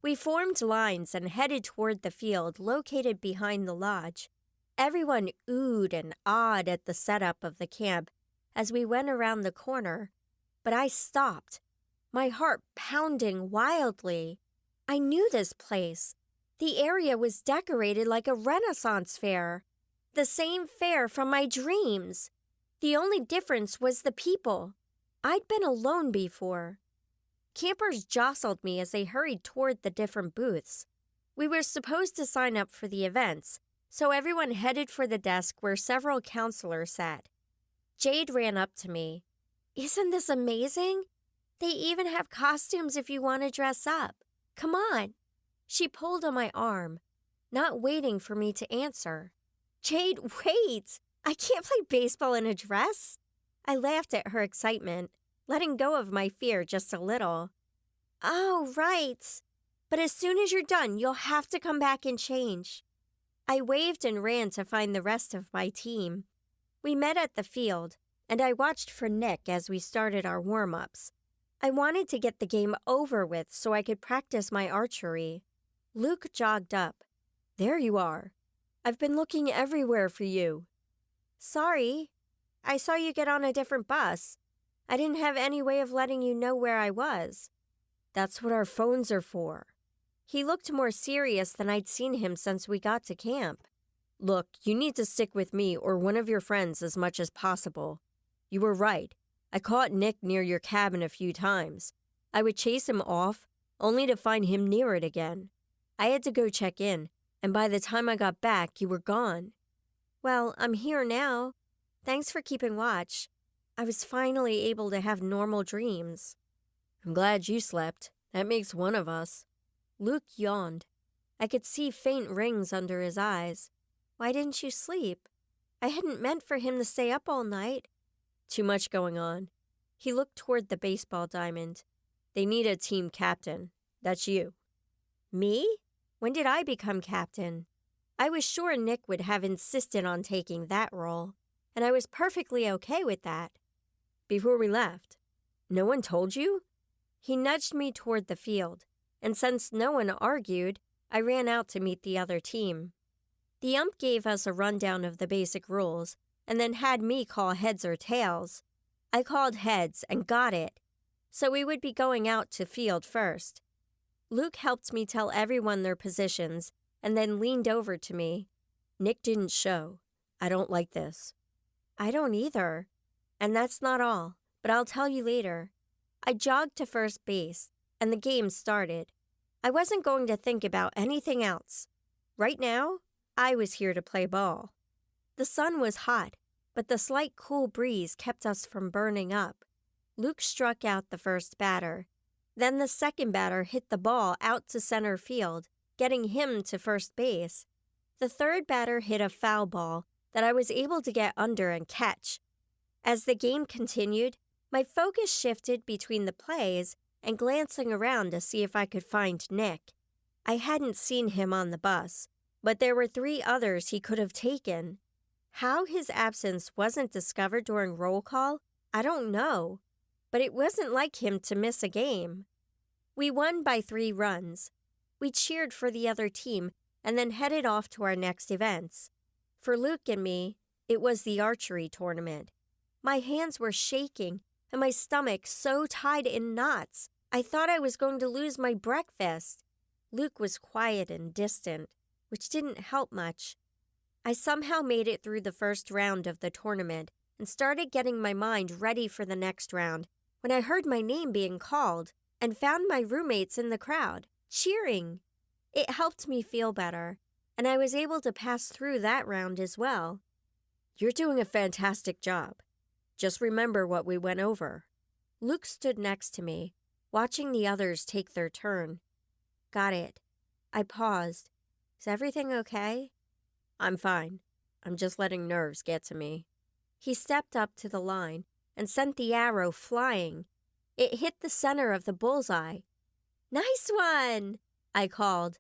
We formed lines and headed toward the field located behind the lodge. Everyone oohed and awed at the setup of the camp as we went around the corner, but I stopped, my heart pounding wildly. I knew this place. The area was decorated like a Renaissance fair, the same fair from my dreams. The only difference was the people. I'd been alone before. Campers jostled me as they hurried toward the different booths. We were supposed to sign up for the events, so everyone headed for the desk where several counselors sat. Jade ran up to me. "Isn't this amazing? They even have costumes if you want to dress up. Come on." She pulled on my arm, not waiting for me to answer. "Jade, wait! I can't play baseball in a dress." I laughed at her excitement, letting go of my fear just a little. "Oh, right. But as soon as you're done, you'll have to come back and change." I waved and ran to find the rest of my team. We met at the field, and I watched for Nick as we started our warm-ups. I wanted to get the game over with so I could practice my archery. Luke jogged up. "There you are. I've been looking everywhere for you." "Sorry. I saw you get on a different bus. I didn't have any way of letting you know where I was." "That's what our phones are for." He looked more serious than I'd seen him since we got to camp. "Look, you need to stick with me or one of your friends as much as possible. You were right. I caught Nick near your cabin a few times. I would chase him off, only to find him near it again. I had to go check in, and by the time I got back, you were gone." "Well, I'm here now. Thanks for keeping watch. I was finally able to have normal dreams." "I'm glad you slept. That makes one of us." Luke yawned. I could see faint rings under his eyes. "Why didn't you sleep?" I hadn't meant for him to stay up all night. "Too much going on." He looked toward the baseball diamond. "They need a team captain. That's you." "Me? When did I become captain?" I was sure Nick would have insisted on taking that role, and I was perfectly okay with that. before we left. No one told you? He nudged me toward the field, and since no one argued, I ran out to meet the other team. The ump gave us a rundown of the basic rules and then had me call heads or tails. I called heads and got it, so we would be going out to field first. Luke helped me tell everyone their positions and then leaned over to me. Nick didn't show. I don't like this. I don't either. And that's not all, but I'll tell you later. I jogged to first base, and the game started. I wasn't going to think about anything else. Right now, I was here to play ball. The sun was hot, but the slight cool breeze kept us from burning up. Luke struck out the first batter. Then the second batter hit the ball out to center field, getting him to first base. The third batter hit a foul ball that I was able to get under and catch. As the game continued, my focus shifted between the plays and glancing around to see if I could find Nick. I hadn't seen him on the bus, but there were 3 others he could have taken. How his absence wasn't discovered during roll call, I don't know, but it wasn't like him to miss a game. We won by 3 runs. We cheered for the other team and then headed off to our next events. For Luke and me, it was the archery tournament. My hands were shaking and my stomach so tied in knots, I thought I was going to lose my breakfast. Luke was quiet and distant, which didn't help much. I somehow made it through the first round of the tournament and started getting my mind ready for the next round when I heard my name being called and found my roommates in the crowd, cheering. It helped me feel better, and I was able to pass through that round as well. You're doing a fantastic job. Just remember what we went over. Luke stood next to me, watching the others take their turn. Got it. I paused. Is everything okay? I'm fine. I'm just letting nerves get to me. He stepped up to the line and sent the arrow flying. It hit the center of the bullseye. Nice one, I called.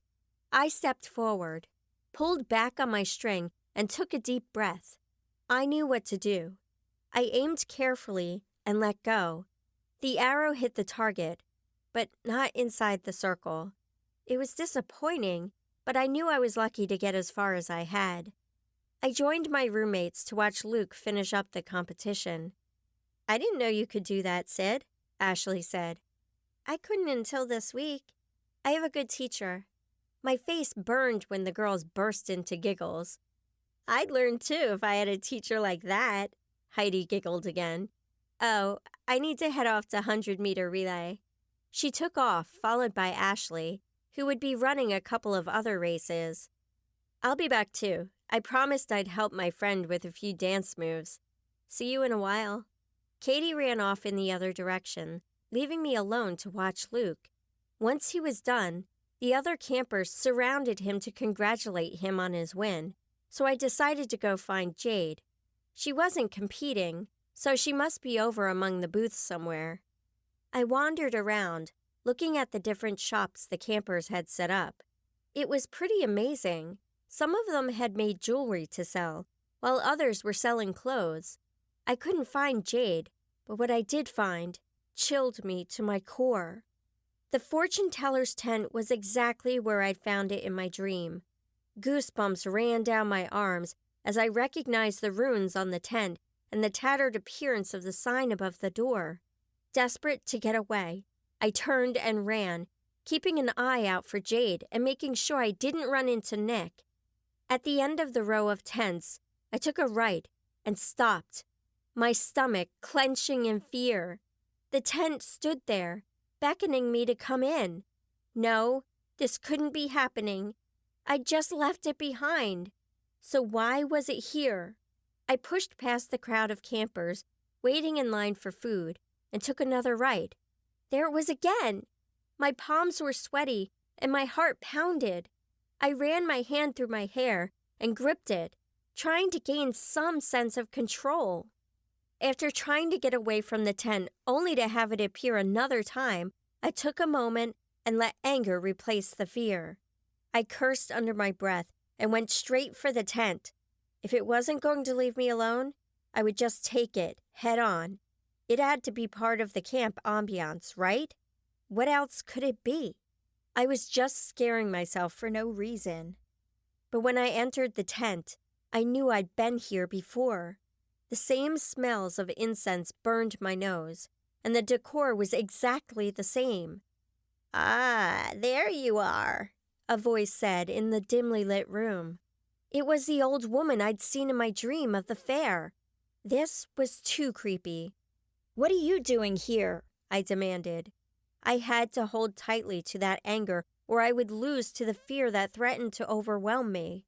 I stepped forward, pulled back on my string, and took a deep breath. I knew what to do. I aimed carefully and let go. The arrow hit the target, but not inside the circle. It was disappointing, but I knew I was lucky to get as far as I had. I joined my roommates to watch Luke finish up the competition. I didn't know you could do that, Sid, Ashley said. I couldn't until this week. I have a good teacher. My face burned when the girls burst into giggles. I'd learn too if I had a teacher like that. Heidi giggled again. Oh, I need to head off to 100-meter relay. She took off, followed by Ashley, who would be running a couple of other races. I'll be back too. I promised I'd help my friend with a few dance moves. See you in a while. Katie ran off in the other direction, leaving me alone to watch Luke. Once he was done, the other campers surrounded him to congratulate him on his win, so I decided to go find Jade. She wasn't competing, so she must be over among the booths somewhere. I wandered around, looking at the different shops the campers had set up. It was pretty amazing. Some of them had made jewelry to sell, while others were selling clothes. I couldn't find Jade, but what I did find chilled me to my core. The fortune teller's tent was exactly where I'd found it in my dream. Goosebumps ran down my arms as I recognized the runes on the tent and the tattered appearance of the sign above the door. Desperate to get away, I turned and ran, keeping an eye out for Jade and making sure I didn't run into Nick. At the end of the row of tents, I took a right and stopped, my stomach clenching in fear. The tent stood there, beckoning me to come in. No, this couldn't be happening. I'd just left it behind. So why was it here? I pushed past the crowd of campers, waiting in line for food, and took another right. There it was again. My palms were sweaty, and my heart pounded. I ran my hand through my hair and gripped it, trying to gain some sense of control. After trying to get away from the tent only to have it appear another time, I took a moment and let anger replace the fear. I cursed under my breath and went straight for the tent. If it wasn't going to leave me alone, I would just take it head on. It had to be part of the camp ambiance, right? What else could it be? I was just scaring myself for no reason. But when I entered the tent, I knew I'd been here before. The same smells of incense burned my nose, and the decor was exactly the same. "Ah, there you are," a voice said in the dimly lit room. It was the old woman I'd seen in my dream of the fair. This was too creepy. "What are you doing here?" I demanded. I had to hold tightly to that anger, or I would lose to the fear that threatened to overwhelm me.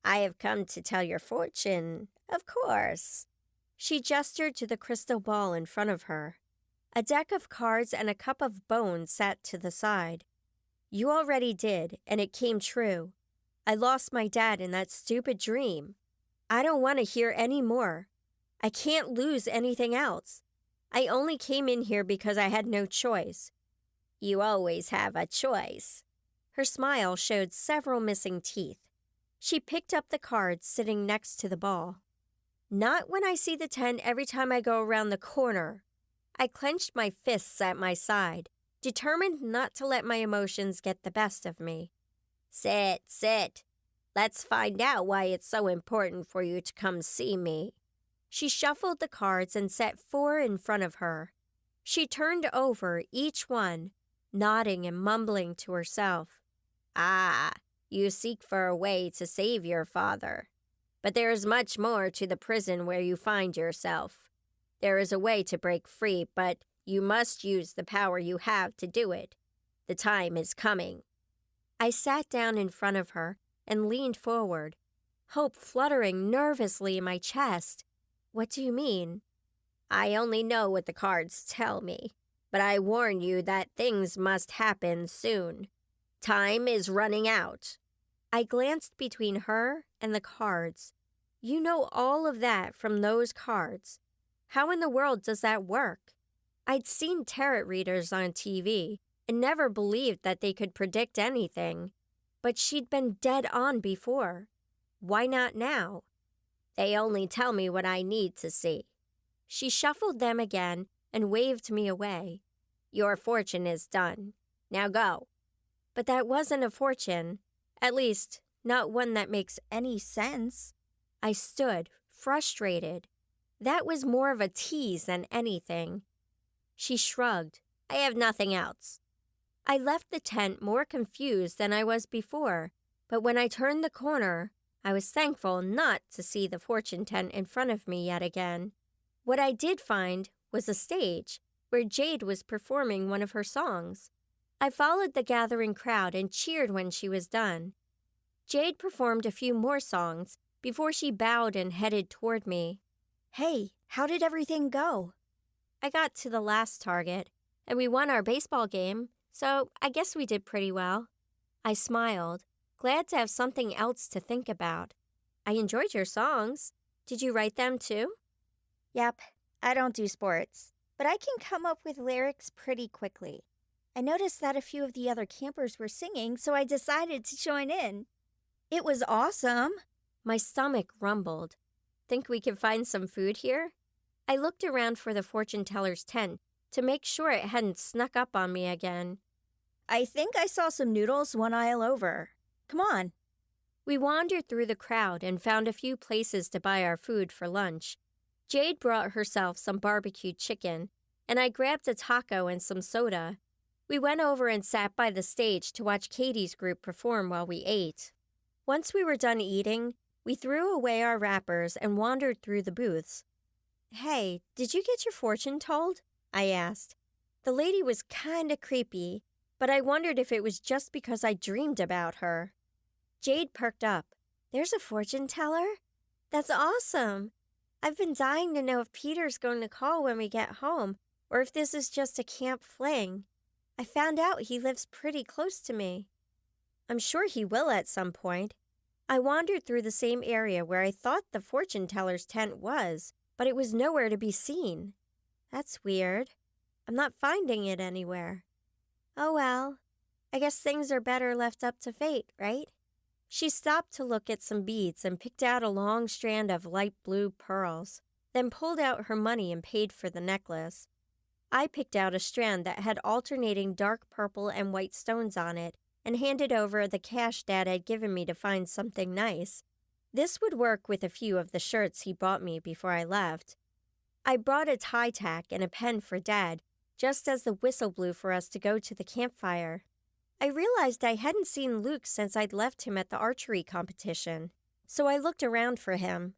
"I have come to tell your fortune, of course." She gestured to the crystal ball in front of her. A deck of cards and a cup of bones sat to the side. "You already did, and it came true. I lost my dad in that stupid dream. I don't want to hear any more. I can't lose anything else. I only came in here because I had no choice." "You always have a choice." Her smile showed several missing teeth. She picked up the cards sitting next to the ball. "Not when I see the tent every time I go around the corner." I clenched my fists at my side, determined not to let my emotions get the best of me. "Sit, sit. Let's find out why it's so important for you to come see me." She shuffled the cards and set 4 in front of her. She turned over each one, nodding and mumbling to herself. "Ah, you seek for a way to save your father. But there is much more to the prison where you find yourself. There is a way to break free, but you must use the power you have to do it. The time is coming." I sat down in front of her and leaned forward, hope fluttering nervously in my chest. "What do you mean?" "I only know what the cards tell me, but I warn you that things must happen soon. Time is running out." I glanced between her and the cards. "You know all of that from those cards. How in the world does that work?" I'd seen tarot readers on TV and never believed that they could predict anything. But she'd been dead on before. Why not now? "They only tell me what I need to see." She shuffled them again and waved me away. "Your fortune is done. Now go." But that wasn't a fortune. At least, not one that makes any sense. I stood, frustrated. That was more of a tease than anything. She shrugged. "I have nothing else." I left the tent more confused than I was before, but when I turned the corner, I was thankful not to see the fortune tent in front of me yet again. What I did find was a stage where Jade was performing one of her songs. I followed the gathering crowd and cheered when she was done. Jade performed a few more songs before she bowed and headed toward me. "Hey, how did everything go?" "I got to the last target, and we won our baseball game, so I guess we did pretty well." I smiled, glad to have something else to think about. "I enjoyed your songs. Did you write them too?" "Yep, I don't do sports, but I can come up with lyrics pretty quickly. I noticed that a few of the other campers were singing, so I decided to join in. It was awesome." My stomach rumbled. "Think we can find some food here?" I looked around for the fortune teller's tent to make sure it hadn't snuck up on me again. "I think I saw some noodles 1 aisle over. Come on." We wandered through the crowd and found a few places to buy our food for lunch. Jade brought herself some barbecued chicken, and I grabbed a taco and some soda. We went over and sat by the stage to watch Katie's group perform while we ate. Once we were done eating, we threw away our wrappers and wandered through the booths. "Hey, did you get your fortune told?" I asked. The lady was kinda creepy, but I wondered if it was just because I dreamed about her. Jade perked up. "There's a fortune teller? That's awesome. I've been dying to know if Peter's going to call when we get home, or if this is just a camp fling. I found out he lives pretty close to me." "I'm sure he will at some point." I wandered through the same area where I thought the fortune teller's tent was, but it was nowhere to be seen. That's weird. I'm not finding it anywhere. Oh well, I guess things are better left up to fate, right? She stopped to look at some beads and picked out a long strand of light blue pearls. then pulled out her money and paid for the necklace. I picked out a strand that had alternating dark purple and white stones on it and handed over the cash Dad had given me to find something nice. This would work with a few of the shirts he bought me before I left. I brought a tie tack and a pen for Dad, just as the whistle blew for us to go to the campfire. I realized I hadn't seen Luke since I'd left him at the archery competition, so I looked around for him.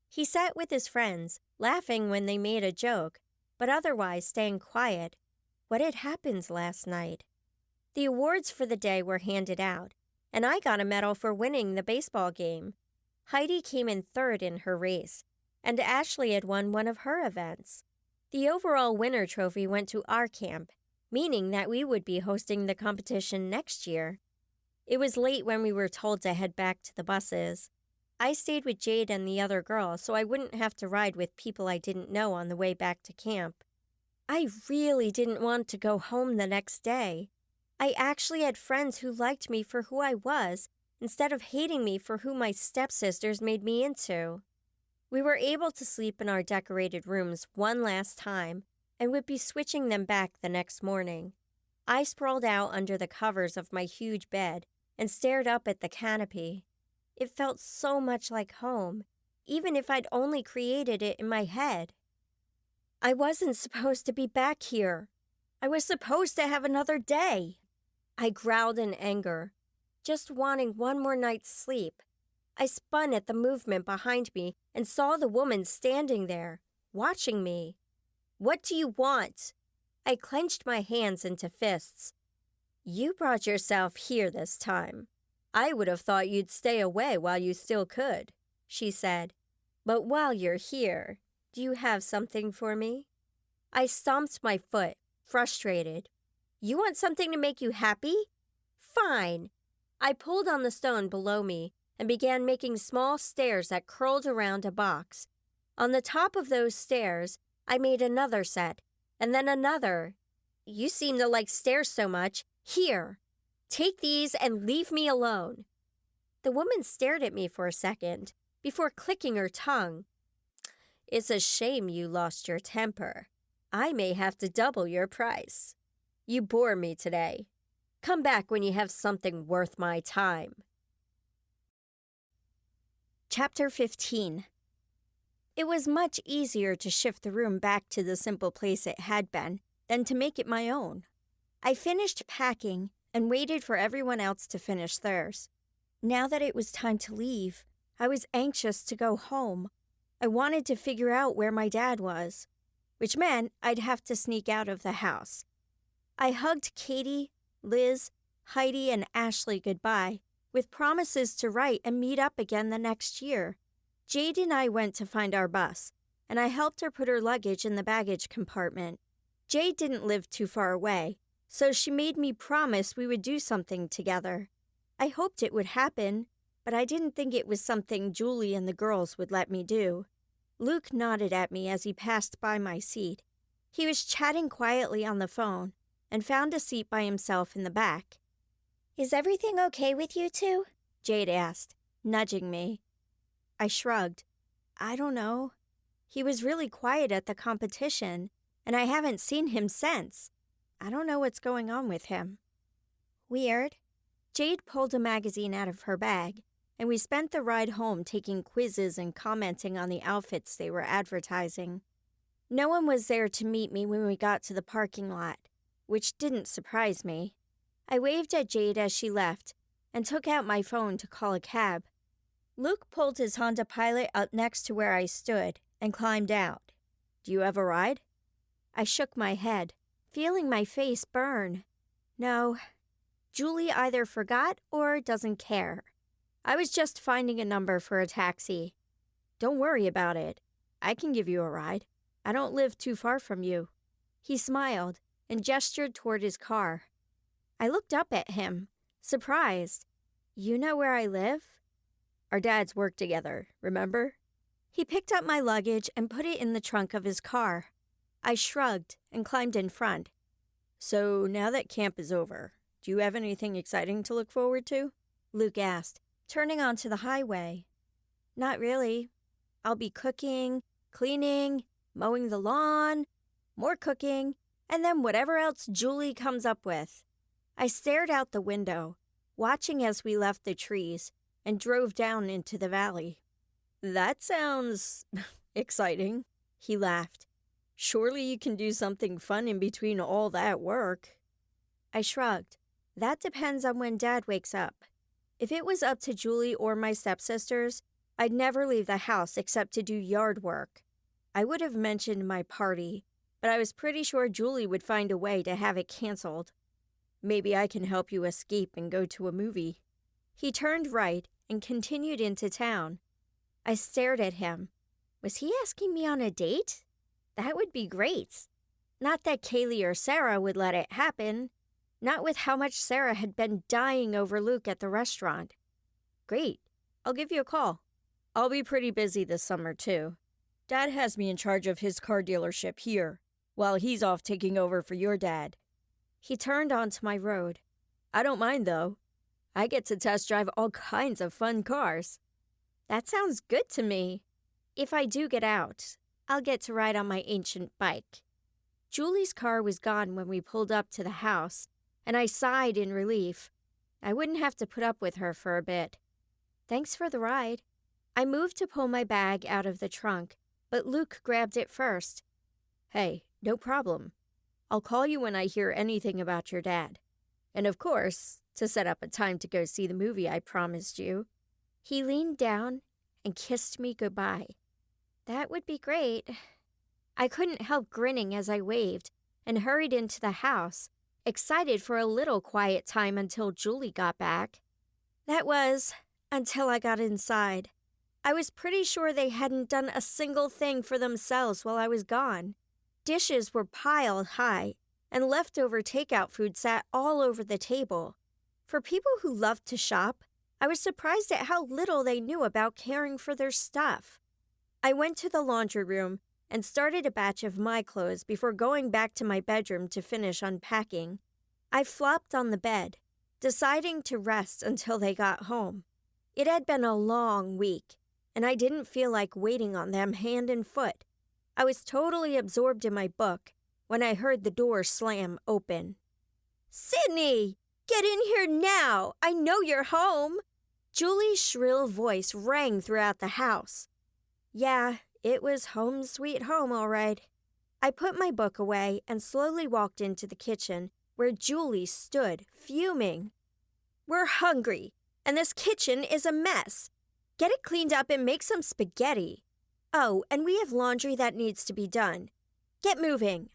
He sat with his friends, laughing when they made a joke, but otherwise staying quiet. What had happened last night? The awards for the day were handed out, and I got a medal for winning the baseball game. Heidi came in third in her race, and Ashley had won one of her events. The overall winner trophy went to our camp, meaning that we would be hosting the competition next year. It was late when we were told to head back to the buses. I stayed with Jade and the other girl so I wouldn't have to ride with people I didn't know on the way back to camp. I really didn't want to go home the next day. I actually had friends who liked me for who I was, instead of hating me for who my stepsisters made me into. We were able to sleep in our decorated rooms one last time and would be switching them back the next morning. I sprawled out under the covers of my huge bed and stared up at the canopy. It felt so much like home, even if I'd only created it in my head. I wasn't supposed to be back here. I was supposed to have another day. I growled in anger, just wanting one more night's sleep. I spun at the movement behind me and saw the woman standing there, watching me. What do you want? I clenched my hands into fists. You brought yourself here this time. I would have thought you'd stay away while you still could, she said. But while you're here, do you have something for me? I stomped my foot, frustrated. You want something to make you happy? Fine. I pulled on the stone below me and began making small stairs that curled around a box. On the top of those stairs, I made another set, and then another. You seem to like stairs so much. Here, take these and leave me alone. The woman stared at me for a second, before clicking her tongue. It's a shame you lost your temper. I may have to double your price. You bore me today. Come back when you have something worth my time. Chapter 15. It was much easier to shift the room back to the simple place it had been than to make it my own. I finished packing and waited for everyone else to finish theirs. Now that it was time to leave, I was anxious to go home. I wanted to figure out where my dad was, which meant I'd have to sneak out of the house. I hugged Katie, Liz, Heidi, and Ashley goodbye, with promises to write and meet up again the next year. Jade and I went to find our bus, and I helped her put her luggage in the baggage compartment. Jade didn't live too far away, so she made me promise we would do something together. I hoped it would happen, but I didn't think it was something Julie and the girls would let me do. Luke nodded at me as he passed by my seat. He was chatting quietly on the phone and found a seat by himself in the back. Is everything okay with you two? Jade asked, nudging me. I shrugged. I don't know. He was really quiet at the competition, and I haven't seen him since. I don't know what's going on with him. Weird. Jade pulled a magazine out of her bag, and we spent the ride home taking quizzes and commenting on the outfits they were advertising. No one was there to meet me when we got to the parking lot, which didn't surprise me. I waved at Jade as she left and took out my phone to call a cab. Luke pulled his Honda Pilot up next to where I stood and climbed out. Do you have a ride? I shook my head, feeling my face burn. No. Julie either forgot or doesn't care. I was just finding a number for a taxi. Don't worry about it. I can give you a ride. I don't live too far from you. He smiled and gestured toward his car. I looked up at him, surprised. You know where I live? Our dads work together, remember? He picked up my luggage and put it in the trunk of his car. I shrugged and climbed in front. So now that camp is over, do you have anything exciting to look forward to? Luke asked, turning onto the highway. Not really. I'll be cooking, cleaning, mowing the lawn, more cooking, and then whatever else Julie comes up with. I stared out the window, watching as we left the trees and drove down into the valley. That sounds exciting, he laughed. Surely you can do something fun in between all that work. I shrugged. That depends on when Dad wakes up. If it was up to Julie or my stepsisters, I'd never leave the house except to do yard work. I would have mentioned my party, but I was pretty sure Julie would find a way to have it canceled. Maybe I can help you escape and go to a movie. He turned right and continued into town. I stared at him. Was he asking me on a date? That would be great. Not that Kaylee or Sarah would let it happen. Not with how much Sarah had been dying over Luke at the restaurant. Great. I'll give you a call. I'll be pretty busy this summer, too. Dad has me in charge of his car dealership here, while he's off taking over for your dad. He turned onto my road. I don't mind, though. I get to test drive all kinds of fun cars. That sounds good to me. If I do get out, I'll get to ride on my ancient bike. Julie's car was gone when we pulled up to the house, and I sighed in relief. I wouldn't have to put up with her for a bit. Thanks for the ride. I moved to pull my bag out of the trunk, but Luke grabbed it first. Hey, no problem. I'll call you when I hear anything about your dad. And of course, to set up a time to go see the movie I promised you. He leaned down and kissed me goodbye. That would be great. I couldn't help grinning as I waved and hurried into the house, excited for a little quiet time until Julie got back. That was until I got inside. I was pretty sure they hadn't done a single thing for themselves while I was gone. Dishes were piled high, and leftover takeout food sat all over the table. For people who loved to shop, I was surprised at how little they knew about caring for their stuff. I went to the laundry room and started a batch of my clothes before going back to my bedroom to finish unpacking. I flopped on the bed, deciding to rest until they got home. It had been a long week, and I didn't feel like waiting on them hand and foot. I was totally absorbed in my book when I heard the door slam open. "Sydney, get in here now! I know you're home!" Julie's shrill voice rang throughout the house. Yeah, it was home sweet home, all right. I put my book away and slowly walked into the kitchen, where Julie stood, fuming. "We're hungry, and this kitchen is a mess. Get it cleaned up and make some spaghetti. Oh, and we have laundry that needs to be done. Get moving."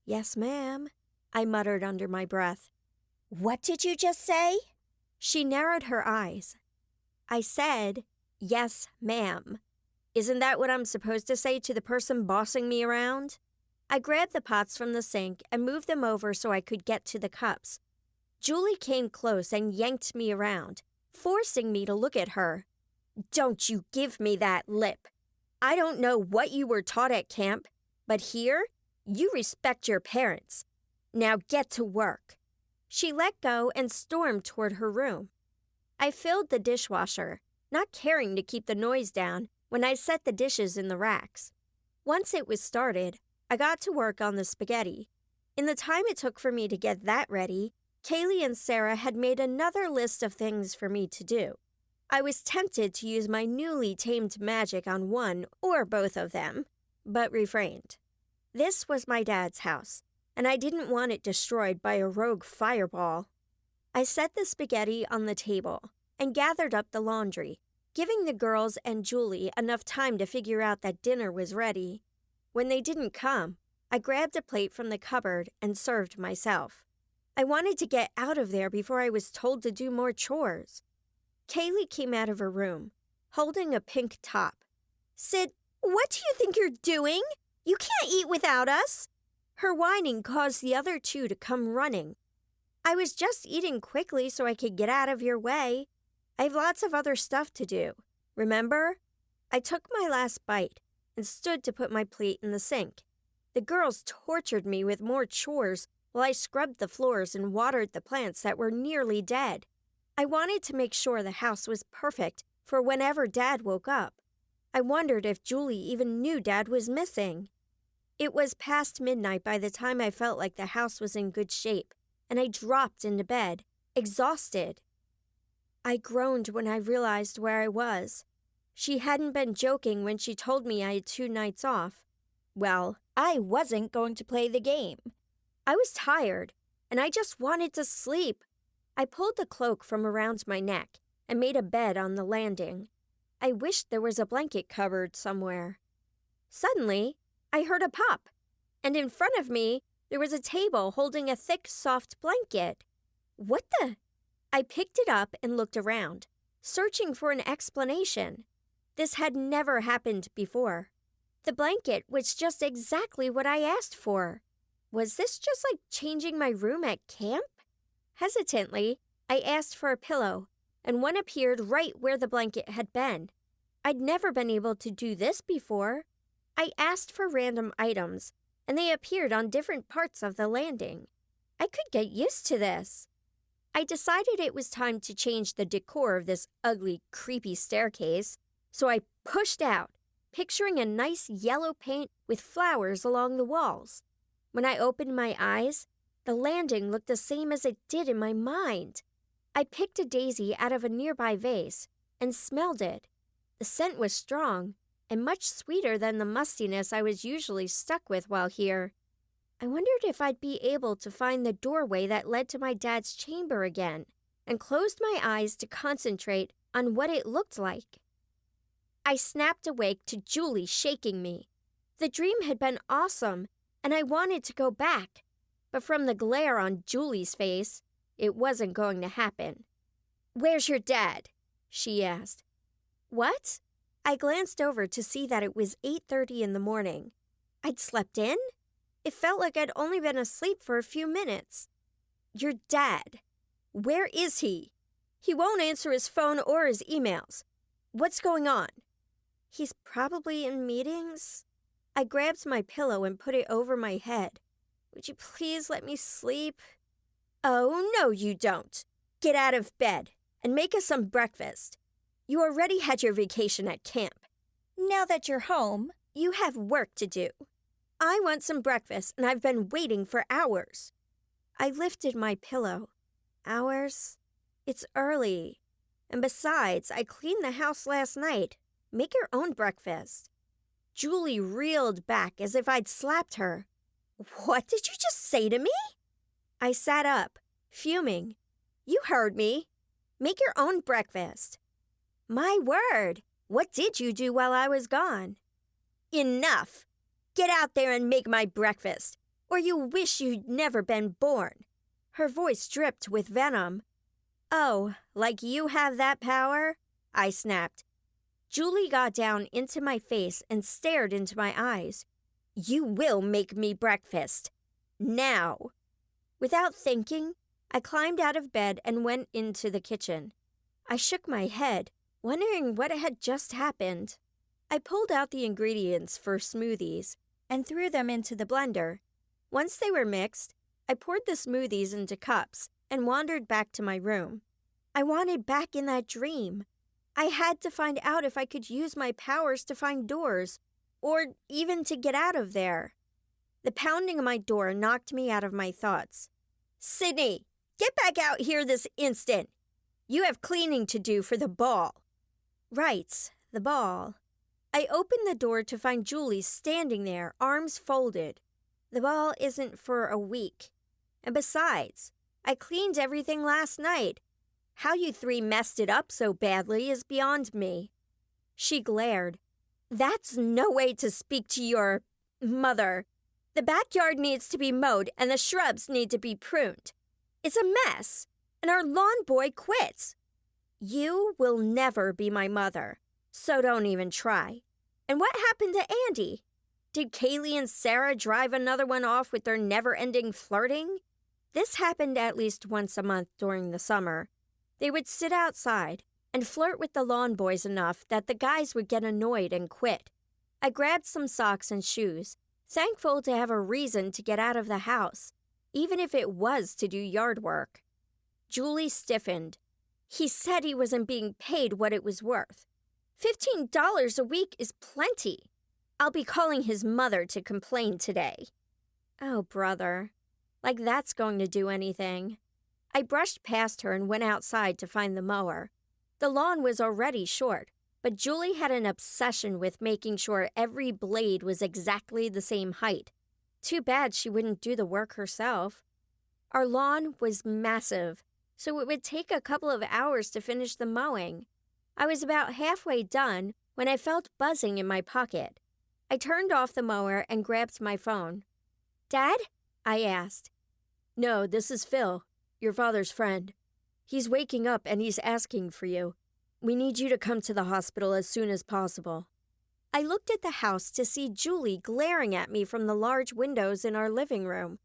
"Yes, ma'am," I muttered under my breath. "What did you just say?" She narrowed her eyes. I said, "Yes, ma'am." Isn't that what I'm supposed to say to the person bossing me around? I grabbed the pots from the sink and moved them over so I could get to the cups. Julie came close and yanked me around, forcing me to look at her. "Don't you give me that lip. I don't know what you were taught at camp, but here, you respect your parents. Now get to work." She let go and stormed toward her room. I filled the dishwasher, not caring to keep the noise down when I set the dishes in the racks. Once it was started, I got to work on the spaghetti. In the time it took for me to get that ready, Kaylee and Sarah had made another list of things for me to do. I was tempted to use my newly tamed magic on one or both of them, but refrained. This was my dad's house, and I didn't want it destroyed by a rogue fireball. I set the spaghetti on the table and gathered up the laundry, giving the girls and Julie enough time to figure out that dinner was ready. When they didn't come, I grabbed a plate from the cupboard and served myself. I wanted to get out of there before I was told to do more chores. Kaylee came out of her room, holding a pink top. "Sid, what do you think you're doing? You can't eat without us." Her whining caused the other two to come running. "I was just eating quickly so I could get out of your way. I have lots of other stuff to do. Remember?" I took my last bite and stood to put my plate in the sink. The girls tortured me with more chores while I scrubbed the floors and watered the plants that were nearly dead. I wanted to make sure the house was perfect for whenever Dad woke up. I wondered if Julie even knew Dad was missing. It was past midnight by the time I felt like the house was in good shape, and I dropped into bed, exhausted. I groaned when I realized where I was. She hadn't been joking when she told me I had 2 nights off. Well, I wasn't going to play the game. I was tired, and I just wanted to sleep. I pulled the cloak from around my neck and made a bed on the landing. I wished there was a blanket cupboard somewhere. Suddenly, I heard a pop, and in front of me, there was a table holding a thick, soft blanket. What the? I picked it up and looked around, searching for an explanation. This had never happened before. The blanket was just exactly what I asked for. Was this just like changing my room at camp? Hesitantly, I asked for a pillow, and one appeared right where the blanket had been. I'd never been able to do this before. I asked for random items, and they appeared on different parts of the landing. I could get used to this. I decided it was time to change the decor of this ugly, creepy staircase, so I pushed out, picturing a nice yellow paint with flowers along the walls. When I opened my eyes, the landing looked the same as it did in my mind. I picked a daisy out of a nearby vase and smelled it. The scent was strong and much sweeter than the mustiness I was usually stuck with while here. I wondered if I'd be able to find the doorway that led to my dad's chamber again, and closed my eyes to concentrate on what it looked like. I snapped awake to Julie shaking me. The dream had been awesome, and I wanted to go back, but from the glare on Julie's face, it wasn't going to happen. "Where's your dad?" she asked. "What?" I glanced over to see that it was 8:30 in the morning. I'd slept in? It felt like I'd only been asleep for a few minutes. "Your dad. Where is he? He won't answer his phone or his emails. What's going on?" "He's probably in meetings." I grabbed my pillow and put it over my head. "Would you please let me sleep?" "Oh, no, you don't. Get out of bed and make us some breakfast. You already had your vacation at camp. Now that you're home, you have work to do. I want some breakfast, and I've been waiting for hours." I lifted my pillow. "Hours? It's early. And besides, I cleaned the house last night. Make your own breakfast." Julie reeled back as if I'd slapped her. "What did you just say to me?" I sat up, fuming. "You heard me. Make your own breakfast." "My word, what did you do while I was gone?" "Enough. Get out there and make my breakfast, or you wish you'd never been born." Her voice dripped with venom. "Oh, like you have that power?" I snapped. Julie got down into my face and stared into my eyes. "You will make me breakfast. Now." Without thinking, I climbed out of bed and went into the kitchen. I shook my head, wondering what had just happened. I pulled out the ingredients for smoothies and threw them into the blender. Once they were mixed, I poured the smoothies into cups and wandered back to my room. I wanted back in that dream. I had to find out if I could use my powers to find doors, or even to get out of there. The pounding of my door knocked me out of my thoughts. "Sydney, get back out here this instant. You have cleaning to do for the ball." Right, the ball. I opened the door to find Julie standing there, arms folded. The ball isn't for a week. And besides, I cleaned everything last night. How you 3 messed it up so badly is beyond me. She glared. "That's no way to speak to your mother. The backyard needs to be mowed and the shrubs need to be pruned. It's a mess, and our lawn boy quits. You will never be my mother, so don't even try. And what happened to Andy? Did Kaylee and Sarah drive another one off with their never-ending flirting?" This happened at least once a month during the summer. They would sit outside and flirt with the lawn boys enough that the guys would get annoyed and quit. I grabbed some socks and shoes, thankful to have a reason to get out of the house, even if it was to do yard work. Julie stiffened. "He said he wasn't being paid what it was worth." $15 a week is plenty. I'll be calling his mother to complain today. Oh, brother. Like that's going to do anything. I brushed past her and went outside to find the mower. The lawn was already short, but Julie had an obsession with making sure every blade was exactly the same height. Too bad she wouldn't do the work herself. Our lawn was massive, so it would take a couple of hours to finish the mowing. I was about halfway done when I felt buzzing in my pocket. I turned off the mower and grabbed my phone. "Dad?" I asked. "No, this is Phil, your father's friend. He's waking up and he's asking for you. We need you to come to the hospital as soon as possible." I looked at the house to see Julie glaring at me from the large windows in our living room.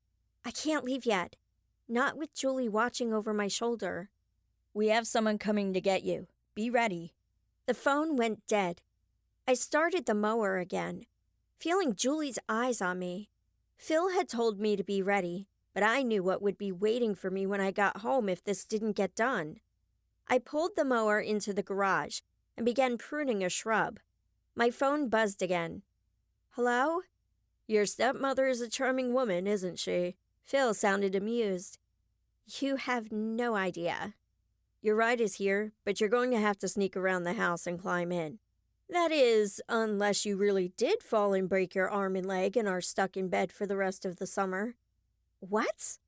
I can't leave yet. Not with Julie watching over my shoulder. "We have someone coming to get you. Be ready." The phone went dead. I started the mower again, feeling Julie's eyes on me. Phil had told me to be ready, but I knew what would be waiting for me when I got home if this didn't get done. I pulled the mower into the garage and began pruning a shrub. My phone buzzed again. "Hello?" "Your stepmother is a charming woman, isn't she?" Phil sounded amused. "You have no idea." "Your ride is here, but you're going to have to sneak around the house and climb in. That is, unless you really did fall and break your arm and leg and are stuck in bed for the rest of the summer." "What?"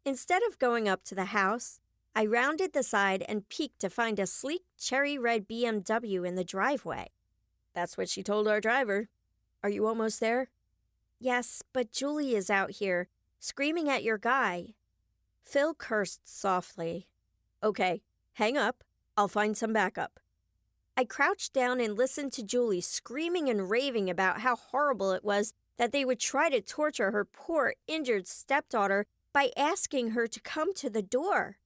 Instead of going up to the house, I rounded the side and peeked to find a sleek cherry red BMW in the driveway. "That's what she told our driver. Are you almost there?" "Yes, but Julie is out here, screaming at your guy." Phil cursed softly. "Okay, hang up. I'll find some backup." I crouched down and listened to Julie screaming and raving about how horrible it was that they would try to torture her poor, injured stepdaughter by asking her to come to the door.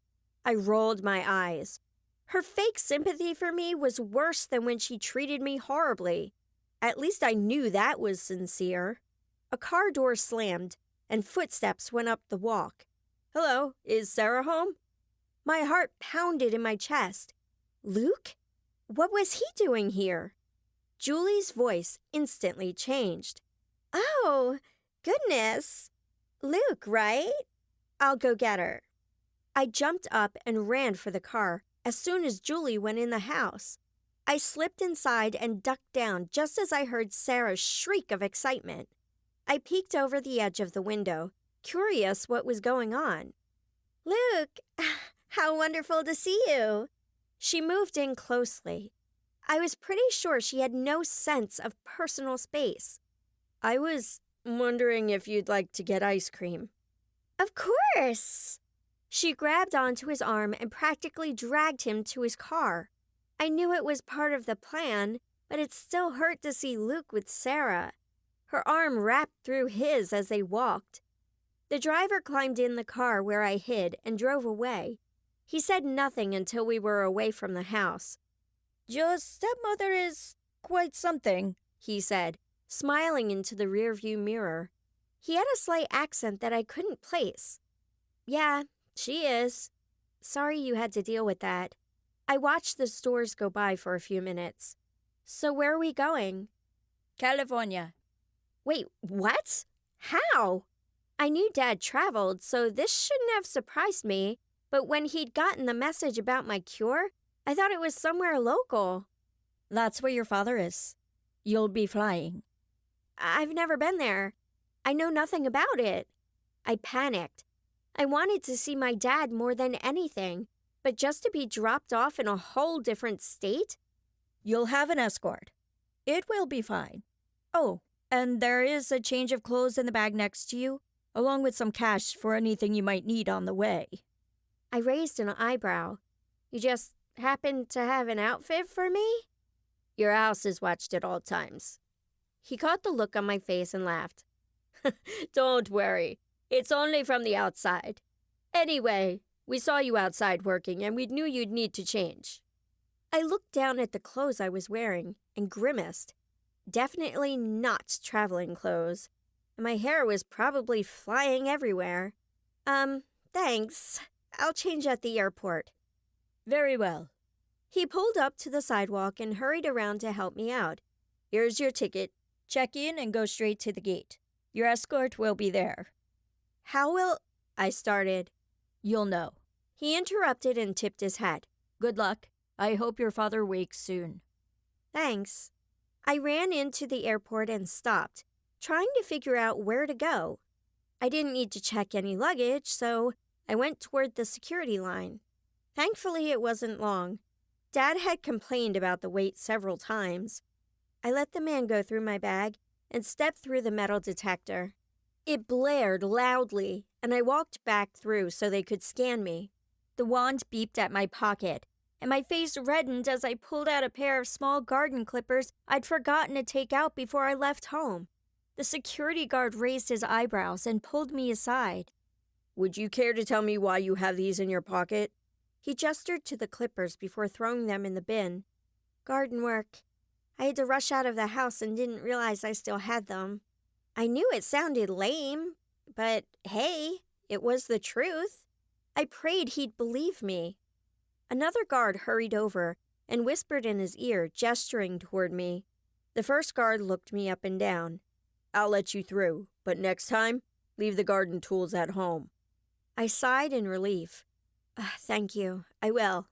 I rolled my eyes. Her fake sympathy for me was worse than when she treated me horribly. At least I knew that was sincere. A car door slammed, and footsteps went up the walk. "Hello, is Sarah home?" My heart pounded in my chest. Luke? What was he doing here? Julie's voice instantly changed. "Oh, goodness. Luke, right? I'll go get her." I jumped up and ran for the car as soon as Julie went in the house. I slipped inside and ducked down just as I heard Sarah's shriek of excitement. I peeked over the edge of the window, curious what was going on. "Luke, how wonderful to see you." She moved in closely. I was pretty sure she had no sense of personal space. "I was wondering if you'd like to get ice cream." "Of course." She grabbed onto his arm and practically dragged him to his car. I knew it was part of the plan, but it still hurt to see Luke with Sarah. Her arm wrapped through his as they walked. The driver climbed in the car where I hid and drove away. He said nothing until we were away from the house. "Your stepmother is quite something," he said, smiling into the rearview mirror. He had a slight accent that I couldn't place. "Yeah, she is. Sorry you had to deal with that." I watched the stores go by for a few minutes. "So where are we going?" "California." "Wait, what? How?" I knew Dad traveled, so this shouldn't have surprised me, but when he'd gotten the message about my cure, I thought it was somewhere local. "That's where your father is. You'll be flying." "I've never been there. I know nothing about it." I panicked. I wanted to see my dad more than anything, but just to be dropped off in a whole different state? "You'll have an escort. It will be fine. Oh, and there is a change of clothes in the bag next to you, along with some cash for anything you might need on the way." I raised an eyebrow. "You just happen to have an outfit for me?" "Your house is watched at all times." He caught the look on my face and laughed. "Don't worry. It's only from the outside. Anyway, we saw you outside working and we knew you'd need to change." I looked down at the clothes I was wearing and grimaced. Definitely not traveling clothes. And my hair was probably flying everywhere. Thanks. I'll change at the airport." "Very well. He pulled up to the sidewalk and hurried around to help me out. Here's your ticket. Check in and go straight to the gate. Your escort will be there. How will... I started. You'll know. He interrupted and tipped his hat. Good luck. I hope your father wakes soon. Thanks. I ran into the airport and stopped, trying to figure out where to go. I didn't need to check any luggage, so I went toward the security line. Thankfully, it wasn't long. Dad had complained about the wait several times. I let the man go through my bag and stepped through the metal detector. It blared loudly, and I walked back through so they could scan me. The wand beeped at my pocket, and my face reddened as I pulled out a pair of small garden clippers I'd forgotten to take out before I left home. The security guard raised his eyebrows and pulled me aside. Would you care to tell me why you have these in your pocket? He gestured to the clippers before throwing them in the bin. Garden work. I had to rush out of the house and didn't realize I still had them. I knew it sounded lame, but hey, it was the truth. I prayed he'd believe me. Another guard hurried over and whispered in his ear, gesturing toward me. The first guard looked me up and down. I'll let you through, but next time, leave the garden tools at home. I sighed in relief. Thank you, I will.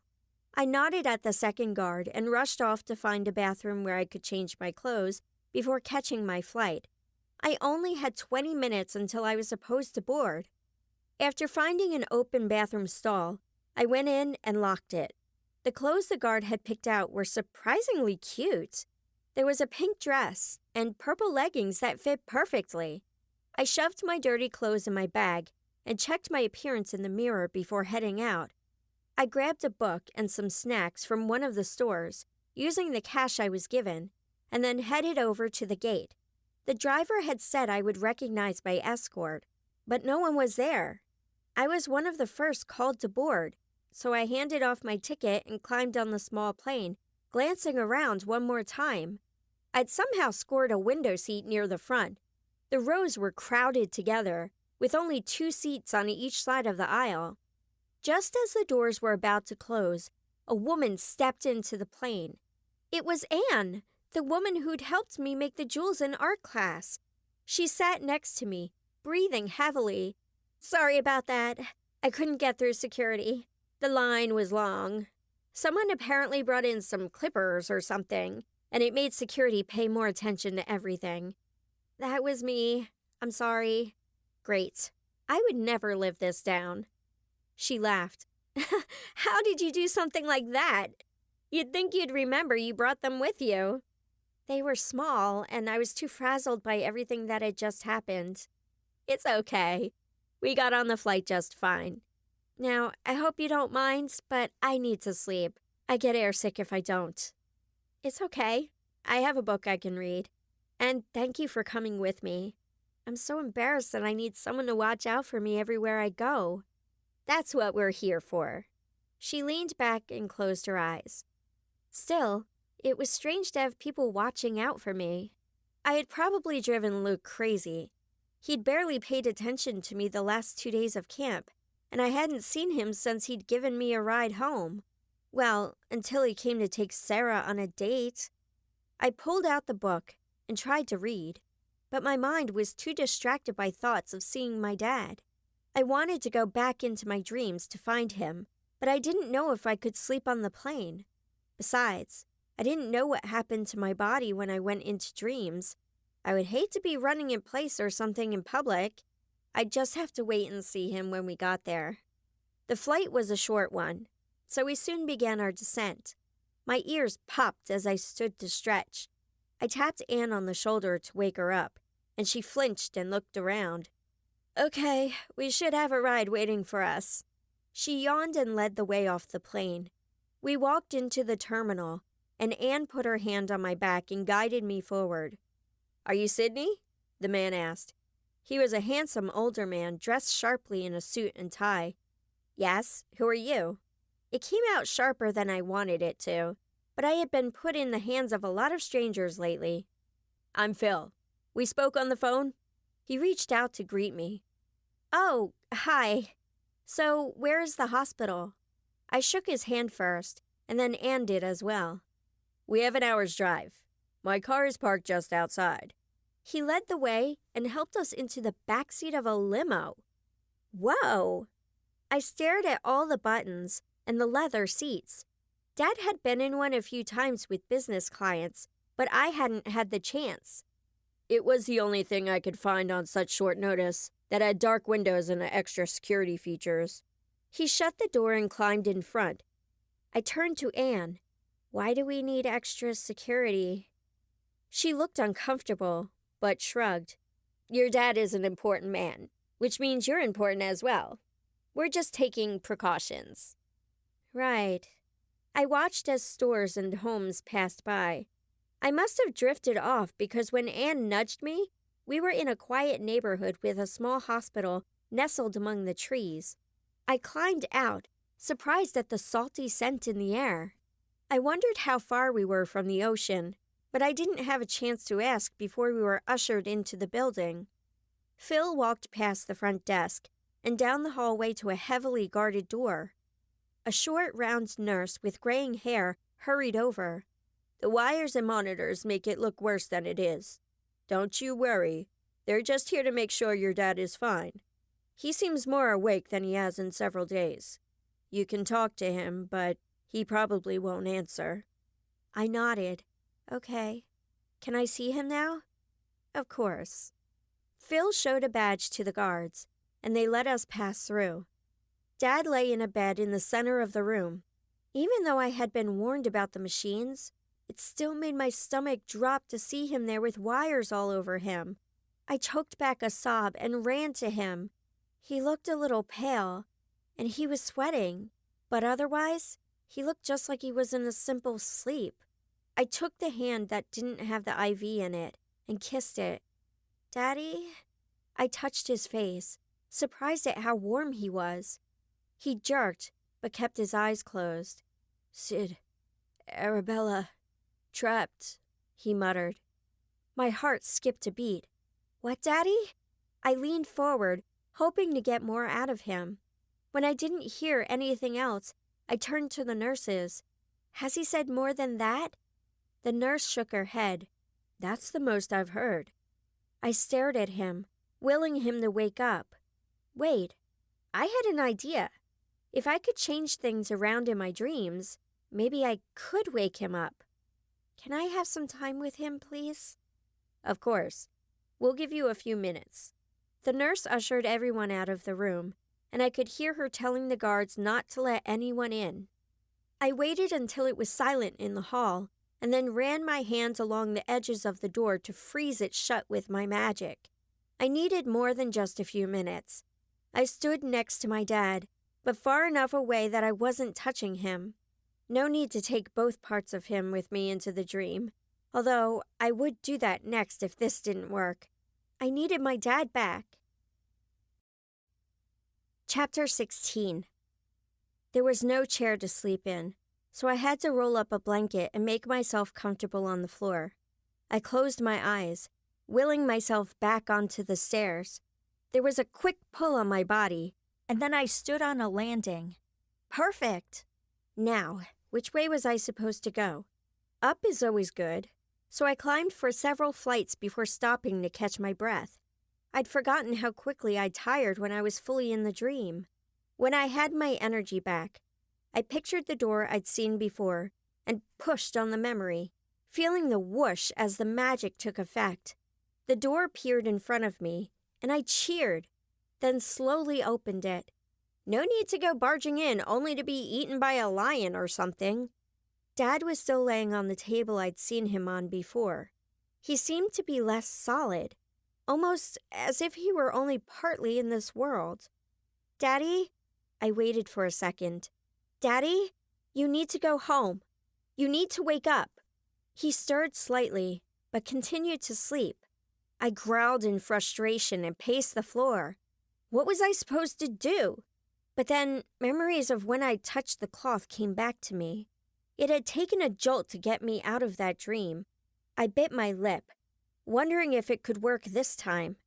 I nodded at the second guard and rushed off to find a bathroom where I could change my clothes before catching my flight. I only had 20 minutes until I was supposed to board. After finding an open bathroom stall, I went in and locked it. The clothes the guard had picked out were surprisingly cute. There was a pink dress and purple leggings that fit perfectly. I shoved my dirty clothes in my bag and checked my appearance in the mirror before heading out. I grabbed a book and some snacks from one of the stores, using the cash I was given, and then headed over to the gate. The driver had said I would recognize my escort, but no one was there. I was one of the first called to board, so I handed off my ticket and climbed on the small plane, glancing around one more time. I'd somehow scored a window seat near the front. The rows were crowded together, with only 2 seats on each side of the aisle. Just as the doors were about to close, a woman stepped into the plane. It was Anne, the woman who'd helped me make the jewels in art class. She sat next to me, breathing heavily. Sorry about that. I couldn't get through security. The line was long. Someone apparently brought in some clippers or something, and it made security pay more attention to everything. That was me. I'm sorry. Great. I would never live this down. She laughed. How did you do something like that? You'd think you'd remember you brought them with you. They were small, and I was too frazzled by everything that had just happened. It's okay. We got on the flight just fine. Now, I hope you don't mind, but I need to sleep. I get airsick if I don't. It's okay. I have a book I can read. And thank you for coming with me. I'm so embarrassed that I need someone to watch out for me everywhere I go. That's what we're here for. She leaned back and closed her eyes. Still, it was strange to have people watching out for me. I had probably driven Luke crazy. He'd barely paid attention to me the last 2 days of camp, and I hadn't seen him since he'd given me a ride home. Well, until he came to take Sarah on a date. I pulled out the book and tried to read, but my mind was too distracted by thoughts of seeing my dad. I wanted to go back into my dreams to find him, but I didn't know if I could sleep on the plane. Besides, I didn't know what happened to my body when I went into dreams. I would hate to be running in place or something in public. I'd just have to wait and see him when we got there. The flight was a short one, so we soon began our descent. My ears popped as I stood to stretch. I tapped Anne on the shoulder to wake her up, and she flinched and looked around. Okay, we should have a ride waiting for us. She yawned and led the way off the plane. We walked into the terminal, and Anne put her hand on my back and guided me forward. Are you Sydney? The man asked. He was a handsome older man dressed sharply in a suit and tie. Yes, who are you? It came out sharper than I wanted it to, but I had been put in the hands of a lot of strangers lately. I'm Phil. We spoke on the phone? He reached out to greet me. Oh, hi. So, where is the hospital? I shook his hand first, and then Anne did as well. "We have an hour's drive. My car is parked just outside." He led the way and helped us into the backseat of a limo. Whoa! I stared at all the buttons and the leather seats. Dad had been in one a few times with business clients, but I hadn't had the chance. "It was the only thing I could find on such short notice that had dark windows and extra security features." He shut the door and climbed in front. I turned to Anne. "Why do we need extra security?" She looked uncomfortable, but shrugged. "Your dad is an important man, which means you're important as well. We're just taking precautions." Right. I watched as stores and homes passed by. I must have drifted off because when Anne nudged me, we were in a quiet neighborhood with a small hospital nestled among the trees. I climbed out, surprised at the salty scent in the air. I wondered how far we were from the ocean, but I didn't have a chance to ask before we were ushered into the building. Phil walked past the front desk and down the hallway to a heavily guarded door. A short, round nurse with graying hair hurried over. "The wires and monitors make it look worse than it is. Don't you worry. They're just here to make sure your dad is fine. He seems more awake than he has in several days. You can talk to him, but he probably won't answer." I nodded. "Okay. Can I see him now?" "Of course." Phil showed a badge to the guards, and they let us pass through. Dad lay in a bed in the center of the room. Even though I had been warned about the machines, it still made my stomach drop to see him there with wires all over him. I choked back a sob and ran to him. He looked a little pale, and he was sweating, but otherwise, he looked just like he was in a simple sleep. I took the hand that didn't have the IV in it and kissed it. "Daddy?" I touched his face, surprised at how warm he was. He jerked, but kept his eyes closed. "Sid, Arabella, trapped," he muttered. My heart skipped a beat. "What, Daddy?" I leaned forward, hoping to get more out of him. When I didn't hear anything else, I turned to the nurses. "Has he said more than that?" The nurse shook her head. "That's the most I've heard." I stared at him, willing him to wake up. Wait, I had an idea. If I could change things around in my dreams, maybe I could wake him up. "Can I have some time with him, please?" "Of course. We'll give you a few minutes." The nurse ushered everyone out of the room, and I could hear her telling the guards not to let anyone in. I waited until it was silent in the hall, and then ran my hands along the edges of the door to freeze it shut with my magic. I needed more than just a few minutes. I stood next to my dad, but far enough away that I wasn't touching him. No need to take both parts of him with me into the dream, although I would do that next if this didn't work. I needed my dad back. Chapter 16. There was no chair to sleep in, so I had to roll up a blanket and make myself comfortable on the floor. I closed my eyes, willing myself back onto the stairs. There was a quick pull on my body, and then I stood on a landing. Perfect! Now, which way was I supposed to go? Up is always good, so I climbed for several flights before stopping to catch my breath. I'd forgotten how quickly I tired when I was fully in the dream. When I had my energy back, I pictured the door I'd seen before and pushed on the memory, feeling the whoosh as the magic took effect. The door appeared in front of me, and I cheered, then slowly opened it. No need to go barging in only to be eaten by a lion or something. Dad was still laying on the table I'd seen him on before. He seemed to be less solid, almost as if he were only partly in this world. "Daddy?" I waited for a second. "Daddy, you need to go home. You need to wake up." He stirred slightly, but continued to sleep. I growled in frustration and paced the floor. What was I supposed to do? But then memories of when I touched the cloth came back to me. It had taken a jolt to get me out of that dream. I bit my lip, wondering if it could work this time.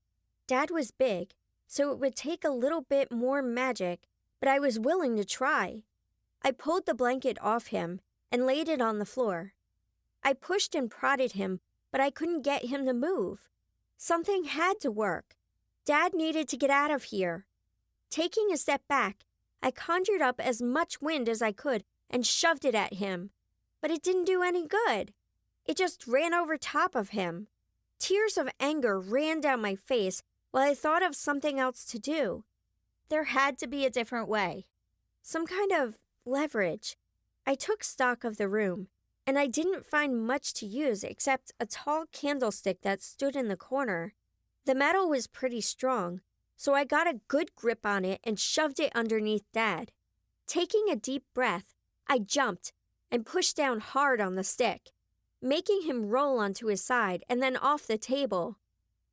Dad was big, so it would take a little bit more magic, but I was willing to try. I pulled the blanket off him and laid it on the floor. I pushed and prodded him, but I couldn't get him to move. Something had to work. Dad needed to get out of here. Taking a step back, I conjured up as much wind as I could and shoved it at him. But it didn't do any good. It just ran over top of him. Tears of anger ran down my face while I thought of something else to do. There had to be a different way. Some kind of leverage. I took stock of the room, and I didn't find much to use except a tall candlestick that stood in the corner. The metal was pretty strong, so I got a good grip on it and shoved it underneath Dad. Taking a deep breath, I jumped and pushed down hard on the stick, making him roll onto his side and then off the table.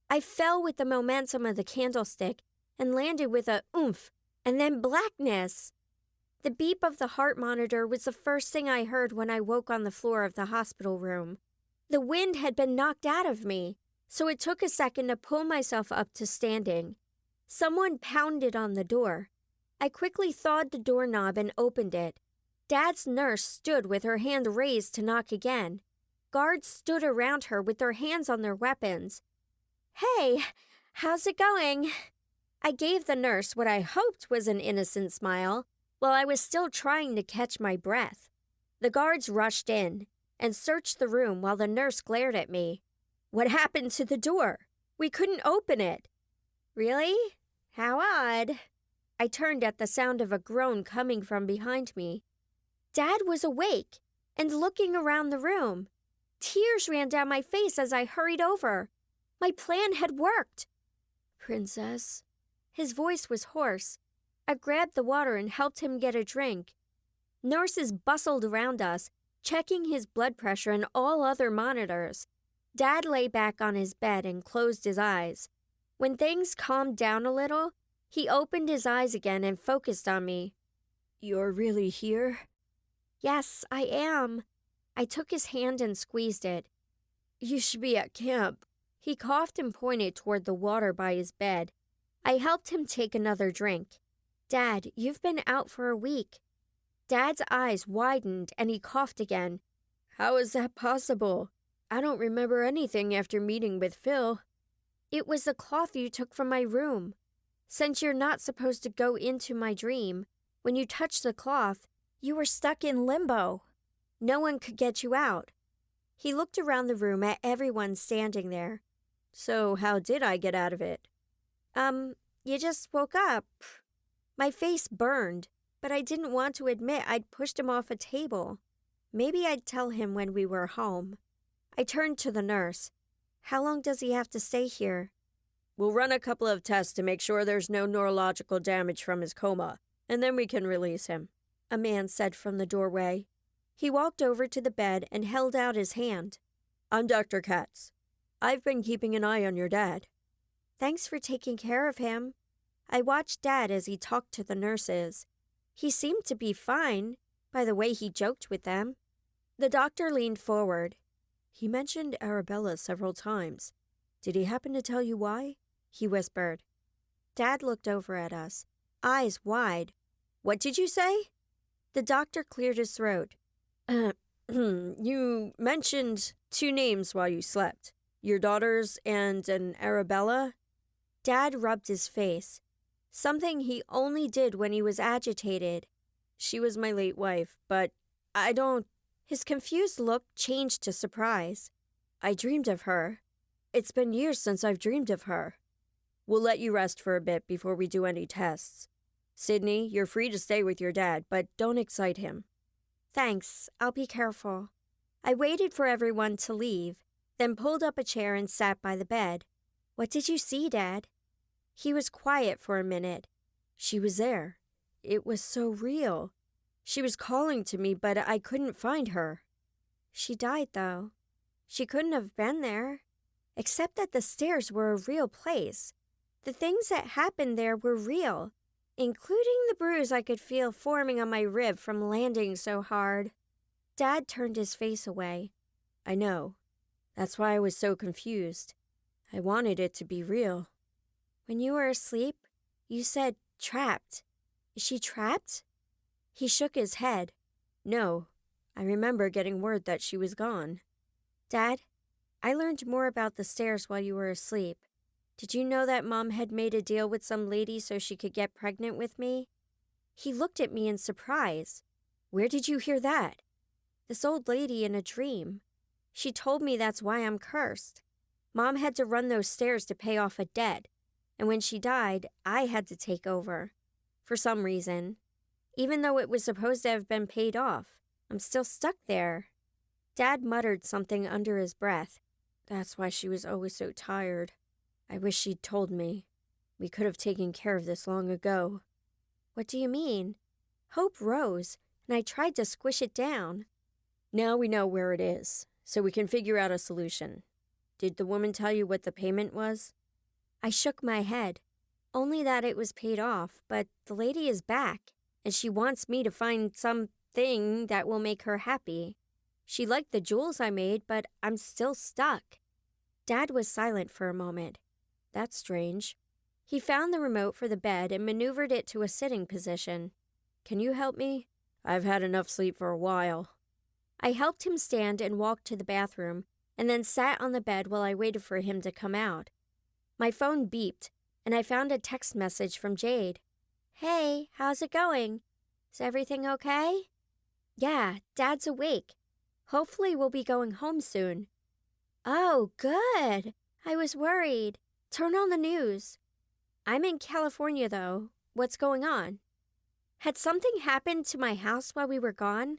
I fell with the momentum of the candlestick and landed with a oomph and then blackness. The beep of the heart monitor was the first thing I heard when I woke on the floor of the hospital room. The wind had been knocked out of me, so it took a second to pull myself up to standing. Someone pounded on the door. I quickly thawed the doorknob and opened it. Dad's nurse stood with her hand raised to knock again. Guards stood around her with their hands on their weapons. "Hey, how's it going?" I gave the nurse what I hoped was an innocent smile, while I was still trying to catch my breath. The guards rushed in and searched the room while the nurse glared at me. "What happened to the door? We couldn't open it." "Really? How odd." I turned at the sound of a groan coming from behind me. Dad was awake and looking around the room. Tears ran down my face as I hurried over. My plan had worked. "Princess." His voice was hoarse. I grabbed the water and helped him get a drink. Nurses bustled around us, checking his blood pressure and all other monitors. Dad lay back on his bed and closed his eyes. When things calmed down a little, he opened his eyes again and focused on me. "You're really here?" "Yes, I am." I took his hand and squeezed it. "You should be at camp." He coughed and pointed toward the water by his bed. I helped him take another drink. "Dad, you've been out for a week." Dad's eyes widened and he coughed again. "How is that possible? I don't remember anything after meeting with Phil." "It was the cloth you took from my room. Since you're not supposed to go into my dream, when you touched the cloth, you were stuck in limbo. No one could get you out." He looked around the room at everyone standing there. "So how did I get out of it?" You just woke up." My face burned, but I didn't want to admit I'd pushed him off a table. Maybe I'd tell him when we were home. I turned to the nurse. "How long does he have to stay here?" "We'll run a couple of tests to make sure there's no neurological damage from his coma, and then we can release him," a man said from the doorway. He walked over to the bed and held out his hand. "I'm Dr. Katz. I've been keeping an eye on your dad." "Thanks for taking care of him." I watched Dad as he talked to the nurses. He seemed to be fine, by the way he joked with them. The doctor leaned forward. "He mentioned Arabella several times. Did he happen to tell you why?" he whispered. Dad looked over at us, eyes wide. "What did you say?" The doctor cleared his throat. "You mentioned 2 names while you slept. Your daughters and an Arabella?" Dad rubbed his face. Something he only did when he was agitated. "She was my late wife, but I don't..." His confused look changed to surprise. "I dreamed of her. It's been years since I've dreamed of her." "We'll let you rest for a bit before we do any tests. Sydney, you're free to stay with your dad, but don't excite him." "Thanks, I'll be careful." I waited for everyone to leave, then pulled up a chair and sat by the bed. "What did you see, Dad?" He was quiet for a minute. "She was there. It was so real. She was calling to me, but I couldn't find her." "She died, though. She couldn't have been there. Except that the stairs were a real place. The things that happened there were real, including the bruise I could feel forming on my rib from landing so hard." Dad turned his face away. "I know. That's why I was so confused. I wanted it to be real." "When you were asleep, you said trapped. Is she trapped?" He shook his head. "No, I remember getting word that she was gone. Dad, I learned more about the stairs while you were asleep. Did you know that Mom had made a deal with some lady so she could get pregnant with me? He looked at me in surprise. Where did you hear that? This old lady in a dream. She told me that's why I'm cursed. Mom had to run those stairs to pay off a debt, and when she died, I had to take over. For some reason. Even though it was supposed to have been paid off, I'm still stuck there. Dad muttered something under his breath. That's why she was always so tired. I wish she'd told me. We could have taken care of this long ago. What do you mean? Hope rose, and I tried to squish it down. Now we know where it is, so we can figure out a solution. Did the woman tell you what the payment was? I shook my head. Only that it was paid off, but the lady is back, and she wants me to find something that will make her happy. She liked the jewels I made, but I'm still stuck. Dad was silent for a moment. That's strange. He found the remote for the bed and maneuvered it to a sitting position. Can you help me? I've had enough sleep for a while. I helped him stand and walked to the bathroom, and then sat on the bed while I waited for him to come out. My phone beeped, and I found a text message from Jade. Hey, how's it going? Is everything okay? Yeah, Dad's awake. Hopefully we'll be going home soon. Oh, good. I was worried. Turn on the news. I'm in California, though. What's going on? Had something happened to my house while we were gone?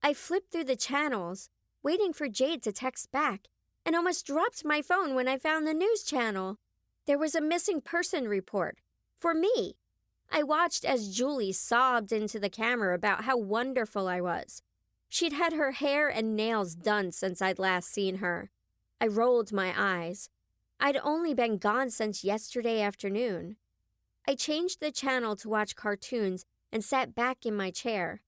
I flipped through the channels, waiting for Jade to text back, and almost dropped my phone when I found the news channel. There was a missing person report. For me. I watched as Julie sobbed into the camera about how wonderful I was. She'd had her hair and nails done since I'd last seen her. I rolled my eyes. I'd only been gone since yesterday afternoon. I changed the channel to watch cartoons and sat back in my chair.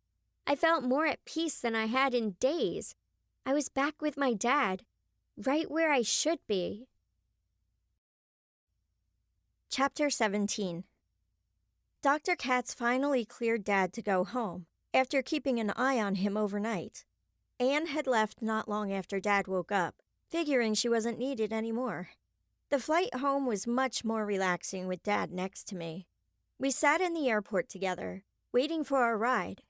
I felt more at peace than I had in days. I was back with my dad, right where I should be. Chapter 17. Dr. Katz finally cleared Dad to go home, after keeping an eye on him overnight. Anne had left not long after Dad woke up, figuring she wasn't needed anymore. The flight home was much more relaxing with Dad next to me. We sat in the airport together, waiting for our ride.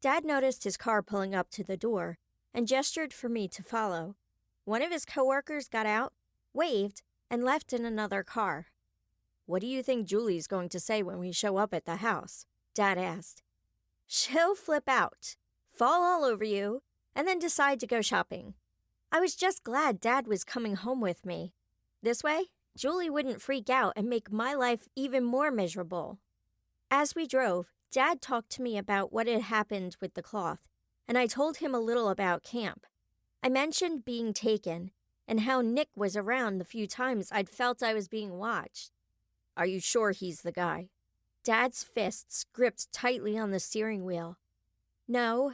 Dad noticed his car pulling up to the door and gestured for me to follow. One of his coworkers got out, waved, and left in another car. What do you think Julie's going to say when we show up at the house? Dad asked. She'll flip out, fall all over you, and then decide to go shopping. I was just glad Dad was coming home with me. This way, Julie wouldn't freak out and make my life even more miserable. As we drove, Dad talked to me about what had happened with the cloth, and I told him a little about camp. I mentioned being taken and how Nick was around the few times I'd felt I was being watched. Are you sure he's the guy? Dad's fists gripped tightly on the steering wheel. No,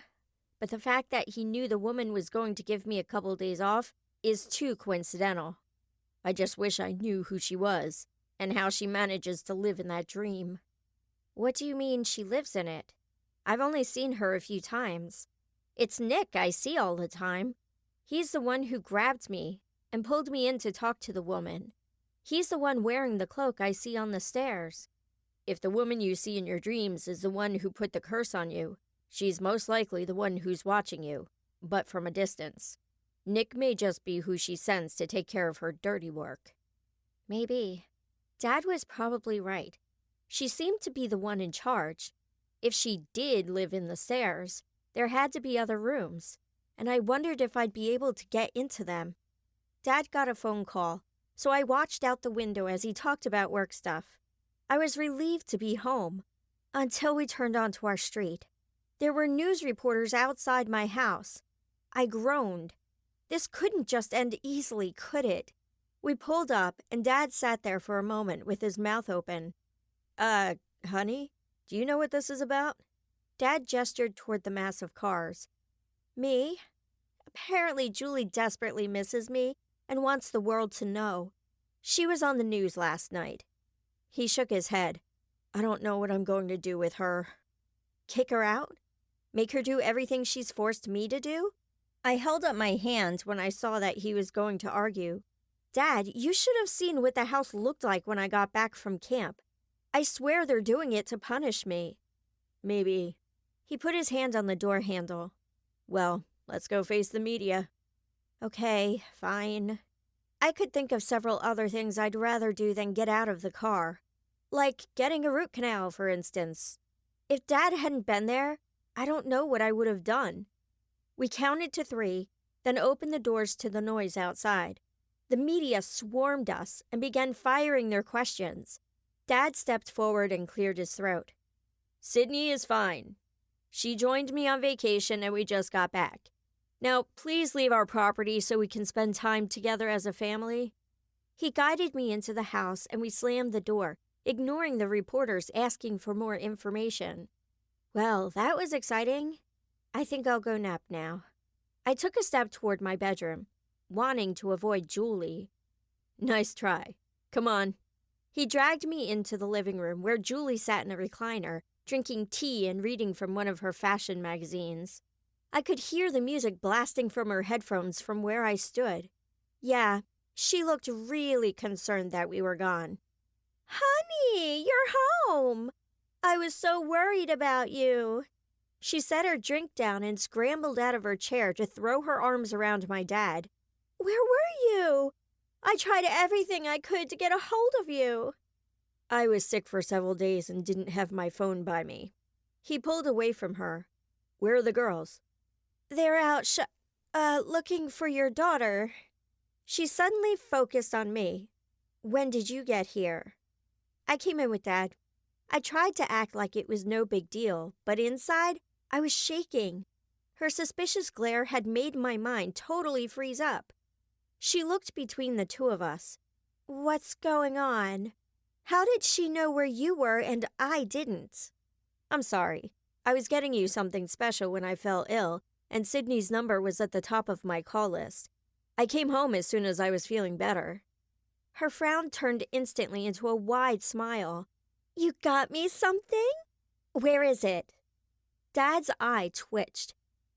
but the fact that he knew the woman was going to give me a couple days off is too coincidental. I just wish I knew who she was and how she manages to live in that dream. What do you mean she lives in it? I've only seen her a few times. It's Nick I see all the time. He's the one who grabbed me and pulled me in to talk to the woman. He's the one wearing the cloak I see on the stairs. If the woman you see in your dreams is the one who put the curse on you, she's most likely the one who's watching you, but from a distance. Nick may just be who she sends to take care of her dirty work. Maybe. Dad was probably right. She seemed to be the one in charge. If she did live in the stairs, there had to be other rooms, and I wondered if I'd be able to get into them. Dad got a phone call, so I watched out the window as he talked about work stuff. I was relieved to be home, until we turned onto our street. There were news reporters outside my house. I groaned. This couldn't just end easily, could it? We pulled up, and Dad sat there for a moment with his mouth open. Honey, do you know what this is about? Dad gestured toward the mass of cars. Me? Apparently Julie desperately misses me and wants the world to know. She was on the news last night. He shook his head. I don't know what I'm going to do with her. Kick her out? Make her do everything she's forced me to do? I held up my hand when I saw that he was going to argue. Dad, you should have seen what the house looked like when I got back from camp. I swear they're doing it to punish me. Maybe. He put his hand on the door handle. Well, let's go face the media. Okay, fine. I could think of several other things I'd rather do than get out of the car. Like getting a root canal, for instance. If Dad hadn't been there, I don't know what I would have done. We counted to 3, then opened the doors to the noise outside. The media swarmed us and began firing their questions. Dad stepped forward and cleared his throat. Sydney is fine. She joined me on vacation and we just got back. Now, please leave our property so we can spend time together as a family. He guided me into the house and we slammed the door, ignoring the reporters asking for more information. Well, that was exciting. I think I'll go nap now. I took a step toward my bedroom, wanting to avoid Julie. Nice try. Come on. He dragged me into the living room where Julie sat in a recliner, drinking tea and reading from one of her fashion magazines. I could hear the music blasting from her headphones from where I stood. Yeah, she looked really concerned that we were gone. Honey, you're home. I was so worried about you. She set her drink down and scrambled out of her chair to throw her arms around my dad. Where were you? I tried everything I could to get a hold of you. I was sick for several days and didn't have my phone by me. He pulled away from her. Where are the girls? They're out looking for your daughter. She suddenly focused on me. When did you get here? I came in with Dad. I tried to act like it was no big deal, but inside, I was shaking. Her suspicious glare had made my mind totally freeze up. She looked between the two of us. What's going on? How did she know where you were and I didn't? I'm sorry. I was getting you something special when I fell ill, and Sydney's number was at the top of my call list. I came home as soon as I was feeling better. Her frown turned instantly into a wide smile. You got me something? Where is it? Dad's eye twitched.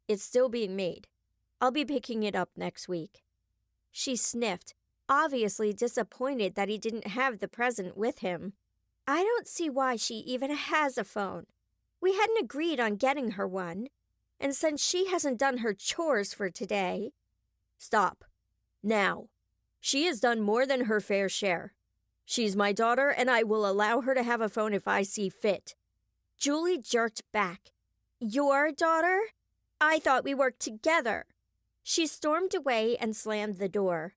It's still being made. I'll be picking it up next week. She sniffed, obviously disappointed that he didn't have the present with him. I don't see why she even has a phone. We hadn't agreed on getting her one, and since she hasn't done her chores for today... Stop. Now. She has done more than her fair share. She's my daughter, and I will allow her to have a phone if I see fit. Julie jerked back. Your daughter? I thought we worked together. She stormed away and slammed the door.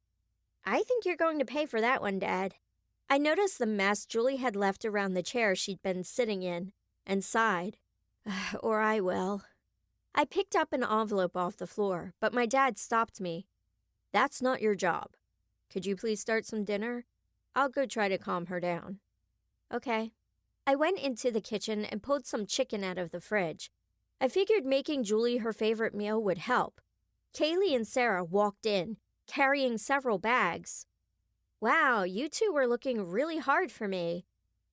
I think you're going to pay for that one, Dad. I noticed the mess Julie had left around the chair she'd been sitting in, and sighed. Or I will. I picked up an envelope off the floor, but my dad stopped me. That's not your job. Could you please start some dinner? I'll go try to calm her down. Okay. I went into the kitchen and pulled some chicken out of the fridge. I figured making Julie her favorite meal would help. Kaylee and Sarah walked in, carrying several bags. Wow, you two were looking really hard for me.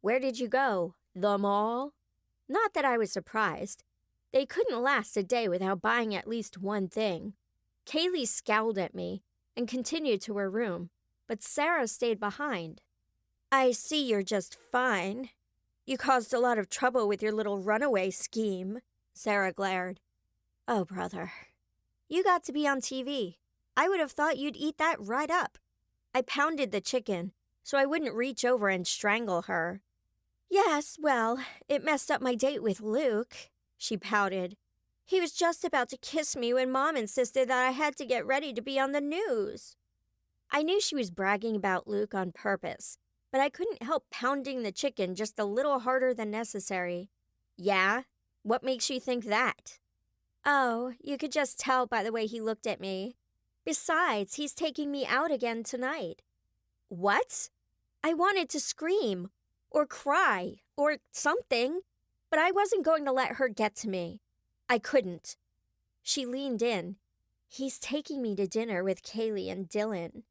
Where did you go? The mall? Not that I was surprised. They couldn't last a day without buying at least one thing. Kaylee scowled at me and continued to her room, but Sarah stayed behind. I see you're just fine. You caused a lot of trouble with your little runaway scheme, Sarah glared. Oh, brother. You got to be on TV. I would have thought you'd eat that right up. I pounded the chicken so I wouldn't reach over and strangle her. Yes, well, it messed up my date with Luke, she pouted. He was just about to kiss me when Mom insisted that I had to get ready to be on the news. I knew she was bragging about Luke on purpose, but I couldn't help pounding the chicken just a little harder than necessary. Yeah? What makes you think that? Oh, you could just tell by the way he looked at me. Besides, he's taking me out again tonight. What? I wanted to scream, or cry, or something, but I wasn't going to let her get to me. I couldn't. She leaned in. He's taking me to dinner with Kaylee and Dylan.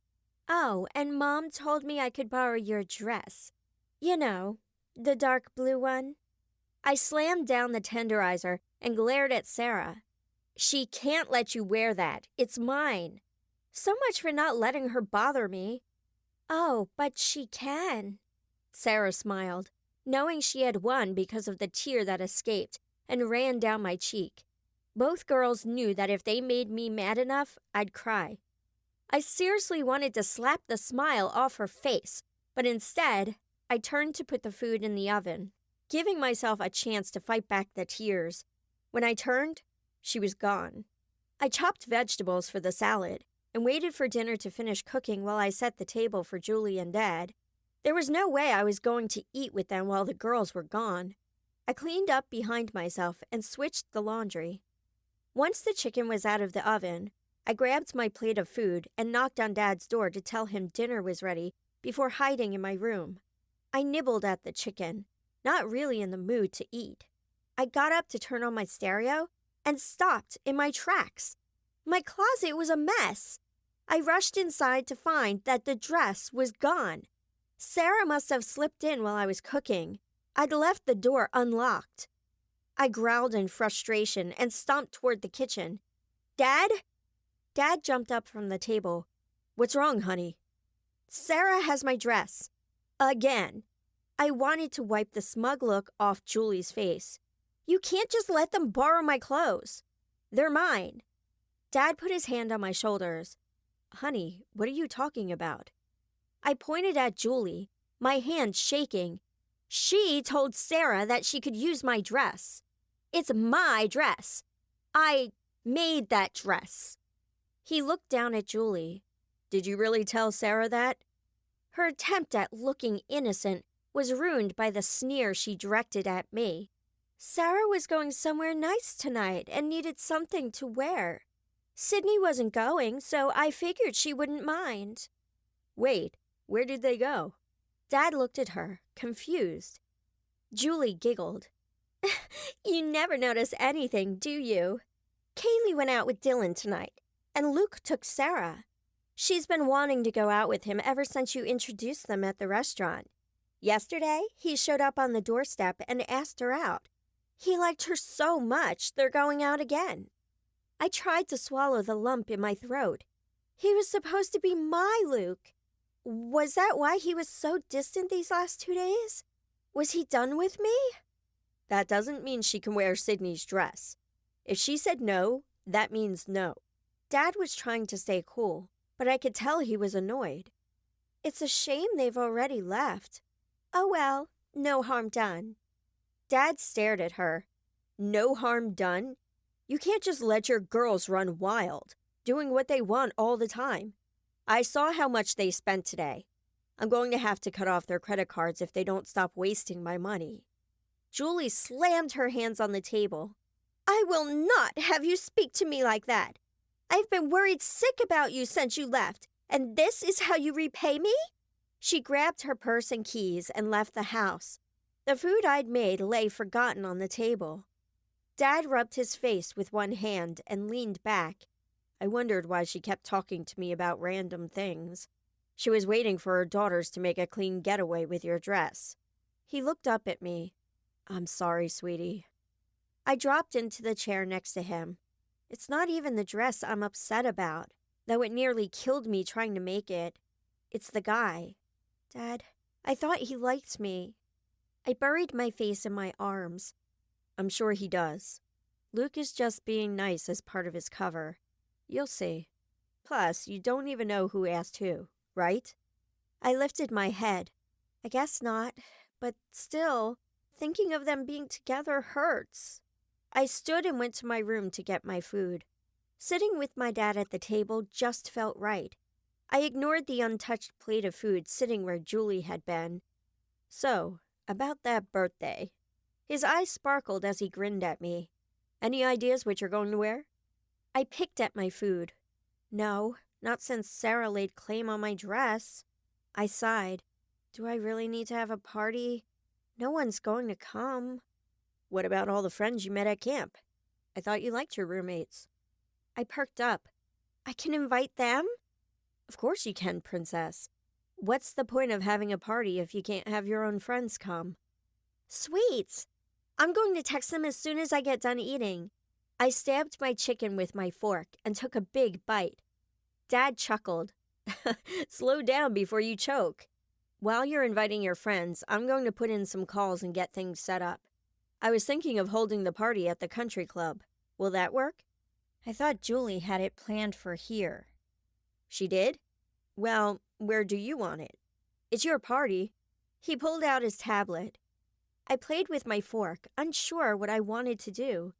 Oh, and Mom told me I could borrow your dress. You know, the dark blue one. I slammed down the tenderizer and glared at Sarah. "She can't let you wear that. It's mine." "So much for not letting her bother me." "Oh, but she can." Sarah smiled, knowing she had won because of the tear that escaped and ran down my cheek. Both girls knew that if they made me mad enough, I'd cry. I seriously wanted to slap the smile off her face, but instead, I turned to put the food in the oven, giving myself a chance to fight back the tears. When I turned, she was gone. I chopped vegetables for the salad and waited for dinner to finish cooking while I set the table for Julie and Dad. There was no way I was going to eat with them while the girls were gone. I cleaned up behind myself and switched the laundry. Once the chicken was out of the oven, I grabbed my plate of food and knocked on Dad's door to tell him dinner was ready before hiding in my room. I nibbled at the chicken, not really in the mood to eat. I got up to turn on my stereo and stopped in my tracks. My closet was a mess. I rushed inside to find that the dress was gone. Sarah must have slipped in while I was cooking. I'd left the door unlocked. I growled in frustration and stomped toward the kitchen. "Dad?" Dad jumped up from the table. "What's wrong, honey?" "Sarah has my dress. Again." I wanted to wipe the smug look off Julie's face. "You can't just let them borrow my clothes. They're mine." Dad put his hand on my shoulders. "Honey, what are you talking about?" I pointed at Julie, my hand shaking. "She told Sarah that she could use my dress. It's my dress. I made that dress." He looked down at Julie. "Did you really tell Sarah that?" Her attempt at looking innocent was ruined by the sneer she directed at me. "Sarah was going somewhere nice tonight and needed something to wear. Sydney wasn't going, so I figured she wouldn't mind." "Wait, where did they go?" Dad looked at her, confused. Julie giggled. "You never notice anything, do you? Kaylee went out with Dylan tonight, and Luke took Sarah. She's been wanting to go out with him ever since you introduced them at the restaurant. Yesterday, he showed up on the doorstep and asked her out. He liked her so much, they're going out again." I tried to swallow the lump in my throat. He was supposed to be my Luke. Was that why he was so distant these last 2 days? Was he done with me? That doesn't mean she can wear Sydney's dress. If she said no, that means no. Dad was trying to stay cool, but I could tell he was annoyed. "It's a shame they've already left." "Oh well, no harm done." Dad stared at her. "No harm done? You can't just let your girls run wild, doing what they want all the time. I saw how much they spent today. I'm going to have to cut off their credit cards if they don't stop wasting my money." Julie slammed her hands on the table. "I will not have you speak to me like that. I've been worried sick about you since you left, and this is how you repay me?" She grabbed her purse and keys and left the house. The food I'd made lay forgotten on the table. Dad rubbed his face with one hand and leaned back. I wondered why she kept talking to me about random things. She was waiting for her daughters to make a clean getaway with your dress. He looked up at me. "I'm sorry, sweetie." I dropped into the chair next to him. It's not even the dress I'm upset about, though it nearly killed me trying to make it. It's the guy. Dad, I thought he liked me. I buried my face in my arms. "I'm sure he does. Luke is just being nice as part of his cover. You'll see. Plus, you don't even know who asked who, right?" I lifted my head. I guess not, but still, thinking of them being together hurts. I stood and went to my room to get my food. Sitting with my dad at the table just felt right. I ignored the untouched plate of food sitting where Julie had been. "So, about that birthday." His eyes sparkled as he grinned at me. "Any ideas what you're going to wear?" I picked at my food. No, not since Sarah laid claim on my dress. I sighed. Do I really need to have a party? No one's going to come. "What about all the friends you met at camp? I thought you liked your roommates." I perked up. I can invite them? "Of course you can, princess. What's the point of having a party if you can't have your own friends come?" Sweets! I'm going to text them as soon as I get done eating. I stabbed my chicken with my fork and took a big bite. Dad chuckled. Slow down before you choke. While you're inviting your friends, I'm going to put in some calls and get things set up. I was thinking of holding the party at the country club. Will that work? I thought Julie had it planned for here. She did? Well, where do you want it? It's your party. He pulled out his tablet. I played with my fork, unsure what I wanted to do.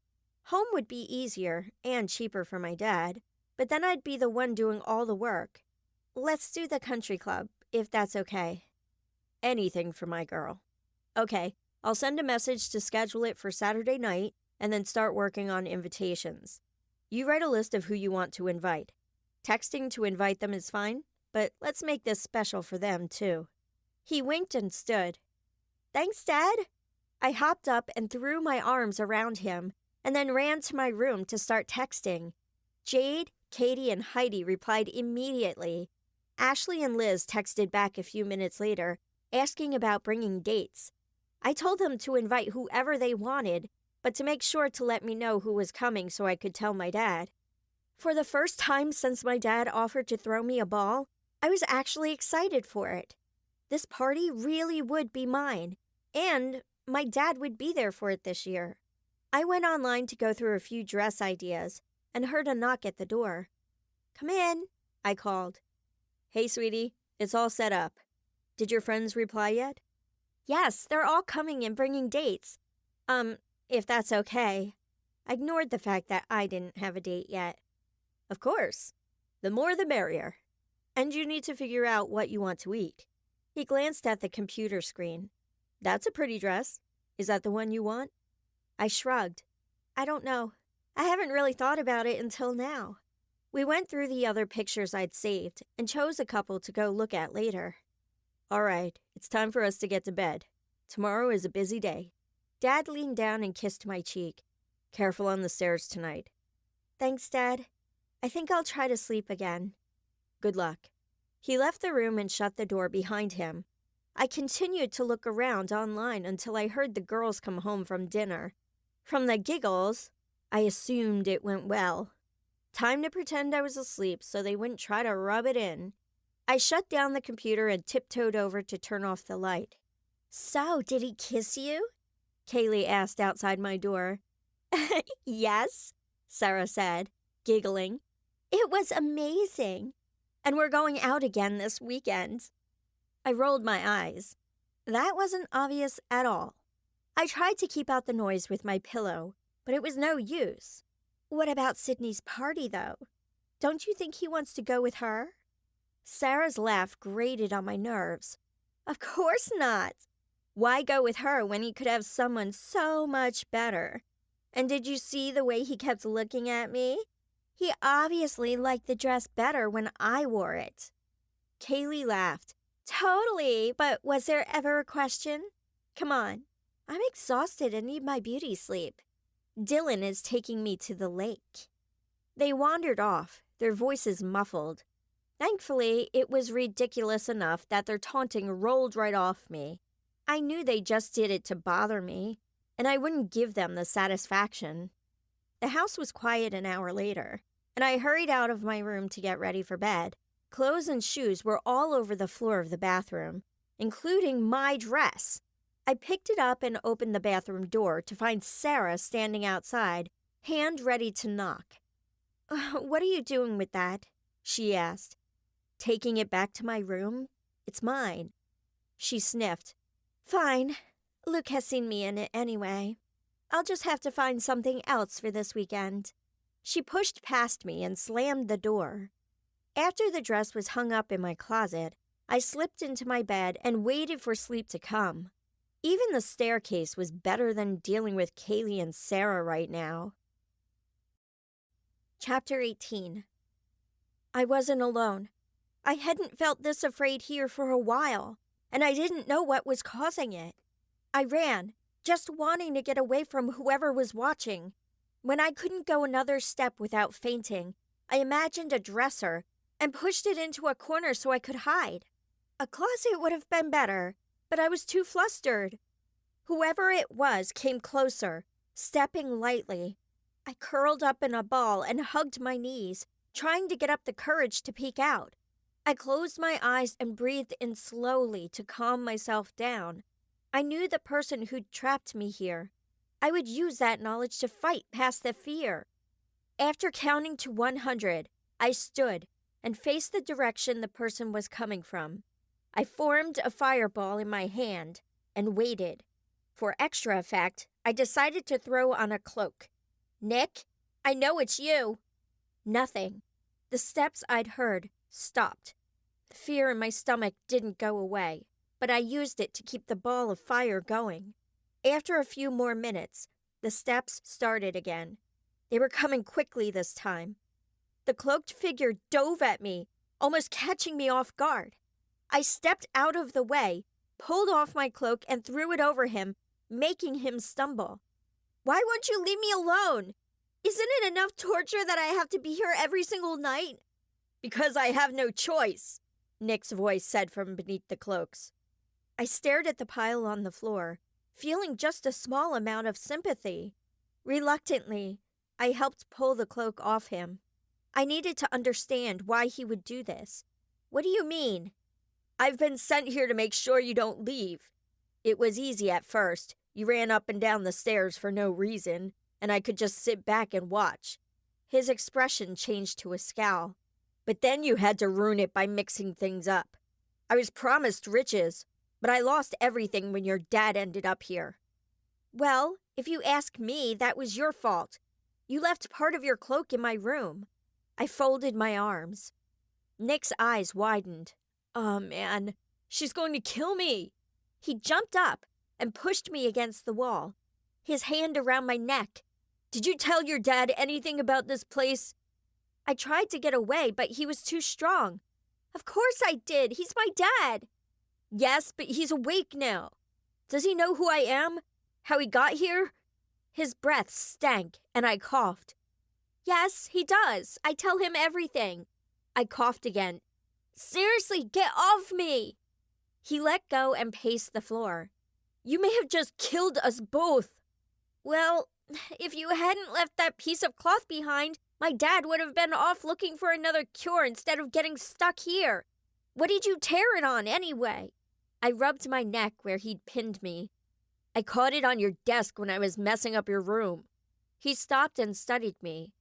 Home would be easier and cheaper for my dad, but then I'd be the one doing all the work. Let's do the country club, if that's okay. Anything for my girl. Okay, I'll send a message to schedule it for Saturday night and then start working on invitations. You write a list of who you want to invite. Texting to invite them is fine, but let's make this special for them, too. He winked and stood. Thanks, Dad. I hopped up and threw my arms around him and then ran to my room to start texting. Jade, Katie, and Heidi replied immediately. Ashley and Liz texted back a few minutes later, asking about bringing dates. I told them to invite whoever they wanted, but to make sure to let me know who was coming so I could tell my dad. For the first time since my dad offered to throw me a ball, I was actually excited for it. This party really would be mine, and my dad would be there for it this year. I went online to go through a few dress ideas and heard a knock at the door. Come in, I called. Hey, sweetie, it's all set up. Did your friends reply yet? Yes, they're all coming and bringing dates. If that's okay. I ignored the fact that I didn't have a date yet. Of course. The more the merrier. And you need to figure out what you want to eat. He glanced at the computer screen. That's a pretty dress. Is that the one you want? I shrugged. I don't know. I haven't really thought about it until now. We went through the other pictures I'd saved and chose a couple to go look at later. All right, it's time for us to get to bed. Tomorrow is a busy day. Dad leaned down and kissed my cheek. Careful on the stairs tonight. Thanks, Dad. I think I'll try to sleep again. Good luck. He left the room and shut the door behind him. I continued to look around online until I heard the girls come home from dinner. From the giggles, I assumed it went well. Time to pretend I was asleep so they wouldn't try to rub it in. I shut down the computer and tiptoed over to turn off the light. So, did he kiss you? Kaylee asked outside my door. Yes, Sarah said, giggling. It was amazing. And we're going out again this weekend. I rolled my eyes. That wasn't obvious at all. I tried to keep out the noise with my pillow, but it was no use. What about Sydney's party, though? Don't you think he wants to go with her? Sarah's laugh grated on my nerves. Of course not. Why go with her when he could have someone so much better? And did you see the way he kept looking at me? He obviously liked the dress better when I wore it. Kaylee laughed. Totally, but was there ever a question? Come on, I'm exhausted and need my beauty sleep. Dylan is taking me to the lake. They wandered off, their voices muffled. Thankfully, it was ridiculous enough that their taunting rolled right off me. I knew they just did it to bother me, and I wouldn't give them the satisfaction. The house was quiet an hour later, and I hurried out of my room to get ready for bed. Clothes and shoes were all over the floor of the bathroom, including my dress. I picked it up and opened the bathroom door to find Sarah standing outside, hand ready to knock. What are you doing with that? She asked. Taking it back to my room? It's mine. She sniffed. Fine. Luke has seen me in it anyway. I'll just have to find something else for this weekend. She pushed past me and slammed the door. After the dress was hung up in my closet, I slipped into my bed and waited for sleep to come. Even the staircase was better than dealing with Kaylee and Sarah right now. Chapter 18. I wasn't alone. I hadn't felt this afraid here for a while, and I didn't know what was causing it. I ran, just wanting to get away from whoever was watching. When I couldn't go another step without fainting, I imagined a dresser and pushed it into a corner so I could hide. A closet would have been better, but I was too flustered. Whoever it was came closer, stepping lightly. I curled up in a ball and hugged my knees, trying to get up the courage to peek out. I closed my eyes and breathed in slowly to calm myself down. I knew the person who'd trapped me here. I would use that knowledge to fight past the fear. After counting to 100, I stood and faced the direction the person was coming from. I formed a fireball in my hand and waited. For extra effect, I decided to throw on a cloak. Nick, I know it's you. Nothing. The steps I'd heard stopped. The fear in my stomach didn't go away, but I used it to keep the ball of fire going. After a few more minutes, the steps started again. They were coming quickly this time. The cloaked figure dove at me, almost catching me off guard. I stepped out of the way, pulled off my cloak, and threw it over him, making him stumble. Why won't you leave me alone? Isn't it enough torture that I have to be here every single night? Because I have no choice, Nick's voice said from beneath the cloaks. I stared at the pile on the floor, feeling just a small amount of sympathy. Reluctantly, I helped pull the cloak off him. I needed to understand why he would do this. What do you mean? I've been sent here to make sure you don't leave. It was easy at first. You ran up and down the stairs for no reason, and I could just sit back and watch. His expression changed to a scowl. But then you had to ruin it by mixing things up. I was promised riches, but I lost everything when your dad ended up here. Well, if you ask me, that was your fault. You left part of your cloak in my room. I folded my arms. Nick's eyes widened. Oh, man, she's going to kill me. He jumped up and pushed me against the wall, his hand around my neck. Did you tell your dad anything about this place? I tried to get away, but he was too strong. Of course I did. He's my dad. Yes, but he's awake now. Does he know who I am? How he got here? His breath stank, and I coughed. Yes, he does. I tell him everything. I coughed again. Seriously, get off me! He let go and paced the floor. You may have just killed us both. Well, if you hadn't left that piece of cloth behind, my dad would have been off looking for another cure instead of getting stuck here. What did you tear it on anyway? I rubbed my neck where he'd pinned me. I caught it on your desk when I was messing up your room. He stopped and studied me.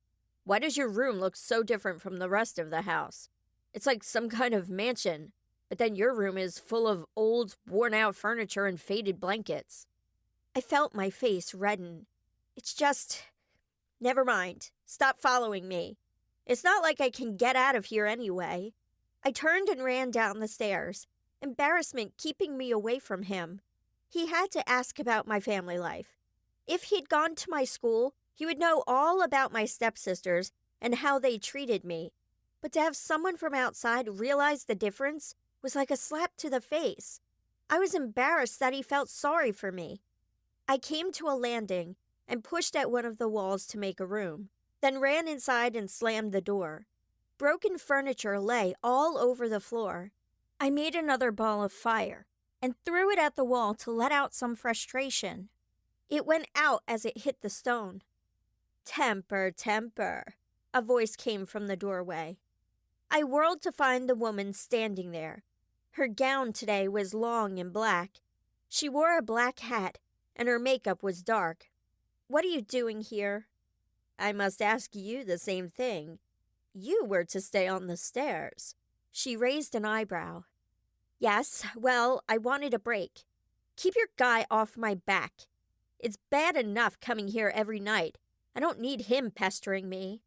Why does your room look so different from the rest of the house? It's like some kind of mansion, but then your room is full of old, worn-out furniture and faded blankets. I felt my face redden. It's just... Never mind. Stop following me. It's not like I can get out of here anyway. I turned and ran down the stairs, embarrassment keeping me away from him. He had to ask about my family life. If he'd gone to my school, he would know all about my stepsisters and how they treated me. But to have someone from outside realize the difference was like a slap to the face. I was embarrassed that he felt sorry for me. I came to a landing and pushed at one of the walls to make a room, then ran inside and slammed the door. Broken furniture lay all over the floor. I made another ball of fire and threw it at the wall to let out some frustration. It went out as it hit the stone. Temper, temper, a voice came from the doorway. I whirled to find the woman standing there. Her gown today was long and black. She wore a black hat, and her makeup was dark. What are you doing here? I must ask you the same thing. You were to stay on the stairs. She raised an eyebrow. Yes, well, I wanted a break. Keep your guy off my back. It's bad enough coming here every night. I don't need him pestering me.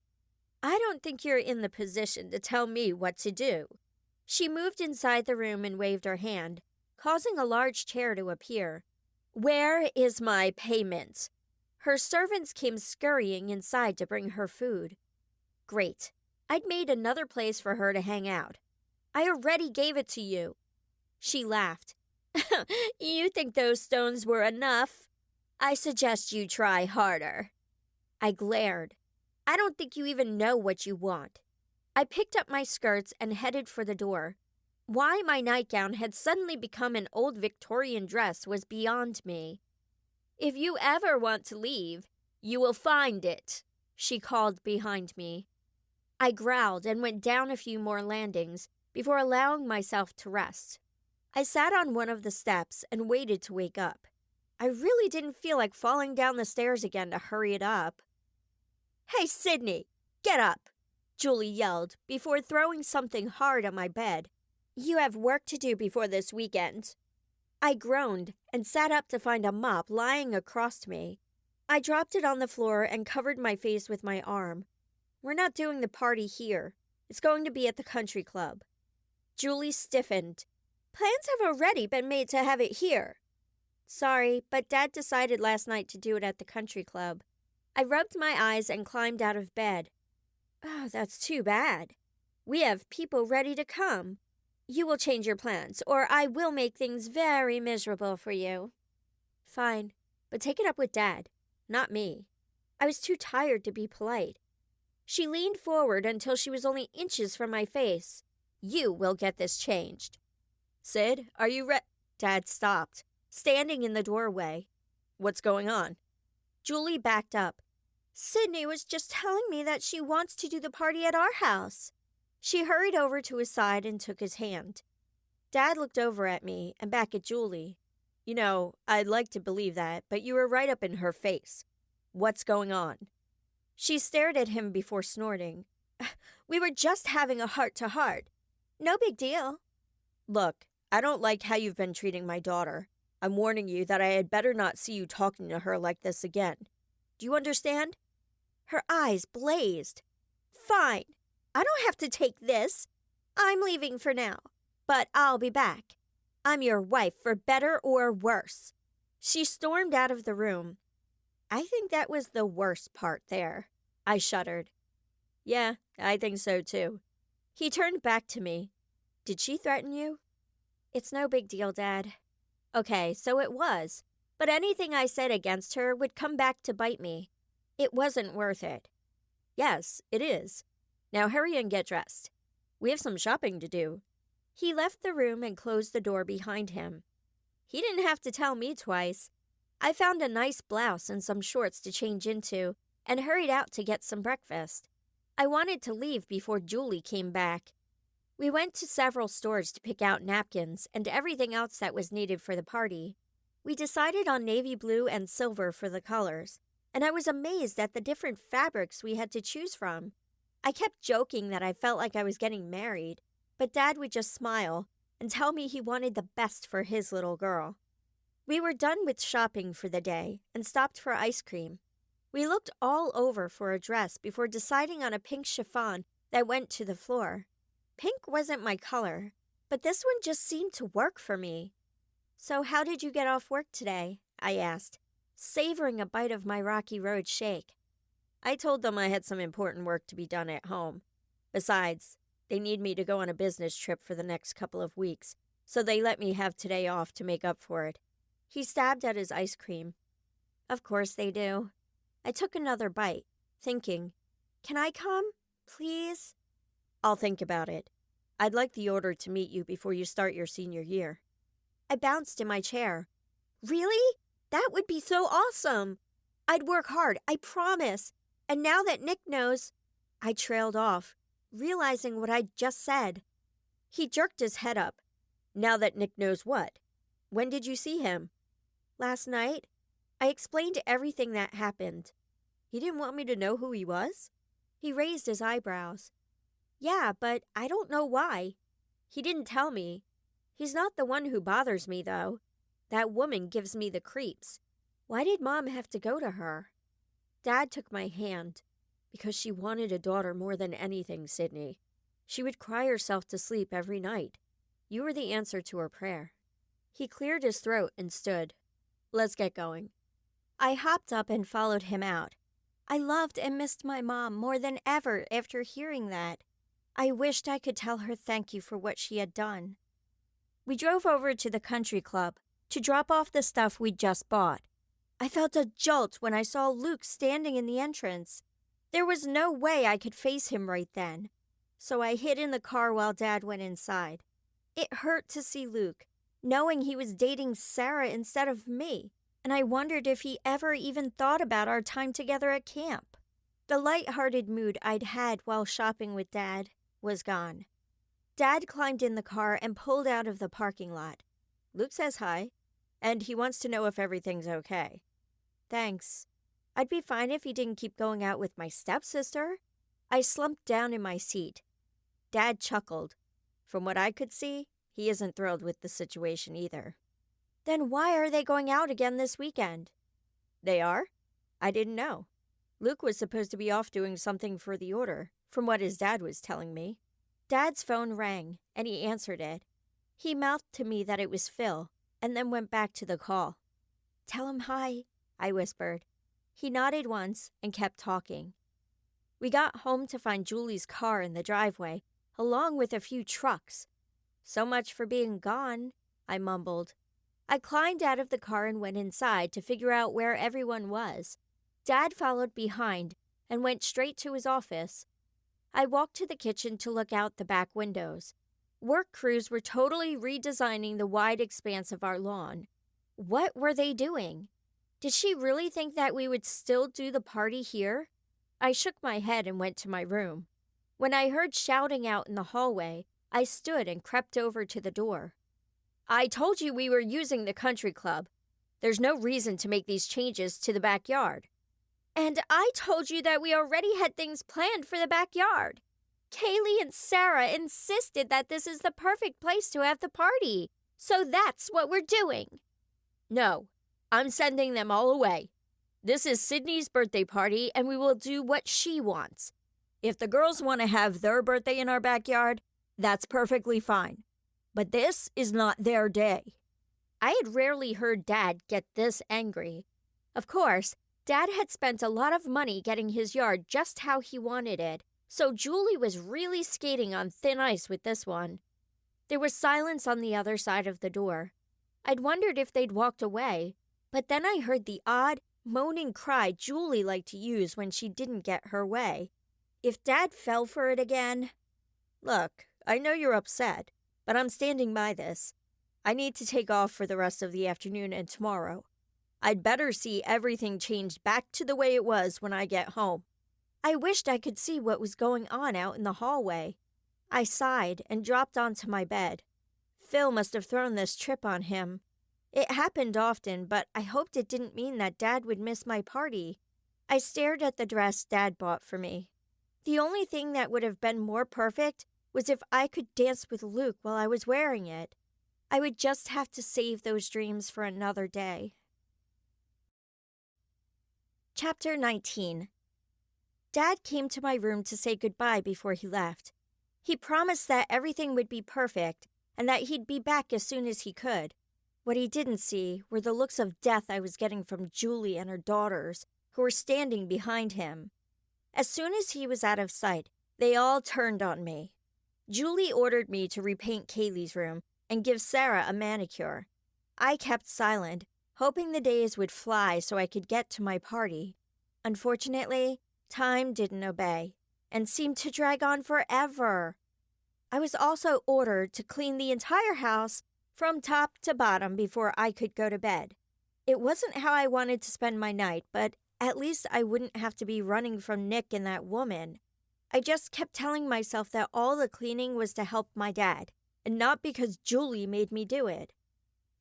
I don't think you're in the position to tell me what to do. She moved inside the room and waved her hand, causing a large chair to appear. Where is my payment? Her servants came scurrying inside to bring her food. Great. I'd made another place for her to hang out. I already gave it to you. She laughed. You think those stones were enough? I suggest you try harder. I glared. I don't think you even know what you want. I picked up my skirts and headed for the door. Why my nightgown had suddenly become an old Victorian dress was beyond me. If you ever want to leave, you will find it, she called behind me. I growled and went down a few more landings before allowing myself to rest. I sat on one of the steps and waited to wake up. I really didn't feel like falling down the stairs again to hurry it up. "Hey, Sydney, get up," Julie yelled before throwing something hard on my bed. "You have work to do before this weekend." I groaned and sat up to find a mop lying across me. I dropped it on the floor and covered my face with my arm. "We're not doing the party here. It's going to be at the country club." Julie stiffened. "Plans have already been made to have it here." "Sorry, but Dad decided last night to do it at the country club." I rubbed my eyes and climbed out of bed. "Oh, that's too bad. We have people ready to come. You will change your plans, or I will make things very miserable for you." "Fine, but take it up with Dad, not me." I was too tired to be polite. She leaned forward until she was only inches from my face. "You will get this changed." "Sid, are you Dad stopped, standing in the doorway. "What's going on?" Julie backed up. "Sydney was just telling me that she wants to do the party at our house." She hurried over to his side and took his hand. Dad looked over at me and back at Julie. "You know, I'd like to believe that, but you were right up in her face. What's going on?" She stared at him before snorting. "We were just having a heart-to-heart. No big deal." "Look, I don't like how you've been treating my daughter. I'm warning you that I had better not see you talking to her like this again. Do you understand?" Her eyes blazed. "Fine. I don't have to take this. I'm leaving for now, but I'll be back. I'm your wife for better or worse." She stormed out of the room. I think that was the worst part there. I shuddered. "Yeah, I think so too." He turned back to me. "Did she threaten you?" "It's no big deal, Dad." Okay, so it was. But anything I said against her would come back to bite me. It wasn't worth it. "Yes, it is. Now hurry and get dressed. We have some shopping to do." He left the room and closed the door behind him. He didn't have to tell me twice. I found a nice blouse and some shorts to change into and hurried out to get some breakfast. I wanted to leave before Julie came back. We went to several stores to pick out napkins and everything else that was needed for the party. We decided on navy blue and silver for the colors, and I was amazed at the different fabrics we had to choose from. I kept joking that I felt like I was getting married, but Dad would just smile and tell me he wanted the best for his little girl. We were done with shopping for the day and stopped for ice cream. We looked all over for a dress before deciding on a pink chiffon that went to the floor. Pink wasn't my color, but this one just seemed to work for me. "So how did you get off work today?" I asked, savoring a bite of my Rocky Road shake. I told them I had some important work to be done at home. Besides, they need me to go on a business trip for the next couple of weeks, so they let me have today off to make up for it. He stabbed at his ice cream. Of course they do. I took another bite, thinking, "Can I come? Please?" "I'll think about it. I'd like the order to meet you before you start your senior year." I bounced in my chair. "Really? That would be so awesome. I'd work hard, I promise. And now that Nick knows..." I trailed off, realizing what I'd just said. He jerked his head up. "Now that Nick knows what? When did you see him?" "Last night." I explained everything that happened. "He didn't want me to know who he was?" He raised his eyebrows. "Yeah, but I don't know why. He didn't tell me. He's not the one who bothers me, though. That woman gives me the creeps. Why did Mom have to go to her?" Dad took my hand. "Because she wanted a daughter more than anything, Sydney. She would cry herself to sleep every night. You were the answer to her prayer." He cleared his throat and stood. "Let's get going." I hopped up and followed him out. I loved and missed my mom more than ever after hearing that. I wished I could tell her thank you for what she had done. We drove over to the country club to drop off the stuff we'd just bought. I felt a jolt when I saw Luke standing in the entrance. There was no way I could face him right then, so I hid in the car while Dad went inside. It hurt to see Luke, knowing he was dating Sarah instead of me. and I wondered if he ever even thought about our time together at camp. The light-hearted mood I'd had while shopping with Dad was gone. Dad climbed in the car and pulled out of the parking lot. Luke says hi, and he wants to know if everything's okay. Thanks. I'd be fine if he didn't keep going out with my stepsister. I slumped down in my seat. Dad chuckled. From what I could see, he isn't thrilled with the situation either. Then why are they going out again this weekend? They are? I didn't know. Luke was supposed to be off doing something for the order, from what his dad was telling me. Dad's phone rang, and he answered it. He mouthed to me that it was Phil, and then went back to the call. Tell him hi, I whispered. He nodded once and kept talking. We got home to find Julie's car in the driveway, along with a few trucks. So much for being gone, I mumbled. I climbed out of the car and went inside to figure out where everyone was. Dad followed behind and went straight to his office. I walked to the kitchen to look out the back windows. Work crews were totally redesigning the wide expanse of our lawn. What were they doing? Did she really think that we would still do the party here? I shook my head and went to my room. When I heard shouting out in the hallway, I stood and crept over to the door. I told you we were using the country club. There's no reason to make these changes to the backyard. And I told you that we already had things planned for the backyard. Kaylee and Sarah insisted that this is the perfect place to have the party, so that's what we're doing. No, I'm sending them all away. This is Sydney's birthday party, and we will do what she wants. If the girls want to have their birthday in our backyard, that's perfectly fine. But this is not their day. I had rarely heard Dad get this angry. Of course, Dad had spent a lot of money getting his yard just how he wanted it, so Julie was really skating on thin ice with this one. There was silence on the other side of the door. I'd wondered if they'd walked away, but then I heard the odd, moaning cry Julie liked to use when she didn't get her way. If Dad fell for it again... Look, I know you're upset, but I'm standing by this. I need to take off for the rest of the afternoon and tomorrow. I'd better see everything changed back to the way it was when I get home. I wished I could see what was going on out in the hallway. I sighed and dropped onto my bed. Phil must have thrown this trip on him. It happened often, but I hoped it didn't mean that Dad would miss my party. I stared at the dress Dad bought for me. The only thing that would have been more perfect was if I could dance with Luke while I was wearing it. I would just have to save those dreams for another day. Chapter 19. Dad came to my room to say goodbye before he left. He promised that everything would be perfect and that he'd be back as soon as he could. What he didn't see were the looks of death I was getting from Julie and her daughters, who were standing behind him. As soon as he was out of sight, they all turned on me. Julie ordered me to repaint Kaylee's room and give Sarah a manicure. I kept silent, hoping the days would fly so I could get to my party. Unfortunately, time didn't obey and seemed to drag on forever. I was also ordered to clean the entire house from top to bottom before I could go to bed. It wasn't how I wanted to spend my night, but at least I wouldn't have to be running from Nick and that woman. I just kept telling myself that all the cleaning was to help my dad, and not because Julie made me do it.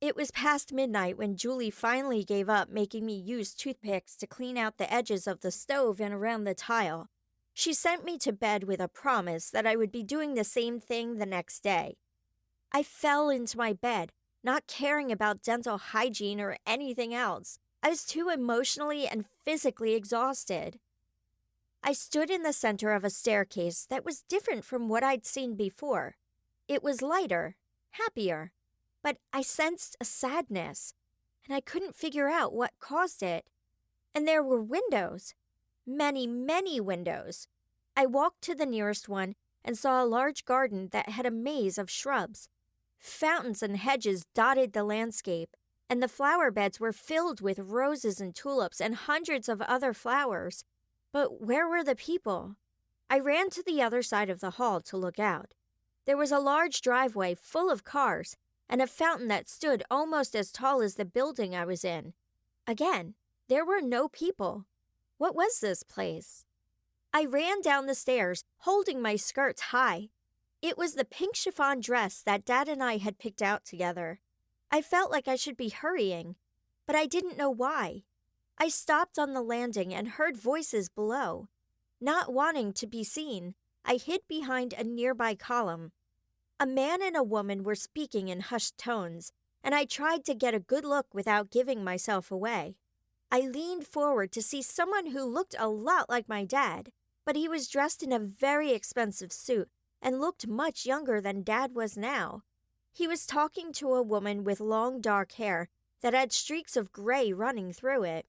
It was past midnight when Julie finally gave up making me use toothpicks to clean out the edges of the stove and around the tile. She sent me to bed with a promise that I would be doing the same thing the next day. I fell into my bed, not caring about dental hygiene or anything else. I was too emotionally and physically exhausted. I stood in the center of a staircase that was different from what I'd seen before. It was lighter, happier, but I sensed a sadness, and I couldn't figure out what caused it. And there were windows. Many, many windows. I walked to the nearest one and saw a large garden that had a maze of shrubs. Fountains and hedges dotted the landscape, and the flower beds were filled with roses and tulips and hundreds of other flowers. But where were the people? I ran to the other side of the hall to look out. There was a large driveway full of cars and a fountain that stood almost as tall as the building I was in. Again, there were no people. What was this place? I ran down the stairs, holding my skirts high. It was the pink chiffon dress that Dad and I had picked out together. I felt like I should be hurrying, but I didn't know why. I stopped on the landing and heard voices below. Not wanting to be seen, I hid behind a nearby column. A man and a woman were speaking in hushed tones, and I tried to get a good look without giving myself away. I leaned forward to see someone who looked a lot like my dad, but he was dressed in a very expensive suit and looked much younger than Dad was now. He was talking to a woman with long dark hair that had streaks of gray running through it.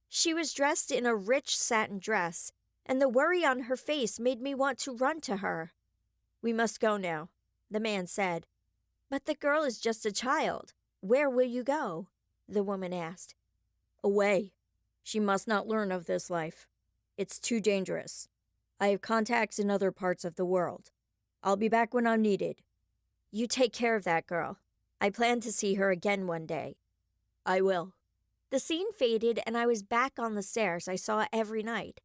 She was dressed in a rich satin dress, and the worry on her face made me want to run to her. "We must go now," the man said. "But the girl is just a child. Where will you go?" the woman asked. "Away. She must not learn of this life. It's too dangerous. I have contacts in other parts of the world. I'll be back when I'm needed." "You take care of that girl. I plan to see her again one day." "I will." The scene faded and I was back on the stairs I saw every night.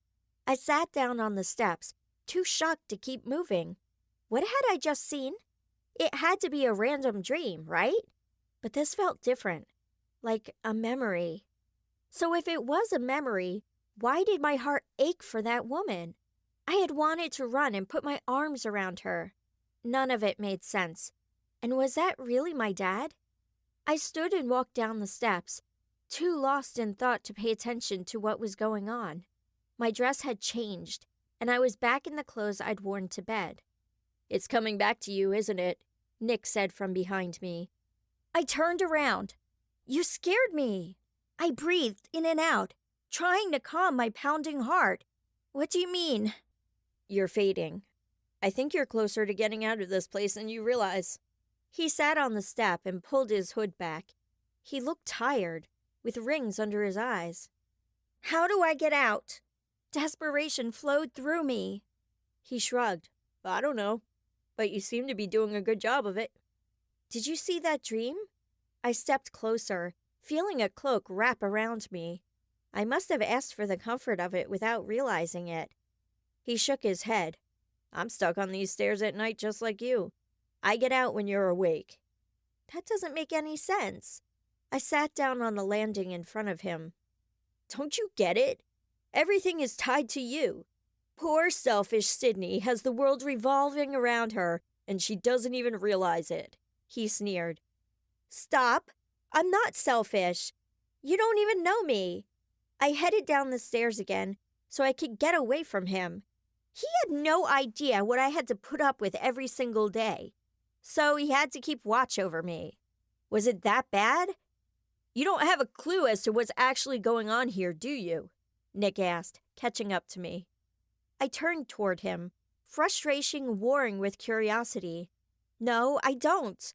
I sat down on the steps, too shocked to keep moving. What had I just seen? It had to be a random dream, right? But this felt different, like a memory. So if it was a memory, why did my heart ache for that woman? I had wanted to run and put my arms around her. None of it made sense. And was that really my dad? I stood and walked down the steps, too lost in thought to pay attention to what was going on. My dress had changed, and I was back in the clothes I'd worn to bed. "It's coming back to you, isn't it?" Nick said from behind me. I turned around. "You scared me." I breathed in and out, trying to calm my pounding heart. "What do you mean?" "You're fading. I think you're closer to getting out of this place than you realize." He sat on the step and pulled his hood back. He looked tired, with rings under his eyes. "How do I get out?" Desperation flowed through me. He shrugged. "I don't know, but you seem to be doing a good job of it." "Did you see that dream?" I stepped closer, feeling a cloak wrap around me. I must have asked for the comfort of it without realizing it. He shook his head. "I'm stuck on these stairs at night just like you. I get out when you're awake." "That doesn't make any sense." I sat down on the landing in front of him. "Don't you get it? Everything is tied to you. Poor selfish Sydney has the world revolving around her, and she doesn't even realize it," he sneered. "Stop. I'm not selfish. You don't even know me." I headed down the stairs again so I could get away from him. He had no idea what I had to put up with every single day. So he had to keep watch over me. Was it that bad? "You don't have a clue as to what's actually going on here, do you?" Nick asked, catching up to me. I turned toward him, frustration warring with curiosity. "No, I don't.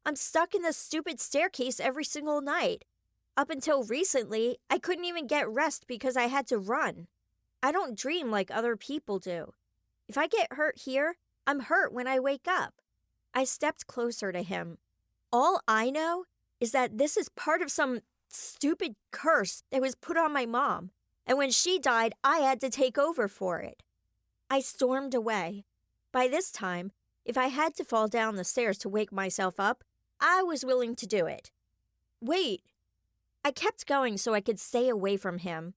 I'm stuck in this stupid staircase every single night. Up until recently, I couldn't even get rest because I had to run. I don't dream like other people do. If I get hurt here, I'm hurt when I wake up." I stepped closer to him. "All I know is that this is part of some stupid curse that was put on my mom, and when she died, I had to take over for it." I stormed away. By this time, if I had to fall down the stairs to wake myself up, I was willing to do it. "Wait." I kept going so I could stay away from him.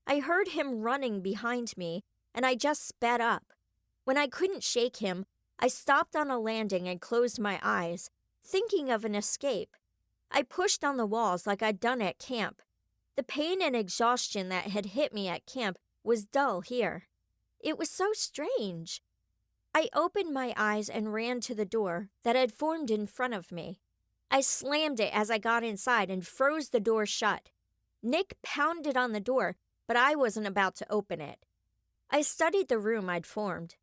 I heard him running behind me, and I just sped up. When I couldn't shake him, I stopped on a landing and closed my eyes, thinking of an escape. I pushed on the walls like I'd done at camp. The pain and exhaustion that had hit me at camp was dull here. It was so strange. I opened my eyes and ran to the door that had formed in front of me. I slammed it as I got inside and froze the door shut. Nick pounded on the door, but I wasn't about to open it. I studied the room I'd formed.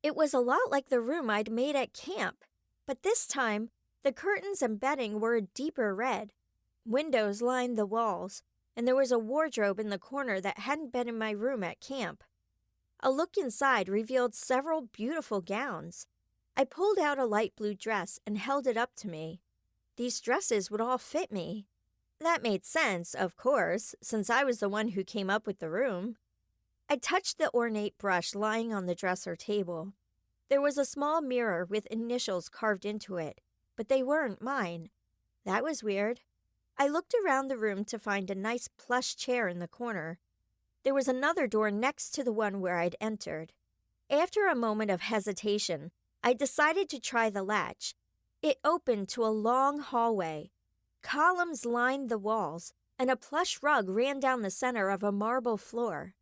It was a lot like the room I'd made at camp, but this time, the curtains and bedding were a deeper red. Windows lined the walls, and there was a wardrobe in the corner that hadn't been in my room at camp. A look inside revealed several beautiful gowns. I pulled out a light blue dress and held it up to me. These dresses would all fit me. That made sense, of course, since I was the one who came up with the room. I touched the ornate brush lying on the dresser table. There was a small mirror with initials carved into it, but they weren't mine. That was weird. I looked around the room to find a nice plush chair in the corner. There was another door next to the one where I'd entered. After a moment of hesitation, I decided to try the latch. It opened to a long hallway. Columns lined the walls, and a plush rug ran down the center of a marble floor.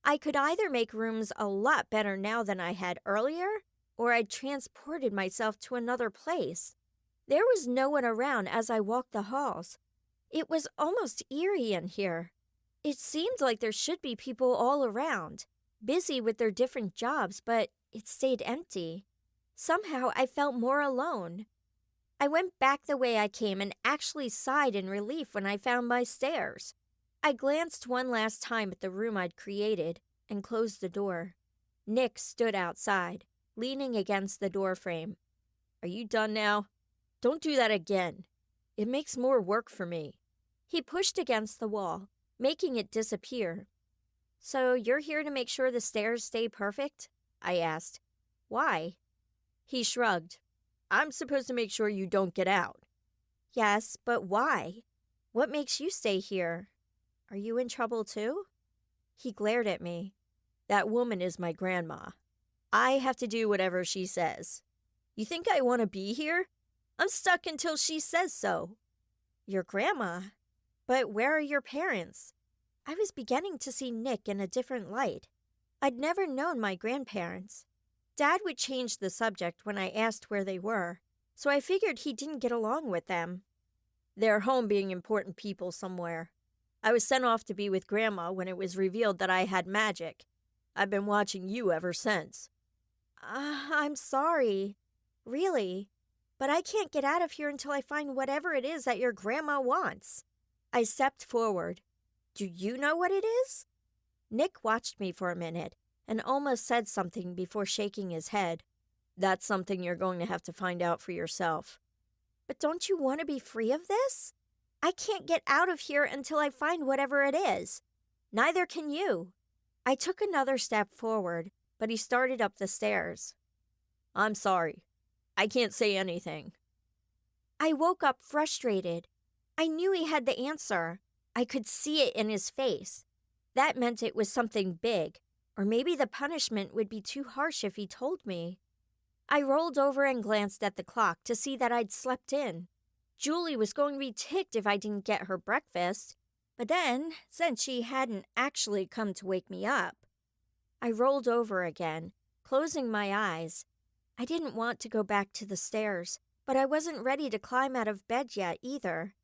I could either make rooms a lot better now than I had earlier, or I'd transported myself to another place. There was no one around as I walked the halls. It was almost eerie in here. It seemed like there should be people all around, busy with their different jobs, but it stayed empty. Somehow I felt more alone. I went back the way I came and actually sighed in relief when I found my stairs. I glanced one last time at the room I'd created and closed the door. Nick stood outside, leaning against the doorframe. "Are you done now? Don't do that again. It makes more work for me." He pushed against the wall, making it disappear. "So you're here to make sure the stairs stay perfect?" I asked. "Why?" He shrugged. "I'm supposed to make sure you don't get out." "Yes, but why? What makes you stay here? Are you in trouble too?" He glared at me. "That woman is my grandma. I have to do whatever she says. You think I want to be here? I'm stuck until she says so." "Your grandma? But where are your parents?" I was beginning to see Nick in a different light. I'd never known my grandparents. Dad would change the subject when I asked where they were, so I figured he didn't get along with them. "They're home being important people somewhere. I was sent off to be with Grandma when it was revealed that I had magic. I've been watching you ever since." I'm sorry. Really. But I can't get out of here until I find whatever it is that your grandma wants." I stepped forward. "Do you know what it is?" Nick watched me for a minute and almost said something before shaking his head. "That's something you're going to have to find out for yourself." "But don't you want to be free of this? I can't get out of here until I find whatever it is. Neither can you." I took another step forward, but he started up the stairs. "I'm sorry. I can't say anything." I woke up frustrated. I knew he had the answer. I could see it in his face. That meant it was something big, or maybe the punishment would be too harsh if he told me. I rolled over and glanced at the clock to see that I'd slept in. Julie was going to be ticked if I didn't get her breakfast. But then, since she hadn't actually come to wake me up, I rolled over again, closing my eyes. I didn't want to go back to the stairs, but I wasn't ready to climb out of bed yet either.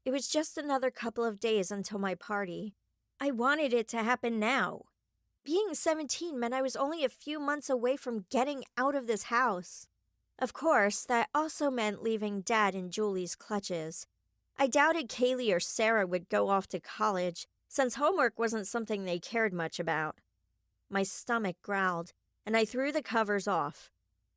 It was just another couple of days until my party. I wanted it to happen now. Being 17 meant I was only a few months away from getting out of this house. Of course, that also meant leaving Dad in Julie's clutches. I doubted Kaylee or Sarah would go off to college, since homework wasn't something they cared much about. My stomach growled, and I threw the covers off.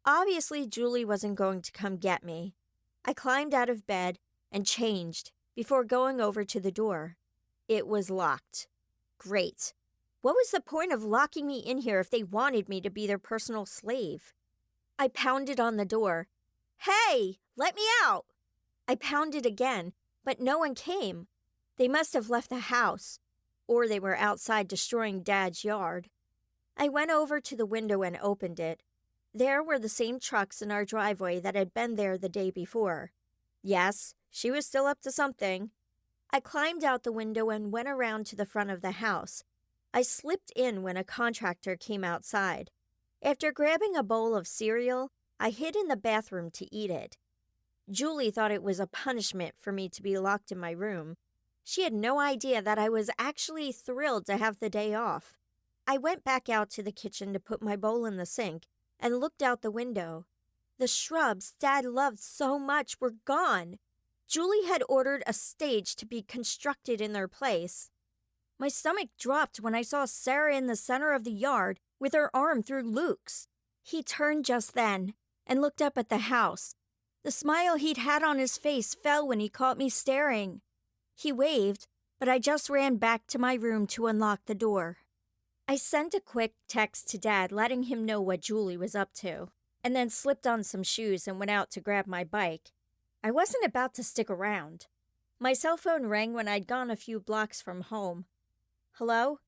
Obviously, Julie wasn't going to come get me. I climbed out of bed and changed before going over to the door. It was locked. Great. What was the point of locking me in here if they wanted me to be their personal slave? I pounded on the door. "Hey, let me out!" I pounded again, but no one came. They must have left the house, or they were outside destroying Dad's yard. I went over to the window and opened it. There were the same trucks in our driveway that had been there the day before. Yes, she was still up to something. I climbed out the window and went around to the front of the house. I slipped in when a contractor came outside. After grabbing a bowl of cereal, I hid in the bathroom to eat it. Julie thought it was a punishment for me to be locked in my room. She had no idea that I was actually thrilled to have the day off. I went back out to the kitchen to put my bowl in the sink and looked out the window. The shrubs Dad loved so much were gone. Julie had ordered a stage to be constructed in their place. My stomach dropped when I saw Sarah in the center of the yard with her arm through Luke's. He turned just then and looked up at the house. The smile he'd had on his face fell when he caught me staring. He waved, but I just ran back to my room to unlock the door. I sent a quick text to Dad letting him know what Julie was up to, and then slipped on some shoes and went out to grab my bike. I wasn't about to stick around. My cell phone rang when I'd gone a few blocks from home. Hello?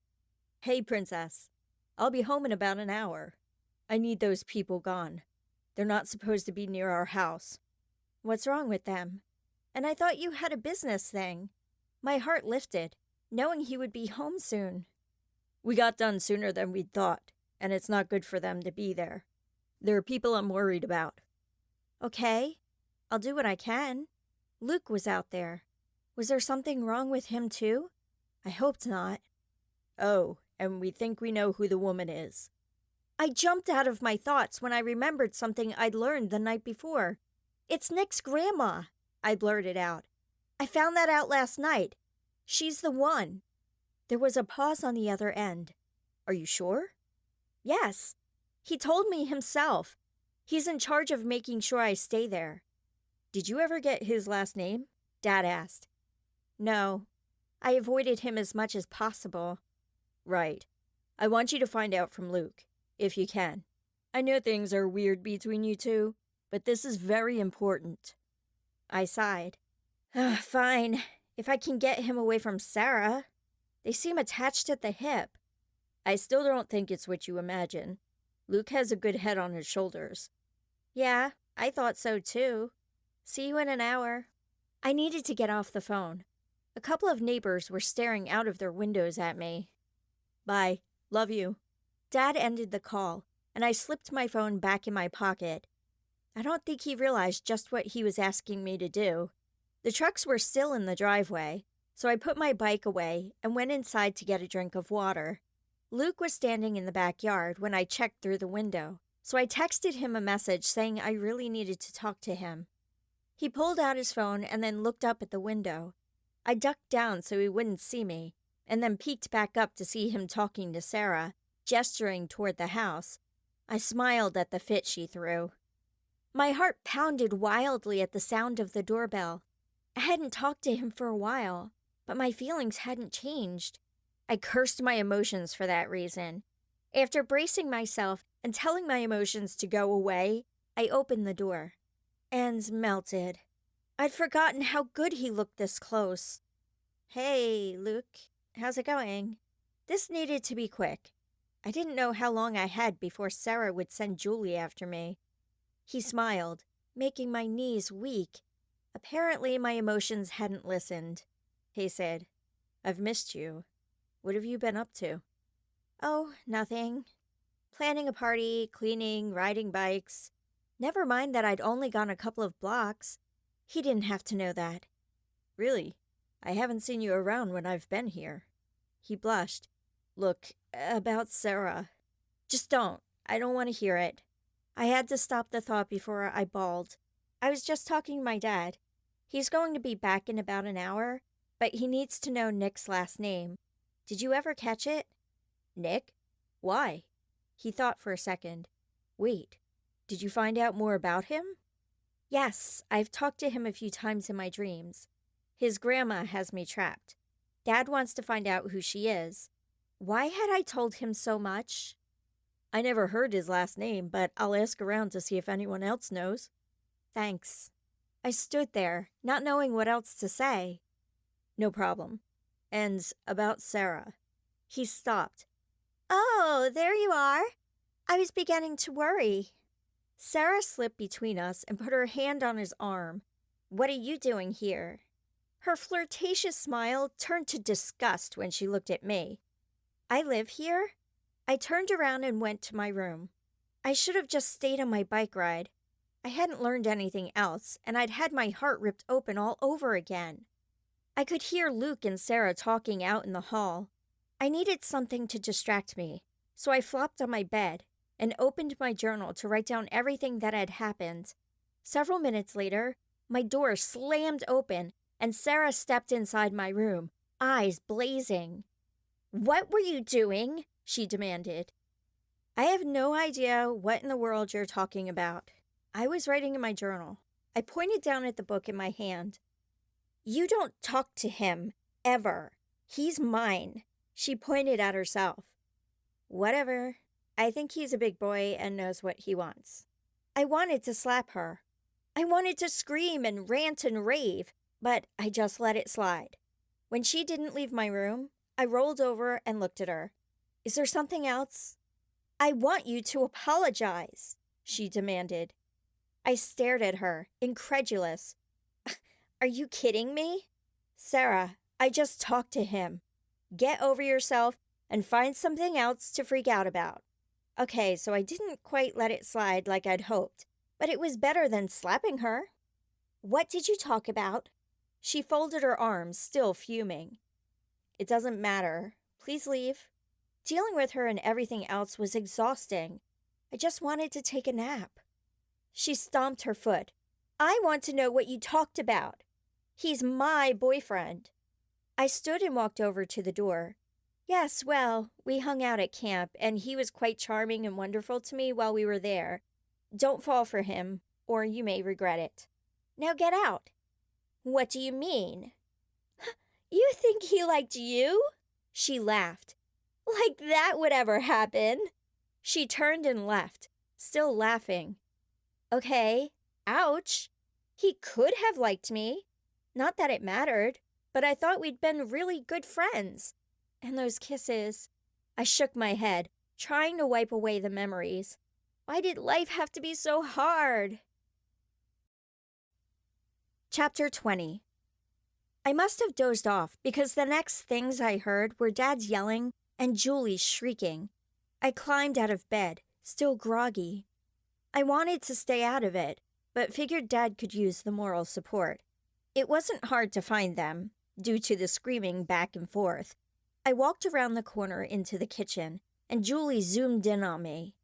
Hey, Princess. I'll be home in about an hour. I need those people gone. They're not supposed to be near our house. What's wrong with them? And I thought you had a business thing. My heart lifted, knowing he would be home soon. We got done sooner than we'd thought, and it's not good for them to be there. There are people I'm worried about. Okay, I'll do what I can. Luke was out there. Was there something wrong with him too? I hoped not. Oh, and we think we know who the woman is. I jumped out of my thoughts when I remembered something I'd learned the night before. It's Nick's grandma, I blurted out. I found that out last night. She's the one. There was a pause on the other end. Are you sure? Yes. He told me himself. He's in charge of making sure I stay there. Did you ever get his last name? Dad asked. No. I avoided him as much as possible. Right. I want you to find out from Luke, if you can. I know things are weird between you two, but this is very important. I sighed. Fine, if I can get him away from Sarah. They seem attached at the hip. I still don't think it's what you imagine. Luke has a good head on his shoulders. Yeah, I thought so too. See you in an hour. I needed to get off the phone. A couple of neighbors were staring out of their windows at me. Bye. Love you. Dad ended the call, and I slipped my phone back in my pocket. I don't think he realized just what he was asking me to do. The trucks were still in the driveway, so I put my bike away and went inside to get a drink of water. Luke was standing in the backyard when I checked through the window, so I texted him a message saying I really needed to talk to him. He pulled out his phone and then looked up at the window. I ducked down so he wouldn't see me, and then peeked back up to see him talking to Sarah, gesturing toward the house. I smiled at the fit she threw. My heart pounded wildly at the sound of the doorbell. I hadn't talked to him for a while, but my feelings hadn't changed. I cursed my emotions for that reason. After bracing myself and telling my emotions to go away, I opened the door and melted. I'd forgotten how good he looked this close. Hey, Luke, how's it going? This needed to be quick. I didn't know how long I had before Sarah would send Julie after me. He smiled, making my knees weak. Apparently, my emotions hadn't listened. He said, I've missed you. What have you been up to? Oh, nothing. Planning a party, cleaning, riding bikes. Never mind that I'd only gone a couple of blocks. He didn't have to know that. Really? I haven't seen you around when I've been here. He blushed. Look, about Sarah. Just don't. I don't want to hear it. I had to stop the thought before I bawled. I was just talking to my dad. He's going to be back in about an hour, but he needs to know Nick's last name. Did you ever catch it? Nick? Why? He thought for a second. Wait, did you find out more about him? Yes, I've talked to him a few times in my dreams. His grandma has me trapped. Dad wants to find out who she is. Why had I told him so much? I never heard his last name, but I'll ask around to see if anyone else knows. Thanks. I stood there, not knowing what else to say. No problem. And about Sarah. He stopped. Oh, there you are. I was beginning to worry. Sarah slipped between us and put her hand on his arm. What are you doing here? Her flirtatious smile turned to disgust when she looked at me. I live here? I turned around and went to my room. I should have just stayed on my bike ride. I hadn't learned anything else, and I'd had my heart ripped open all over again. I could hear Luke and Sarah talking out in the hall. I needed something to distract me, so I flopped on my bed and opened my journal to write down everything that had happened. Several minutes later, my door slammed open and Sarah stepped inside my room, eyes blazing. What were you doing? She demanded. I have no idea what in the world you're talking about. I was writing in my journal. I pointed down at the book in my hand. You don't talk to him, ever. He's mine. She pointed at herself. Whatever. I think he's a big boy and knows what he wants. I wanted to slap her. I wanted to scream and rant and rave, but I just let it slide. When she didn't leave my room, I rolled over and looked at her. Is there something else? I want you to apologize, she demanded. I stared at her, incredulous. Are you kidding me? Sarah, I just talked to him. Get over yourself and find something else to freak out about. Okay, so I didn't quite let it slide like I'd hoped, but it was better than slapping her. What did you talk about? She folded her arms, still fuming. It doesn't matter. Please leave. Dealing with her and everything else was exhausting. I just wanted to take a nap. She stomped her foot. I want to know what you talked about. He's my boyfriend. I stood and walked over to the door. Yes, well, we hung out at camp, and he was quite charming and wonderful to me while we were there. Don't fall for him, or you may regret it. Now get out. What do you mean? You think he liked you? She laughed. Like that would ever happen. She turned and left, still laughing. Okay, ouch. He could have liked me. Not that it mattered, but I thought we'd been really good friends. And those kisses. I shook my head, trying to wipe away the memories. Why did life have to be so hard? Chapter 20. I must have dozed off because the next things I heard were Dad's yelling and Julie shrieking. I climbed out of bed, still groggy. I wanted to stay out of it, but figured Dad could use the moral support. It wasn't hard to find them, due to the screaming back and forth. I walked around the corner into the kitchen, and Julie zoomed in on me.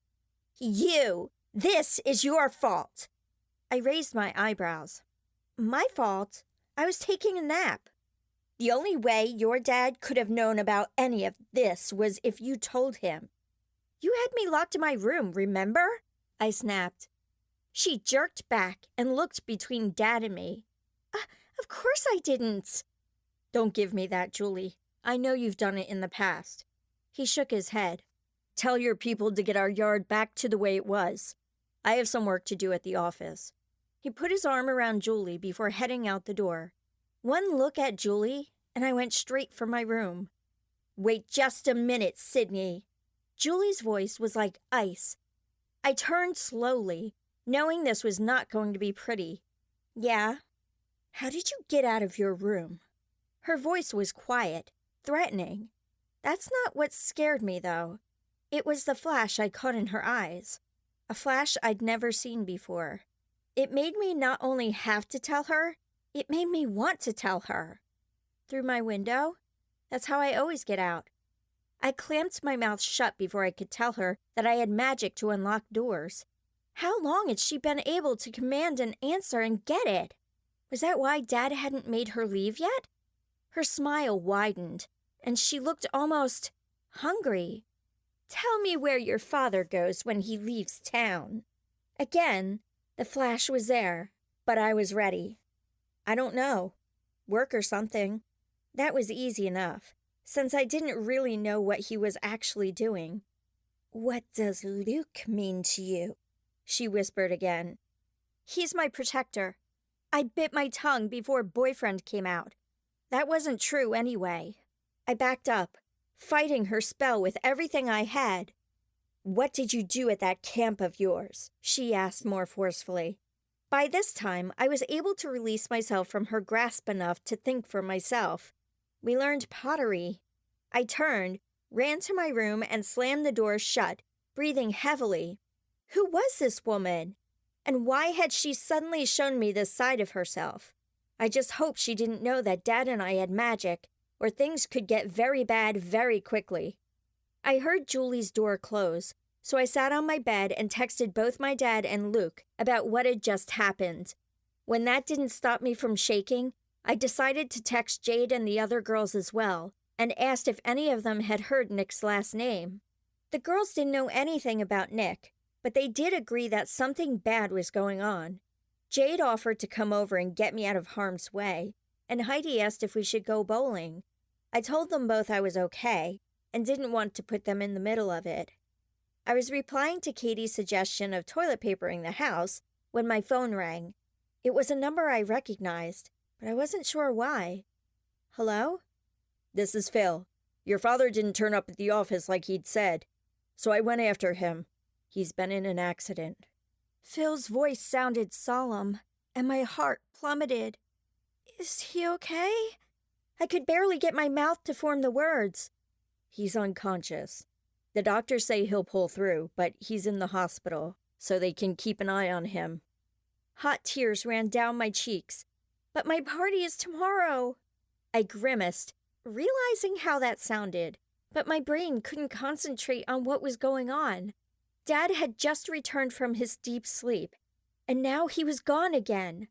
You! This is your fault! I raised my eyebrows. My fault? I was taking a nap. The only way your dad could have known about any of this was if you told him. You had me locked in my room, remember? I snapped. She jerked back and looked between Dad and me. Of course I didn't. Don't give me that, Julie. I know you've done it in the past. He shook his head. Tell your people to get our yard back to the way it was. I have some work to do at the office. He put his arm around Julie before heading out the door. One look at Julie, and I went straight for my room. Wait just a minute, Sydney. Julie's voice was like ice. I turned slowly, knowing this was not going to be pretty. Yeah? How did you get out of your room? Her voice was quiet, threatening. That's not what scared me, though. It was the flash I caught in her eyes. A flash I'd never seen before. It made me not only have to tell her, it made me want to tell her. Through my window? That's how I always get out. I clamped my mouth shut before I could tell her that I had magic to unlock doors. How long had she been able to command an answer and get it? Was that why Dad hadn't made her leave yet? Her smile widened, and she looked almost hungry. Tell me where your father goes when he leaves town. Again, the flash was there, but I was ready. I don't know. Work or something. That was easy enough, since I didn't really know what he was actually doing. What does Luke mean to you? She whispered again. He's my protector. I bit my tongue before boyfriend came out. That wasn't true anyway. I backed up, fighting her spell with everything I had. What did you do at that camp of yours? She asked more forcefully. By this time, I was able to release myself from her grasp enough to think for myself. We learned pottery. I turned, ran to my room, and slammed the door shut, breathing heavily. Who was this woman? And why had she suddenly shown me this side of herself? I just hoped she didn't know that Dad and I had magic, or things could get very bad very quickly. I heard Julie's door close, so I sat on my bed and texted both my dad and Luke about what had just happened. When that didn't stop me from shaking, I decided to text Jade and the other girls as well, and asked if any of them had heard Nick's last name. The girls didn't know anything about Nick, but they did agree that something bad was going on. Jade offered to come over and get me out of harm's way, and Heidi asked if we should go bowling. I told them both I was okay and didn't want to put them in the middle of it. I was replying to Katie's suggestion of toilet papering the house when my phone rang. It was a number I recognized, but I wasn't sure why. Hello? This is Phil. Your father didn't turn up at the office like he'd said, so I went after him. He's been in an accident. Phil's voice sounded solemn, and my heart plummeted. Is he okay? I could barely get my mouth to form the words. He's unconscious. The doctors say he'll pull through, but he's in the hospital, so they can keep an eye on him. Hot tears ran down my cheeks. But my party is tomorrow. I grimaced, realizing how that sounded, but my brain couldn't concentrate on what was going on. Dad had just returned from his deep sleep, and now he was gone again.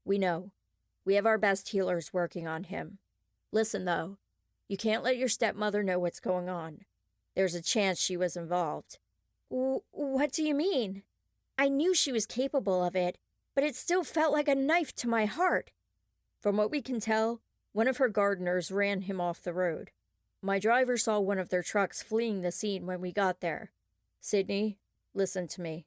We know. We have our best healers working on him. Listen, though, you can't let your stepmother know what's going on. There's a chance she was involved. What do you mean? I knew she was capable of it, but it still felt like a knife to my heart. From what we can tell, one of her gardeners ran him off the road. My driver saw one of their trucks fleeing the scene when we got there. Sydney, listen to me.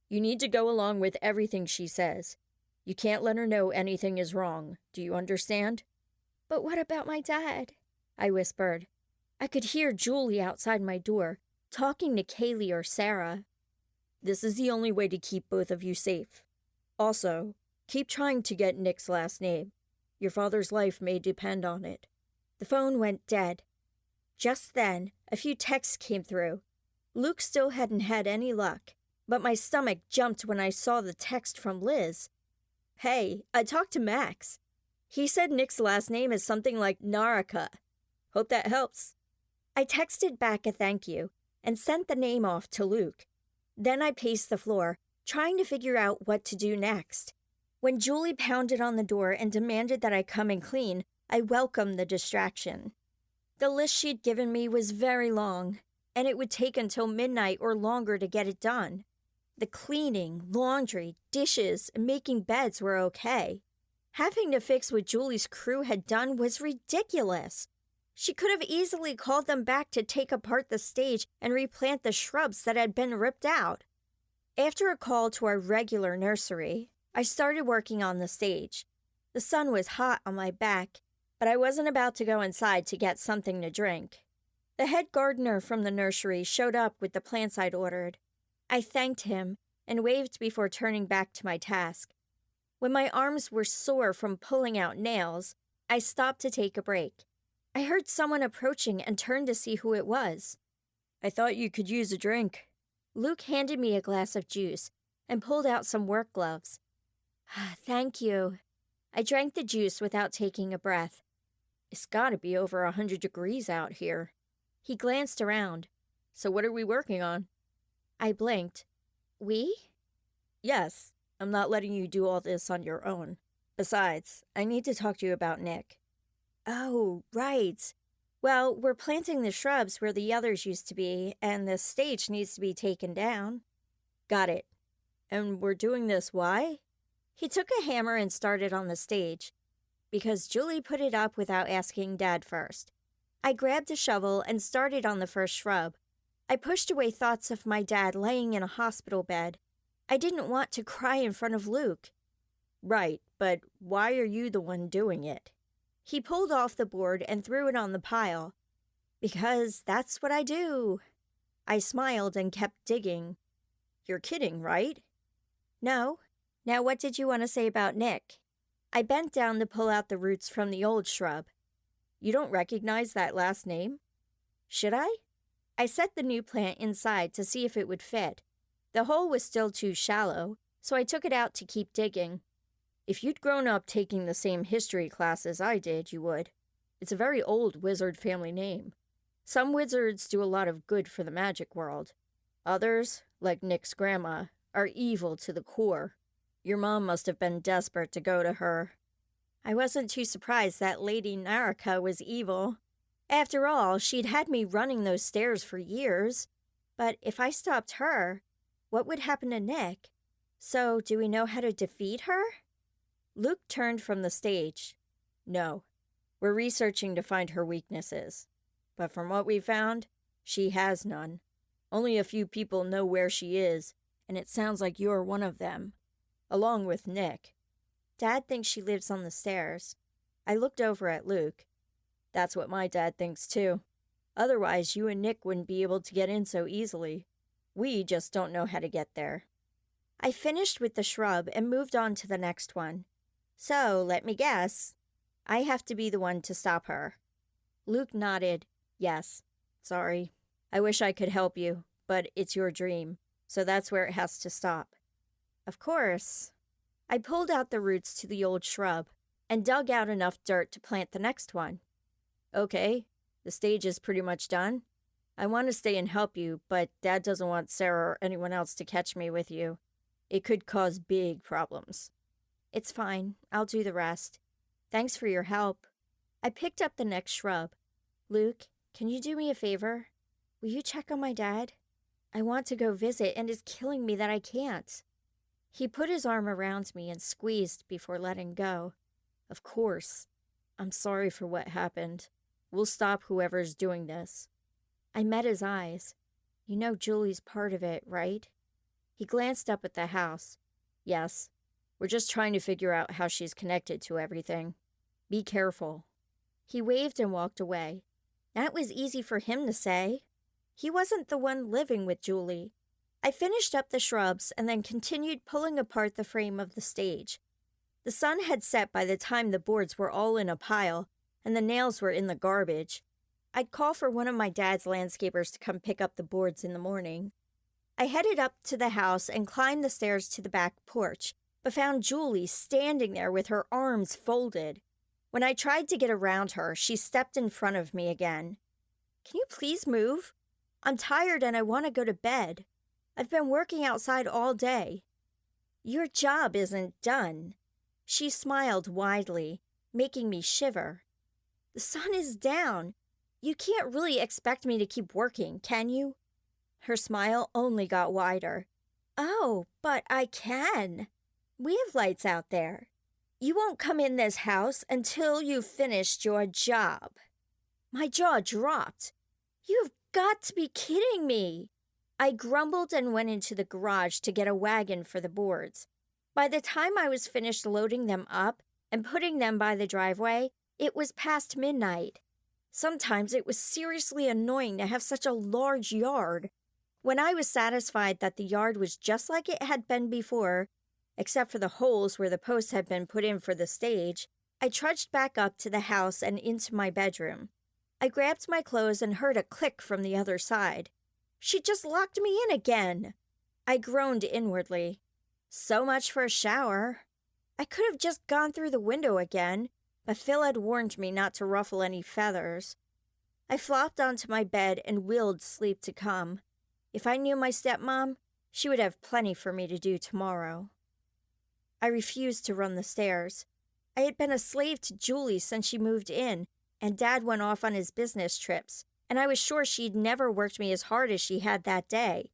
You need to go along with everything she says. You can't let her know anything is wrong. Do you understand? But what about my dad? I whispered. I could hear Julie outside my door, talking to Kaylee or Sarah. This is the only way to keep both of you safe. Also, keep trying to get Nick's last name. Your father's life may depend on it. The phone went dead. Just then, a few texts came through. Luke still hadn't had any luck, but my stomach jumped when I saw the text from Liz. Hey, I talked to Max. He said Nick's last name is something like Naraka. Hope that helps. I texted back a thank you and sent the name off to Luke. Then I paced the floor, trying to figure out what to do next. When Julie pounded on the door and demanded that I come and clean, I welcomed the distraction. The list she'd given me was very long, and it would take until midnight or longer to get it done. The cleaning, laundry, dishes, and making beds were okay. Having to fix what Julie's crew had done was ridiculous. She could have easily called them back to take apart the stage and replant the shrubs that had been ripped out. After a call to our regular nursery, I started working on the stage. The sun was hot on my back, but I wasn't about to go inside to get something to drink. The head gardener from the nursery showed up with the plants I'd ordered. I thanked him and waved before turning back to my task. When my arms were sore from pulling out nails, I stopped to take a break. I heard someone approaching and turned to see who it was. I thought you could use a drink. Luke handed me a glass of juice and pulled out some work gloves. Thank you. I drank the juice without taking a breath. It's gotta be over 100 degrees out here. He glanced around. So what are we working on? I blinked. We? Yes. I'm not letting you do all this on your own. Besides, I need to talk to you about Nick. Oh, right. Well, we're planting the shrubs where the others used to be, and the stage needs to be taken down. Got it. And we're doing this why? He took a hammer and started on the stage. Because Julie put it up without asking Dad first. I grabbed a shovel and started on the first shrub. I pushed away thoughts of my dad laying in a hospital bed. I didn't want to cry in front of Luke. Right, but why are you the one doing it? He pulled off the board and threw it on the pile. Because that's what I do. I smiled and kept digging. You're kidding, right? No. Now what did you want to say about Nick? I bent down to pull out the roots from the old shrub. You don't recognize that last name? Should I? I set the new plant inside to see if it would fit. The hole was still too shallow, so I took it out to keep digging. If you'd grown up taking the same history class as I did, you would. It's a very old wizard family name. Some wizards do a lot of good for the magic world. Others, like Nick's grandma, are evil to the core. Your mom must have been desperate to go to her. I wasn't too surprised that Lady Naraka was evil. After all, she'd had me running those stairs for years. But if I stopped her, what would happen to Nick? So, do we know how to defeat her? Luke turned from the stage. No. We're researching to find her weaknesses. But from what we found, she has none. Only a few people know where she is, and it sounds like you're one of them. Along with Nick. Dad thinks she lives on the stairs. I looked over at Luke. That's what my dad thinks too. Otherwise, you and Nick wouldn't be able to get in so easily. We just don't know how to get there. I finished with the shrub and moved on to the next one. So, let me guess. I have to be the one to stop her. Luke nodded. Yes. Sorry. I wish I could help you, but it's your dream, so that's where it has to stop. Of course. I pulled out the roots to the old shrub and dug out enough dirt to plant the next one. Okay, the stage is pretty much done. I want to stay and help you, but Dad doesn't want Sarah or anyone else to catch me with you. It could cause big problems. It's fine. I'll do the rest. Thanks for your help. I picked up the next shrub. Luke, can you do me a favor? Will you check on my dad? I want to go visit, and it's killing me that I can't. He put his arm around me and squeezed before letting go. Of course. I'm sorry for what happened. We'll stop whoever's doing this. I met his eyes. You know Julie's part of it, right? He glanced up at the house. Yes. We're just trying to figure out how she's connected to everything. Be careful. He waved and walked away. That was easy for him to say. He wasn't the one living with Julie. I finished up the shrubs and then continued pulling apart the frame of the stage. The sun had set by the time the boards were all in a pile, and the nails were in the garbage. I'd call for one of my dad's landscapers to come pick up the boards in the morning. I headed up to the house and climbed the stairs to the back porch, but found Julie standing there with her arms folded. When I tried to get around her, she stepped in front of me again. Can you please move? I'm tired and I want to go to bed. I've been working outside all day. Your job isn't done. She smiled widely, making me shiver. The sun is down. You can't really expect me to keep working, can you? Her smile only got wider. Oh, but I can. We have lights out there. You won't come in this house until you've finished your job. My jaw dropped. You've got to be kidding me. I grumbled and went into the garage to get a wagon for the boards. By the time I was finished loading them up and putting them by the driveway, it was past midnight. Sometimes it was seriously annoying to have such a large yard. When I was satisfied that the yard was just like it had been before, except for the holes where the posts had been put in for the stage, I trudged back up to the house and into my bedroom. I grabbed my clothes and heard a click from the other side. She just locked me in again. I groaned inwardly. So much for a shower. I could have just gone through the window again, but Phil had warned me not to ruffle any feathers. I flopped onto my bed and willed sleep to come. If I knew my stepmom, she would have plenty for me to do tomorrow. I refused to run the stairs. I had been a slave to Julie since she moved in, and Dad went off on his business trips, and I was sure she'd never worked me as hard as she had that day.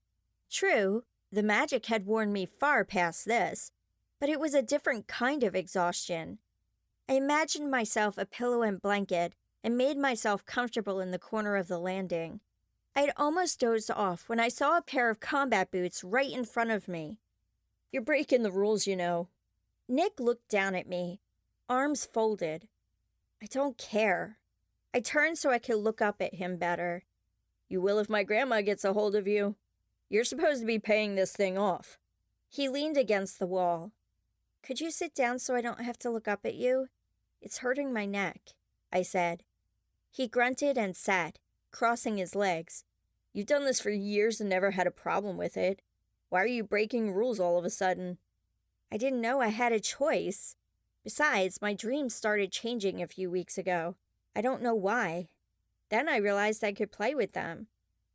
True, the magic had worn me far past this, but it was a different kind of exhaustion. I imagined myself a pillow and blanket and made myself comfortable in the corner of the landing. I had almost dozed off when I saw a pair of combat boots right in front of me. You're breaking the rules, you know. Nick looked down at me, arms folded. I don't care. I turned so I could look up at him better. You will if my grandma gets a hold of you. You're supposed to be paying this thing off. He leaned against the wall. Could you sit down so I don't have to look up at you? It's hurting my neck, I said. He grunted and sat, crossing his legs. You've done this for years and never had a problem with it. Why are you breaking rules all of a sudden? I didn't know I had a choice. Besides, my dreams started changing a few weeks ago. I don't know why. Then I realized I could play with them.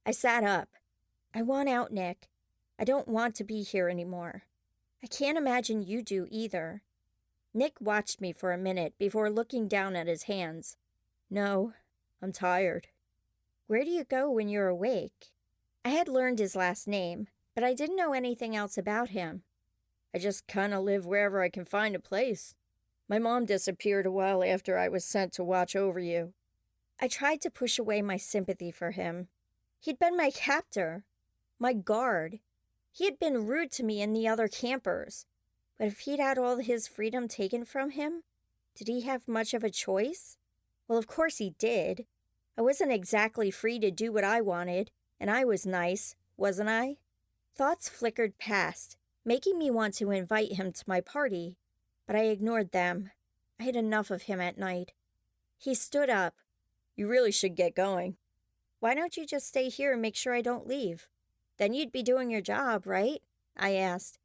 I sat up. I want out, Nick. I don't want to be here anymore. I can't imagine you do either. Nick watched me for a minute before looking down at his hands. No, I'm tired. Where do you go when you're awake? I had learned his last name, but I didn't know anything else about him. I just kind of live wherever I can find a place. My mom disappeared a while after I was sent to watch over you. I tried to push away my sympathy for him. He'd been my captor, my guard. He had been rude to me and the other campers. But if he'd had all his freedom taken from him, did he have much of a choice? Well, of course he did. I wasn't exactly free to do what I wanted, and I was nice, wasn't I? Thoughts flickered past, making me want to invite him to my party, but I ignored them. I had enough of him at night. He stood up. You really should get going. Why don't you just stay here and make sure I don't leave? Then you'd be doing your job, right? I asked.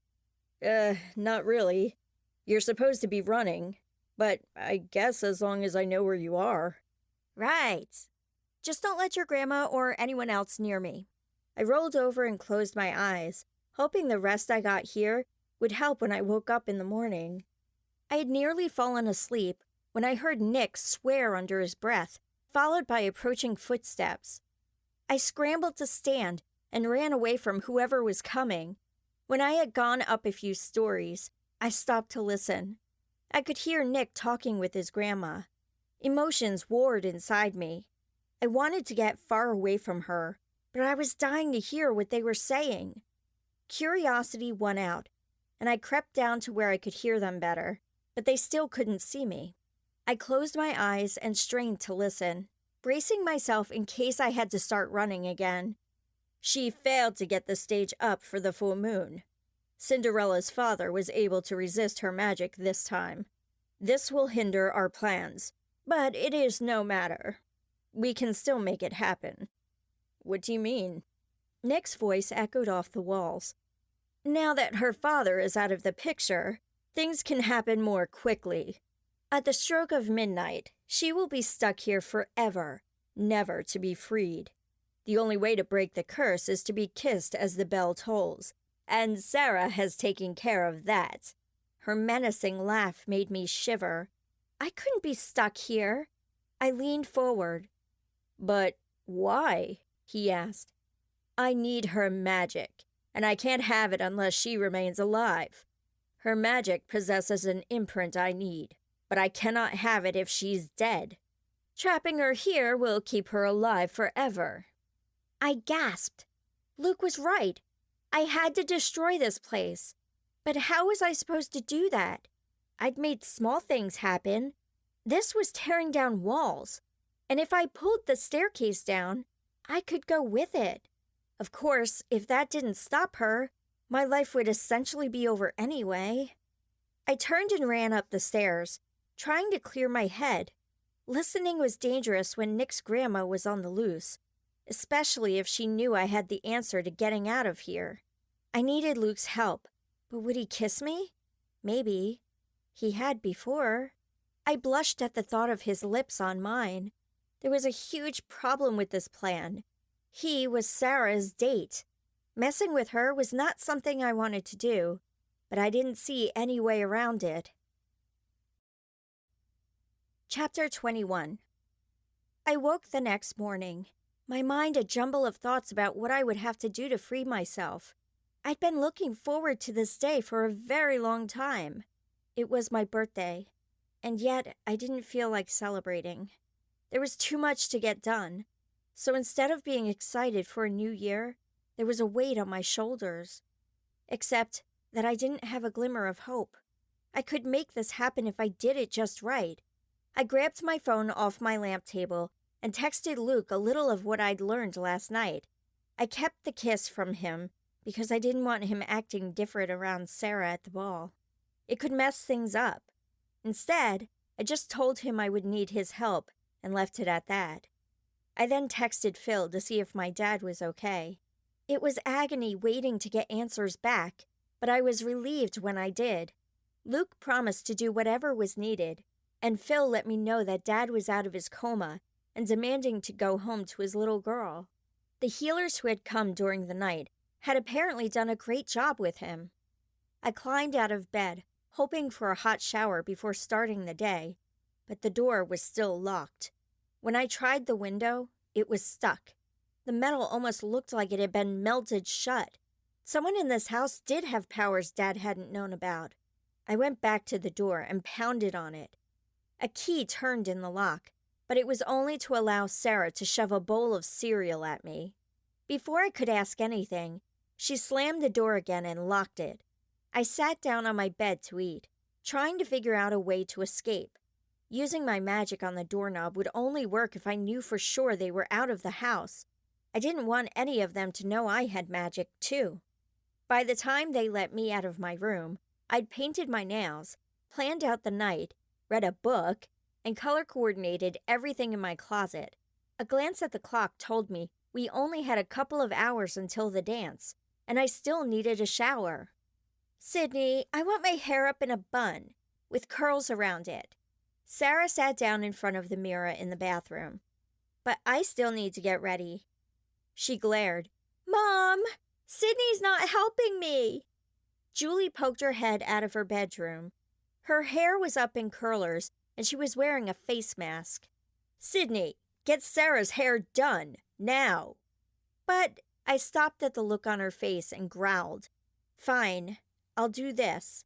Not really. You're supposed to be running, but I guess as long as I know where you are. Right. Just don't let your grandma or anyone else near me. I rolled over and closed my eyes, hoping the rest I got here would help when I woke up in the morning. I had nearly fallen asleep when I heard Nick swear under his breath, followed by approaching footsteps. I scrambled to stand and ran away from whoever was coming. When I had gone up a few stories, I stopped to listen. I could hear Nick talking with his grandma. Emotions warred inside me. I wanted to get far away from her, but I was dying to hear what they were saying. Curiosity won out, and I crept down to where I could hear them better, but they still couldn't see me. I closed my eyes and strained to listen, bracing myself in case I had to start running again. She failed to get the stage up for the full moon. Cinderella's father was able to resist her magic this time. This will hinder our plans, but it is no matter. We can still make it happen. What do you mean? Nick's voice echoed off the walls. Now that her father is out of the picture, things can happen more quickly. At the stroke of midnight, she will be stuck here forever, never to be freed. The only way to break the curse is to be kissed as the bell tolls, and Sarah has taken care of that. Her menacing laugh made me shiver. I couldn't be stuck here. I leaned forward. But why? He asked. I need her magic, and I can't have it unless she remains alive. Her magic possesses an imprint I need, but I cannot have it if she's dead. Trapping her here will keep her alive forever. I gasped. Luke was right. I had to destroy this place. But how was I supposed to do that? I'd made small things happen. This was tearing down walls. And if I pulled the staircase down, I could go with it. Of course, if that didn't stop her, my life would essentially be over anyway. I turned and ran up the stairs, trying to clear my head. Listening was dangerous when Nick's grandma was on the loose, especially if she knew I had the answer to getting out of here. I needed Luke's help, but would he kiss me? Maybe. He had before. I blushed at the thought of his lips on mine. There was a huge problem with this plan. He was Sarah's date. Messing with her was not something I wanted to do, but I didn't see any way around it. Chapter 21. I woke the next morning, my mind a jumble of thoughts about what I would have to do to free myself. I'd been looking forward to this day for a very long time. It was my birthday, and yet I didn't feel like celebrating. There was too much to get done, so instead of being excited for a new year, there was a weight on my shoulders. Except that I didn't have a glimmer of hope. I could make this happen if I did it just right. I grabbed my phone off my lamp table and texted Luke a little of what I'd learned last night. I kept the kiss from him because I didn't want him acting different around Sarah at the ball. It could mess things up. Instead, I just told him I would need his help and left it at that. I then texted Phil to see if my dad was okay. It was agony waiting to get answers back, but I was relieved when I did. Luke promised to do whatever was needed, and Phil let me know that Dad was out of his coma and demanding to go home to his little girl. The healers who had come during the night had apparently done a great job with him. I climbed out of bed, hoping for a hot shower before starting the day, but the door was still locked. When I tried the window, it was stuck. The metal almost looked like it had been melted shut. Someone in this house did have powers Dad hadn't known about. I went back to the door and pounded on it. A key turned in the lock, but it was only to allow Sarah to shove a bowl of cereal at me. Before I could ask anything, she slammed the door again and locked it. I sat down on my bed to eat, trying to figure out a way to escape. Using my magic on the doorknob would only work if I knew for sure they were out of the house. I didn't want any of them to know I had magic, too. By the time they let me out of my room, I'd painted my nails, planned out the night, read a book, and color-coordinated everything in my closet. A glance at the clock told me we only had a couple of hours until the dance, and I still needed a shower. "Sydney, I want my hair up in a bun, with curls around it." Sarah sat down in front of the mirror in the bathroom. "But I still need to get ready." She glared. "Mom, Sydney's not helping me." Julie poked her head out of her bedroom. Her hair was up in curlers, and she was wearing a face mask. "Sydney, get Sarah's hair done, now." "But," I stopped at the look on her face and growled. "Fine, I'll do this.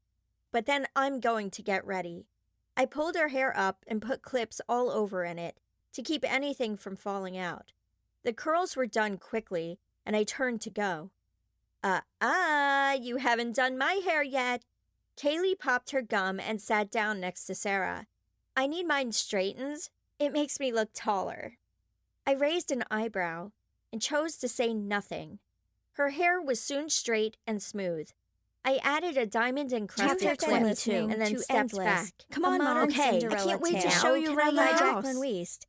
But then I'm going to get ready." I pulled her hair up and put clips all over in it to keep anything from falling out. The curls were done quickly, and I turned to go. You haven't done my hair yet." Kaylee popped her gum and sat down next to Sarah. "I need mine straightened. It makes me look taller." I raised an eyebrow and chose to say nothing. Her hair was soon straight and smooth. I added a diamond-encrusted Chapter clip 22, and then to stepped endless. back. Come on, Mom. Okay, I Cinderella can't wait to tale. show you around my house.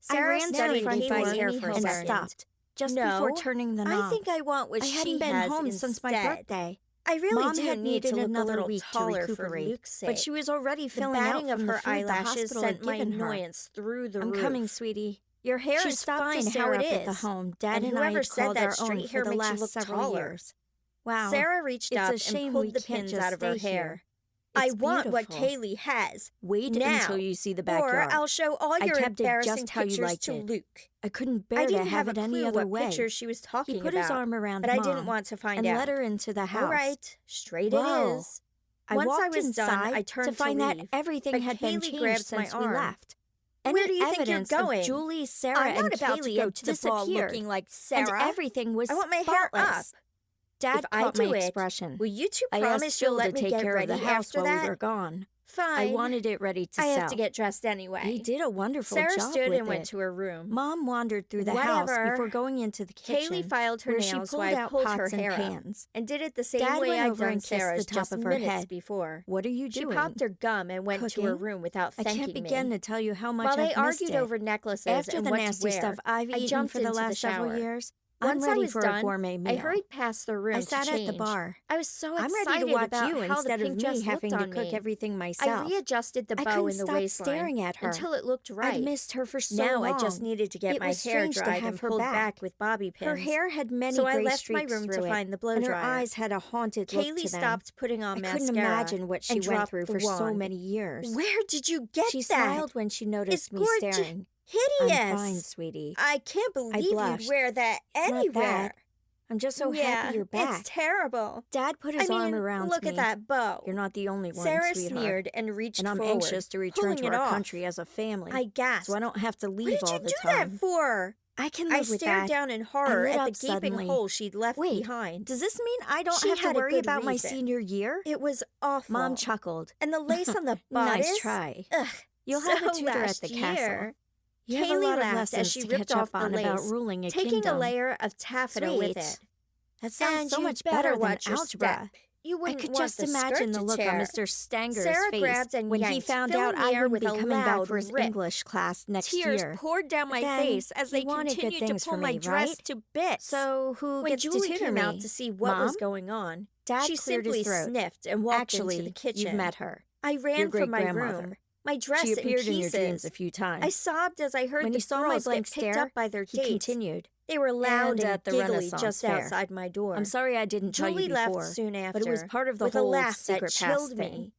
Sarah Ran studied in front by by hair Amy for a and second. stopped just No, before turning the knob. I think I want what I she hadn't been has home since my instead. birthday. I really Mom do had need to needed look another a little week to taller for recuperate, Luke's sake. but she was already The filling out batting from of the her food the eyelashes hospital sent had my given her. annoyance through the I'm roof. coming, sweetie. Your hair She is stopped fine to how Sarah it up at the is. home. Dad And and I whoever had said called that our own straight for hair the makes you last look several taller. years. Wow. Sarah reached It's up a shame and we pulled the can't pins just out of her stay hair. here. I It's want what beautiful. Kaylee has. Wait now, until you see the Or backyard. I'll show all I your kept it embarrassing just how you pictures liked to it. Luke. I couldn't I bear to didn't have have it a any clue other what way. picture she was talking He put about, his arm around but I Mom didn't want to find and out. led her into the house. All right, straight Whoa. it is. I Once walked I was inside done, I turned to find that leave, everything but had been Kaylee changed grabbed my since we arm. left. Where Any do you think you're evidence going? of Julie, Sarah, I'm not and about to Kaylee go had to the ball disappeared, looking like and Sarah. everything was I want my hair spotless. up. Dad If I caught do my it, expression. Will you two I promise asked you'll Phil let to me take get care of ready the house after while that? we were gone. Fine. I wanted it ready to I sell. have to get dressed anyway. He did a wonderful Sarah job stood with and went it. to her room. Mom wandered through the house Whatever. before going into the kitchen. Kaylee filed her where she nails pulled while I out pulled pots her and hair up, pans. and did it the same Dad way went I'd over done and kissed Sarah's the top just of her minutes head. before. What are you She doing? popped her gum and went to her Cooking? room without I thanking can't begin me. to tell you how much While they I've missed argued it. over necklaces After and the what to nasty wear, stuff I've I eaten jumped for the into last several shower. years, Once I'm I ready was for done, a gourmet meal. I hurried past the room I sat to at the change. bar. I was so I'm excited ready to watch about you how instead the of pink me dress having looked to on cook me. everything I myself. readjusted the I bow couldn't in the stop waistline staring at her. until it looked right. I'd missed her for so now long. I just needed to get It my was hair strange to dried have and her pulled back. back with bobby pins. Her hair had many So I gray left my streaks room to through it, find the blow and her dryer. eyes had a haunted look Kaylee to them. stopped putting on I mascara couldn't imagine what she and went dropped through the for so wand. many years. Where did you get She that? smiled when she It's noticed me gorgeous. staring. Hideous. I'm fine, sweetie. I can't believe you'd blushed. wear that It's not anywhere. that. I'm just so happy you're back. It's terrible. Dad put his arm around look me. at that bow. You're not the only one, Sarah sweetheart. sneered and reached And I'm forward, anxious to return pulling to it our off. country as a family. I gasped. So I don't have to What leave did all you the do time. that for? I can I live with stared that. down in horror lit at the up gaping suddenly. hole she'd left Wait, behind. does this mean I don't She have to had a worry good about my reason. senior year? It was awful. Mom chuckled. And the lace on the bodice? Nice try. Ugh, You'll have a so tutor at last the year. castle. You have a Kaylee lot of laughed lessons as she to ripped catch up off the on about lace, ruling a taking kingdom. a layer of taffeta with Sweet. it. That sounds And so you much better better than watch your algebra. step. You I wouldn't could want just the imagine skirt the to look tear. on Mr. Stanger's Sarah face grabbed and when he yanked, found filling out the I air wouldn't with be a coming back loud for his rip. English class next Tears year. poured down my Then face as he they wanted good continued to things pull for my me, dress right? to bits. So who When gets Julie to tutor came me? out to see what was Mom? going on, Dad she cleared simply his throat. sniffed and walked Actually, into the kitchen. you've met her. I Your ran from my great-grandmother. room, my dress She appeared in in your pieces. dreams a few times. I sobbed as I heard When the he saw my girls blank get picked stare, up by their he dates. continued. They were loud And and at the giggly Renaissance just Fair. outside my door. I'm sorry I didn't tell Julie you left before, soon after, but it was part of the with a whole laugh secret that past chilled thing. me.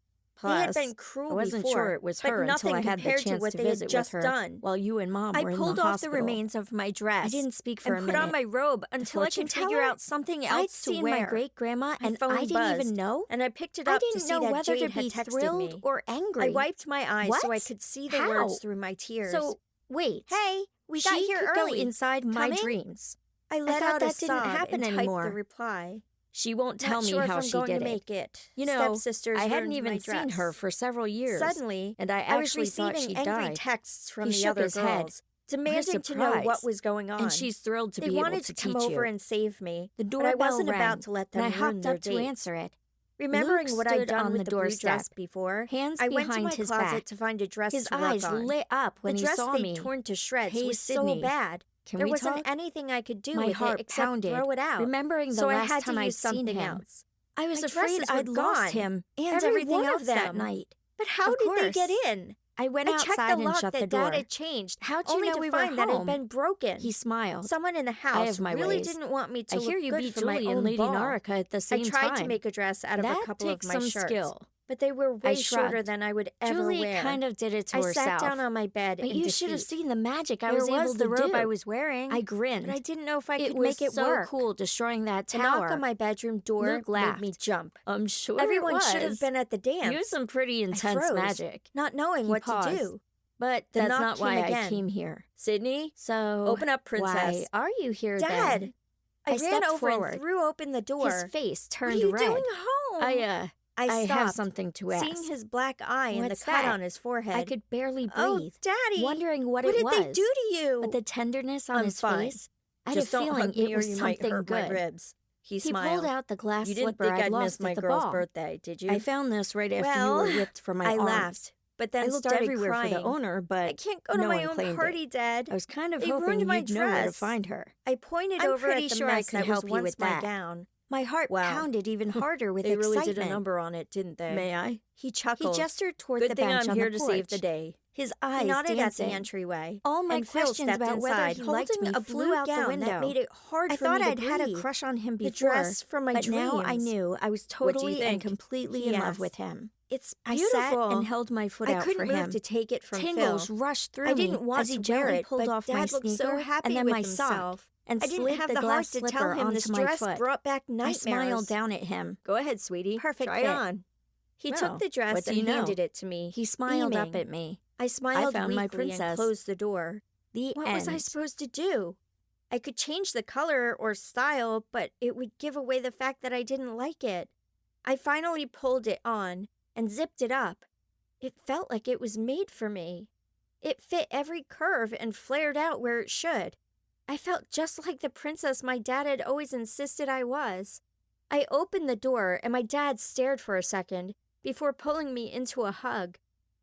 They had Plus, been cruel I wasn't before, sure it was but her until nothing I had the compared to chance what to they had visit with just her done. while you and Mom I were in pulled the off hospital. the remains of my dress. I didn't speak for and a put minute. on my robe until I could figure out something else I'd to seen wear. my great-grandma, My and phone I didn't even buzzed, know. and I picked it I up to didn't see know that whether Jade to had be texted thrilled me. or I angry. wiped my eyes so I What? could see the How? words through my tears. So, wait. hey, we got She here could early. go inside my Come in? dreams. I let thought out a that didn't sob happen and typed anymore. the reply. She won't tell Not me sure how if I'm she going did to it. make it. You know, Stepsisters I hadn't ruined even my seen dress. her for several years. Suddenly, and I I was actually thought receiving she angry died. texts from He the shook other his head. girls, demanding to know what surprise. was going on. And she's thrilled to They be able wanted to to come teach over you. and save me, The but I doorbell wasn't rang, about to let them and I ruin hopped their up to dates. answer it. Remembering Luke what I'd stood done on with the the blue dress doorstep, before, hands I went to behind my his closet back. to find a dress His to eyes work on. lit up when The he dress saw they'd me. torn to shreds Hey, was Sydney, so bad. Can There we wasn't talk? anything I could do My with heart it except pounded, throw it out. remembering the So I last had time to I'd use seen something him. else. I was My afraid dresses I'd were lost gone, him and every everything one of else that them. night. But how Of did they get course. in? I went I checked outside the and lock shut the that door. Dad had changed, How'd you only know to we were find that it had home? been broken. He smiled. Someone in the I house have my really ways. didn't want me to I look hear you good beat for my Julie and own Lady ball. Norica at the I same tried time. to make a dress out of a That couple of takes my some shirts, skill. but they were I way shorter shrugged. than I would ever Julie wear. kind of did it to I herself. sat down on my bed But in you should have defeat. seen the magic I There was able to the robe do. I was wearing. I grinned. But I didn't know if I It could was make it so work. cool destroying that The tower. knock on my bedroom door Luke made me laughed. jump. I'm sure Everyone it was. should have been at the dance. Used some pretty I intense froze, magic. not knowing He what paused. to do. But The that's knock not why came I again. came here. Sydney, So open up, princess. Why are you here, Dad! then? I ran stepped over forward. and threw open the door. His face What turned are you red. doing home? I I have stopped, something to ask. seeing his black eye and the What's cut that? on his forehead. I could barely Oh, breathe, Daddy! wondering what What it did was. they do to you? But the tenderness on I'm his fine. face, I Just had a don't feeling hug me it or was you might something hurt good. my ribs. He He smiled. pulled out the glass You didn't slipper think I'd I'd lost miss my at the girl's ball. birthday, did you? I found this right after Well, you were ripped from my I arms. laughed, but then I looked started everywhere crying. for the owner, but I can't go to no my one own claimed party, it. Dad. I was kind of They hoping ruined my you'd know where to dress. find her. I pointed I'm over pretty at the sure I mess could that help was you once with my that. gown. My heart Wow. pounded even harder with They really excitement. did a number on it, didn't they? May I? He chuckled. He gestured toward Good the thing bench I'm on here the to porch. save the day. His He eyes nodded dancing. at the entryway. All my and Phil questions stepped about whether inside, he liked holding me a flew blue out the gown window. that made it hard I for thought me to I'd had a breathe. crush on him The before, dress from my but dreams. now I knew I was What do you totally and think? completely He in love asked. with him. It's I beautiful. sat and held my foot I out couldn't for move him. to take it from Tingles Phil. rushed through I me didn't want as he to wear gently it, pulled but off Dad my looked so sneaker happy and then with my sock himself. and I didn't slid have the the glass heart to slipper tell him onto this my dress foot. brought back I nightmares. smiled down at him. Go ahead, sweetie. Perfect Try fit. it on. He Well, took the dress what do and you know? handed it to me. He smiled up beaming. at me. I smiled found my weakly and princess. closed the door. The What end. was I supposed to do? I could change the color or style, but it would give away the fact that I didn't like it. I finally pulled it on and zipped it up. It felt like it was made for me. It fit every curve and flared out where it should. I felt just like the princess my dad had always insisted I was. I opened the door and my dad stared for a second before pulling me into a hug.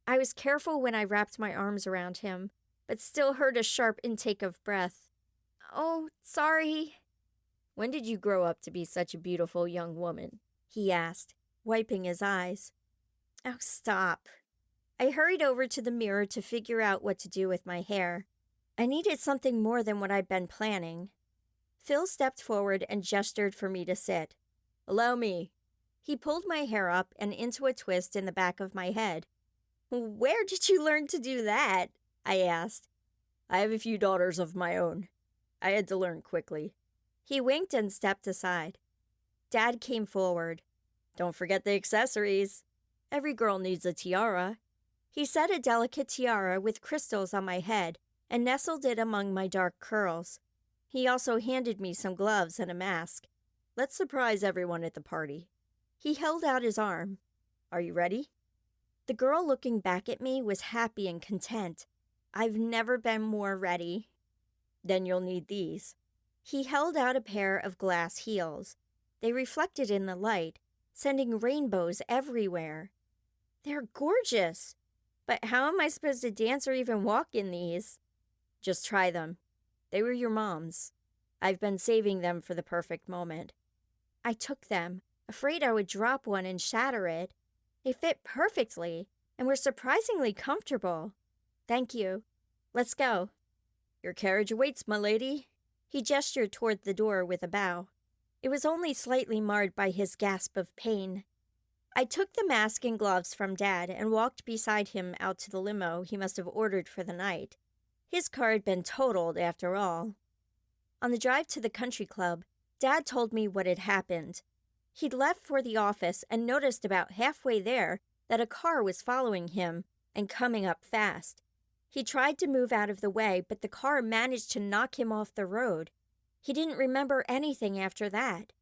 I was careful when I wrapped my arms around him, but still heard a sharp intake of breath. Oh, sorry. When did you grow up to be such a beautiful young woman? He asked, wiping his eyes. Oh, stop. I hurried over to the mirror to figure out what to do with my hair. I needed something more than what I'd been planning. Phil stepped forward and gestured for me to sit. Allow me. He pulled my hair up and into a twist in the back of my head. Where did you learn to do that? I asked. I have a few daughters of my own. I had to learn quickly. He winked and stepped aside. Dad came forward. Don't forget the accessories. Every girl needs a tiara. He set a delicate tiara with crystals on my head and nestled it among my dark curls. He also handed me some gloves and a mask. Let's surprise everyone at the party. He held out his arm. Are you ready? The girl looking back at me was happy and content. I've never been more ready. Then you'll need these. He held out a pair of glass heels. They reflected in the light, sending rainbows everywhere. They're gorgeous. But how am I supposed to dance or even walk in these? Just try them. They were your mom's. I've been saving them for the perfect moment. I took them, afraid I would drop one and shatter it. They fit perfectly and were surprisingly comfortable. Thank you. Let's go. Your carriage awaits, my lady. He gestured toward the door with a bow. It was only slightly marred by his gasp of pain. I took the mask and gloves from Dad and walked beside him out to the limo he must have ordered for the night. His car had been totaled after all. On the drive to the country club, Dad told me what had happened. He'd left for the office and noticed about halfway there that a car was following him and coming up fast. He tried to move out of the way, but the car managed to knock him off the road. He didn't remember anything after that.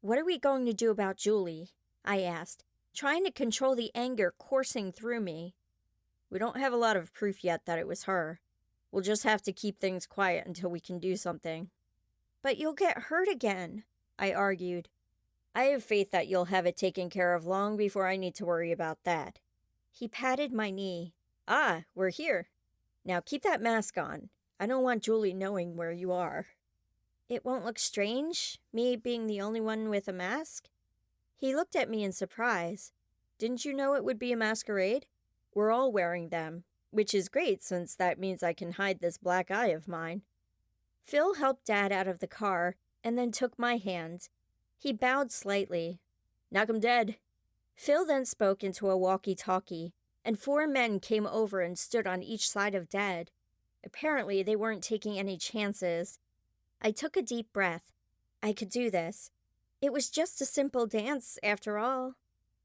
"What are we going to do about Julie?" I asked, trying to control the anger coursing through me. "We don't have a lot of proof yet that it was her. We'll just have to keep things quiet until we can do something." "But you'll get hurt again," I argued. "I have faith that you'll have it taken care of long before I need to worry about that." He patted my knee. "Ah, we're here. Now keep that mask on. I don't want Julie knowing where you are." "It won't look strange, me being the only one with a mask?" He looked at me in surprise. "Didn't you know it would be a masquerade? We're all wearing them, which is great since that means I can hide this black eye of mine." Phil helped Dad out of the car and then took my hand. He bowed slightly. "Knock 'em dead." Phil then spoke into a walkie-talkie, and 4 men came over and stood on each side of Dad. Apparently, they weren't taking any chances. I took a deep breath. I could do this. It was just a simple dance, after all.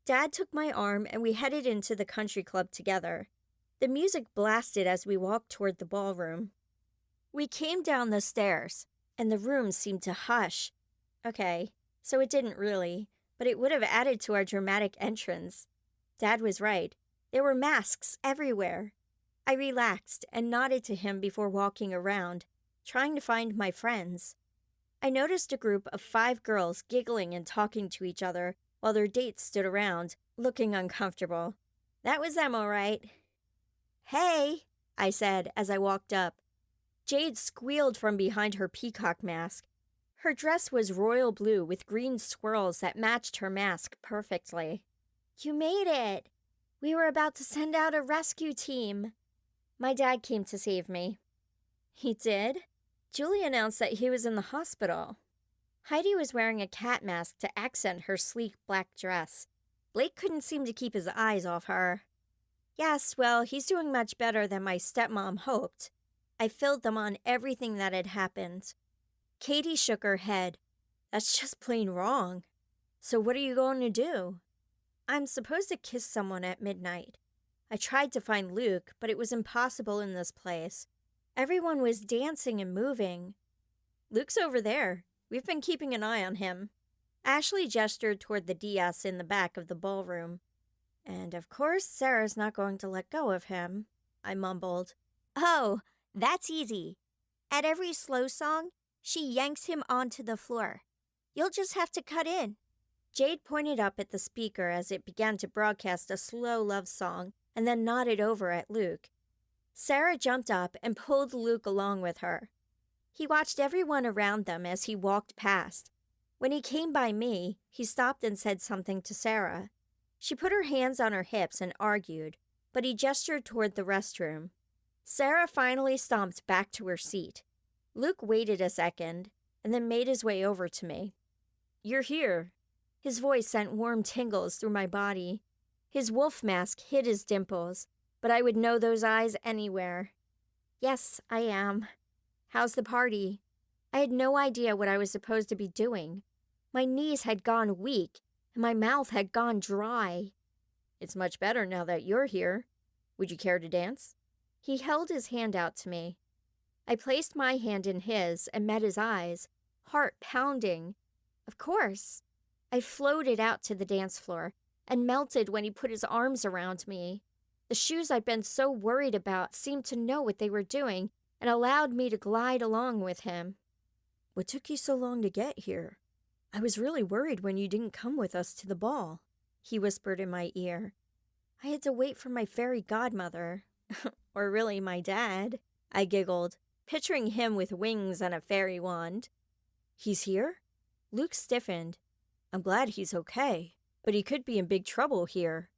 Dad took my arm and we headed into the country club together. The music blasted as we walked toward the ballroom. We came down the stairs, and the room seemed to hush. Okay, so it didn't really, but it would have added to our dramatic entrance. Dad was right. There were masks everywhere. I relaxed and nodded to him before walking around, trying to find my friends. I noticed a group of 5 girls giggling and talking to each other while their dates stood around, looking uncomfortable. That was them, all right. "Hey," I said as I walked up. Jade squealed from behind her peacock mask. Her dress was royal blue with green swirls that matched her mask perfectly. "You made it. We were about to send out a rescue team." My dad came to save me. "He did?" Julie announced that he was in the hospital. Heidi was wearing a cat mask to accent her sleek black dress. Blake couldn't seem to keep his eyes off her. "Yes, well, he's doing much better than my stepmom hoped." I filled them on everything that had happened. Katie shook her head. "That's just plain wrong. So what are you going to do?" "I'm supposed to kiss someone at midnight. I tried to find Luke, but it was impossible in this place. Everyone was dancing and moving." "Luke's over there. We've been keeping an eye on him." Ashley gestured toward the dais in the back of the ballroom. "And of course, Sarah's not going to let go of him," I mumbled. "Oh, that's easy. At every slow song, she yanks him onto the floor. You'll just have to cut in." Jade pointed up at the speaker as it began to broadcast a slow love song and then nodded over at Luke. Sarah jumped up and pulled Luke along with her. He watched everyone around them as he walked past. When he came by me, he stopped and said something to Sarah. She put her hands on her hips and argued, but he gestured toward the restroom. Sarah finally stomped back to her seat. Luke waited a second and then made his way over to me. "You're here." His voice sent warm tingles through my body. His wolf mask hid his dimples, but I would know those eyes anywhere. "Yes, I am." "How's the party?" I had no idea what I was supposed to be doing. My knees had gone weak, and my mouth had gone dry. "It's much better now that you're here. Would you care to dance?" He held his hand out to me. I placed my hand in his and met his eyes, heart pounding. Of course. I floated out to the dance floor and melted when he put his arms around me. The shoes I'd been so worried about seemed to know what they were doing and allowed me to glide along with him. "What took you so long to get here? I was really worried when you didn't come with us to the ball," he whispered in my ear. "I had to wait for my fairy godmother." "Or really my dad," I giggled, picturing him with wings and a fairy wand. "He's here?" Luke stiffened. "I'm glad he's okay, but he could be in big trouble here.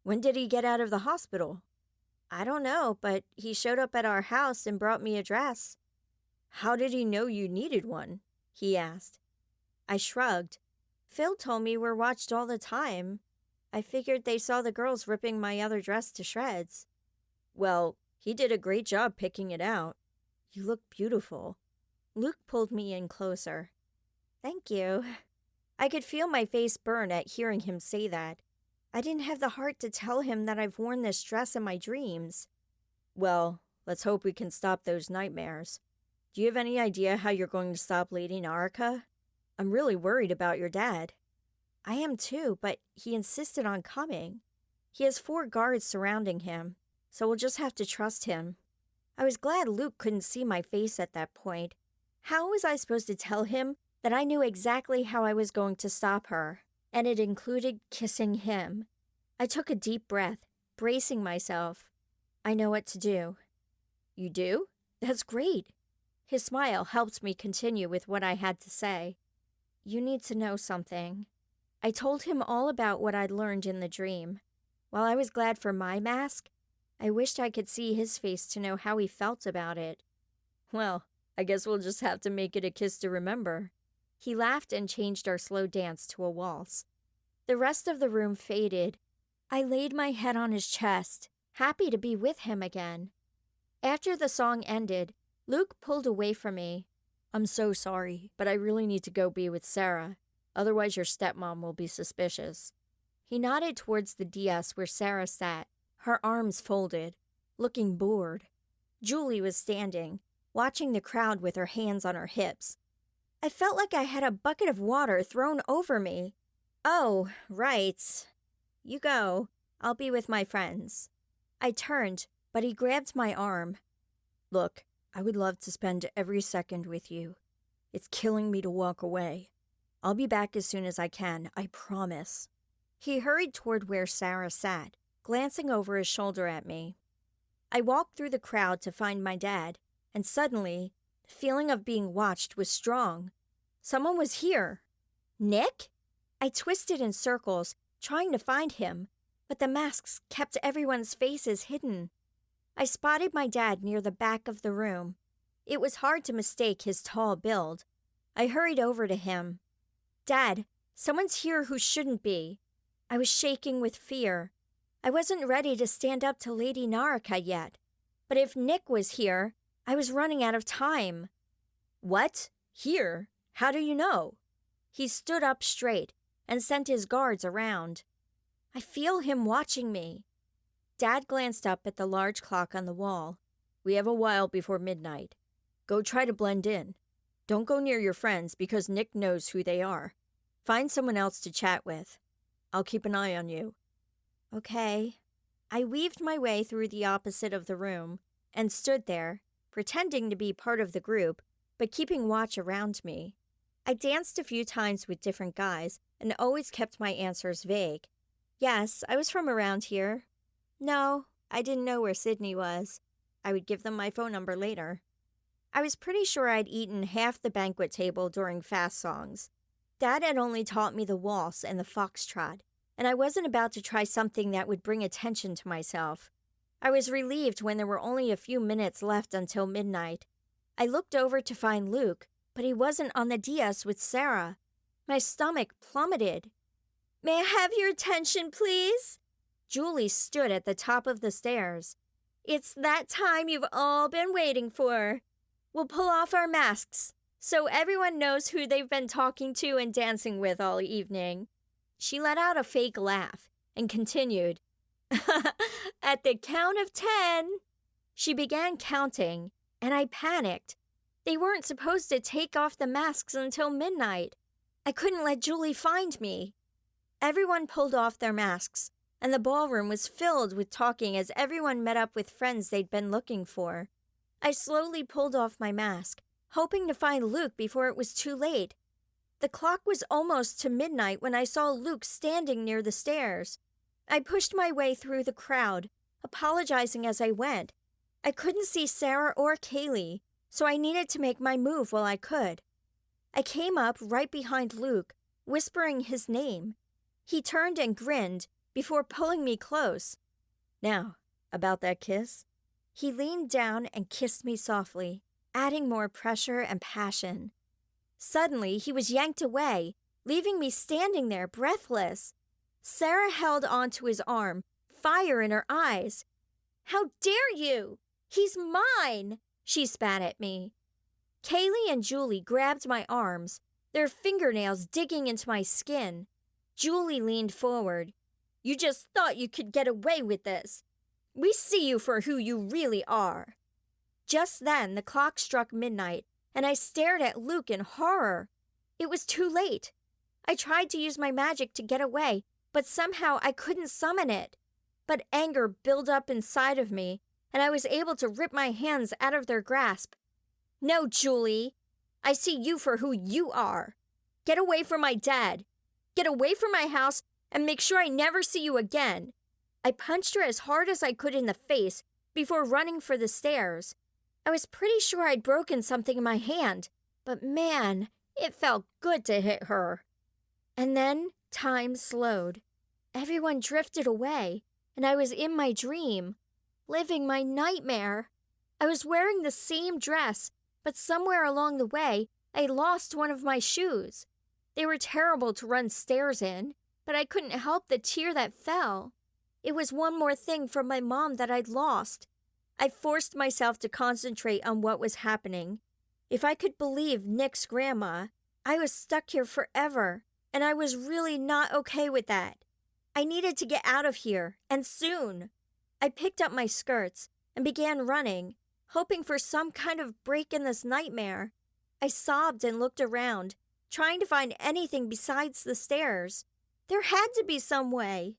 When did he get out of the hospital?" "I don't know, but he showed up at our house and brought me a dress." "How did he know you needed one?" he asked. I shrugged. "Phil told me we're watched all the time." I figured they saw the girls ripping my other dress to shreds. Well, he did a great job picking it out. You look beautiful. Luke pulled me in closer. Thank you. I could feel my face burn at hearing him say that. I didn't have the heart to tell him that I've worn this dress in my dreams. Well, let's hope we can stop those nightmares. Do you have any idea how you're going to stop Lady Naraka? I'm really worried about your dad. I am too, but he insisted on coming. He has 4 guards surrounding him, so we'll just have to trust him. I was glad Luke couldn't see my face at that point. How was I supposed to tell him that I knew exactly how I was going to stop her? And it included kissing him. I took a deep breath, bracing myself. I know what to do. You do? That's great. His smile helped me continue with what I had to say. You need to know something. I told him all about what I'd learned in the dream. While I was glad for my mask, I wished I could see his face to know how he felt about it. Well, I guess we'll just have to make it a kiss to remember. He laughed and changed our slow dance to a waltz. The rest of the room faded. I laid my head on his chest, happy to be with him again. After the song ended, Luke pulled away from me. I'm so sorry, but I really need to go be with Sarah. Otherwise your stepmom will be suspicious. He nodded towards the dais where Sarah sat, her arms folded, looking bored. Julie was standing, watching the crowd with her hands on her hips. I felt like I had a bucket of water thrown over me. Oh, right. You go. I'll be with my friends. I turned, but he grabbed my arm. Look, I would love to spend every second with you. It's killing me to walk away. I'll be back as soon as I can, I promise. He hurried toward where Sarah sat, glancing over his shoulder at me. I walked through the crowd to find my dad, and suddenly, the feeling of being watched was strong. Someone was here. Nick? I twisted in circles, trying to find him, but the masks kept everyone's faces hidden. I spotted my dad near the back of the room. It was hard to mistake his tall build. I hurried over to him. Dad, someone's here who shouldn't be. I was shaking with fear. I wasn't ready to stand up to Lady Naraka yet, but if Nick was here, I was running out of time. What? Here? How do you know? He stood up straight and sent his guards around. I feel him watching me. Dad glanced up at the large clock on the wall. We have a while before midnight. Go try to blend in. Don't go near your friends because Nick knows who they are. Find someone else to chat with. I'll keep an eye on you. Okay. I weaved my way through the opposite of the room and stood there, pretending to be part of the group, but keeping watch around me. I danced a few times with different guys and always kept my answers vague. Yes, I was from around here. No, I didn't know where Sydney was. I would give them my phone number later. I was pretty sure I'd eaten half the banquet table during fast songs. Dad had only taught me the waltz and the foxtrot, and I wasn't about to try something that would bring attention to myself. I was relieved when there were only a few minutes left until midnight. I looked over to find Luke, but he wasn't on the dais with Sarah. My stomach plummeted. May I have your attention, please? Julie stood at the top of the stairs. It's that time you've all been waiting for. We'll pull off our masks, so everyone knows who they've been talking to and dancing with all evening. She let out a fake laugh and continued. At the count of 10. She began counting, and I panicked. They weren't supposed to take off the masks until midnight. I couldn't let Julie find me. Everyone pulled off their masks, and the ballroom was filled with talking as everyone met up with friends they'd been looking for. I slowly pulled off my mask, hoping to find Luke before it was too late. The clock was almost to midnight when I saw Luke standing near the stairs. I pushed my way through the crowd, apologizing as I went. I couldn't see Sarah or Kaylee, so I needed to make my move while I could. I came up right behind Luke, whispering his name. He turned and grinned before pulling me close. Now, about that kiss? He leaned down and kissed me softly, adding more pressure and passion. Suddenly, he was yanked away, leaving me standing there breathless. Sarah held onto his arm, fire in her eyes. "How dare you? He's mine!" she spat at me. Kaylee and Julie grabbed my arms, their fingernails digging into my skin. Julie leaned forward. "You just thought you could get away with this. We see you for who you really are." Just then, the clock struck midnight, and I stared at Luke in horror. It was too late. I tried to use my magic to get away, but somehow I couldn't summon it. But anger built up inside of me, and I was able to rip my hands out of their grasp. "No, Julie. I see you for who you are. Get away from my dad. Get away from my house and make sure I never see you again." I punched her as hard as I could in the face before running for the stairs. I was pretty sure I'd broken something in my hand, but man, it felt good to hit her. And then time slowed. Everyone drifted away, and I was in my dream, living my nightmare. I was wearing the same dress, but somewhere along the way, I lost one of my shoes. They were terrible to run stairs in, but I couldn't help the tear that fell. It was one more thing from my mom that I'd lost. I forced myself to concentrate on what was happening. If I could believe Nick's grandma, I was stuck here forever, and I was really not okay with that. I needed to get out of here, and soon. I picked up my skirts and began running, hoping for some kind of break in this nightmare. I sobbed and looked around, trying to find anything besides the stairs. There had to be some way.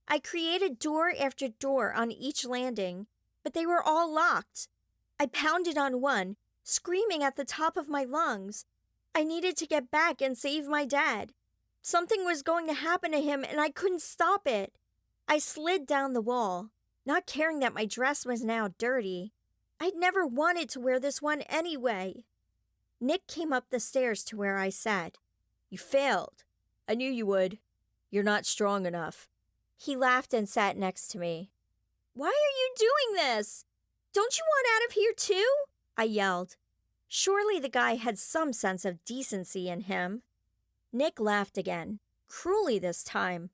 I created door after door on each landing, but they were all locked. I pounded on one, screaming at the top of my lungs. I needed to get back and save my dad. Something was going to happen to him, and I couldn't stop it. I slid down the wall, not caring that my dress was now dirty. I'd never wanted to wear this one anyway. Nick came up the stairs to where I sat. "You failed. I knew you would. You're not strong enough." He laughed and sat next to me. "Why are you doing this? Don't you want out of here too?" I yelled. Surely the guy had some sense of decency in him. Nick laughed again, cruelly this time.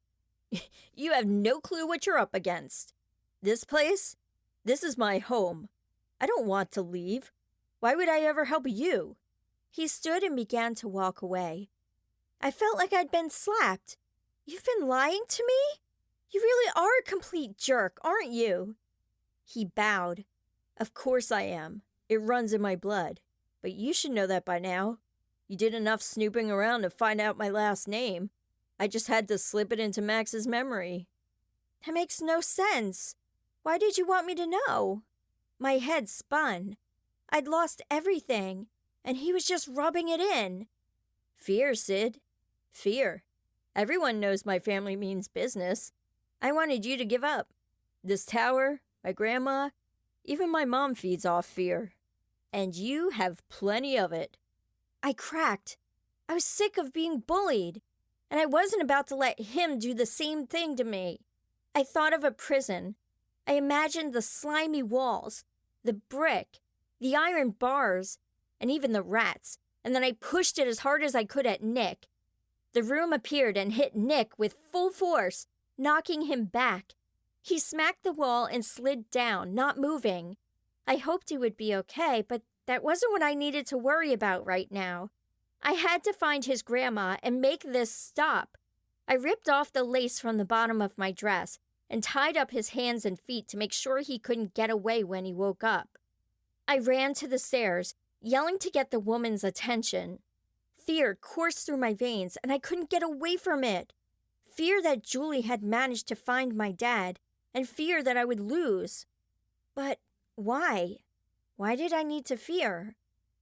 "You have no clue what you're up against. This place? This is my home. I don't want to leave. Why would I ever help you?" He stood and began to walk away. I felt like I'd been slapped. "You've been lying to me? You really are a complete jerk, aren't you?" He bowed. "Of course I am. It runs in my blood. But you should know that by now. You did enough snooping around to find out my last name. I just had to slip it into Max's memory." That makes no sense. Why did you want me to know? My head spun. I'd lost everything, and he was just rubbing it in. "Fear, Sid. Fear. Everyone knows my family means business. I wanted you to give up. This tower, my grandma, even my mom feeds off fear. And you have plenty of it." I cracked. I was sick of being bullied, and I wasn't about to let him do the same thing to me. I thought of a prison. I imagined the slimy walls, the brick, the iron bars, and even the rats, and then I pushed it as hard as I could at Nick. The room appeared and hit Nick with full force, knocking him back. He smacked the wall and slid down, not moving. I hoped he would be okay, but that wasn't what I needed to worry about right now. I had to find his grandma and make this stop. I ripped off the lace from the bottom of my dress and tied up his hands and feet to make sure he couldn't get away when he woke up. I ran to the stairs, yelling to get the woman's attention. Fear coursed through my veins, and I couldn't get away from it. Fear that Julie had managed to find my dad, and fear that I would lose. But why? Why did I need to fear?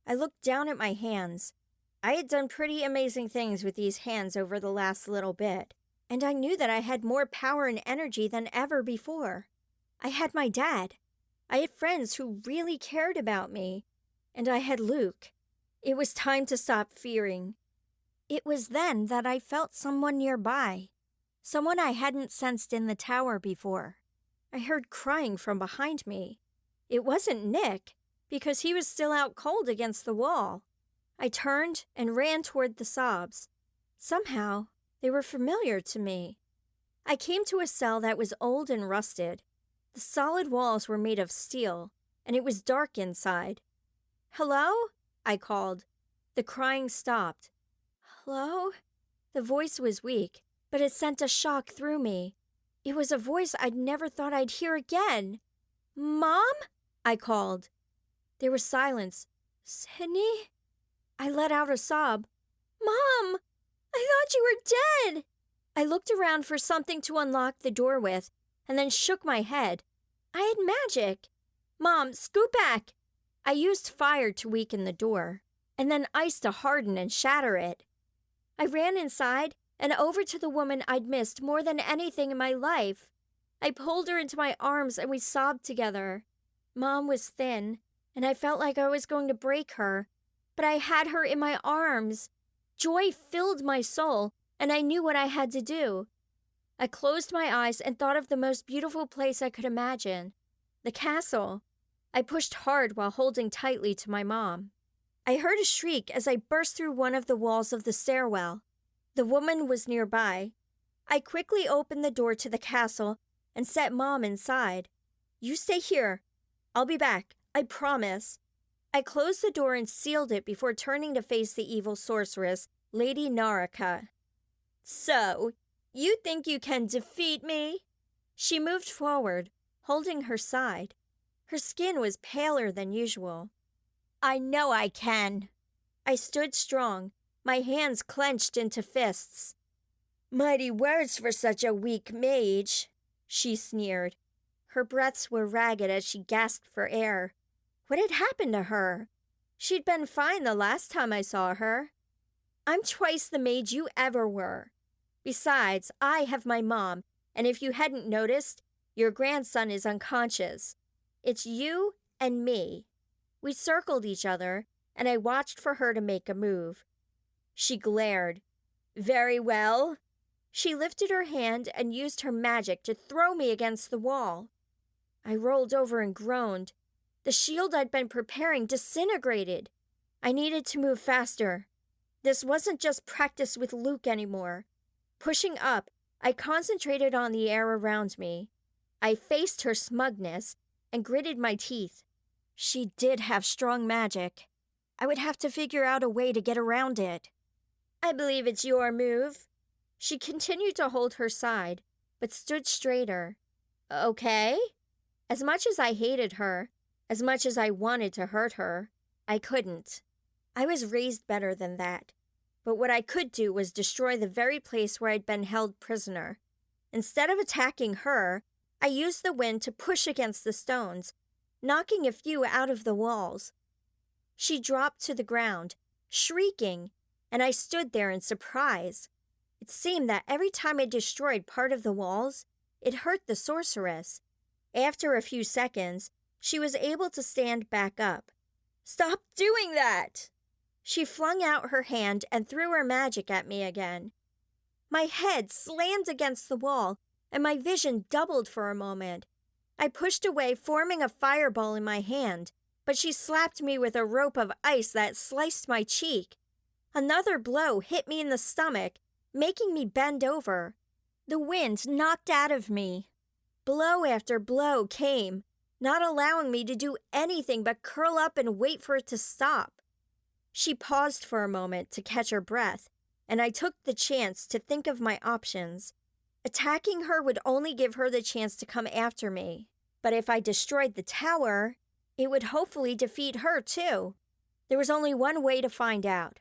I looked down at my hands. I had done pretty amazing things with these hands over the last little bit, and I knew that I had more power and energy than ever before. I had my dad. I had friends who really cared about me, and I had Luke. It was time to stop fearing. It was then that I felt someone nearby, someone I hadn't sensed in the tower before. I heard crying from behind me. It wasn't Nick, because he was still out cold against the wall. I turned and ran toward the sobs. Somehow, they were familiar to me. I came to a cell that was old and rusted. The solid walls were made of steel, and it was dark inside. "Hello?" I called. The crying stopped. "Hello?" The voice was weak, but it sent a shock through me. It was a voice I'd never thought I'd hear again. "Mom?" I called. There was silence. "Sydney?" I let out a sob. "Mom! I thought you were dead!" I looked around for something to unlock the door with, and then shook my head. I had magic. "Mom, scoot back!" I used fire to weaken the door, and then ice to harden and shatter it. I ran inside and over to the woman I'd missed more than anything in my life. I pulled her into my arms and we sobbed together. Mom was thin, and I felt like I was going to break her, but I had her in my arms. Joy filled my soul, and I knew what I had to do. I closed my eyes and thought of the most beautiful place I could imagine, the castle. I pushed hard while holding tightly to my mom. I heard a shriek as I burst through one of the walls of the stairwell. The woman was nearby. I quickly opened the door to the castle and set Mom inside. "You stay here. I'll be back, I promise." I closed the door and sealed it before turning to face the evil sorceress, Lady Naraka. "So, you think you can defeat me?" She moved forward, holding her side. Her skin was paler than usual. "I know I can." I stood strong, my hands clenched into fists. "Mighty words for such a weak mage," she sneered. Her breaths were ragged as she gasped for air. What had happened to her? She'd been fine the last time I saw her. "I'm twice the mage you ever were. Besides, I have my mom, and if you hadn't noticed, your grandson is unconscious. It's you and me." We circled each other, and I watched for her to make a move. She glared. "Very well." She lifted her hand and used her magic to throw me against the wall. I rolled over and groaned. The shield I'd been preparing disintegrated. I needed to move faster. This wasn't just practice with Luke anymore. Pushing up, I concentrated on the air around me. I faced her smugness and gritted my teeth. She did have strong magic. I would have to figure out a way to get around it. "I believe it's your move." She continued to hold her side, but stood straighter. "Okay." As much as I hated her, as much as I wanted to hurt her, I couldn't. I was raised better than that. But what I could do was destroy the very place where I'd been held prisoner. Instead of attacking her, I used the wind to push against the stones, knocking a few out of the walls. She dropped to the ground, shrieking, and I stood there in surprise. It seemed that every time I destroyed part of the walls, it hurt the sorceress. After a few seconds, she was able to stand back up. "Stop doing that!" She flung out her hand and threw her magic at me again. My head slammed against the wall, and my vision doubled for a moment. I pushed away, forming a fireball in my hand, but she slapped me with a rope of ice that sliced my cheek. Another blow hit me in the stomach, making me bend over. The wind knocked out of me. Blow after blow came, not allowing me to do anything but curl up and wait for it to stop. She paused for a moment to catch her breath, and I took the chance to think of my options. Attacking her would only give her the chance to come after me. But if I destroyed the tower, it would hopefully defeat her too. There was only one way to find out.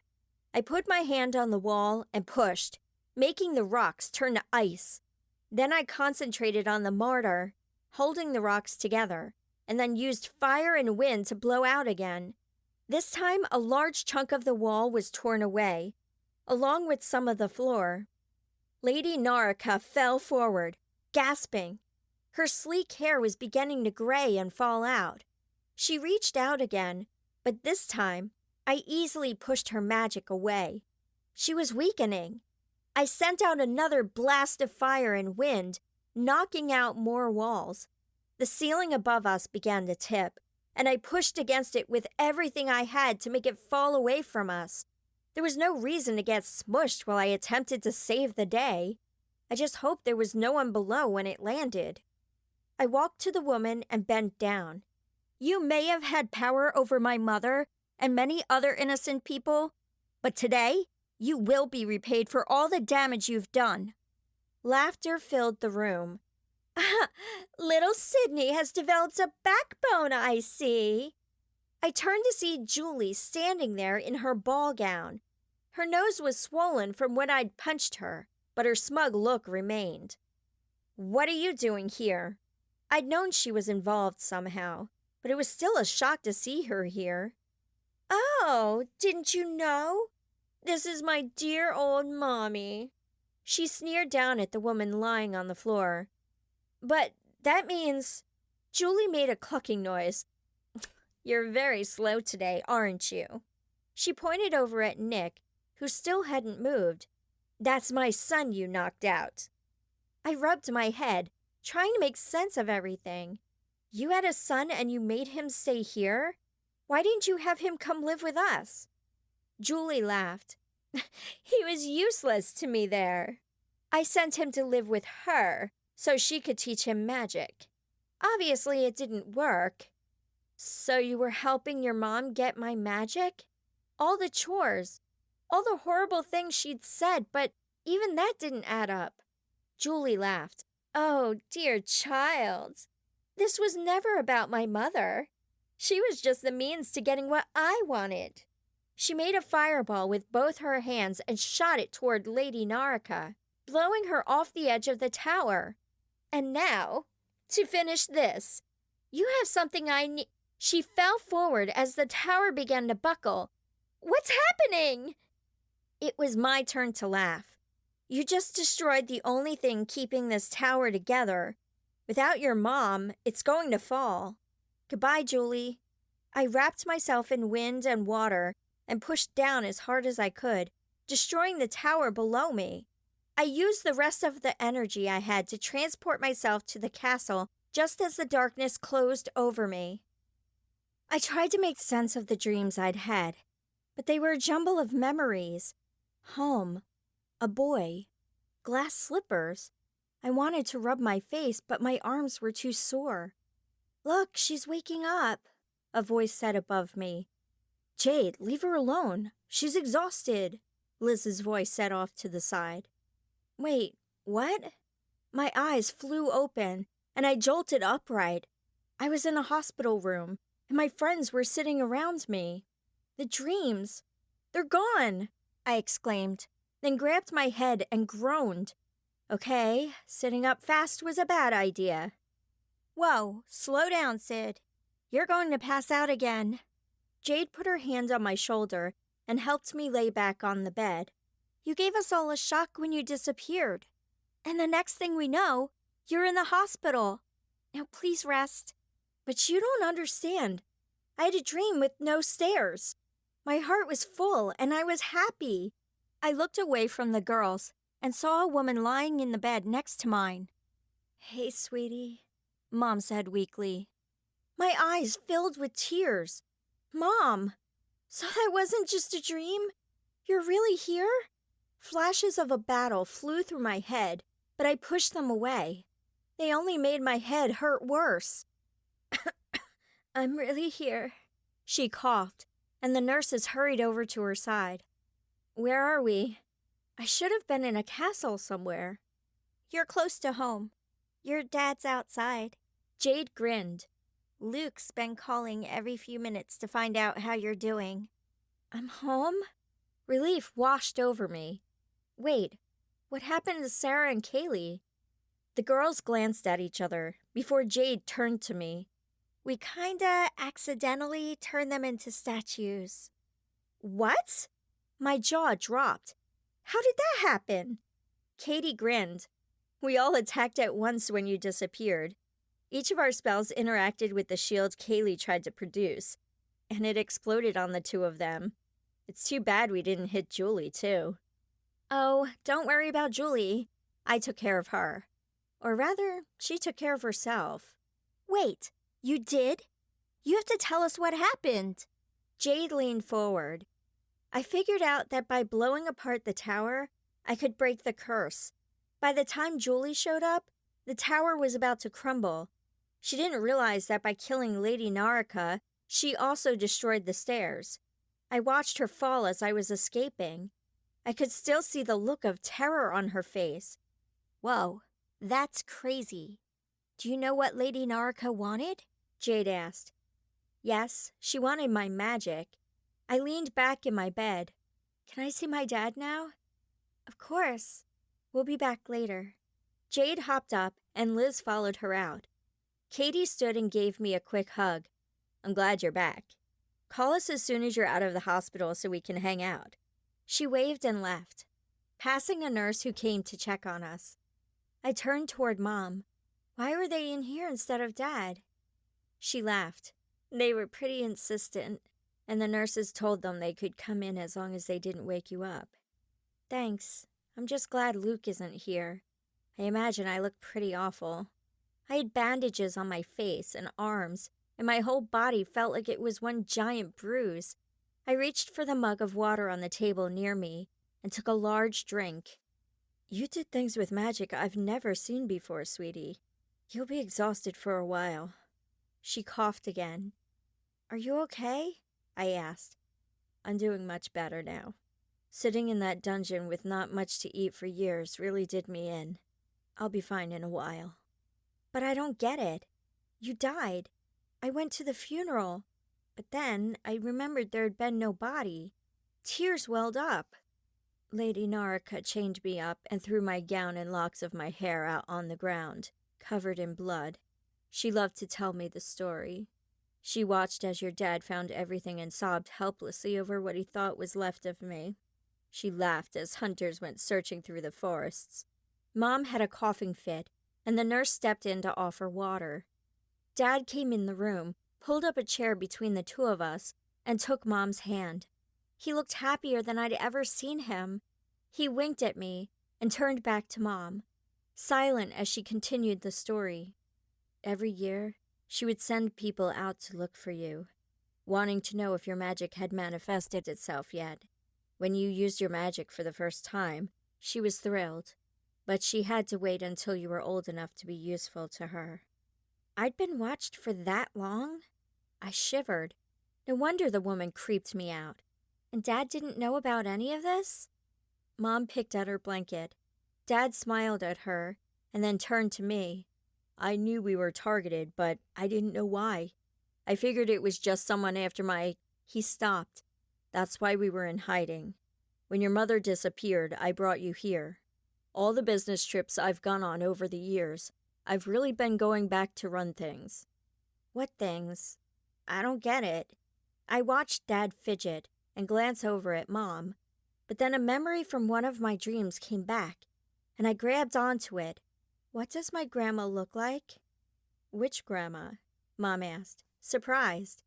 I put my hand on the wall and pushed, making the rocks turn to ice. Then I concentrated on the mortar, holding the rocks together, and then used fire and wind to blow out again. This time, a large chunk of the wall was torn away, along with some of the floor. Lady Naraka fell forward, gasping. Her sleek hair was beginning to gray and fall out. She reached out again, but this time, I easily pushed her magic away. She was weakening. I sent out another blast of fire and wind, knocking out more walls. The ceiling above us began to tip, and I pushed against it with everything I had to make it fall away from us. There was no reason to get smushed while I attempted to save the day. I just hoped there was no one below when it landed. I walked to the woman and bent down. You may have had power over my mother and many other innocent people, but today you will be repaid for all the damage you've done. Laughter filled the room. Little Sydney has developed a backbone, I see. I turned to see Julie standing there in her ball gown. Her nose was swollen from when I'd punched her, but her smug look remained. What are you doing here? I'd known she was involved somehow, but it was still a shock to see her here. Oh, didn't you know? This is my dear old mommy. She sneered down at the woman lying on the floor. But that means... Julie made a clucking noise. You're very slow today, aren't you? She pointed over at Nick, who still hadn't moved. That's my son you knocked out. I rubbed my head, trying to make sense of everything. You had a son and you made him stay here? Why didn't you have him come live with us? Julie laughed. He was useless to me there. I sent him to live with her so she could teach him magic. Obviously, it didn't work. So you were helping your mom get my magic? All the chores, all the horrible things she'd said, but even that didn't add up. Julie laughed. Oh, dear child. This was never about my mother. She was just the means to getting what I wanted. She made a fireball with both her hands and shot it toward Lady Naraka, blowing her off the edge of the tower. And now, to finish this, you have something I need. She fell forward as the tower began to buckle. What's happening? It was my turn to laugh. You just destroyed the only thing keeping this tower together. Without your mom, it's going to fall. Goodbye, Julie. I wrapped myself in wind and water and pushed down as hard as I could, destroying the tower below me. I used the rest of the energy I had to transport myself to the castle just as the darkness closed over me. I tried to make sense of the dreams I'd had, but they were a jumble of memories. Home, a boy, glass slippers. I wanted to rub my face, but my arms were too sore. Look, she's waking up, a voice said above me. Jade, leave her alone. She's exhausted, Liz's voice said off to the side. Wait, what? My eyes flew open, and I jolted upright. I was in a hospital room, and my friends were sitting around me. The dreams, they're gone, I exclaimed, then grabbed my head and groaned. Okay, sitting up fast was a bad idea. Whoa, slow down, Sid. You're going to pass out again. Jade put her hand on my shoulder and helped me lay back on the bed. You gave us all a shock when you disappeared. And the next thing we know, you're in the hospital. Now please rest. But you don't understand. I had a dream with no stairs. My heart was full and I was happy. I looked away from the girls and saw a woman lying in the bed next to mine. Hey, sweetie, Mom said weakly. My eyes filled with tears. Mom, so that wasn't just a dream? You're really here? Flashes of a battle flew through my head, but I pushed them away. They only made my head hurt worse. I'm really here, she coughed, and the nurses hurried over to her side. Where are we? I should have been in a castle somewhere. You're close to home. Your dad's outside. Jade grinned. Luke's been calling every few minutes to find out how you're doing. I'm home? Relief washed over me. Wait, what happened to Sarah and Kaylee? The girls glanced at each other before Jade turned to me. We kinda accidentally turned them into statues. What? My jaw dropped. How did that happen? Katie grinned. We all attacked at once when you disappeared. Each of our spells interacted with the shield Kaylee tried to produce, and it exploded on the two of them. It's too bad we didn't hit Julie, too. Oh, don't worry about Julie. I took care of her. Or rather, she took care of herself. Wait, you did? You have to tell us what happened. Jade leaned forward. I figured out that by blowing apart the tower, I could break the curse. By the time Julie showed up, the tower was about to crumble. She didn't realize that by killing Lady Naraka, she also destroyed the stairs. I watched her fall as I was escaping. I could still see the look of terror on her face. Whoa, that's crazy. Do you know what Lady Naraka wanted? Jade asked. Yes, she wanted my magic. I leaned back in my bed. Can I see my dad now? Of course. We'll be back later. Jade hopped up and Liz followed her out. Katie stood and gave me a quick hug. I'm glad you're back. Call us as soon as you're out of the hospital so we can hang out. She waved and left, passing a nurse who came to check on us. I turned toward Mom. Why were they in here instead of Dad? She laughed. They were pretty insistent, and the nurses told them they could come in as long as they didn't wake you up. Thanks. I'm just glad Luke isn't here. I imagine I look pretty awful. I had bandages on my face and arms, and my whole body felt like it was one giant bruise. I reached for the mug of water on the table near me and took a large drink. You did things with magic I've never seen before, sweetie. You'll be exhausted for a while. She coughed again. Are you okay? I asked. I'm doing much better now. Sitting in that dungeon with not much to eat for years really did me in. I'll be fine in a while. But I don't get it. You died. I went to the funeral. But then I remembered there had been no body. Tears welled up. Lady Naraka chained me up and threw my gown and locks of my hair out on the ground, covered in blood. She loved to tell me the story. She watched as your dad found everything and sobbed helplessly over what he thought was left of me. She laughed as hunters went searching through the forests. Mom had a coughing fit, and the nurse stepped in to offer water. Dad came in the room, pulled up a chair between the two of us, and took Mom's hand. He looked happier than I'd ever seen him. He winked at me and turned back to Mom, silent as she continued the story. Every year, she would send people out to look for you, wanting to know if your magic had manifested itself yet. When you used your magic for the first time, she was thrilled, but she had to wait until you were old enough to be useful to her. I'd been watched for that long? I shivered. No wonder the woman creeped me out. And Dad didn't know about any of this? Mom picked at her blanket. Dad smiled at her and then turned to me. I knew we were targeted, but I didn't know why. I figured it was just someone after my... He stopped. That's why we were in hiding. When your mother disappeared, I brought you here. All the business trips I've gone on over the years, I've really been going back to run things. What things? I don't get it. I watched Dad fidget and glance over at Mom, but then a memory from one of my dreams came back, and I grabbed onto it. What does my grandma look like? Which grandma? Mom asked, surprised.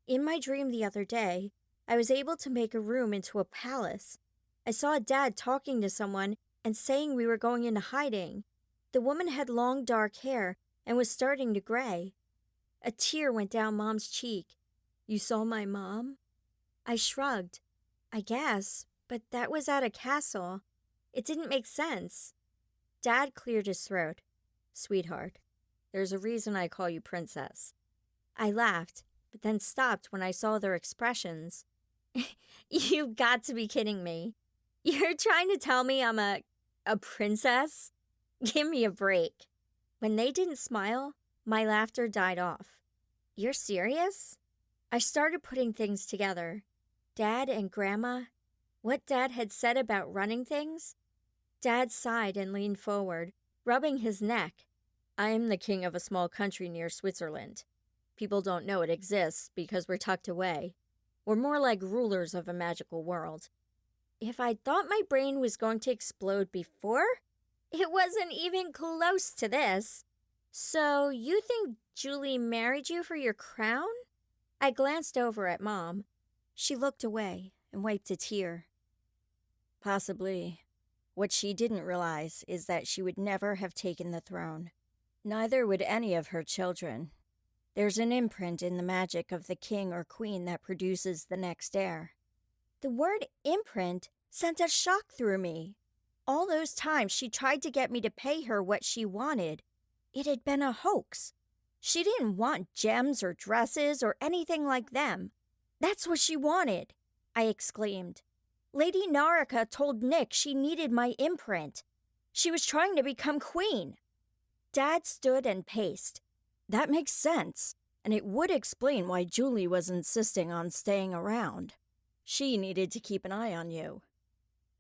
In my dream the other day, I was able to make a room into a palace. I saw Dad talking to someone and saying we were going into hiding. The woman had long dark hair and was starting to gray. A tear went down Mom's cheek. You saw my mom? I shrugged. I guess, but that was at a castle. It didn't make sense. Dad cleared his throat. Sweetheart, there's a reason I call you princess. I laughed, but then stopped when I saw their expressions. You've got to be kidding me. You're trying to tell me I'm a princess? Give me a break. When they didn't smile, my laughter died off. You're serious? I started putting things together. Dad and Grandma, what Dad had said about running things. Dad sighed and leaned forward, rubbing his neck. I am the king of a small country near Switzerland. People don't know it exists because we're tucked away. We're more like rulers of a magical world. If I thought my brain was going to explode before, it wasn't even close to this. So you think Julie married you for your crown? I glanced over at Mom. She looked away and wiped a tear. Possibly. What she didn't realize is that she would never have taken the throne. Neither would any of her children. There's an imprint in the magic of the king or queen that produces the next heir. The word imprint sent a shock through me. All those times she tried to get me to pay her what she wanted, it had been a hoax. She didn't want gems or dresses or anything like them. That's what she wanted, I exclaimed. Lady Naraka told Nick she needed my imprint. She was trying to become queen. Dad stood and paced. That makes sense, and it would explain why Julie was insisting on staying around. She needed to keep an eye on you.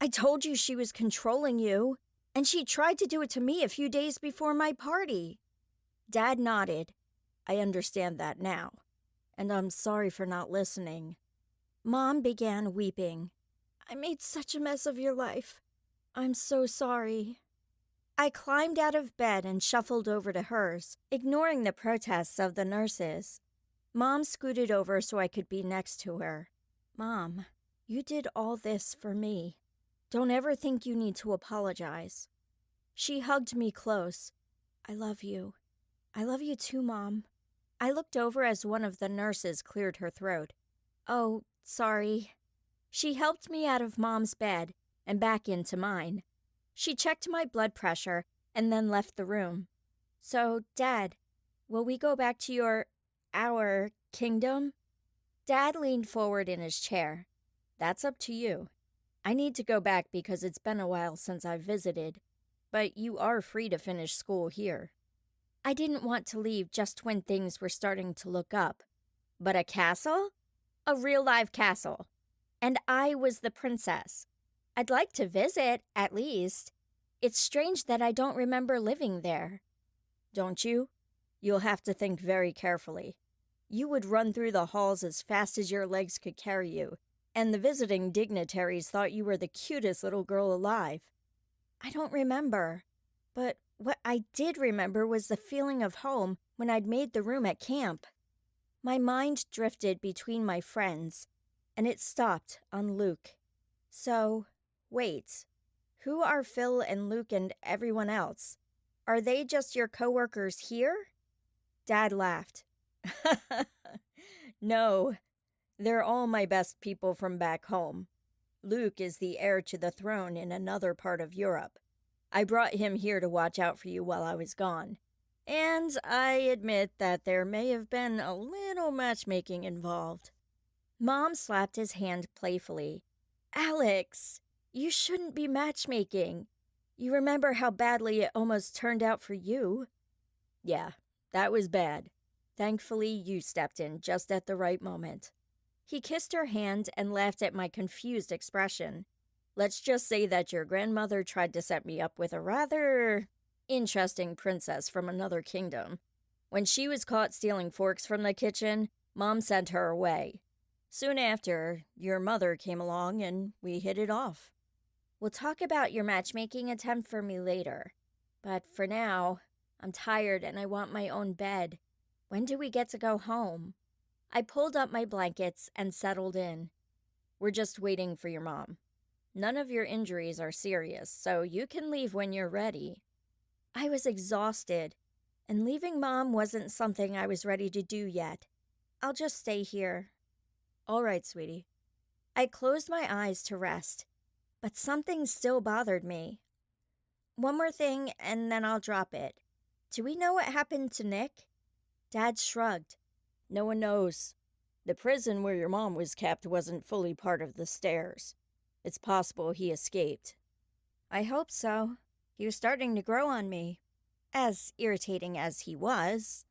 I told you she was controlling you, and she tried to do it to me a few days before my party. Dad nodded. I understand that now, and I'm sorry for not listening. Mom began weeping. I made such a mess of your life. I'm so sorry. I climbed out of bed and shuffled over to hers, ignoring the protests of the nurses. Mom scooted over so I could be next to her. Mom, you did all this for me. Don't ever think you need to apologize. She hugged me close. I love you. I love you too, Mom. I looked over as one of the nurses cleared her throat. Oh, sorry. She helped me out of Mom's bed and back into mine. She checked my blood pressure and then left the room. So, Dad, will we go back to our kingdom? Dad leaned forward in his chair. That's up to you. I need to go back because it's been a while since I've visited, but you are free to finish school here. I didn't want to leave just when things were starting to look up. But a castle? A real live castle. And I was the princess. I'd like to visit, at least. It's strange that I don't remember living there. Don't you? You'll have to think very carefully. You would run through the halls as fast as your legs could carry you, and the visiting dignitaries thought you were the cutest little girl alive. I don't remember, but what I did remember was the feeling of home when I'd made the room at camp. My mind drifted between my friends, and it stopped on Luke. So, wait, who are Phil and Luke and everyone else? Are they just your coworkers here? Dad laughed. No, they're all my best people from back home. Luke is the heir to the throne in another part of Europe. I brought him here to watch out for you while I was gone. And I admit that there may have been a little matchmaking involved. Mom slapped his hand playfully. Alex, you shouldn't be matchmaking. You remember how badly it almost turned out for you? Yeah, that was bad. Thankfully, you stepped in just at the right moment. He kissed her hand and laughed at my confused expression. Let's just say that your grandmother tried to set me up with a rather interesting princess from another kingdom. When she was caught stealing forks from the kitchen, Mom sent her away. Soon after, your mother came along and we hit it off. We'll talk about your matchmaking attempt for me later. But for now, I'm tired and I want my own bed. When do we get to go home? I pulled up my blankets and settled in. We're just waiting for your mom. None of your injuries are serious, so you can leave when you're ready. I was exhausted, and leaving Mom wasn't something I was ready to do yet. I'll just stay here. All right, sweetie. I closed my eyes to rest, but something still bothered me. One more thing, and then I'll drop it. Do we know what happened to Nick? Dad shrugged. No one knows. The prison where your mom was kept wasn't fully part of the stairs. It's possible he escaped. I hope so. He was starting to grow on me. As irritating as he was.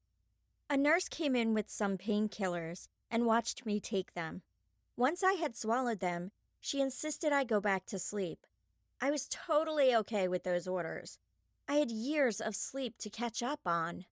A nurse came in with some painkillers and watched me take them. Once I had swallowed them, she insisted I go back to sleep. I was totally okay with those orders. I had years of sleep to catch up on.